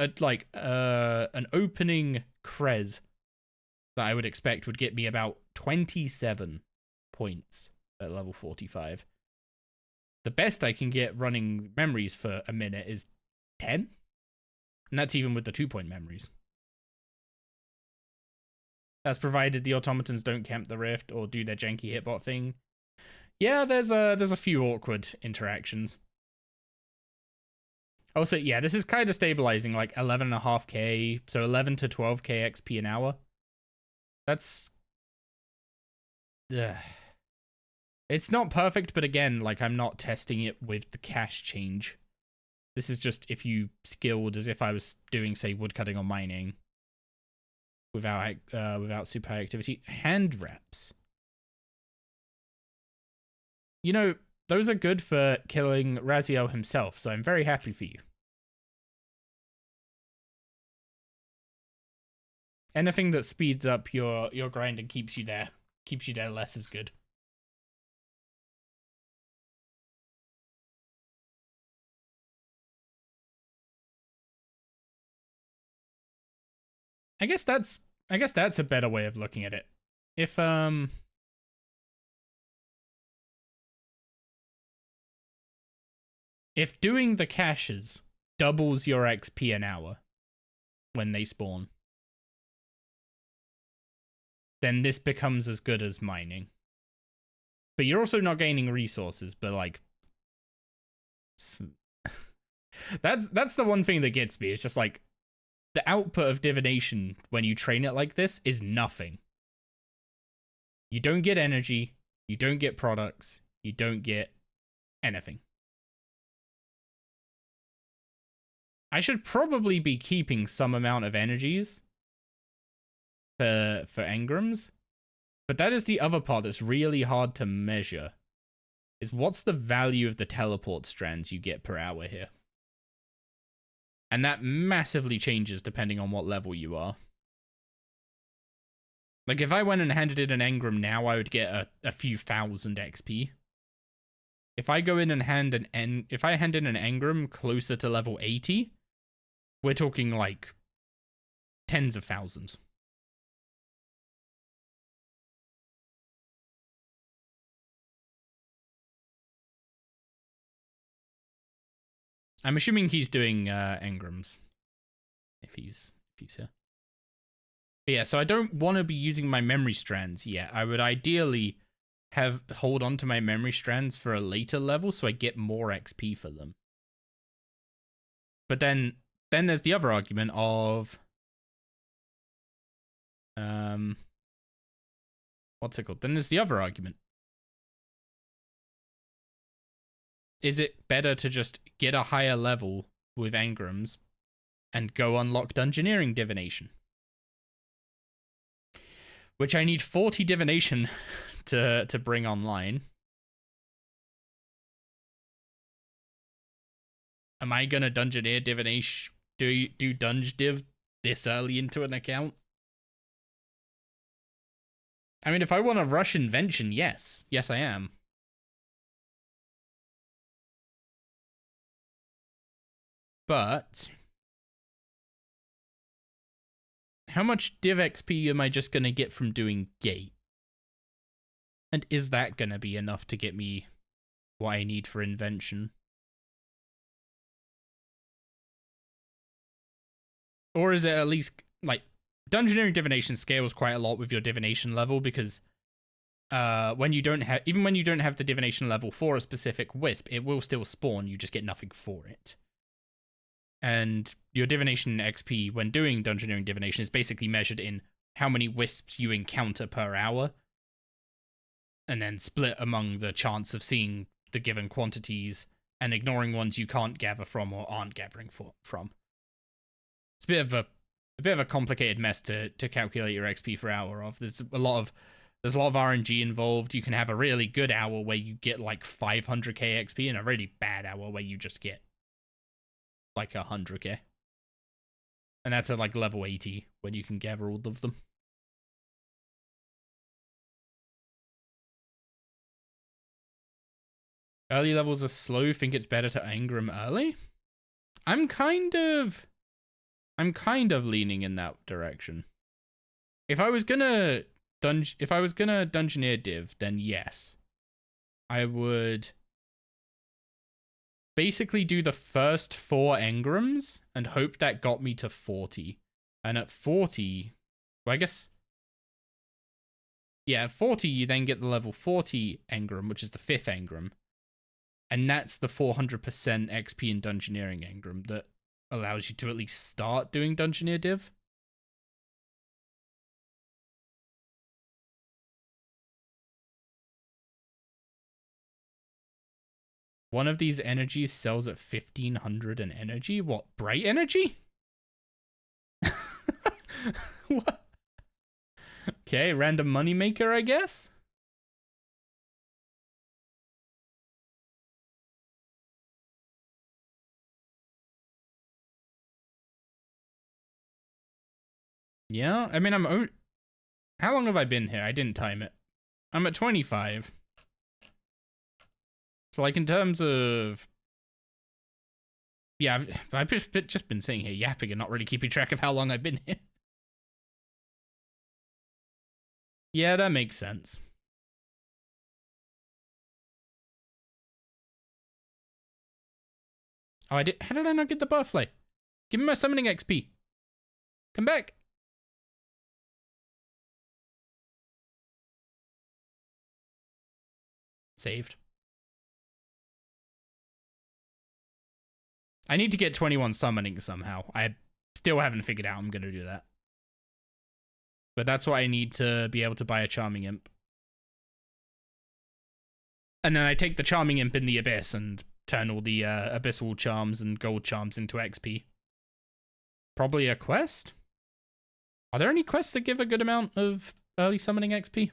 an opening Krez that I would expect would get me about 27 points at level 45. The best I can get running memories for a minute is 10. And that's even with the 2-point memories. That's provided the automatons don't camp the rift or do their janky hitbot thing. Yeah, there's a few awkward interactions. Also, yeah, this is kind of stabilizing, like 11.5k, so 11 to 12k XP an hour. That's... It's not perfect, but again, like, I'm not testing it with the cash change. This is just if you skilled as if I was doing, say, woodcutting or mining. Without super high activity. Hand reps. You know, those are good for killing Raziel himself, so I'm very happy for you. Anything that speeds up your grind and keeps you there less is good. I guess that's a better way of looking at it. If doing the caches doubles your XP an hour when they spawn, then this becomes as good as mining. But you're also not gaining resources, but like... That's the one thing that gets me. It's just like, the output of divination when you train it like this is nothing. You don't get energy, you don't get products, you don't get anything. I should probably be keeping some amount of energies for engrams, but that is the other part that's really hard to measure, is what's the value of the teleport strands you get per hour here. And that massively changes depending on what level you are. Like, if I went and handed in an engram now, I would get a few thousand XP. If I go in and hand in an engram closer to level 80, we're talking like tens of thousands. I'm assuming he's doing engrams if he's here. But yeah, so I don't want to be using my memory strands yet. I would ideally hold on to my memory strands for a later level so I get more XP for them. But then there's the other argument of what's it called? Then there's the other argument. Is it better to just get a higher level with engrams and go unlock Dungeoneering Divination? Which I need 40 Divination to bring online. Am I gonna Dungeoneer Divination, do Dunge Div this early into an account? I mean, if I want to rush invention, yes. Yes, I am. But how much div XP am I just going to get from doing gate? And is that going to be enough to get me what I need for invention? Or is it at least, like, Dungeoneering Divination scales quite a lot with your divination level, because when you don't have, even when you don't have the divination level for a specific wisp, it will still spawn, you just get nothing for it. And your divination XP when doing Dungeoneering Divination is basically measured in how many wisps you encounter per hour, and then split among the chance of seeing the given quantities and ignoring ones you can't gather from or aren't gathering from. It's a bit of a complicated mess to calculate your XP per hour of. There's a lot of RNG involved. You can have a really good hour where you get like 500k XP and a really bad hour where you just get like 100k. And that's at like level 80 when you can gather all of them. Early levels are slow. Think it's better to anger him early? I'm kind of leaning in that direction. If I was gonna dungeoneer div, then yes. I would basically do the first 4 engrams and hope that got me to 40. And at 40, well, I guess, yeah, at 40 you then get the level 40 engram, which is the 5th engram. And that's the 400% XP in dungeoneering engram that allows you to at least start doing Dungeoneer div. One of these energies sells at 1500 an energy? What, bright energy? What? Okay, random moneymaker, I guess? Yeah, I mean, how long have I been here? I didn't time it. I'm at 25. So, like, in terms of... Yeah, I've just been sitting here yapping and not really keeping track of how long I've been here. Yeah, that makes sense. Oh, I did. How did I not get the butterfly? Give me my summoning XP. Come back. Saved. I need to get 21 summoning somehow. I still haven't figured out I'm going to do that. But that's why I need to be able to buy a Charming Imp. And then I take the Charming Imp in the Abyss and turn all the Abyssal Charms and Gold Charms into XP. Probably a quest? Are there any quests that give a good amount of early summoning XP?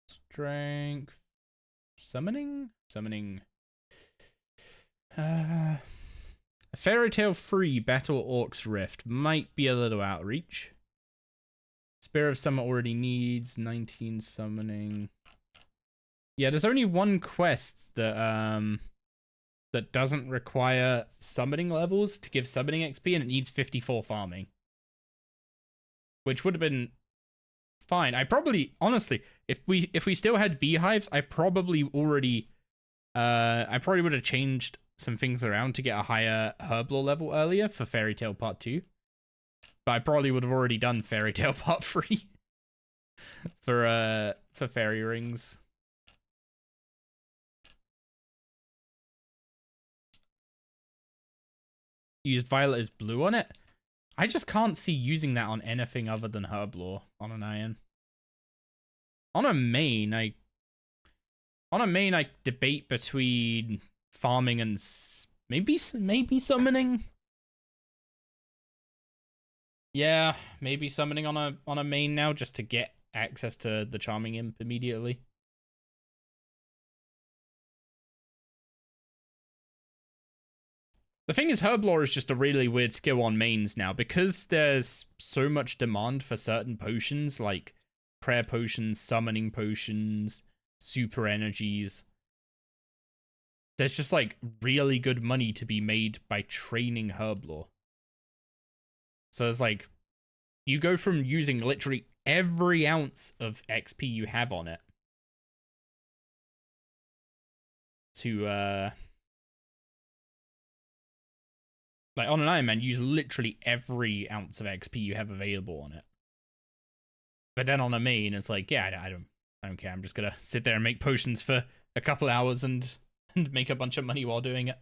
Strength. Summoning? A Fairy Tale 3 Battle Orcs Rift might be a little outreach. Spear of Summer already needs 19 summoning. Yeah, there's only one quest that that doesn't require summoning levels to give summoning XP, and it needs 54 farming. Which would have been fine. I probably, honestly, if we still had beehives, I probably would have changed some things around to get a higher Herblore level earlier for Fairy Tale Part 2. But I probably would have already done Fairy Tale Part 3 for fairy rings. Used Violet as blue on it. I just can't see using that on anything other than Herblore on an iron. On a main, I debate between farming and maybe summoning. Yeah, maybe summoning on a main now just to get access to the Charming Imp immediately. The thing is, Herblore is just a really weird skill on mains now, because there's so much demand for certain potions, like prayer potions, summoning potions, super energies. There's just like really good money to be made by training Herblore. So it's like, you go from using literally every ounce of XP you have on it to, like, on an Ironman, use literally every ounce of XP you have available on it. But then on a main, it's like, yeah, I don't care. I'm just gonna sit there and make potions for a couple hours and make a bunch of money while doing it.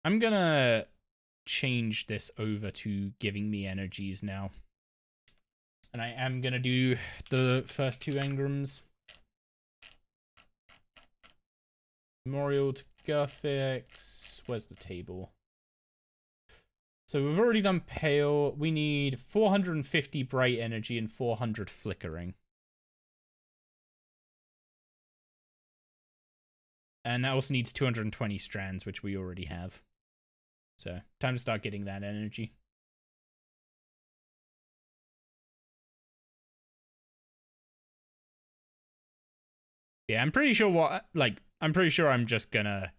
I'm gonna change this over to giving me energies now. And I am gonna do the first 2 engrams. Memorial to Gurfix. Where's the table? So we've already done Pale. We need 450 Bright Energy and 400 Flickering. And that also needs 220 strands, which we already have. So, time to start getting that energy. Yeah, I'm pretty sure I'm pretty sure I'm just gonna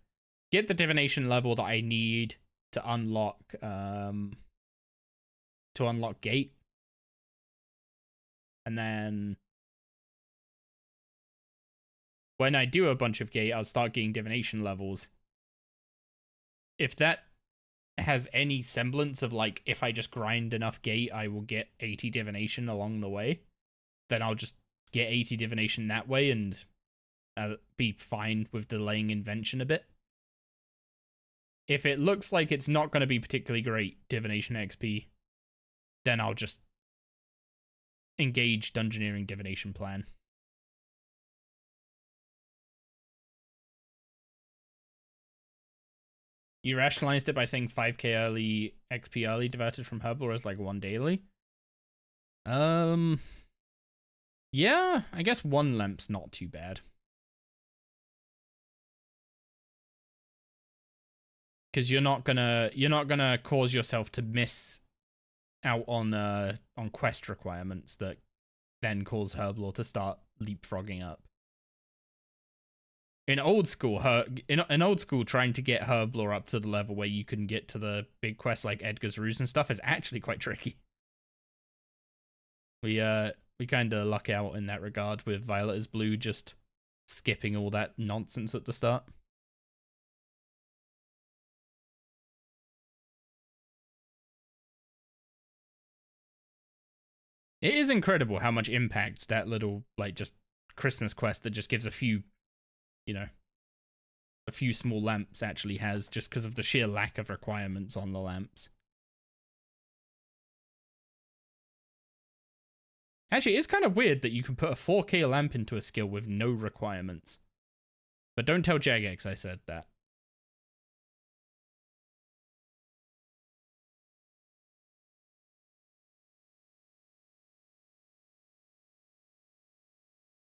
get the divination level that I need to unlock gate. And then when I do a bunch of gate, I'll start getting divination levels. If that has any semblance of, like, if I just grind enough gate, I will get 80 divination along the way, then I'll just get 80 divination that way and be fine with delaying invention a bit. If it looks like it's not going to be particularly great divination XP, then I'll just engage Dungeoneering divination plan. You rationalized it by saying 5k early XP early diverted from Herblore as like 1 daily. Yeah, I guess 1 lamp's not too bad. Because you're not gonna cause yourself to miss out on quest requirements that then cause Herblore to start leapfrogging up. In old school, trying to get Herblore up to the level where you can get to the big quests like Edgar's Ruse and stuff is actually quite tricky. We kind of luck out in that regard with Violet is Blue just skipping all that nonsense at the start. It is incredible how much impact that little, like, just Christmas quest that just gives a few, you know, a few small lamps actually has, just because of the sheer lack of requirements on the lamps. Actually, it's kind of weird that you can put a 4k lamp into a skill with no requirements. But don't tell Jagex I said that.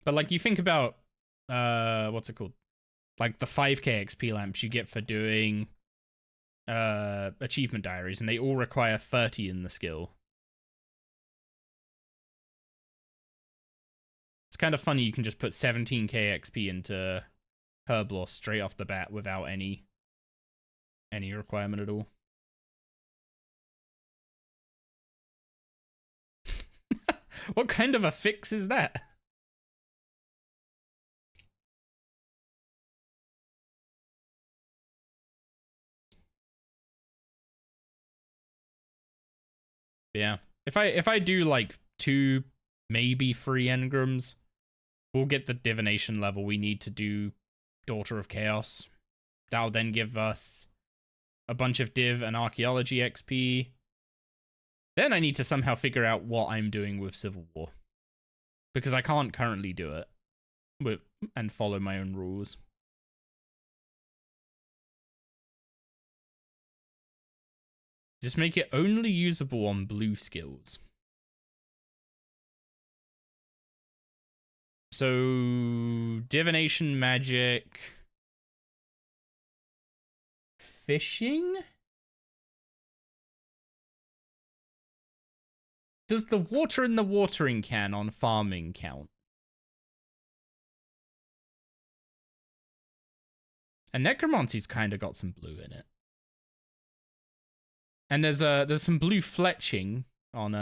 But, like, you think about, what's it called? Like, the 5k XP lamps you get for doing achievement diaries, and they all require 30 in the skill. It's kind of funny you can just put 17k XP into Herblore straight off the bat without any requirement at all. What kind of a fix is that? Yeah. If I do like 2, maybe 3 engrams, we'll get the divination level we need to do Daughter of Chaos. That'll then give us a bunch of div and archaeology XP. Then I need to somehow figure out what I'm doing with Civil War, because I can't currently do it. and follow my own rules. Just make it only usable on blue skills. So, divination, magic, fishing? Does the water in the watering can on farming count? And necromancy's kind of got some blue in it. And there's some blue fletching on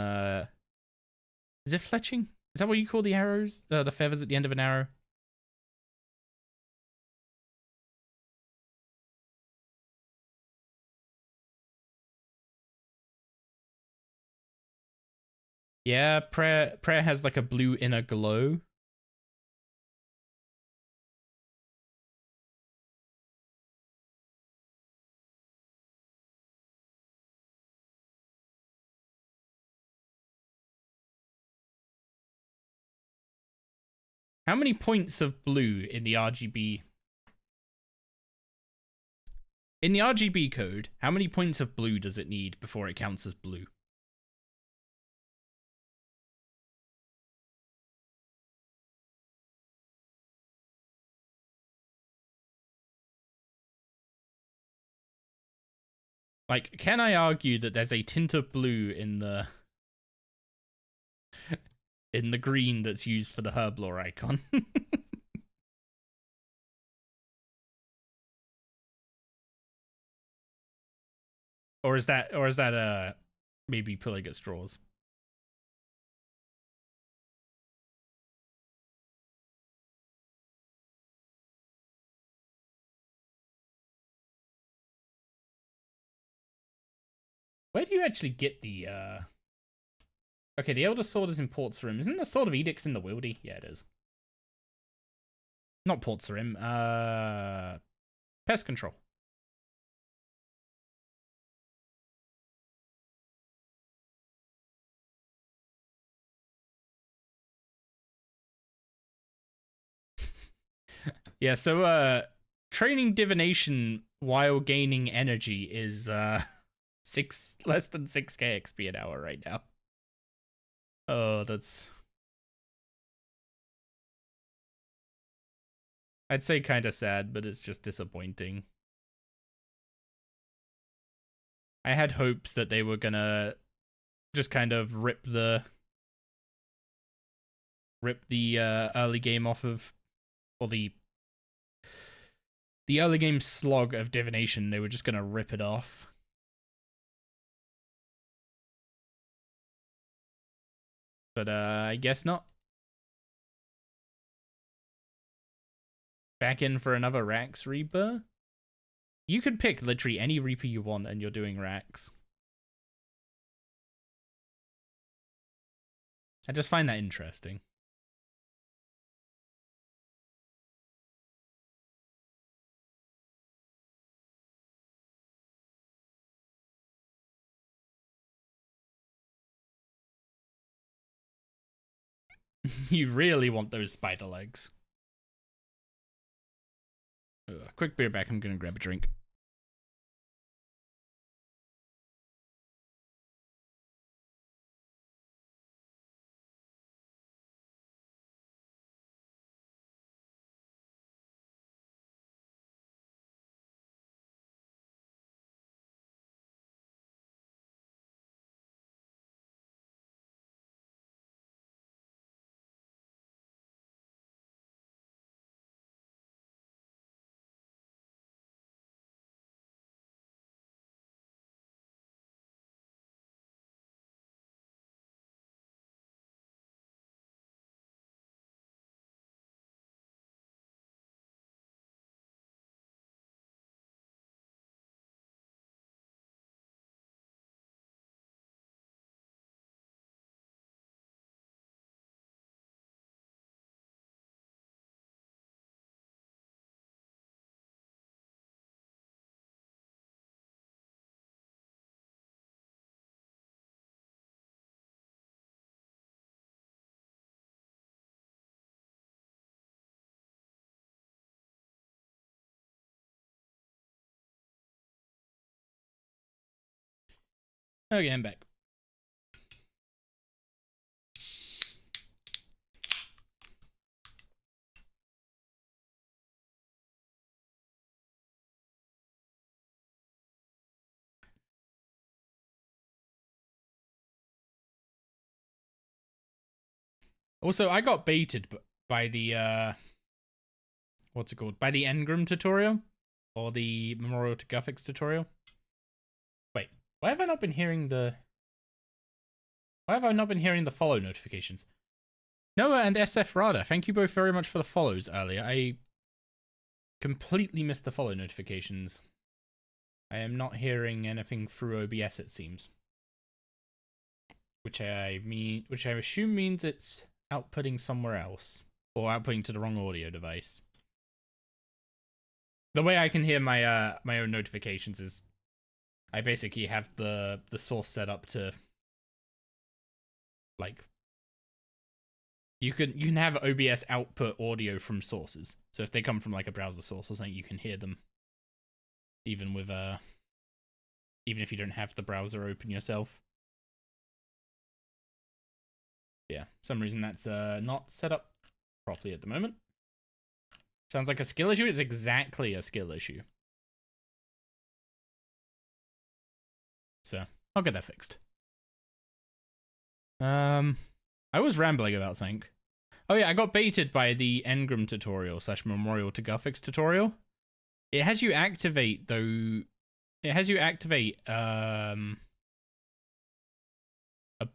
is it fletching? Is that what you call the arrows? The feathers at the end of an arrow? Yeah, prayer has like a blue inner glow. How many points of blue in the RGB? In the RGB code, how many points of blue does it need before it counts as blue? Like, can I argue that there's a tint of blue in the green that's used for the herblore icon? or is that maybe pulling at straws? Where do you actually get the Okay, the Elder Sword is in Portsarim. Isn't the Sword of Edicts in the Wildy? Yeah, it is. Not Portsarim. Pest Control. Yeah, so training divination while gaining energy is less than 6k XP an hour right now. Oh, that's, I'd say kind of sad, but it's just disappointing. I had hopes that they were gonna just kind of rip the early game off of, or the early game slog of divination. They were just gonna rip it off. But I guess not. Back in for another Rax Reaper. You could pick literally any Reaper you want and you're doing Rax. I just find that interesting. You really want those spider legs. Quick beer back, I'm gonna grab a drink. Okay, I'm back. Also, I got baited by the, what's it called? By the Engram tutorial? Or the Memorial to Guffix tutorial? Wait, why have I not been hearing the... Why have I not been hearing the follow notifications? Noah and SF Rada, thank you both very much for the follows earlier. I completely missed the follow notifications. I am not hearing anything through OBS, it seems. Which I assume means it's outputting somewhere else. Or outputting to the wrong audio device. The way I can hear my my own notifications is I basically have the source set up to, like, you can have OBS output audio from sources. So if they come from like a browser source or something, you can hear them. Even with even if you don't have the browser open yourself. Yeah, for some reason that's not set up properly at the moment. Sounds like a skill issue. It's exactly a skill issue. So I'll get that fixed. I was rambling about something. Oh yeah, I got baited by the Engram tutorial / Memorial to Guffix tutorial. It has you activate though. It has you activate a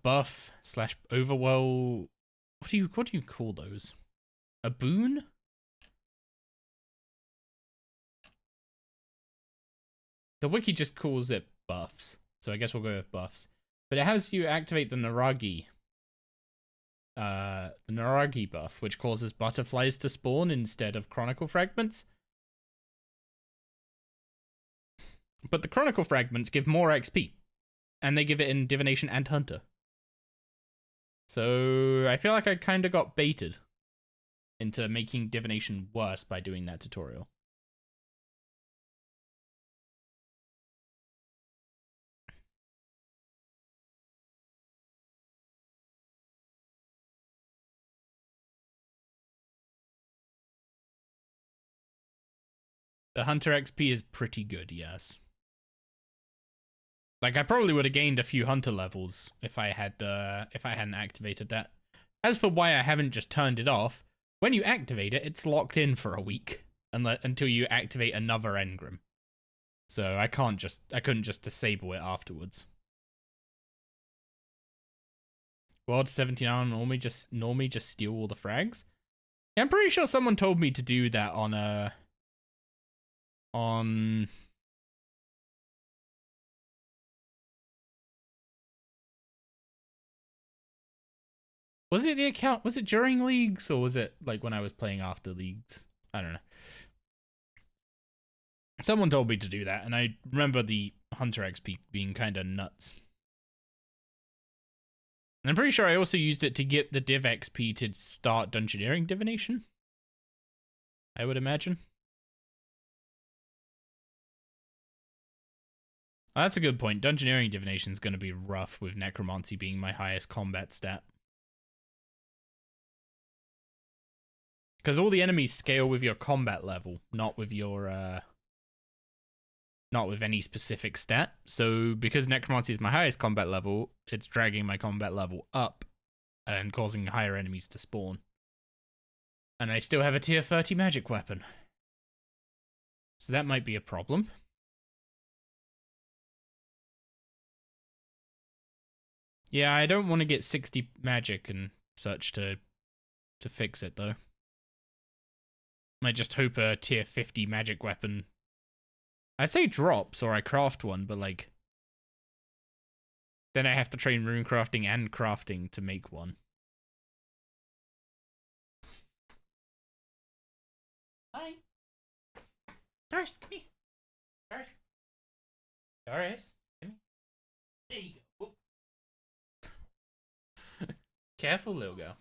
buff / overwhelm. What do you call those? A boon? The wiki just calls it buffs, so I guess we'll go with buffs. But it has you activate the Naragi buff, which causes butterflies to spawn instead of chronicle fragments. But the chronicle fragments give more XP, and they give it in divination and hunter. So I feel like I kind of got baited into making divination worse by doing that tutorial. The hunter XP is pretty good, yes. Like, I probably would have gained a few hunter levels if I hadn't activated that. As for why I haven't just turned it off, when you activate it, it's locked in for a week until you activate another engram. So I couldn't just disable it afterwards. World 79 normally just steal all the frags. Yeah, I'm pretty sure someone told me to do that on was it the account? Was it during leagues or was it like when I was playing after leagues? I don't know. Someone told me to do that, and I remember the Hunter XP being kind of nuts. And I'm pretty sure I also used it to get the Div XP to start Dungeoneering Divination. I would imagine. Oh, that's a good point. Dungeoneering Divination is going to be rough with Necromancy being my highest combat stat. Because all the enemies scale with your combat level, not with your, not with any specific stat. So because Necromancy is my highest combat level, it's dragging my combat level up and causing higher enemies to spawn. And I still have a tier 30 magic weapon. So that might be a problem. Yeah, I don't want to get 60 magic and such to fix it though. I just hope a tier 50 magic weapon. I'd say drops or I craft one, but like then I have to train rune crafting and crafting to make one. Hi. Doris, come here. Doris. Doris. Come here. There you go. Careful, little girl.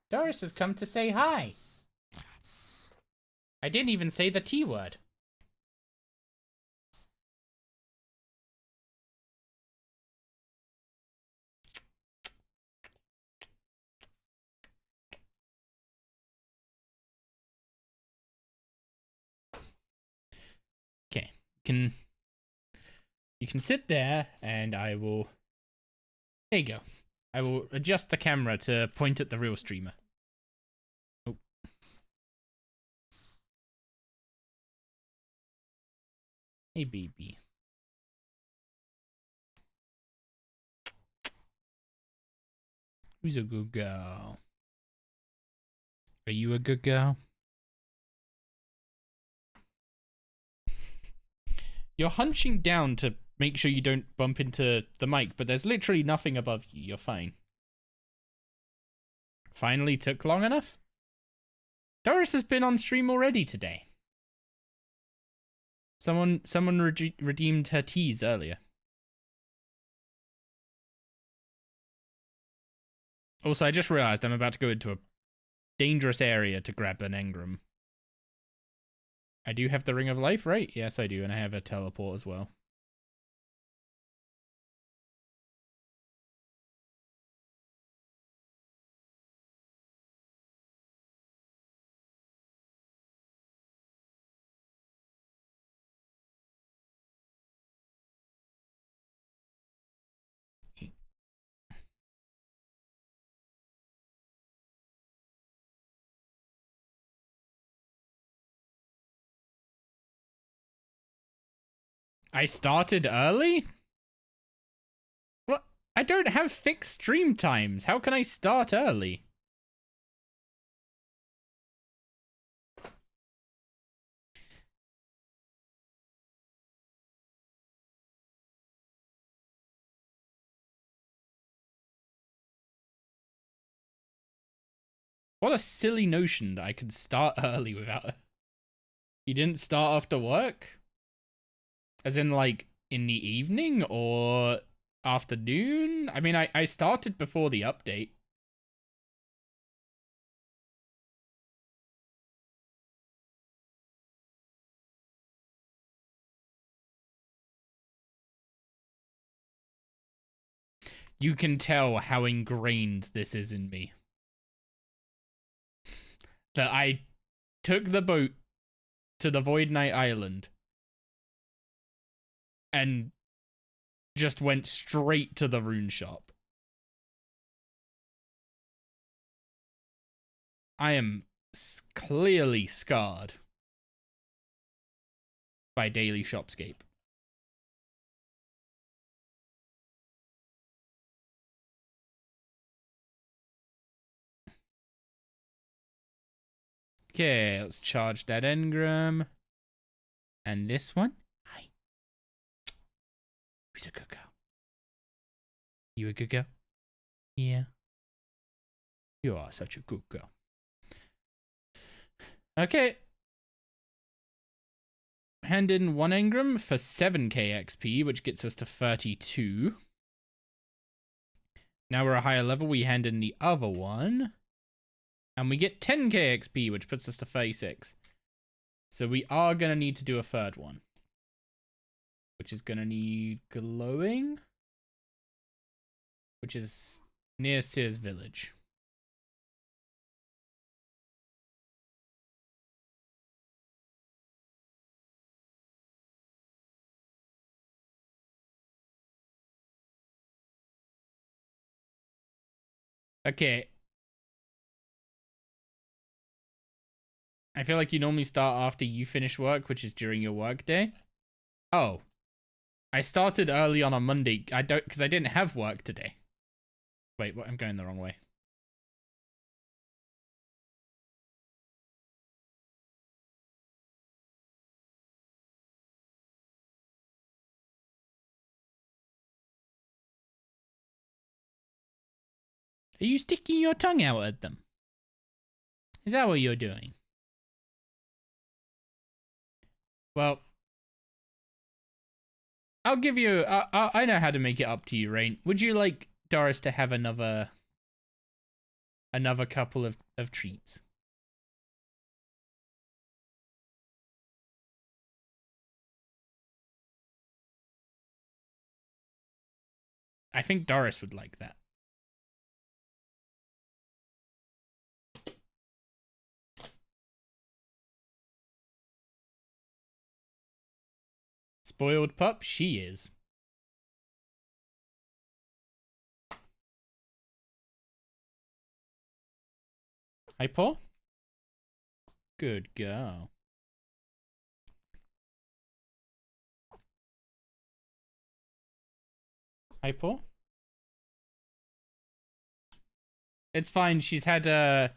Doris has come to say hi. I didn't even say the T word. Okay, you can sit there, and I will. There you go. I will adjust the camera to point at the real streamer. Oh. Hey, baby. Who's a good girl? Are you a good girl? You're hunching down to make sure you don't bump into the mic, but there's literally nothing above you. You're fine. Finally took long enough? Doris has been on stream already today. Someone redeemed her teas earlier. Also, I just realized I'm about to go into a dangerous area to grab an engram. I do have the Ring of Life, right? Yes, I do, and I have a teleport as well. I started early? What? I don't have fixed stream times. How can I start early? What a silly notion that I could start early without... You didn't start after work? As in, like, in the evening or afternoon? I mean, I started before the update. You can tell how ingrained this is in me. That I took the boat to the Void Knight Island and just went straight to the rune shop. I am clearly scarred by daily shopscape. Okay, let's charge that engram. And this one? Hi. Who's a good girl? You a good girl? Yeah. You are such a good girl. Okay. Hand in one engram for 7k XP, which gets us to 32. Now we're a higher level, we hand in the other one. And we get 10k XP, which puts us to 36. So we are going to need to do a third one. Which is going to need glowing. Which is near Sears Village. Okay. I feel like you normally start after you finish work, which is during your work day. Oh. I started early on a Monday. Because I didn't have work today. Wait, what? I'm going the wrong way. Are you sticking your tongue out at them? Is that what you're doing? Well, I'll give you... I know how to make it up to you, Rain. Would you like Doris to have another couple of treats? I think Doris would like that. Spoiled pup, she is. Hi, Paul. Good girl. Hi, Paul. It's fine. She's had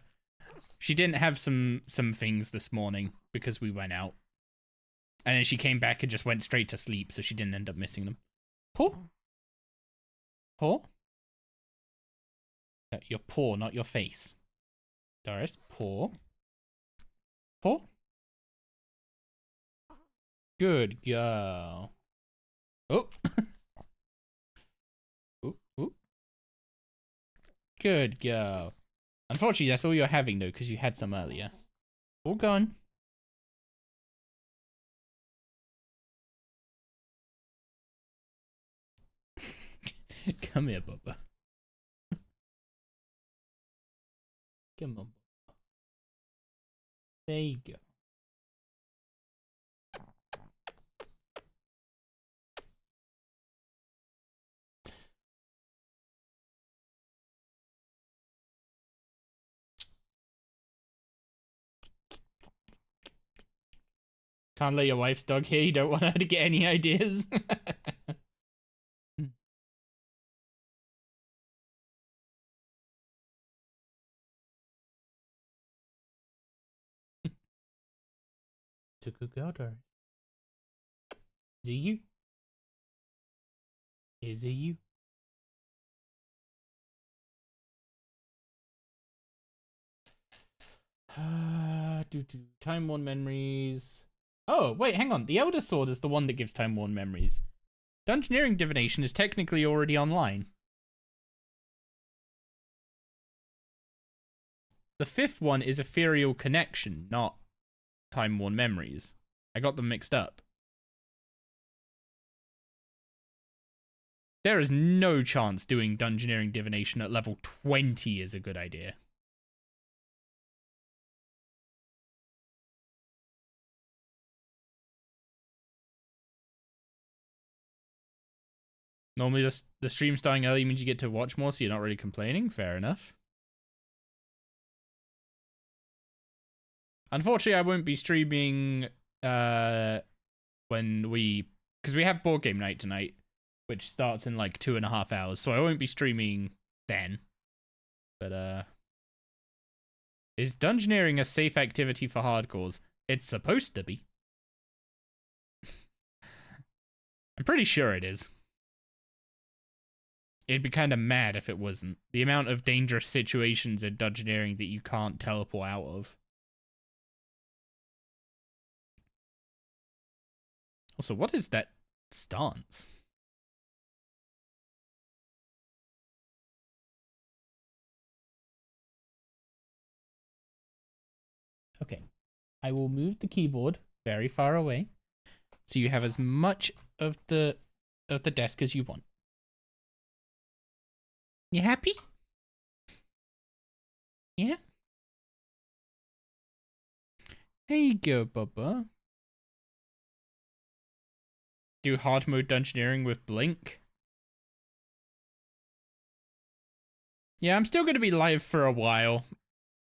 she didn't have some things this morning because we went out. And then she came back and just went straight to sleep, so she didn't end up missing them. Paul? Paul? Your paw, not your face. Doris, paw. Paw? Good girl. Oh. Ooh, ooh. Good girl. Unfortunately, that's all you're having, though, because you had some earlier. All gone. Come here, Bubba. Come on. There you go. Can't let your wife's dog here. You don't want her to get any ideas. It's a good girl, Doris. Is it you? Is it you? Time-worn memories. Oh, wait, hang on. The Elder Sword is the one that gives time-worn memories. Dungeoneering Divination is technically already online. The fifth one is Ethereal Connection, not time-worn memories. I got them mixed up. There is no chance doing Dungeoneering Divination at level 20 is a good idea. Normally the stream starting early means you get to watch more, so you're not really complaining. Fair enough. Unfortunately, I won't be streaming because we have board game night tonight, which starts in like 2.5 hours, so I won't be streaming then. But is dungeoneering a safe activity for hardcores? It's supposed to be. I'm pretty sure it is. It'd be kind of mad if it wasn't. The amount of dangerous situations in dungeoneering that you can't teleport out of. Also, what is that stance? Okay. I will move the keyboard very far away so you have as much of the desk as you want. You happy? Yeah? There you go, Bubba. Do hard mode dungeoneering with Blink. Yeah, I'm still going to be live for a while.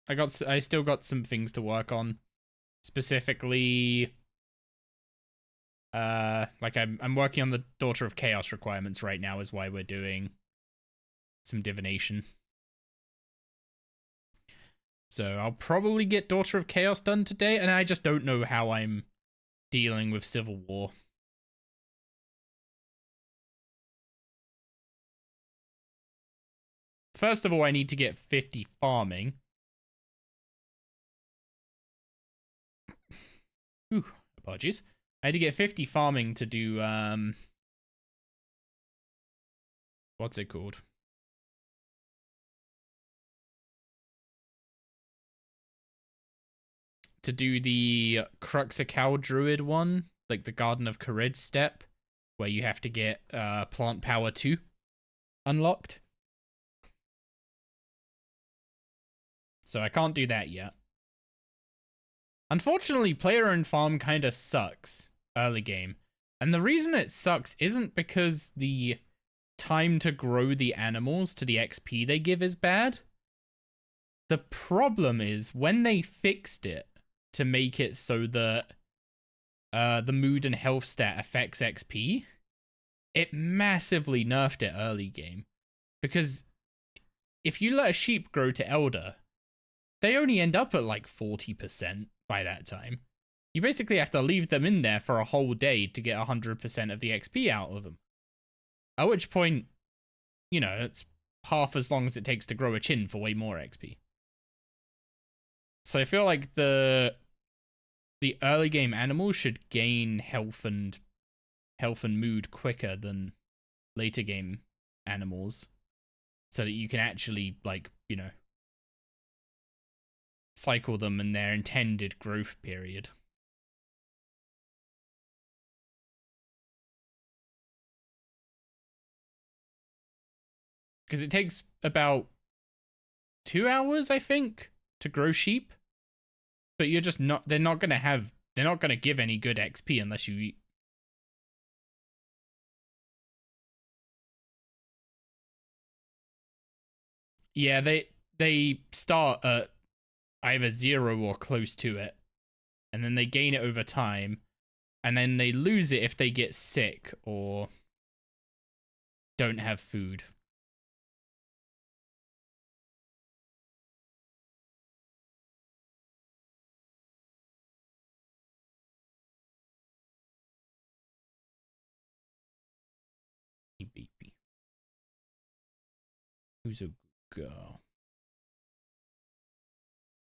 I still got some things to work on. Specifically, like I'm working on the Daughter of Chaos requirements right now is why we're doing some divination. So I'll probably get Daughter of Chaos done today, and I just don't know how I'm dealing with Civil War. First of all, I need to get 50 farming. Ooh, apologies. I had to get 50 farming to do, what's it called? To do the Cruxacal Druid one, like the Garden of Carid step, where you have to get plant power 2. unlocked. So I can't do that yet. Unfortunately, player-owned farm kind of sucks early game. And the reason it sucks isn't because the time to grow the animals to the XP they give is bad. The problem is when they fixed it to make it so that the mood and health stat affects XP, it massively nerfed it early game. Because if you let a sheep grow to elder, they only end up at like 40% by that time. You basically have to leave them in there for a whole day to get 100% of the XP out of them. At which point, you know, it's half as long as it takes to grow a chin for way more XP. So I feel like the early game animals should gain health and mood quicker than later game animals, so that you can actually, like, you know, cycle them in their intended growth period. Because it takes about 2 hours, I think, to grow sheep. But you're just not, they're not going to give any good XP unless you eat. Yeah, they start at either 0 or close to it. And then they gain it over time. And then they lose it if they get sick or don't have food. Baby. Who's a good girl?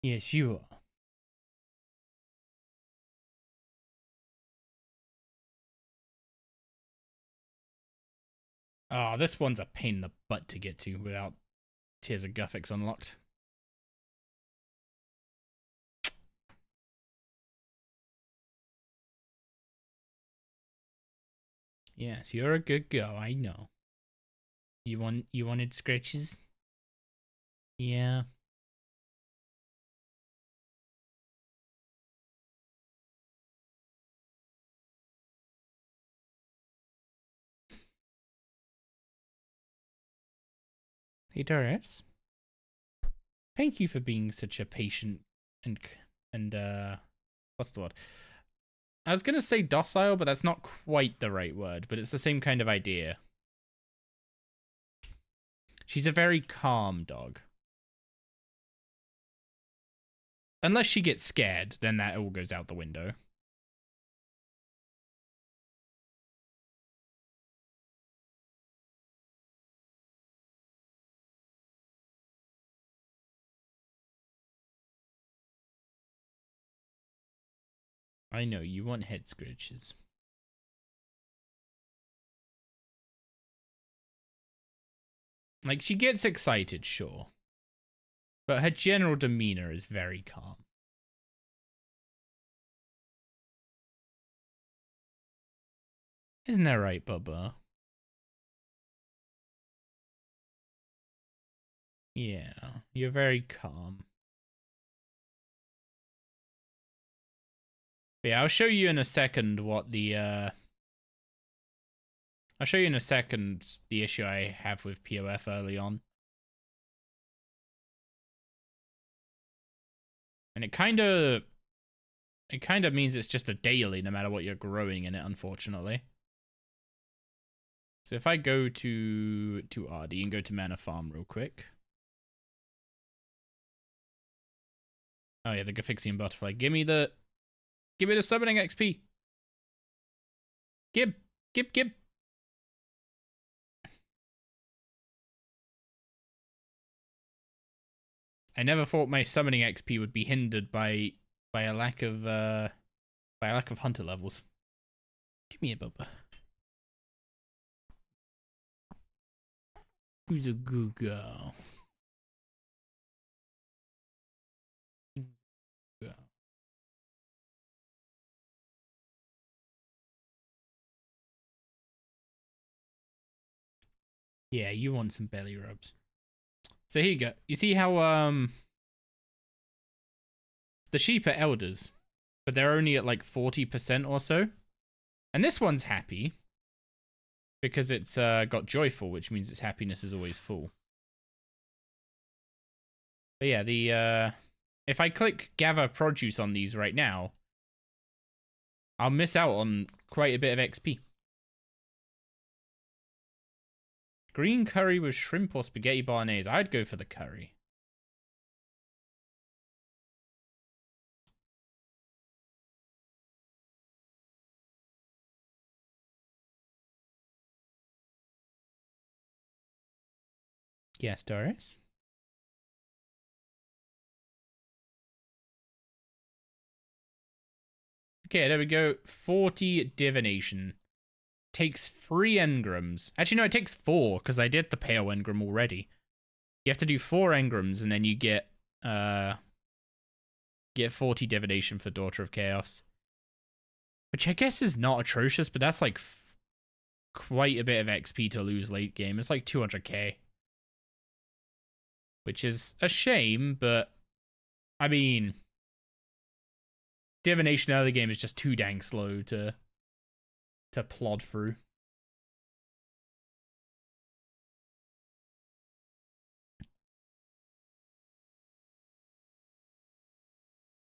Yes, you are. Oh, this one's a pain in the butt to get to without Tears of Guthix unlocked. Yes, you're a good girl, I know. You wanted scratches? Yeah. Hey Doris. Thank you for being such a patient and what's the word? I was gonna say docile, but that's not quite the right word, but it's the same kind of idea. She's a very calm dog. Unless she gets scared, then that all goes out the window. I know, you want head scratches. Like, she gets excited, sure. But her general demeanor is very calm. Isn't that right, Bubba? Yeah, you're very calm. But yeah, I'll show you in a second what the, I'll show you in a second the issue I have with POF early on. And it kind of means it's just a daily no matter what you're growing in it, unfortunately. So if I go to RD and go to Mana Farm real quick. Oh yeah, the Gophixian Butterfly. Give me the summoning XP. Gib. I never thought my summoning XP would be hindered by a lack of hunter levels. Give me a Bubba. Who's a good girl? Yeah, you want some belly rubs. So here you go. You see how the sheep are elders, but they're only at like 40% or so. And this one's happy because it's got joyful, which means its happiness is always full. But yeah, the if I click gather produce on these right now, I'll miss out on quite a bit of XP. Green curry with shrimp or spaghetti bolognese. I'd go for the curry. Yes, Doris? Okay, there we go. 40 divination. Takes 3 engrams. Actually, no, it takes 4, because I did the pale engram already. You have to do 4 engrams, and then you get 40 divination for Daughter of Chaos. Which I guess is not atrocious, but that's like quite a bit of XP to lose late game. It's like 200k. Which is a shame, but I mean, divination early game is just too dang slow to plod through.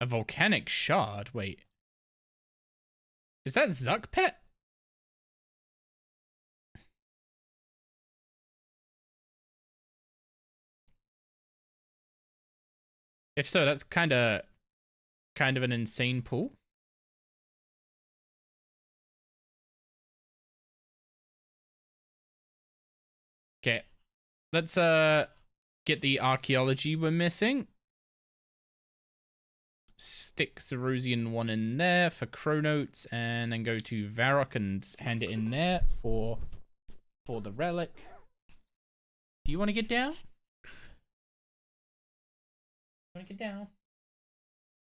A volcanic shard? Wait. Is that Zuck Pet? If so, that's kind of an insane pool. Okay. Let's get the archaeology we're missing. Stick Cerosian one in there for Chronotes, and then go to Varrock and hand it in there for the relic. Do you want to get down? Want to get down?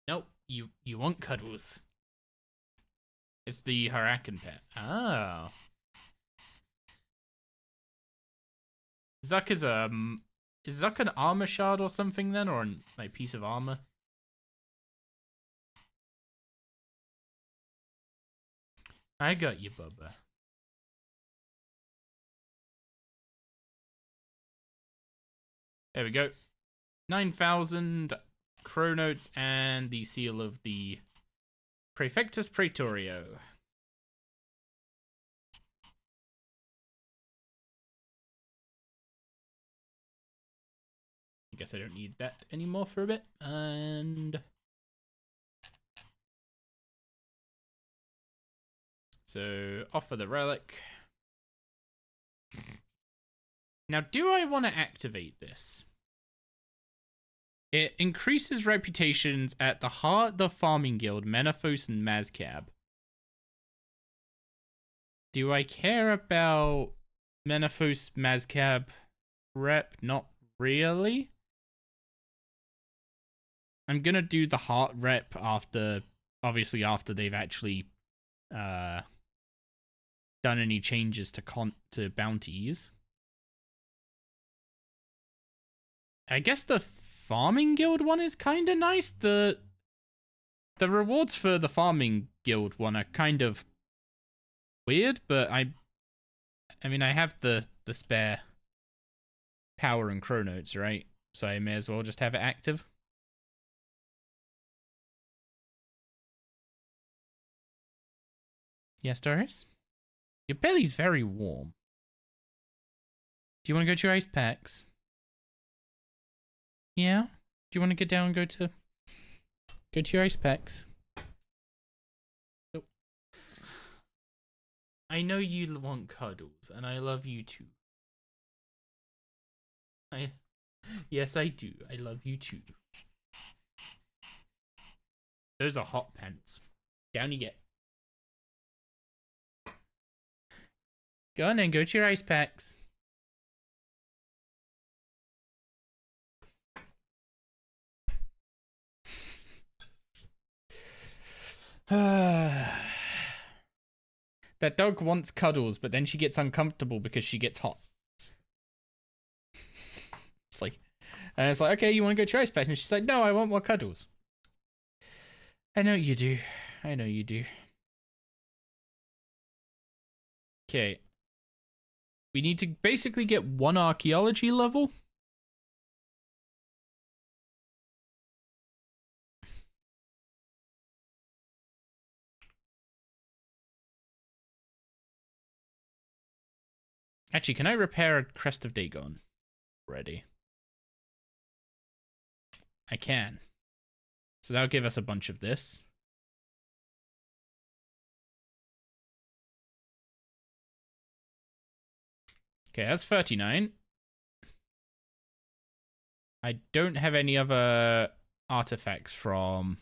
Nope. You want cuddles. It's the Harakan pet. Oh. Zuck is Zuck an armor shard or something then, or a piece of armor? I got you, Bubba. There we go. 9,000 Chronotes and the seal of the Praefectus Praetorio. I guess I don't need that anymore for a bit. And so offer the relic. Now, do I want to activate this? It increases reputations at the Heart, the Farming Guild, Menaphos, and Mazcab. Do I care about Menaphos, Mazcab rep? Not really. I'm gonna do the Heart rep obviously after they've actually done any changes to bounties. I guess the Farming Guild one is kind of nice. The rewards for the Farming Guild one are kind of weird, but I mean, I have the spare power and Chronotes, right? So I may as well just have it active. Yes, Doris? Your belly's very warm. Do you want to go to your ice packs? Yeah? Do you want to get down and go to your ice packs? Nope. I know you want cuddles, and I love you too. Yes, I do. I love you too. Those are hot pants. Down you get. Go on then, go to your ice packs. That dog wants cuddles, but then she gets uncomfortable because she gets hot. seriously. And it's like, okay, you want to go to Ice Patch? And she's like, no, I want more cuddles. I know you do. I know you do. Okay. We need to basically get one archaeology level. Actually, can I repair a Crest of Dagon? Ready. I can. So that'll give us a bunch of this. Okay, that's 39. I don't have any other artifacts from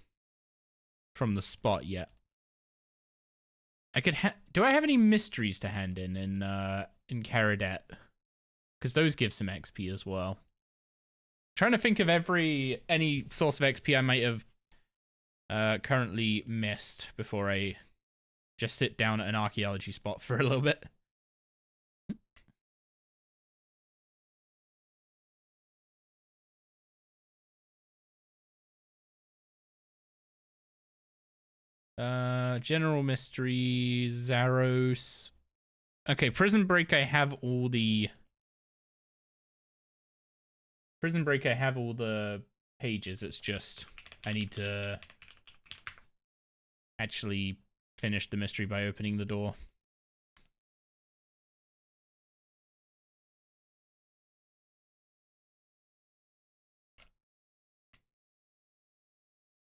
the spot yet. I could do I have any mysteries to hand in Caradet? Because those give some XP as well. Trying to think of any source of XP I might have currently missed before I just sit down at an archaeology spot for a little bit. General Mystery, Zaros. Okay, Prison Break, I have all the... Prison Break, I have all the pages. It's just, I need to actually finish the mystery by opening the door.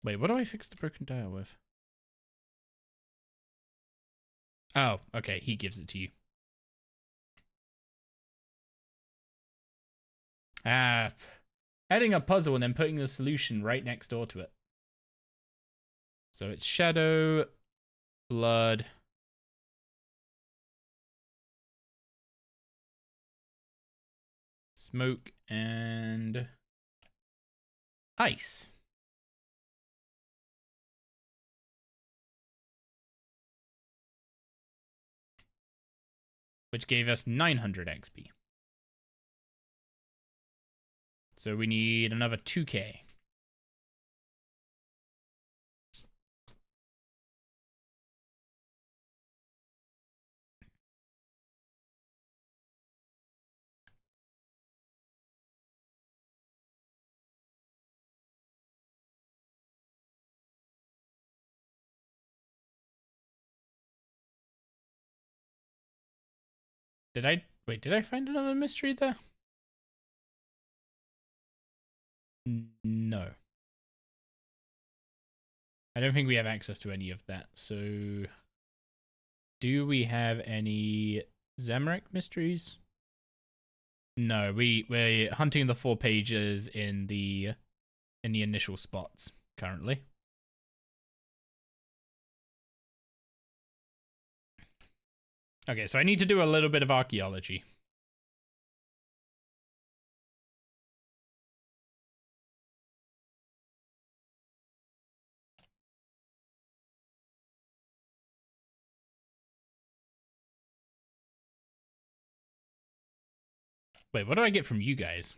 Wait, what do I fix the broken dial with? Oh, okay, he gives it to you. Ah, adding a puzzle and then putting the solution right next door to it. So it's shadow, blood, smoke, and ice. Which gave us 900 XP. So we need another 2K. Did I find another mystery there? No. I don't think we have access to any of that. So, do we have any Zemrek mysteries? No, we're hunting the 4 pages in the initial spots currently. Okay, so I need to do a little bit of archaeology. Wait, what do I get from you guys?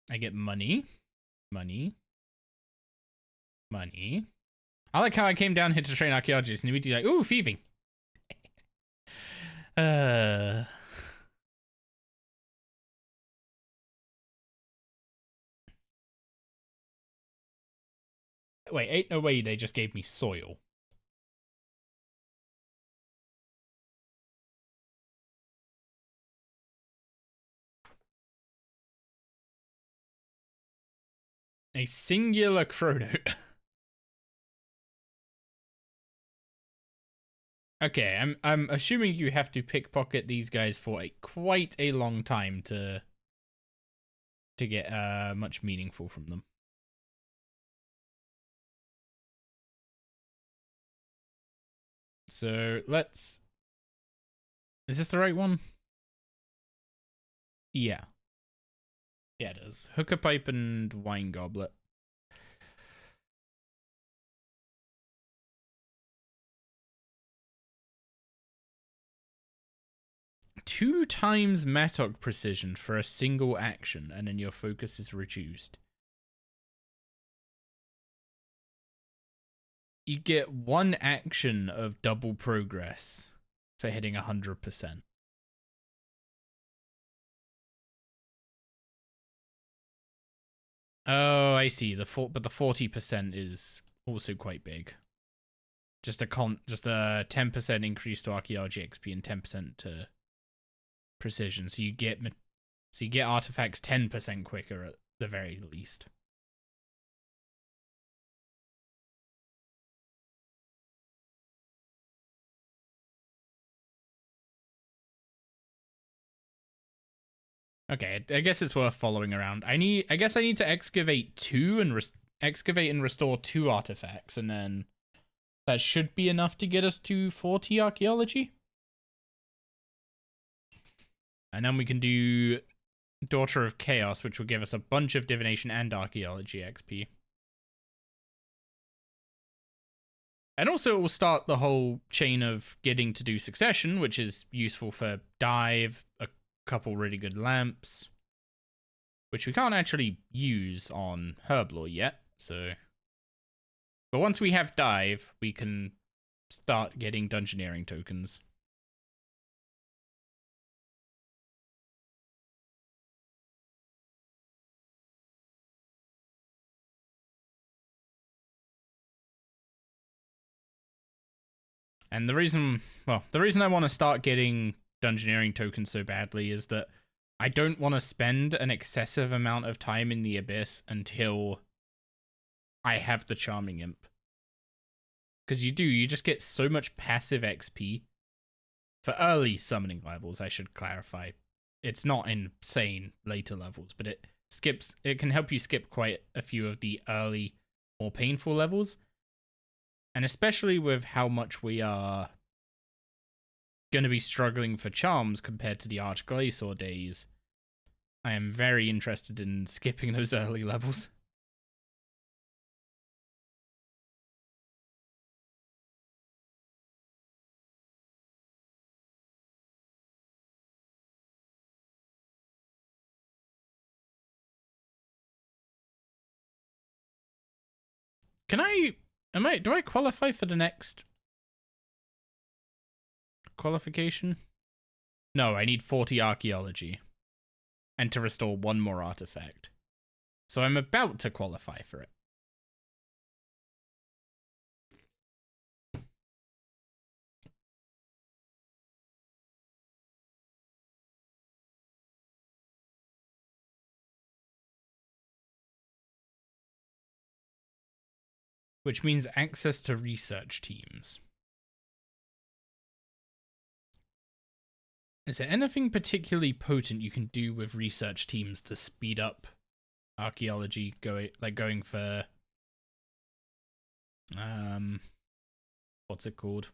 I get money. Money. Money. I like how I came down here to train archaeologists and immediately like, ooh, thieving. Wait, ain't no way they just gave me soil. A singular chronote. Okay, I'm assuming you have to pickpocket these guys for quite a long time to get much meaningful from them. So let's... Is this the right one? Yeah. Yeah, it is. Hookah pipe and wine goblet. 2 times Matok precision for a single action, and then your focus is reduced. You get 1 action of double progress for hitting 100%. Oh, I see. But the 40% is also quite big. Just a 10% increase to archaeology XP and 10% to precision. So you get artifacts 10% quicker at the very least. Okay, I guess it's worth following around. I guess I need to excavate 2 and excavate and restore 2 artifacts, and then that should be enough to get us to 40 archaeology. And then we can do Daughter of Chaos, which will give us a bunch of divination and archaeology XP. And also it will start the whole chain of getting to do succession, which is useful for dive, a couple really good lamps, which we can't actually use on Herblore yet, so... But once we have dive, we can start getting dungeoneering tokens. And the reason I want to start getting dungeoneering tokens so badly is that I don't want to spend an excessive amount of time in the Abyss until I have the Charming Imp. Because you just get so much passive XP for early summoning levels, I should clarify. It's not insane later levels, but it can help you skip quite a few of the early, more painful levels. And especially with how much we are going to be struggling for charms compared to the Archglacior days, I am very interested in skipping those early levels. Do I qualify for the next qualification? No, I need 40 archaeology. And to restore 1 more artifact. So I'm about to qualify for it. Which means access to research teams. Is there anything particularly potent you can do with research teams to speed up archaeology, going for what's it called?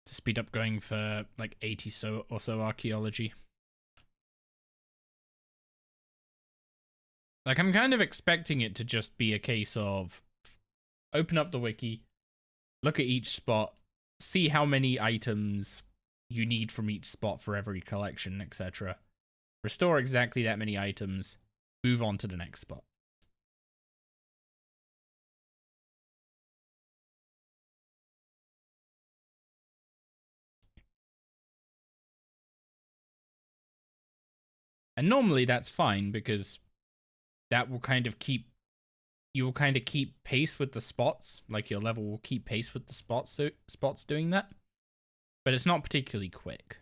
To speed up going for like 80 or so archaeology. Like, I'm kind of expecting it to just be a case of open up the wiki, look at each spot, see how many items you need from each spot for every collection, etc. Restore exactly that many items, move on to the next spot. And normally that's fine because that will kind of keep pace with the spots. Like, your level will keep pace with the spots doing that. But it's not particularly quick.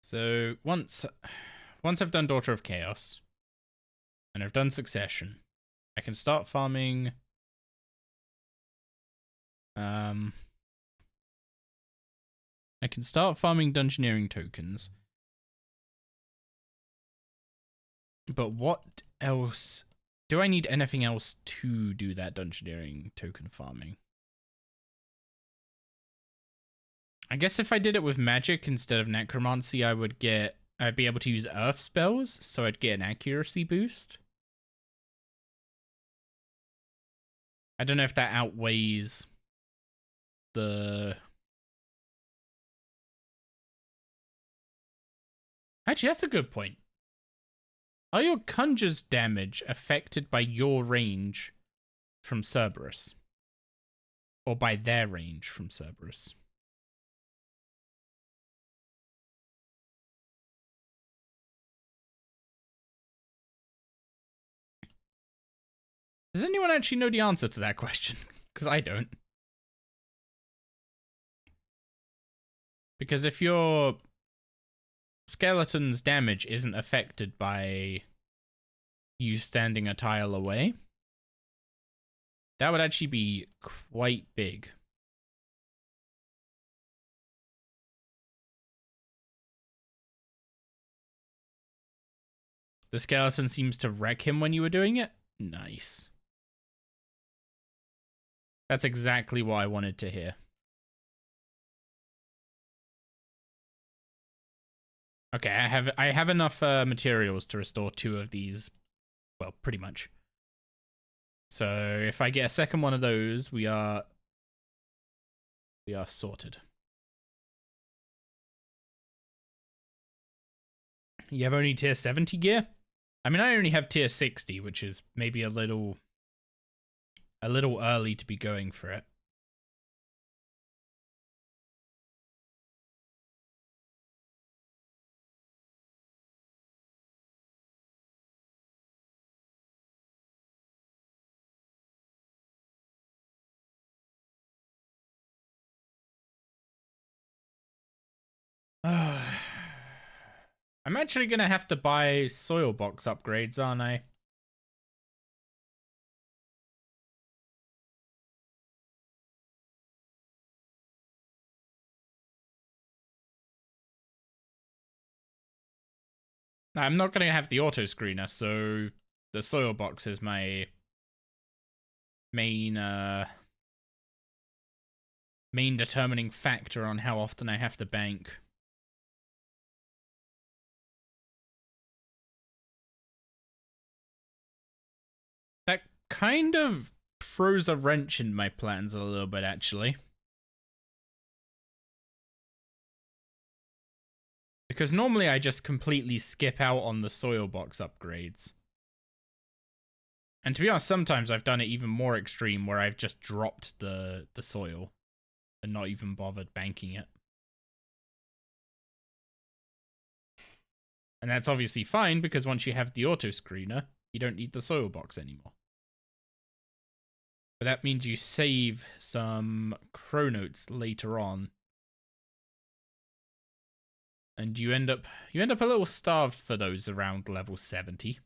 So once I've done Daughter of Chaos and I've done Succession, I can start farming dungeoneering tokens. But what else? Do I need anything else to do that dungeoneering token farming? I guess if I did it with magic instead of necromancy, I'd be able to use earth spells, so I'd get an accuracy boost. I don't know if that outweighs the... Actually, that's a good point. Are your conjure's damage affected by your range from Cerberus? Or by their range from Cerberus? Does anyone actually know the answer to that question? Because I don't. Because if your skeleton's damage isn't affected by you standing a tile away, that would actually be quite big. The skeleton seems to wreck him when you were doing it. Nice. That's exactly what I wanted to hear. Okay, I have enough materials to restore 2 of these. Well, pretty much. So if I get a second one of those, we are sorted. You have only tier 70 gear? I mean, I only have tier 60, which is maybe a little early to be going for it. I'm actually gonna have to buy soil box upgrades, aren't I? I'm not gonna have the auto screener, so the soil box is my main determining factor on how often I have to bank. That kind of throws a wrench in my plans a little bit, actually. Because normally I just completely skip out on the soil box upgrades. And to be honest, sometimes I've done it even more extreme where I've just dropped the soil and not even bothered banking it. And that's obviously fine because once you have the auto screener, you don't need the soil box anymore. But that means you save some chronotes later on. And you end up a little starved for those around level 70.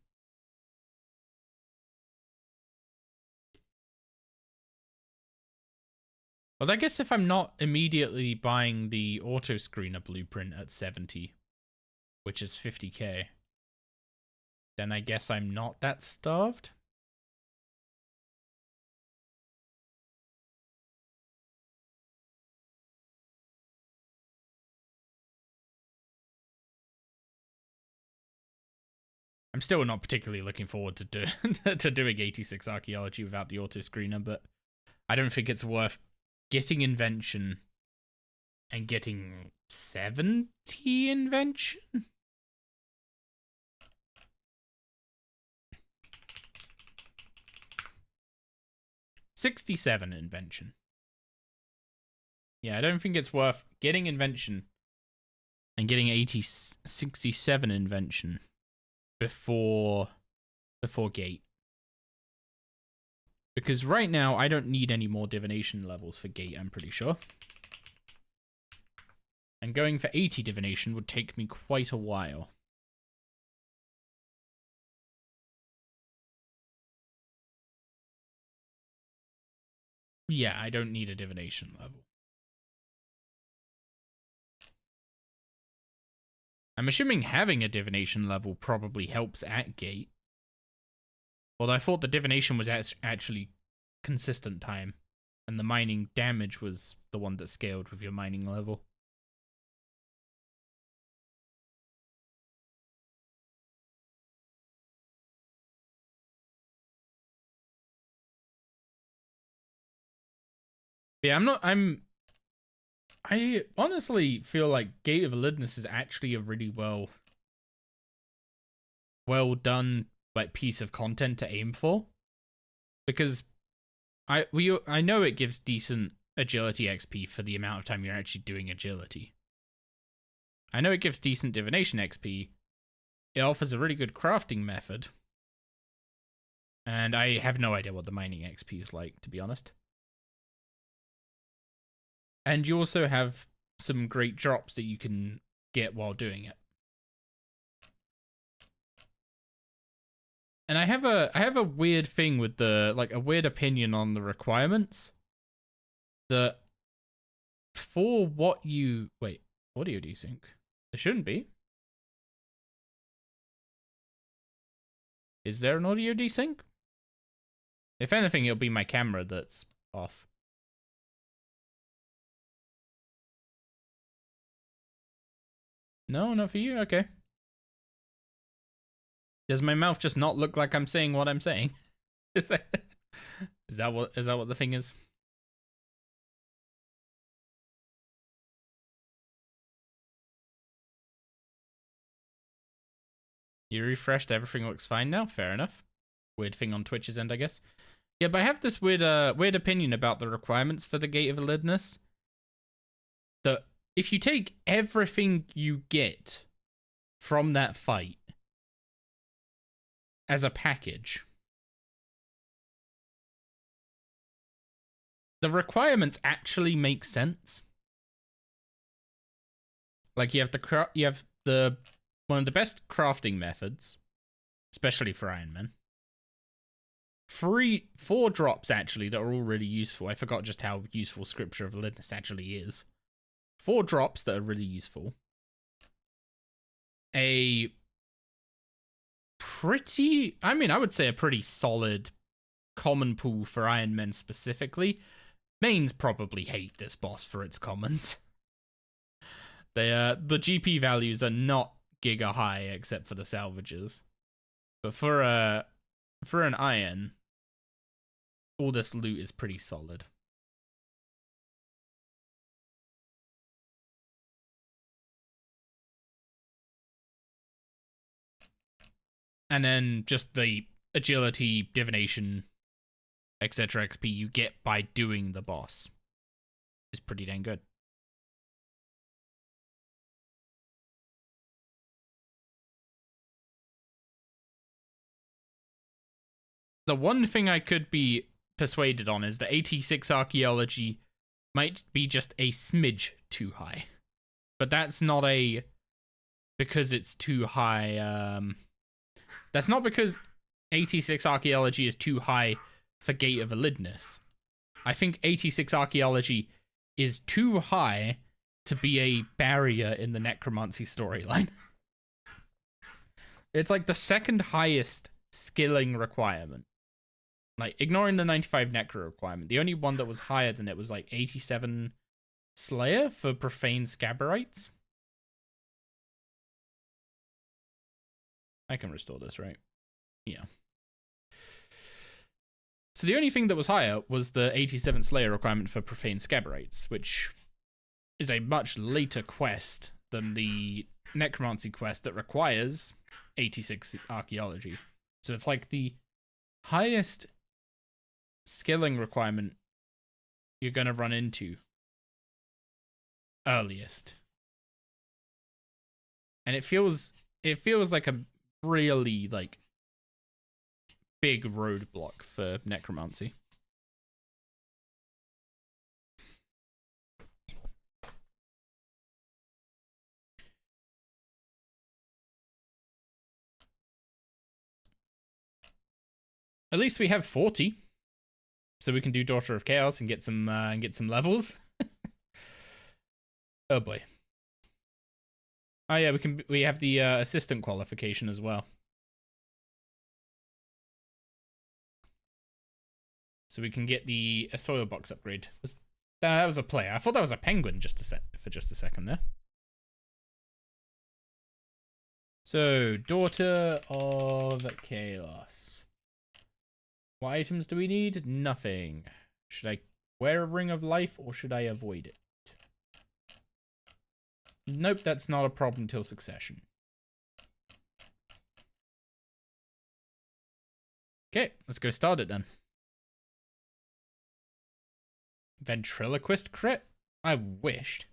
Well, I guess if I'm not immediately buying the auto screener blueprint at 70, which is 50k, then I guess I'm not that starved. I'm still not particularly looking forward to doing 86 archaeology without the auto screener, but I don't think it's worth getting invention and getting 70 invention. $67 invention. Yeah, I don't think it's worth getting invention and getting 67 invention before gate. Because right now, I don't need any more divination levels for gate, I'm pretty sure. And going for 80 divination would take me quite a while. Yeah, I don't need a divination level. I'm assuming having a divination level probably helps at gate. Although I thought the divination was actually consistent time, and the mining damage was the one that scaled with your mining level. Yeah, I honestly feel like Gate of Elidness is actually a really well done like piece of content to aim for, because I know it gives decent agility XP for the amount of time you're actually doing agility. I know it gives decent divination XP. It offers a really good crafting method. And I have no idea what the mining XP is like, to be honest. And you also have some great drops that you can get while doing it. And I have a weird thing with the like a weird opinion on the requirements. That for what you wait, audio desync. There shouldn't be. Is there an audio desync? If anything, it'll be my camera that's off. No, not for you. Okay. Does my mouth just not look like I'm saying what I'm saying? Is that what the thing is? You refreshed, everything looks fine now. Fair enough. Weird thing on Twitch's end, I guess. Yeah, but I have this weird opinion about the requirements for the Gate of Elidness. That if you take everything you get from that fight as a package, the requirements actually make sense. Like you have the one of the best crafting methods, especially for Ironman. 4 drops actually that are all really useful. I forgot just how useful Scripture of Elidness actually is. 4 drops that are really useful. I would say a pretty solid common pool for Iron Men specifically. Mains probably hate this boss for its commons. The GP values are not giga high except for the salvages. But for an iron, all this loot is pretty solid. And then just the agility, divination, etc. XP you get by doing the boss is pretty dang good. The one thing I could be persuaded on is that 86 archaeology might be just a smidge too high. But that's not because it's too high. That's not because 86 archaeology is too high for Gate of Elidness. I think 86 archaeology is too high to be a barrier in the necromancy storyline. It's like the second highest skilling requirement. Like, ignoring the 95 necro requirement, the only one that was higher than it was like 87 Slayer for profane Scabberites. I can restore this, right? Yeah. So the only thing that was higher was the 87 Slayer requirement for profane Scabberites, which is a much later quest than the necromancy quest that requires 86 archaeology. So it's like the highest skilling requirement you're going to run into earliest. And it feels like a really like big roadblock for necromancy. At least we have 40. So we can do Daughter of Chaos and get some levels. Oh boy. Oh yeah, we have the assistant qualification as well. so we can get a soil box upgrade. That was a player. I thought that was a penguin for just a second there. So, Daughter of Chaos. What items do we need? Nothing. Should I wear a Ring of Life or should I avoid it? Nope, that's not a problem till Succession. Okay, let's go start it then. Ventriloquist crit? I wish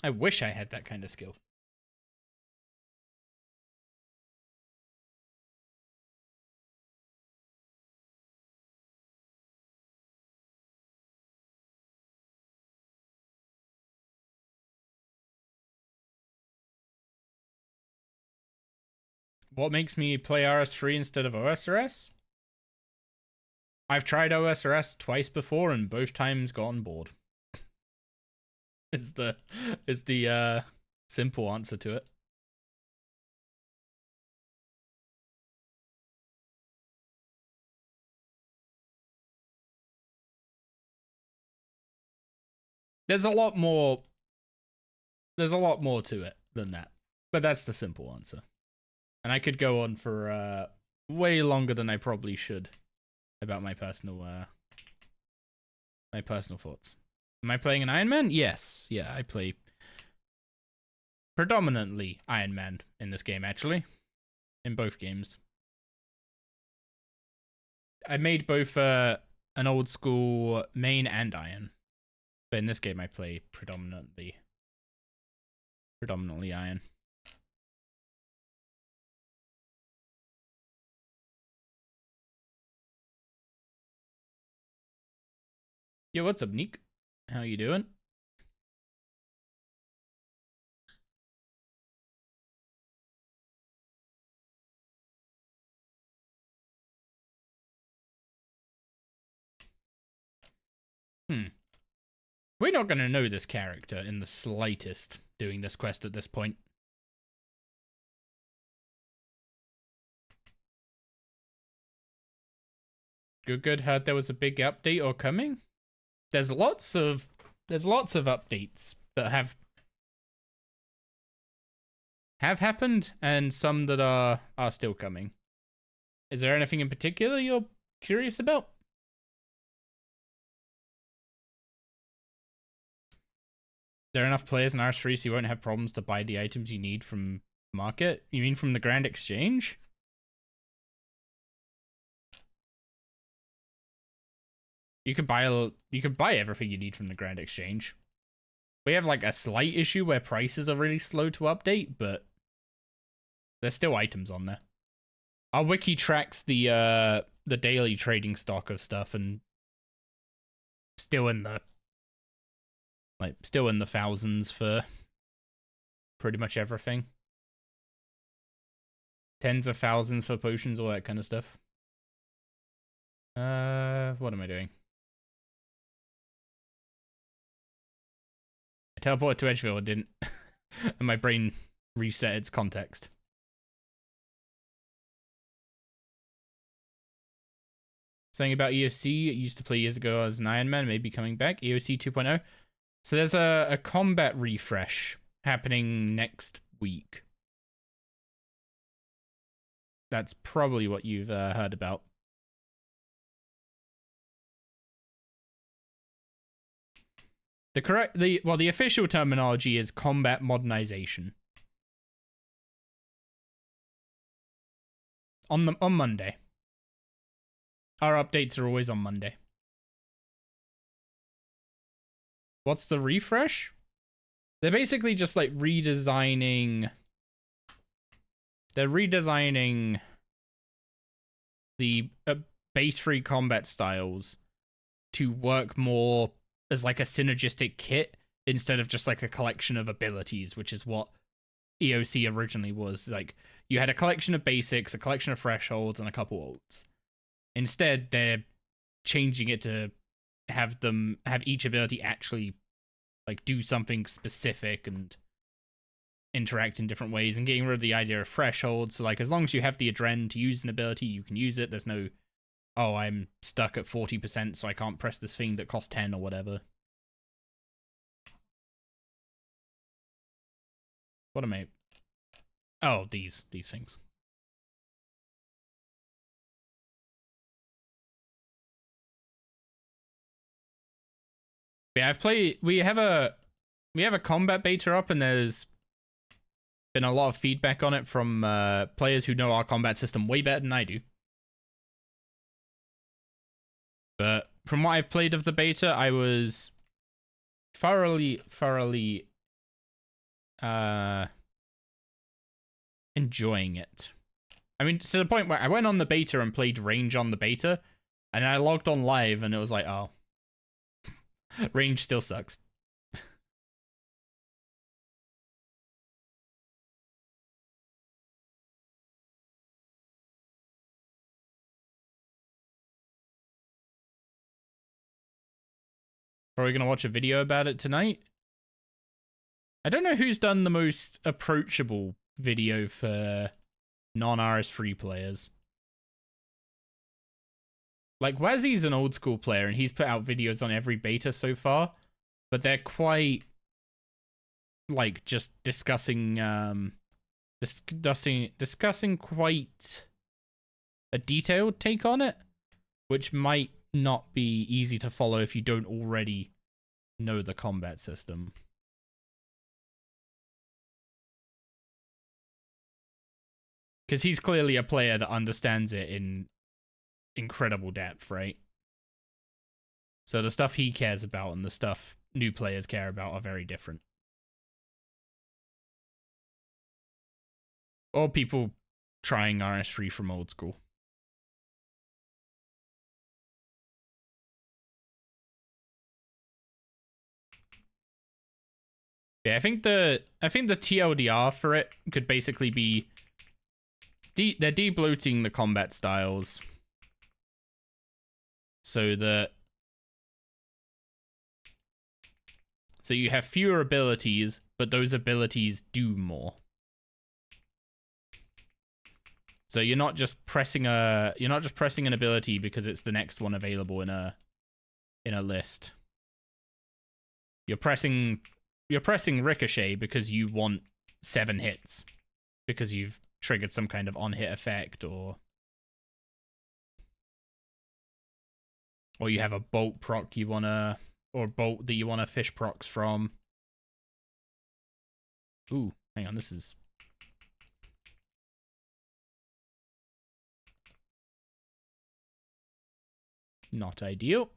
I had that kind of skill. What makes me play RS3 instead of OSRS? I've tried OSRS twice before and both times gotten bored. is the simple answer to it. There's a lot more to it than that. But that's the simple answer. And I could go on for way longer than I probably should about my personal thoughts. Am I playing an Ironman? Yes. Yeah, I play predominantly Ironman in this game, actually. In both games. I made both an old school main and iron. But in this game I play predominantly iron. Yo, what's up, Neek? How you doing? We're not going to know this character in the slightest doing this quest at this point. Good. Heard there was a big update or coming. There's lots of updates that have happened and some that are still coming. Is there anything in particular you're curious about? There are enough players in RS3 so you won't have problems to buy the items you need from market? You mean from the Grand Exchange? You could buy everything you need from the Grand Exchange. We have like a slight issue where prices are really slow to update, but there's still items on there. Our wiki tracks the daily trading stock of stuff and still in the thousands for pretty much everything. Tens of thousands for potions, all that kind of stuff. What am I doing? I teleported to Edgeville and didn't. And my brain reset its context. Saying about EOC, it used to play years ago as an Ironman, maybe coming back. EOC 2.0. So there's a combat refresh happening next week. That's probably what you've heard about. The official terminology is combat modernization. On Monday. Our updates are always on Monday. What's the refresh? They're basically just like redesigning. They're redesigning the base 3 combat styles to work more as like a synergistic kit instead of just like a collection of abilities, which is what EOC originally was. Like you had a collection of basics, a collection of thresholds, and a couple ults. Instead, they're changing it to have each ability actually like do something specific and interact in different ways, and getting rid of the idea of thresholds. So like as long as you have the adren to use an ability, you can use it. There's no oh, I'm stuck at 40%, so I can't press this thing that costs 10 or whatever. What am I? Oh, these things. Yeah, we have a combat beta up, and there's been a lot of feedback on it from players who know our combat system way better than I do. But from what I've played of the beta, I was thoroughly enjoying it. I mean, to the point where I went on the beta and played range on the beta, and I logged on live, and it was like, oh, range still sucks. Are we gonna watch a video about it tonight? I don't know who's done the most approachable video for non-RS3 players. Like, Wazzy's an old school player, and he's put out videos on every beta so far, but they're quite, like, just discussing quite a detailed take on it, which might not be easy to follow if you don't already know the combat system. Because he's clearly a player that understands it in incredible depth, right? So the stuff he cares about and the stuff new players care about are very different. Or people trying RS3 from old school. Yeah, I think the TLDR for it could basically be they're de-bloating the combat styles so you have fewer abilities, but those abilities do more. So you're not just pressing an ability because it's the next one available in a list. You're pressing Ricochet because you want 7 hits because you've triggered some kind of on-hit effect, or you have a bolt proc or bolt that you wanna fish procs from. Ooh, hang on, this is not ideal.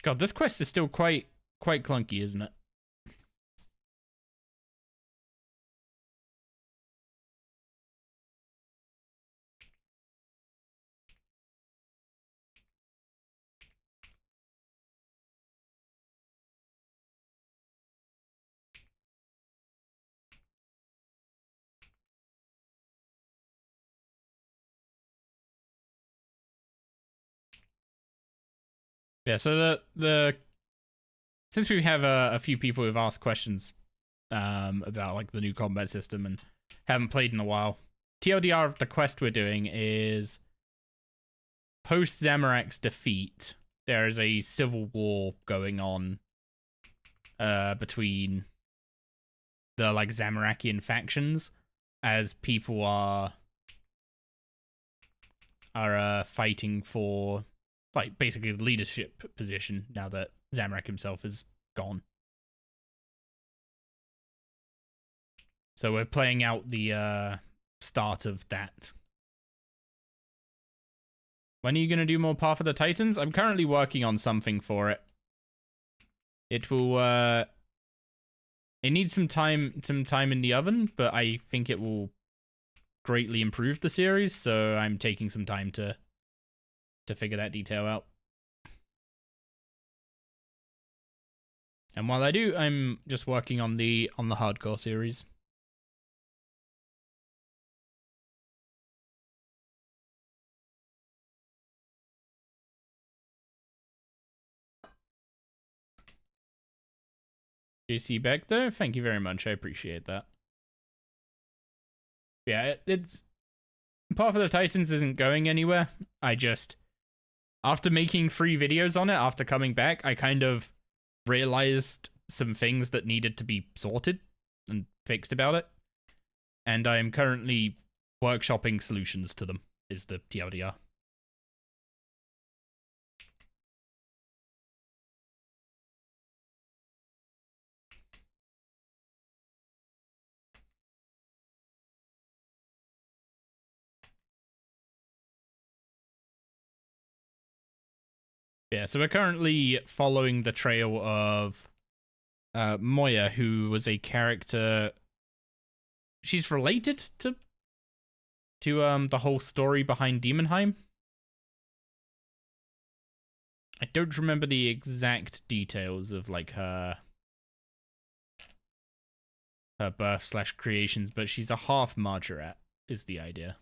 God, this quest is still quite clunky, isn't it? Yeah, so since we have a few people who've asked questions about like the new combat system and haven't played in a while, TLDR of the quest we're doing is post Zamorak's defeat, there is a civil war going on between the like Zamorakian factions as people are fighting for like basically the leadership position now that Zamorak himself is gone. So we're playing out the start of that. When are you going to do more Path of the Titans? I'm currently working on something for it. It will it needs some time in the oven, but I think it will greatly improve the series, so I'm taking some time to figure that detail out. And while I do, I'm just working on the hardcore series. JC back there, thank you very much. I appreciate that. Yeah, it's Path of the Titans isn't going anywhere. I just, after making 3 videos on it, after coming back, I kind of realized some things that needed to be sorted and fixed about it. And I am currently workshopping solutions to them, is the TLDR. Yeah, so we're currently following the trail of Moya, who was a character. She's related to the whole story behind Demonheim. I don't remember the exact details of like her birth / creations, but she's a half Margaret, is the idea.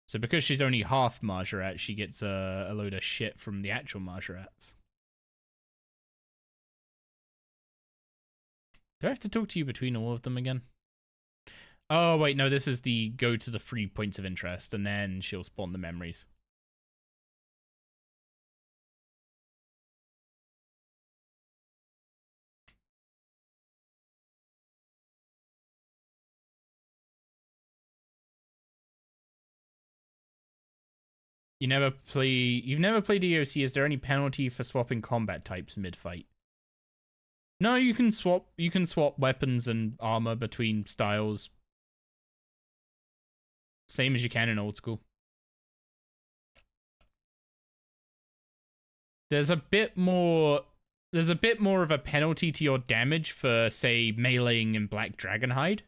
So because she's only half Margaret, she gets a load of shit from the actual Margarets. Do I have to talk to you between all of them again? Oh, wait, no, this is the go to the 3 points of interest, and then she'll spawn the memories. You've never played EOC. Is there any penalty for swapping combat types mid-fight? No, you can swap weapons and armor between styles. Same as you can in old school. There's a bit more of a penalty to your damage for, say, meleeing in Black Dragonhide.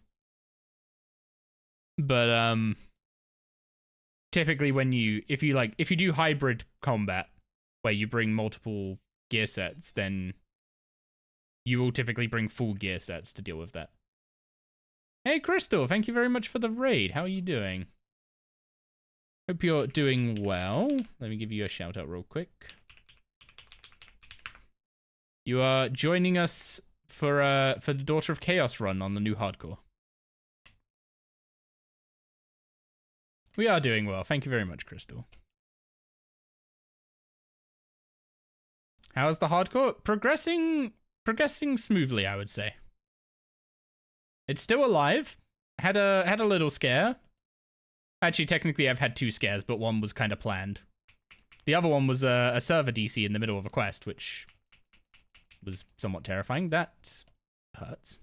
But typically if you do hybrid combat where you bring multiple gear sets, then you will typically bring full gear sets to deal with that. Hey Crystal, thank you very much for the raid. How are you doing? Hope you're doing well. Let me give you a shout out real quick. You are joining us for the Daughter of Chaos run on the new Hardcore. We are doing well. Thank you very much, Crystal. How's the Hardcore? Progressing smoothly, I would say. It's still alive. Had a little scare. Actually, technically, I've had 2 scares, but one was kind of planned. The other one was a server DC in the middle of a quest, which was somewhat terrifying. That hurts.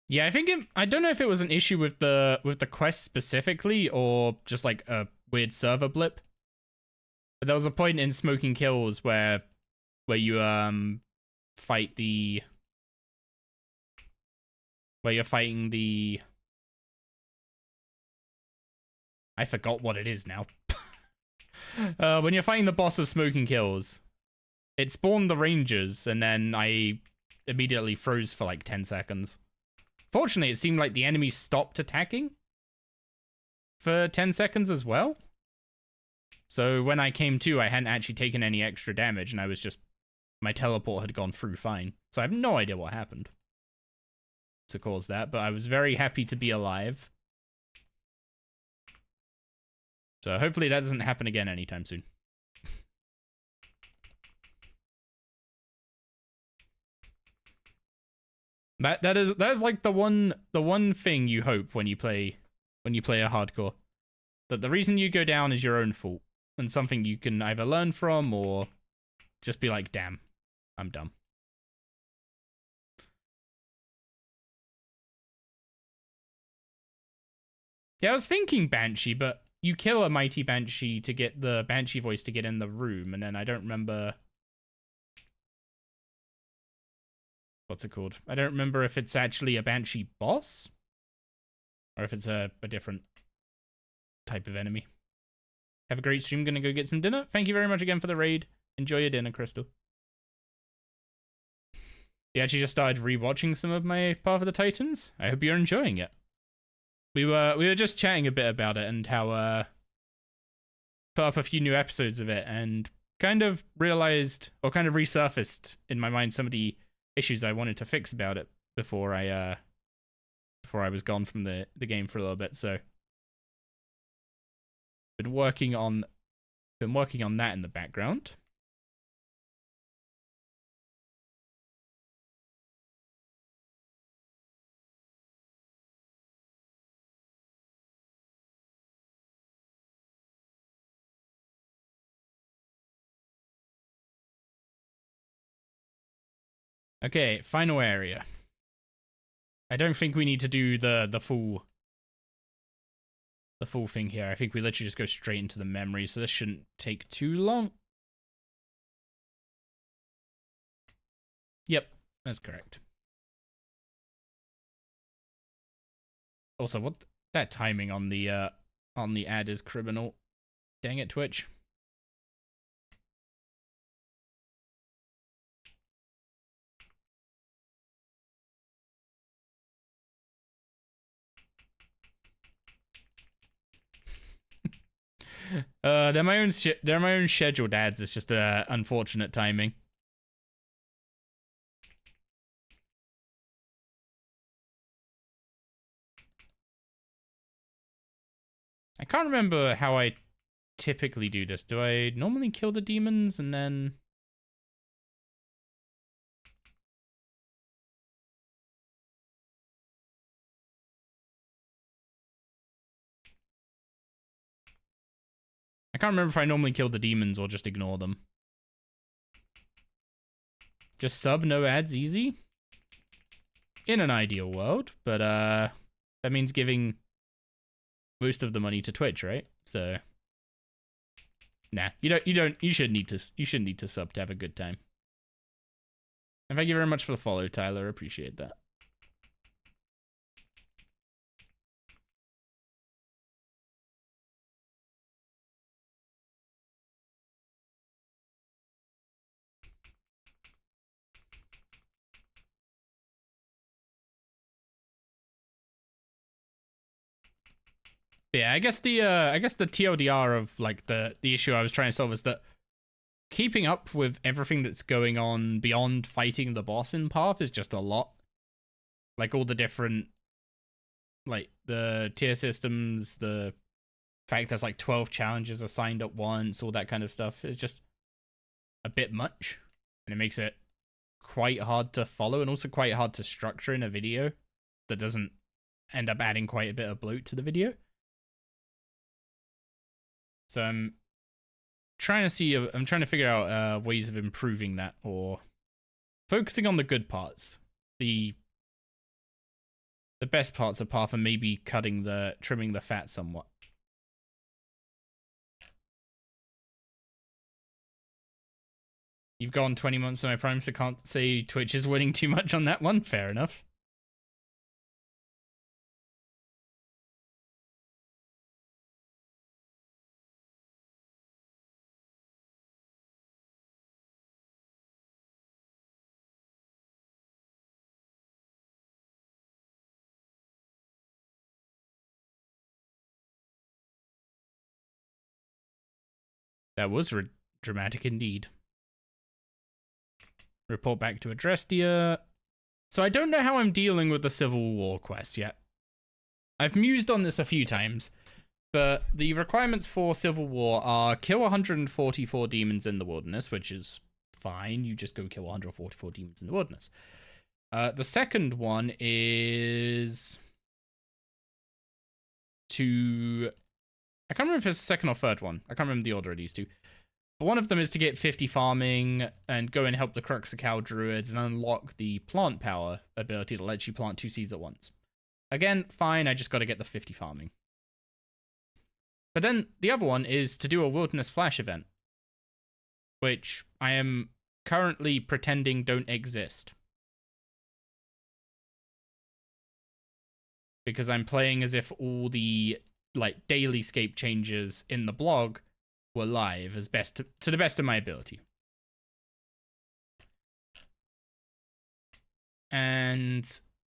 Yeah, I don't know if it was an issue with the quest specifically or just like a weird server blip. But there was a point in Smoking Kills where you fight the where you're fighting the I forgot what it is now. When you're fighting the boss of Smoking Kills, it spawned the Rangers and then I immediately froze for like 10 seconds. Fortunately, it seemed like the enemies stopped attacking for 10 seconds as well. So when I came to, I hadn't actually taken any extra damage, and I was just... my teleport had gone through fine. So I have no idea what happened to cause that, but I was very happy to be alive. So hopefully that doesn't happen again anytime soon. That is like the one thing you hope when you play a hardcore. That the reason you go down is your own fault. And something you can either learn from or just be like, damn, I'm dumb. Yeah, I was thinking Banshee, but you kill a mighty Banshee to get the Banshee voice to get in the room, and then I don't remember... what's it called? I don't remember if it's actually a Banshee boss, or if it's a different type of enemy. Have a great stream. Gonna go get some dinner. Thank you very much again for the raid. Enjoy your dinner, Crystal. You actually just started rewatching some of my Path of the Titans. I hope you're enjoying it. We were just chatting a bit about it and how put up a few new episodes of it and kind of realized or kind of resurfaced in my mind some of the issues I wanted to fix about it before I was gone from the game for a little bit. So been working on that in the background. Okay, final area. I don't think we need to do the full thing here. I think we literally just go straight into the memory, so this shouldn't take too long. Yep, that's correct. Also, what that timing on the ad is criminal. Dang it, Twitch. They're my own scheduled ads. It's just unfortunate timing. I can't remember how I typically do this. Do I normally kill the demons and then... I can't remember if I normally kill the demons or just ignore them. Just sub, no ads, easy? In an ideal world, but that means giving most of the money to Twitch, right? So nah, you shouldn't need to sub to have a good time. And thank you very much for the follow, Tyler. Appreciate that. Yeah, I guess the TLDR of like the issue I was trying to solve is that keeping up with everything that's going on beyond fighting the boss in Path is just a lot. Like all the different, like the tier systems, the fact there's like 12 challenges assigned at once, all that kind of stuff is just a bit much, and it makes it quite hard to follow and also quite hard to structure in a video that doesn't end up adding quite a bit of bloat to the video. So I'm trying to figure out ways of improving that or focusing on the good parts, the best parts of Path, and maybe trimming the fat somewhat. You've gone 20 months on my Prime, so can't say Twitch is winning too much on that one. Fair enough. That was dramatic indeed. Report back to Adrestia. So I don't know how I'm dealing with the Civil War quest yet. I've mused on this a few times, but the requirements for Civil War are kill 144 demons in the wilderness, which is fine. You just go kill 144 demons in the wilderness. The second one is to... I can't remember if it's the second or third one. I can't remember the order of these two. But one of them is to get 50 farming and go and help the Cruxacal Druids and unlock the plant power ability to let you plant 2 seeds at once. Again, fine, I just got to get the 50 farming. But then the other one is to do a Wilderness Flash event, which I am currently pretending don't exist. Because I'm playing as if all the like daily scape changes in the blog were live as to the best of my ability. And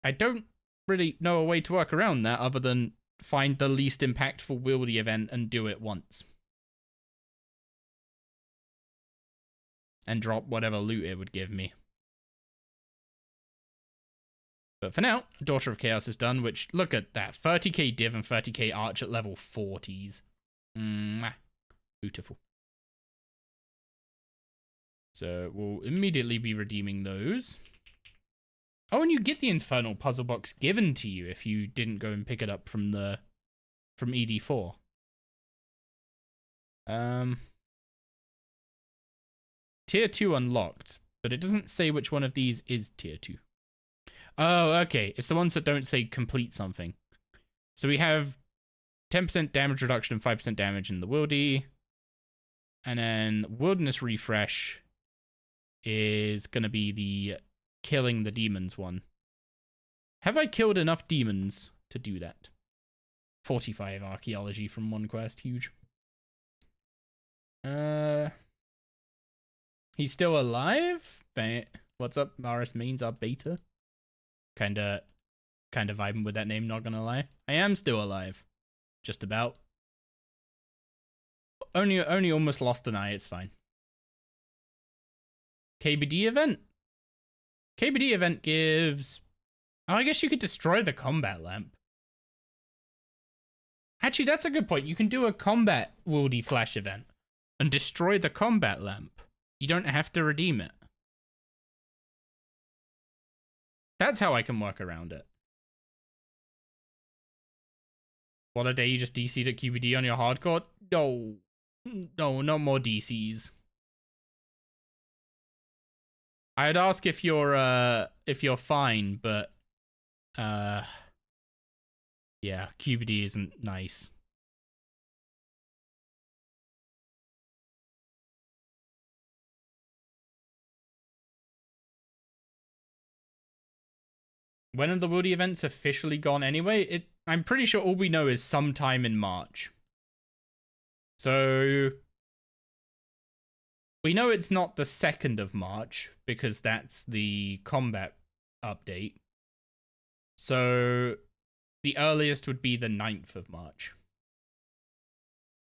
I don't really know a way to work around that other than find the least impactful wieldy event and do it once. And drop whatever loot it would give me. But for now, Daughter of Chaos is done, which, look at that. 30k div and 30k arch at level 40s. Beautiful. So we'll immediately be redeeming those. Oh, and you get the Infernal Puzzle Box given to you if you didn't go and pick it up from ED4. Tier 2 unlocked, but it doesn't say which one of these is Tier 2. Oh, okay. It's the ones that don't say complete something. So we have 10% damage reduction and 5% damage in the Wildy. And then Wilderness Refresh is going to be the killing the demons one. Have I killed enough demons to do that? 45 archaeology from one quest. Huge. He's still alive? What's up, Maris Means, our beta? Kinda vibing with that name, not gonna lie. I am still alive. Just about. Only almost lost an eye, it's fine. KBD event? KBD event gives... Oh, I guess you could destroy the combat lamp. Actually, that's a good point. You can do a combat Wildy Flash event and destroy the combat lamp. You don't have to redeem it. That's how I can work around it. What a day, you just DC'd at QBD on your hardcore? No. No, no more DCs. I'd ask if you're fine, but yeah, QBD isn't nice. When are the Wildy events officially gone anyway? I'm pretty sure all we know is sometime in March. So we know it's not the 2nd of March because that's the combat update. So the earliest would be the 9th of March.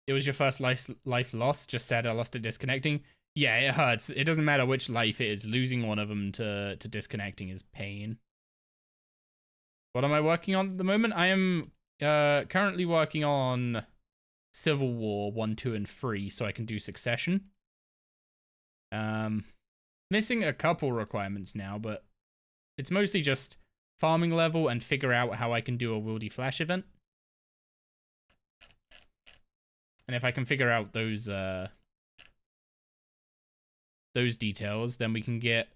It was your first life lost. Just sad I lost it disconnecting. Yeah, it hurts. It doesn't matter which life it is. Losing one of them to disconnecting is pain. What am I working on at the moment? I am currently working on Civil War 1, 2, and 3 so I can do Succession. Missing a couple requirements now, but it's mostly just farming level and figure out how I can do a Wildy Flash event. And if I can figure out those details, then we can get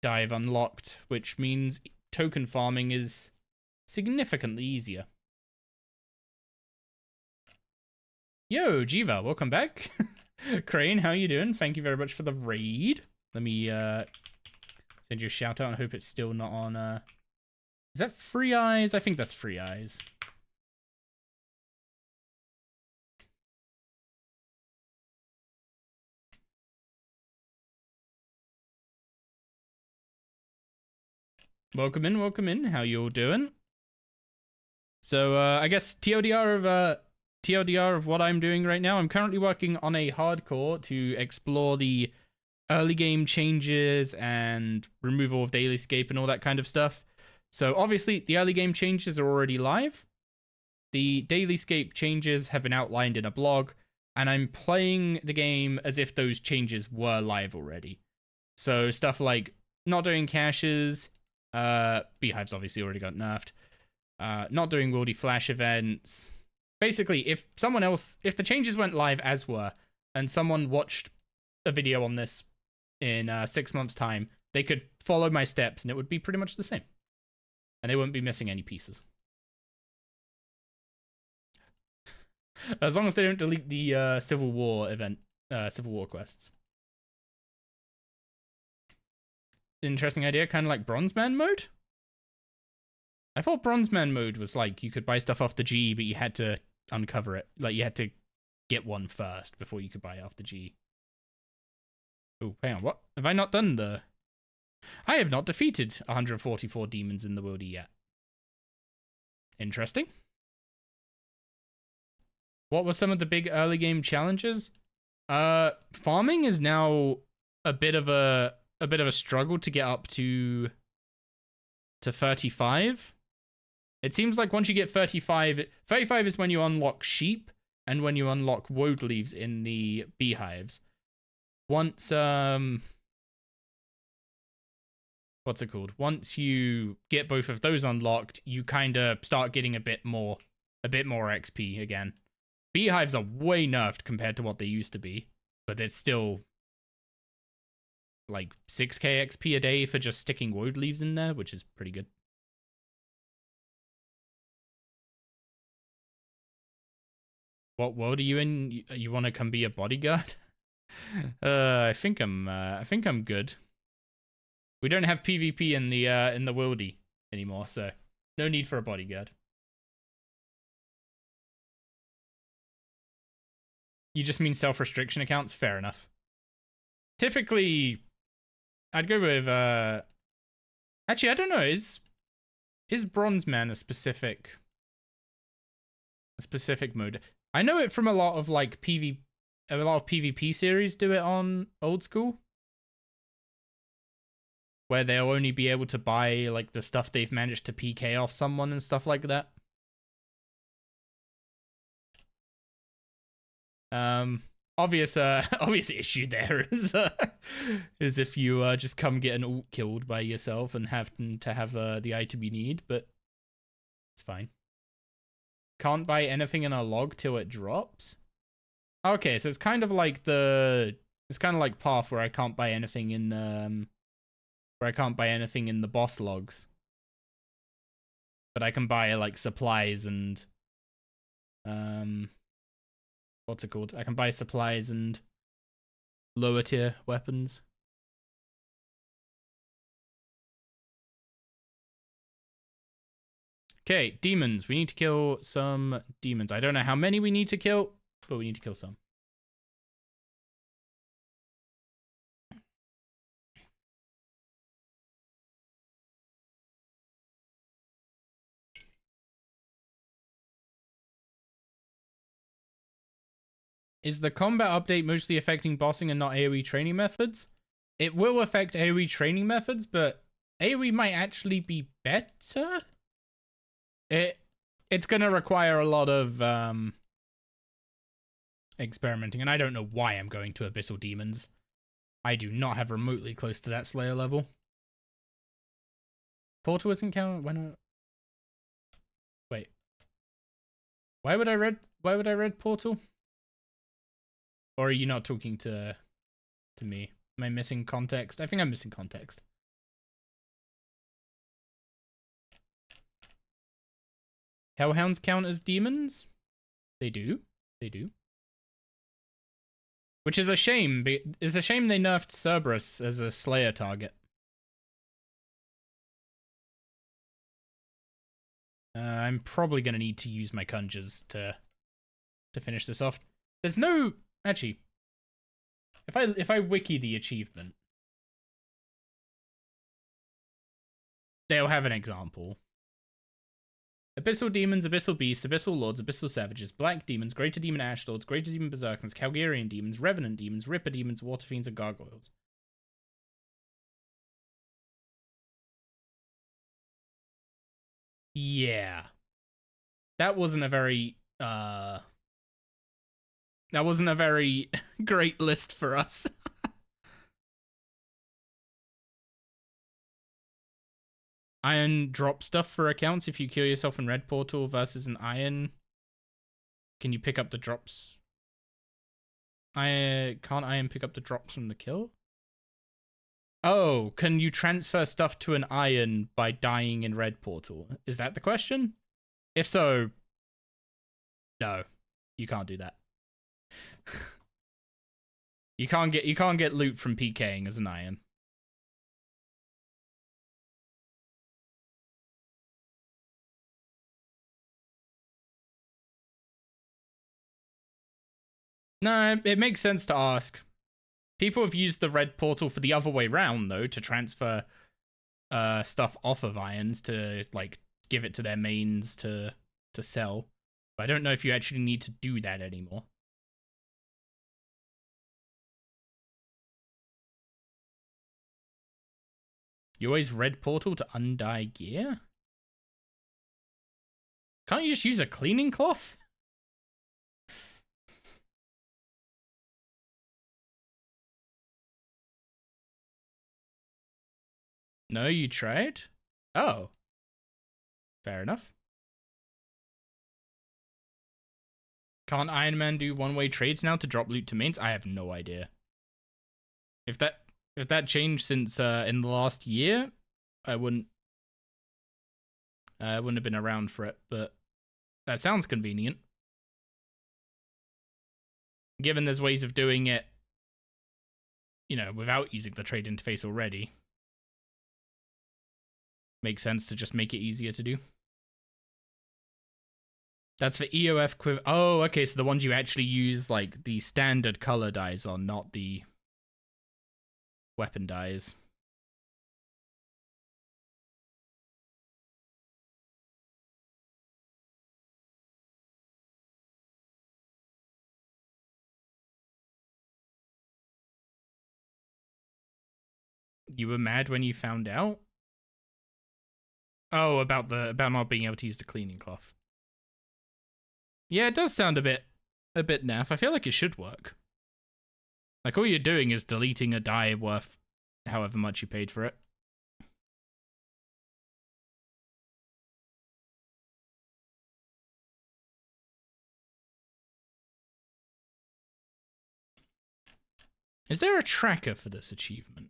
Dive unlocked, which means token farming is significantly easier. Yo, Jiva, welcome back. Crane, how you doing? Thank you very much for the raid. Let me send you a shout out. I hope it's still not on is that Free Eyes? I think that's Free Eyes. Welcome in. How you all doing? So I guess TLDR of what I'm doing right now. I'm currently working on a hardcore to explore the early game changes and removal of DailyScape and all that kind of stuff. So obviously the early game changes are already live. The DailyScape changes have been outlined in a blog, and I'm playing the game as if those changes were live already. So stuff like not doing caches, Beehive's obviously already got nerfed. Not doing Wildy Flash events. Basically, if the changes went live as were, and someone watched a video on this in 6 months' time, they could follow my steps and it would be pretty much the same. And they wouldn't be missing any pieces. As long as they don't delete the Civil War event, Civil War quests. Interesting idea, kind of like Bronze Man mode? I thought Bronze Man mode was like you could buy stuff off the G, but you had to uncover it. Like you had to get one first before you could buy after G. Oh, hang on, what? Have I not done the... I have not defeated 144 demons in the worldie yet. Interesting. What were some of the big early game challenges? Farming is now a bit of a struggle to get up to 35. It seems like once you get 35 is when you unlock sheep and when you unlock woad leaves in the beehives. Once what's it called? Once you get both of those unlocked, you kind of start getting a bit more XP again. Beehives are way nerfed compared to what they used to be, but it's still like 6k XP a day for just sticking woad leaves in there, which is pretty good. What world are you in? You want to come be a bodyguard? I think I'm good. We don't have PvP in the worldie anymore, so no need for a bodyguard. You just mean self-restriction accounts? Fair enough. Typically, I'd go with actually, I don't know, is Bronze Man a specific mode? I know it from a lot of like PvP series do it on old school, where they'll only be able to buy like the stuff they've managed to PK off someone and stuff like that. Obvious issue there is if you just come get an ult killed by yourself and have to have the item you need, but it's fine. Can't buy anything in a log till it drops. Okay, so it's kind of like Path, where I can't buy anything in the boss logs, but I can buy like supplies and what's it called? I can buy supplies and lower tier weapons. Okay, demons. We need to kill some demons. I don't know how many we need to kill, but we need to kill some. Is the combat update mostly affecting bossing and not AoE training methods? It will affect AoE training methods, but AoE might actually be better. It's gonna require a lot of experimenting, and I don't know why I'm going to Abyssal Demons. I do not have remotely close to that Slayer level. Portal isn't counted when wait. Why would I read Portal? Or are you not talking to me? Am I missing context? I think I'm missing context. Hellhounds count as demons? They do. They do. Which is a shame. It's a shame they nerfed Cerberus as a Slayer target. I'm probably going to need to use my conjures to finish this off. There's no... Actually, if I wiki the achievement, they'll have an example. Abyssal Demons, Abyssal Beasts, Abyssal Lords, Abyssal Savages, Black Demons, Greater Demon Ash Lords, Greater Demon Berserkers, Calgarian Demons, Revenant Demons, Ripper Demons, Water Fiends, and Gargoyles. Yeah. That wasn't a very great list for us. Iron drop stuff for accounts if you kill yourself in Red Portal versus an Iron. Can you pick up the drops? Can't Iron pick up the drops from the kill? Oh, can you transfer stuff to an Iron by dying in Red Portal? Is that the question? If so, no, you can't do that. You can't get loot from PKing as an Iron. No, it makes sense to ask. People have used the red portal for the other way round, though, to transfer stuff off of irons to, like, give it to their mains to sell. But I don't know if you actually need to do that anymore. You always red portal to undye gear? Can't you just use a cleaning cloth? No, you tried? Oh. Fair enough. Can't Iron Man do one-way trades now to drop loot to mains? I have no idea. If that changed since in the last year, I wouldn't have been around for it, but that sounds convenient. Given there's ways of doing it, you know, without using the trade interface already. Makes sense to just make it easier to do. That's for EOF quiver. Oh, okay, so the ones you actually use, like, the standard color dyes on, not the weapon dyes. You were mad when you found out? Oh, about not being able to use the cleaning cloth. Yeah, it does sound a bit naff. I feel like it should work. Like, all you're doing is deleting a dye worth however much you paid for it. Is there a tracker for this achievement?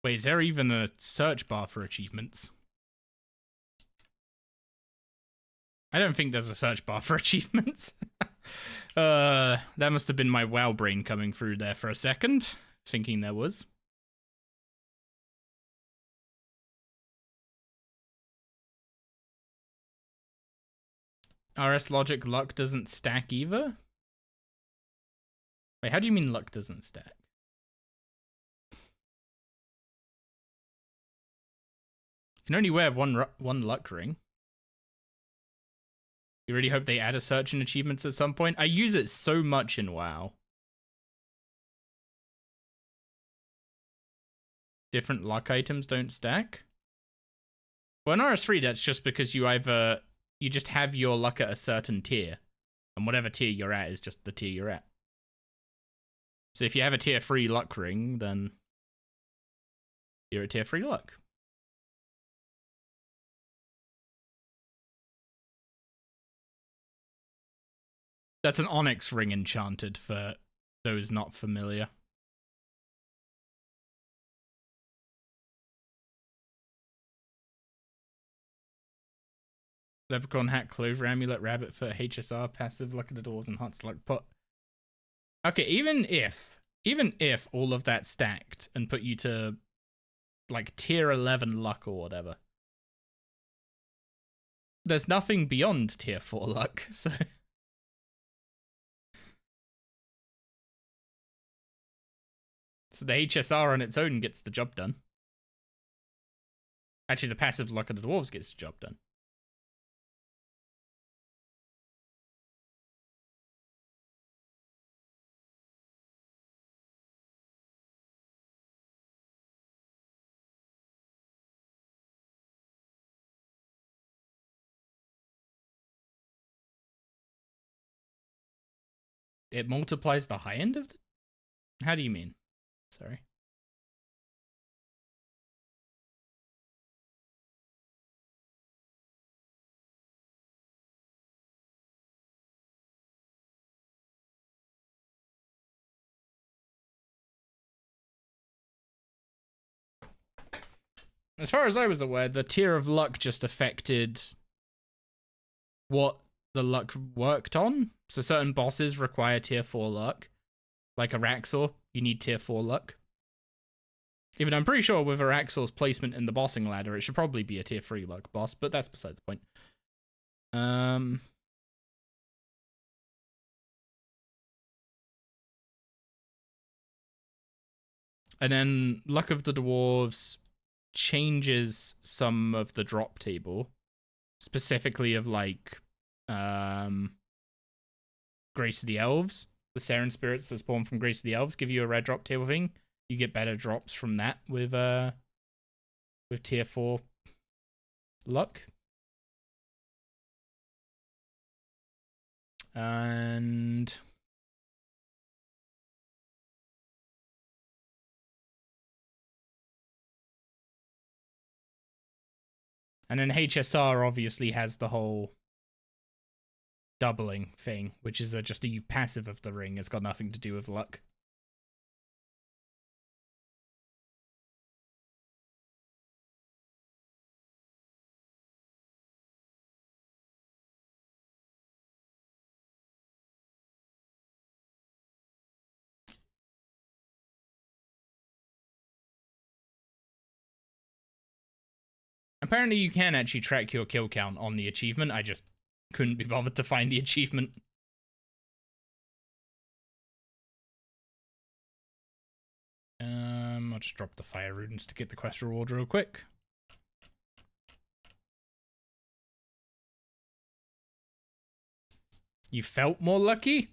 Wait, is there even a search bar for achievements? I don't think there's a search bar for achievements. That must have been my WoW brain coming through there for a second, thinking there was. RS logic luck doesn't stack either? Wait, how do you mean luck doesn't stack? You can only wear one luck ring. You really hope they add a search in achievements at some point? I use it so much in WoW. Different luck items don't stack? Well, in RS3, that's just because you just have your luck at a certain tier. And whatever tier you're at is just the tier you're at. So if you have a tier 3 luck ring, then you're at tier 3 luck. That's an Onyx ring enchanted for those not familiar. Leprechaun hat, clover amulet, rabbit foot, HSR, passive, luck at the doors, and hearts luck pot. Okay, even if all of that stacked and put you to like tier 11 luck or whatever, there's nothing beyond tier 4 luck, so the HSR on its own gets the job done. Actually, the passive luck of the dwarves gets the job done. It multiplies the high end of the... How do you mean? Sorry. As far as I was aware, the tier of luck just affected what the luck worked on. So certain bosses require tier 4 luck. Like Araxor, you need tier 4 luck. Even though I'm pretty sure with Araxor's placement in the bossing ladder, it should probably be a tier 3 luck boss, but that's beside the point. And then Luck of the Dwarves changes some of the drop table, specifically of like Grace of the Elves. The Seren spirits that spawn from Grace of the Elves give you a red drop table thing. You get better drops from that with tier 4 luck. And then HSR obviously has the whole doubling thing, which is just a passive of the ring. It's got nothing to do with luck. Apparently you can actually track your kill count on the achievement. I just couldn't be bothered to find the achievement. I'll just drop the fire runes to get the quest reward real quick. You felt more lucky?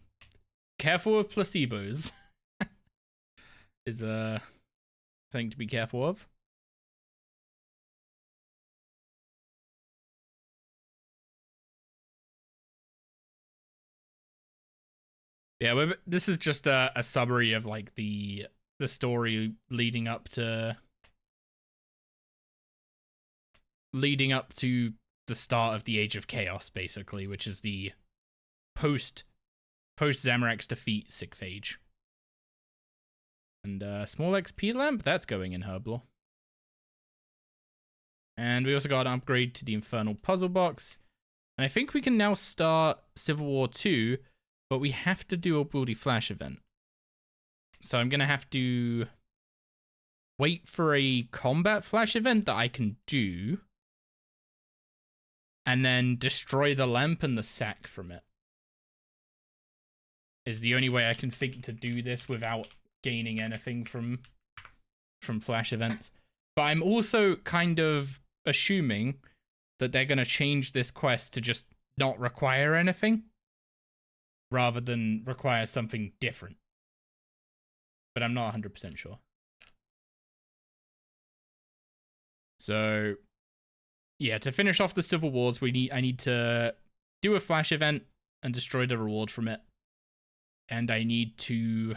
Careful with placebos. Is something to be careful of. Yeah, this is just a summary of like the story leading up to the start of the Age of Chaos, basically, which is the post Zamorak's defeat Sick Phage. And small XP lamp, that's going in Herblore. And we also got an upgrade to the Infernal Puzzle Box. And I think we can now start Civil War 2, but we have to do a Wildy Flash event. So I'm going to have to wait for a combat flash event that I can do, and then destroy the lamp and the sack from it. Is the only way I can think to do this without gaining anything from flash events. But I'm also kind of assuming that they're going to change this quest to just not require anything, rather than require something different. But I'm not 100% sure. So, yeah, to finish off the Civil Wars, I need to do a flash event and destroy the reward from it. And I need to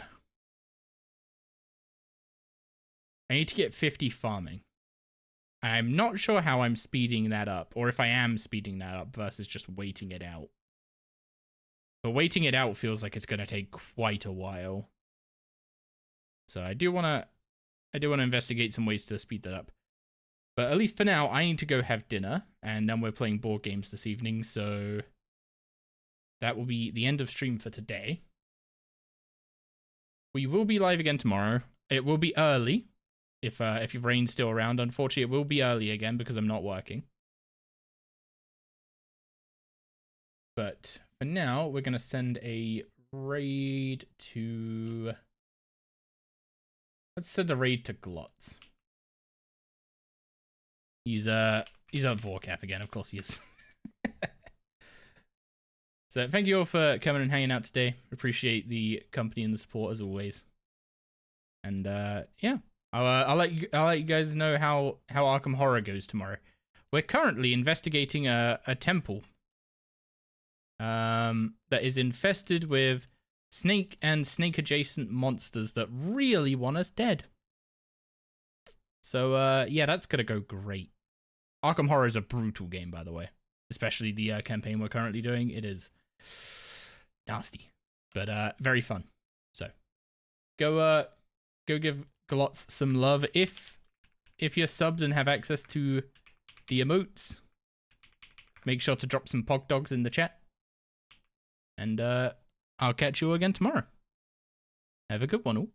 get 50 farming. I'm not sure how I'm speeding that up, or if I am speeding that up versus just waiting it out. But waiting it out feels like it's going to take quite a while. So I do want to investigate some ways to speed that up. But at least for now, I need to go have dinner, and then we're playing board games this evening, so that will be the end of stream for today. We will be live again tomorrow. It will be early, if Rain's still around. Unfortunately, it will be early again because I'm not working. But for now, we're going to send a raid to... Let's send a raid to Glotz. He's a Vorcap again, of course he is. So thank you all for coming and hanging out today. Appreciate the company and the support as always. And yeah, I'll let you guys know how Arkham Horror goes tomorrow. We're currently investigating a temple that is infested with snake and snake adjacent monsters that really want us dead. So yeah, that's gonna go great. Arkham Horror is a brutal game, by the way, especially the campaign we're currently doing. It is nasty, but very fun. So go give Glotz some love if you're subbed and have access to the emotes. Make sure to drop some pog dogs in the chat. And I'll catch you again tomorrow. Have a good one all.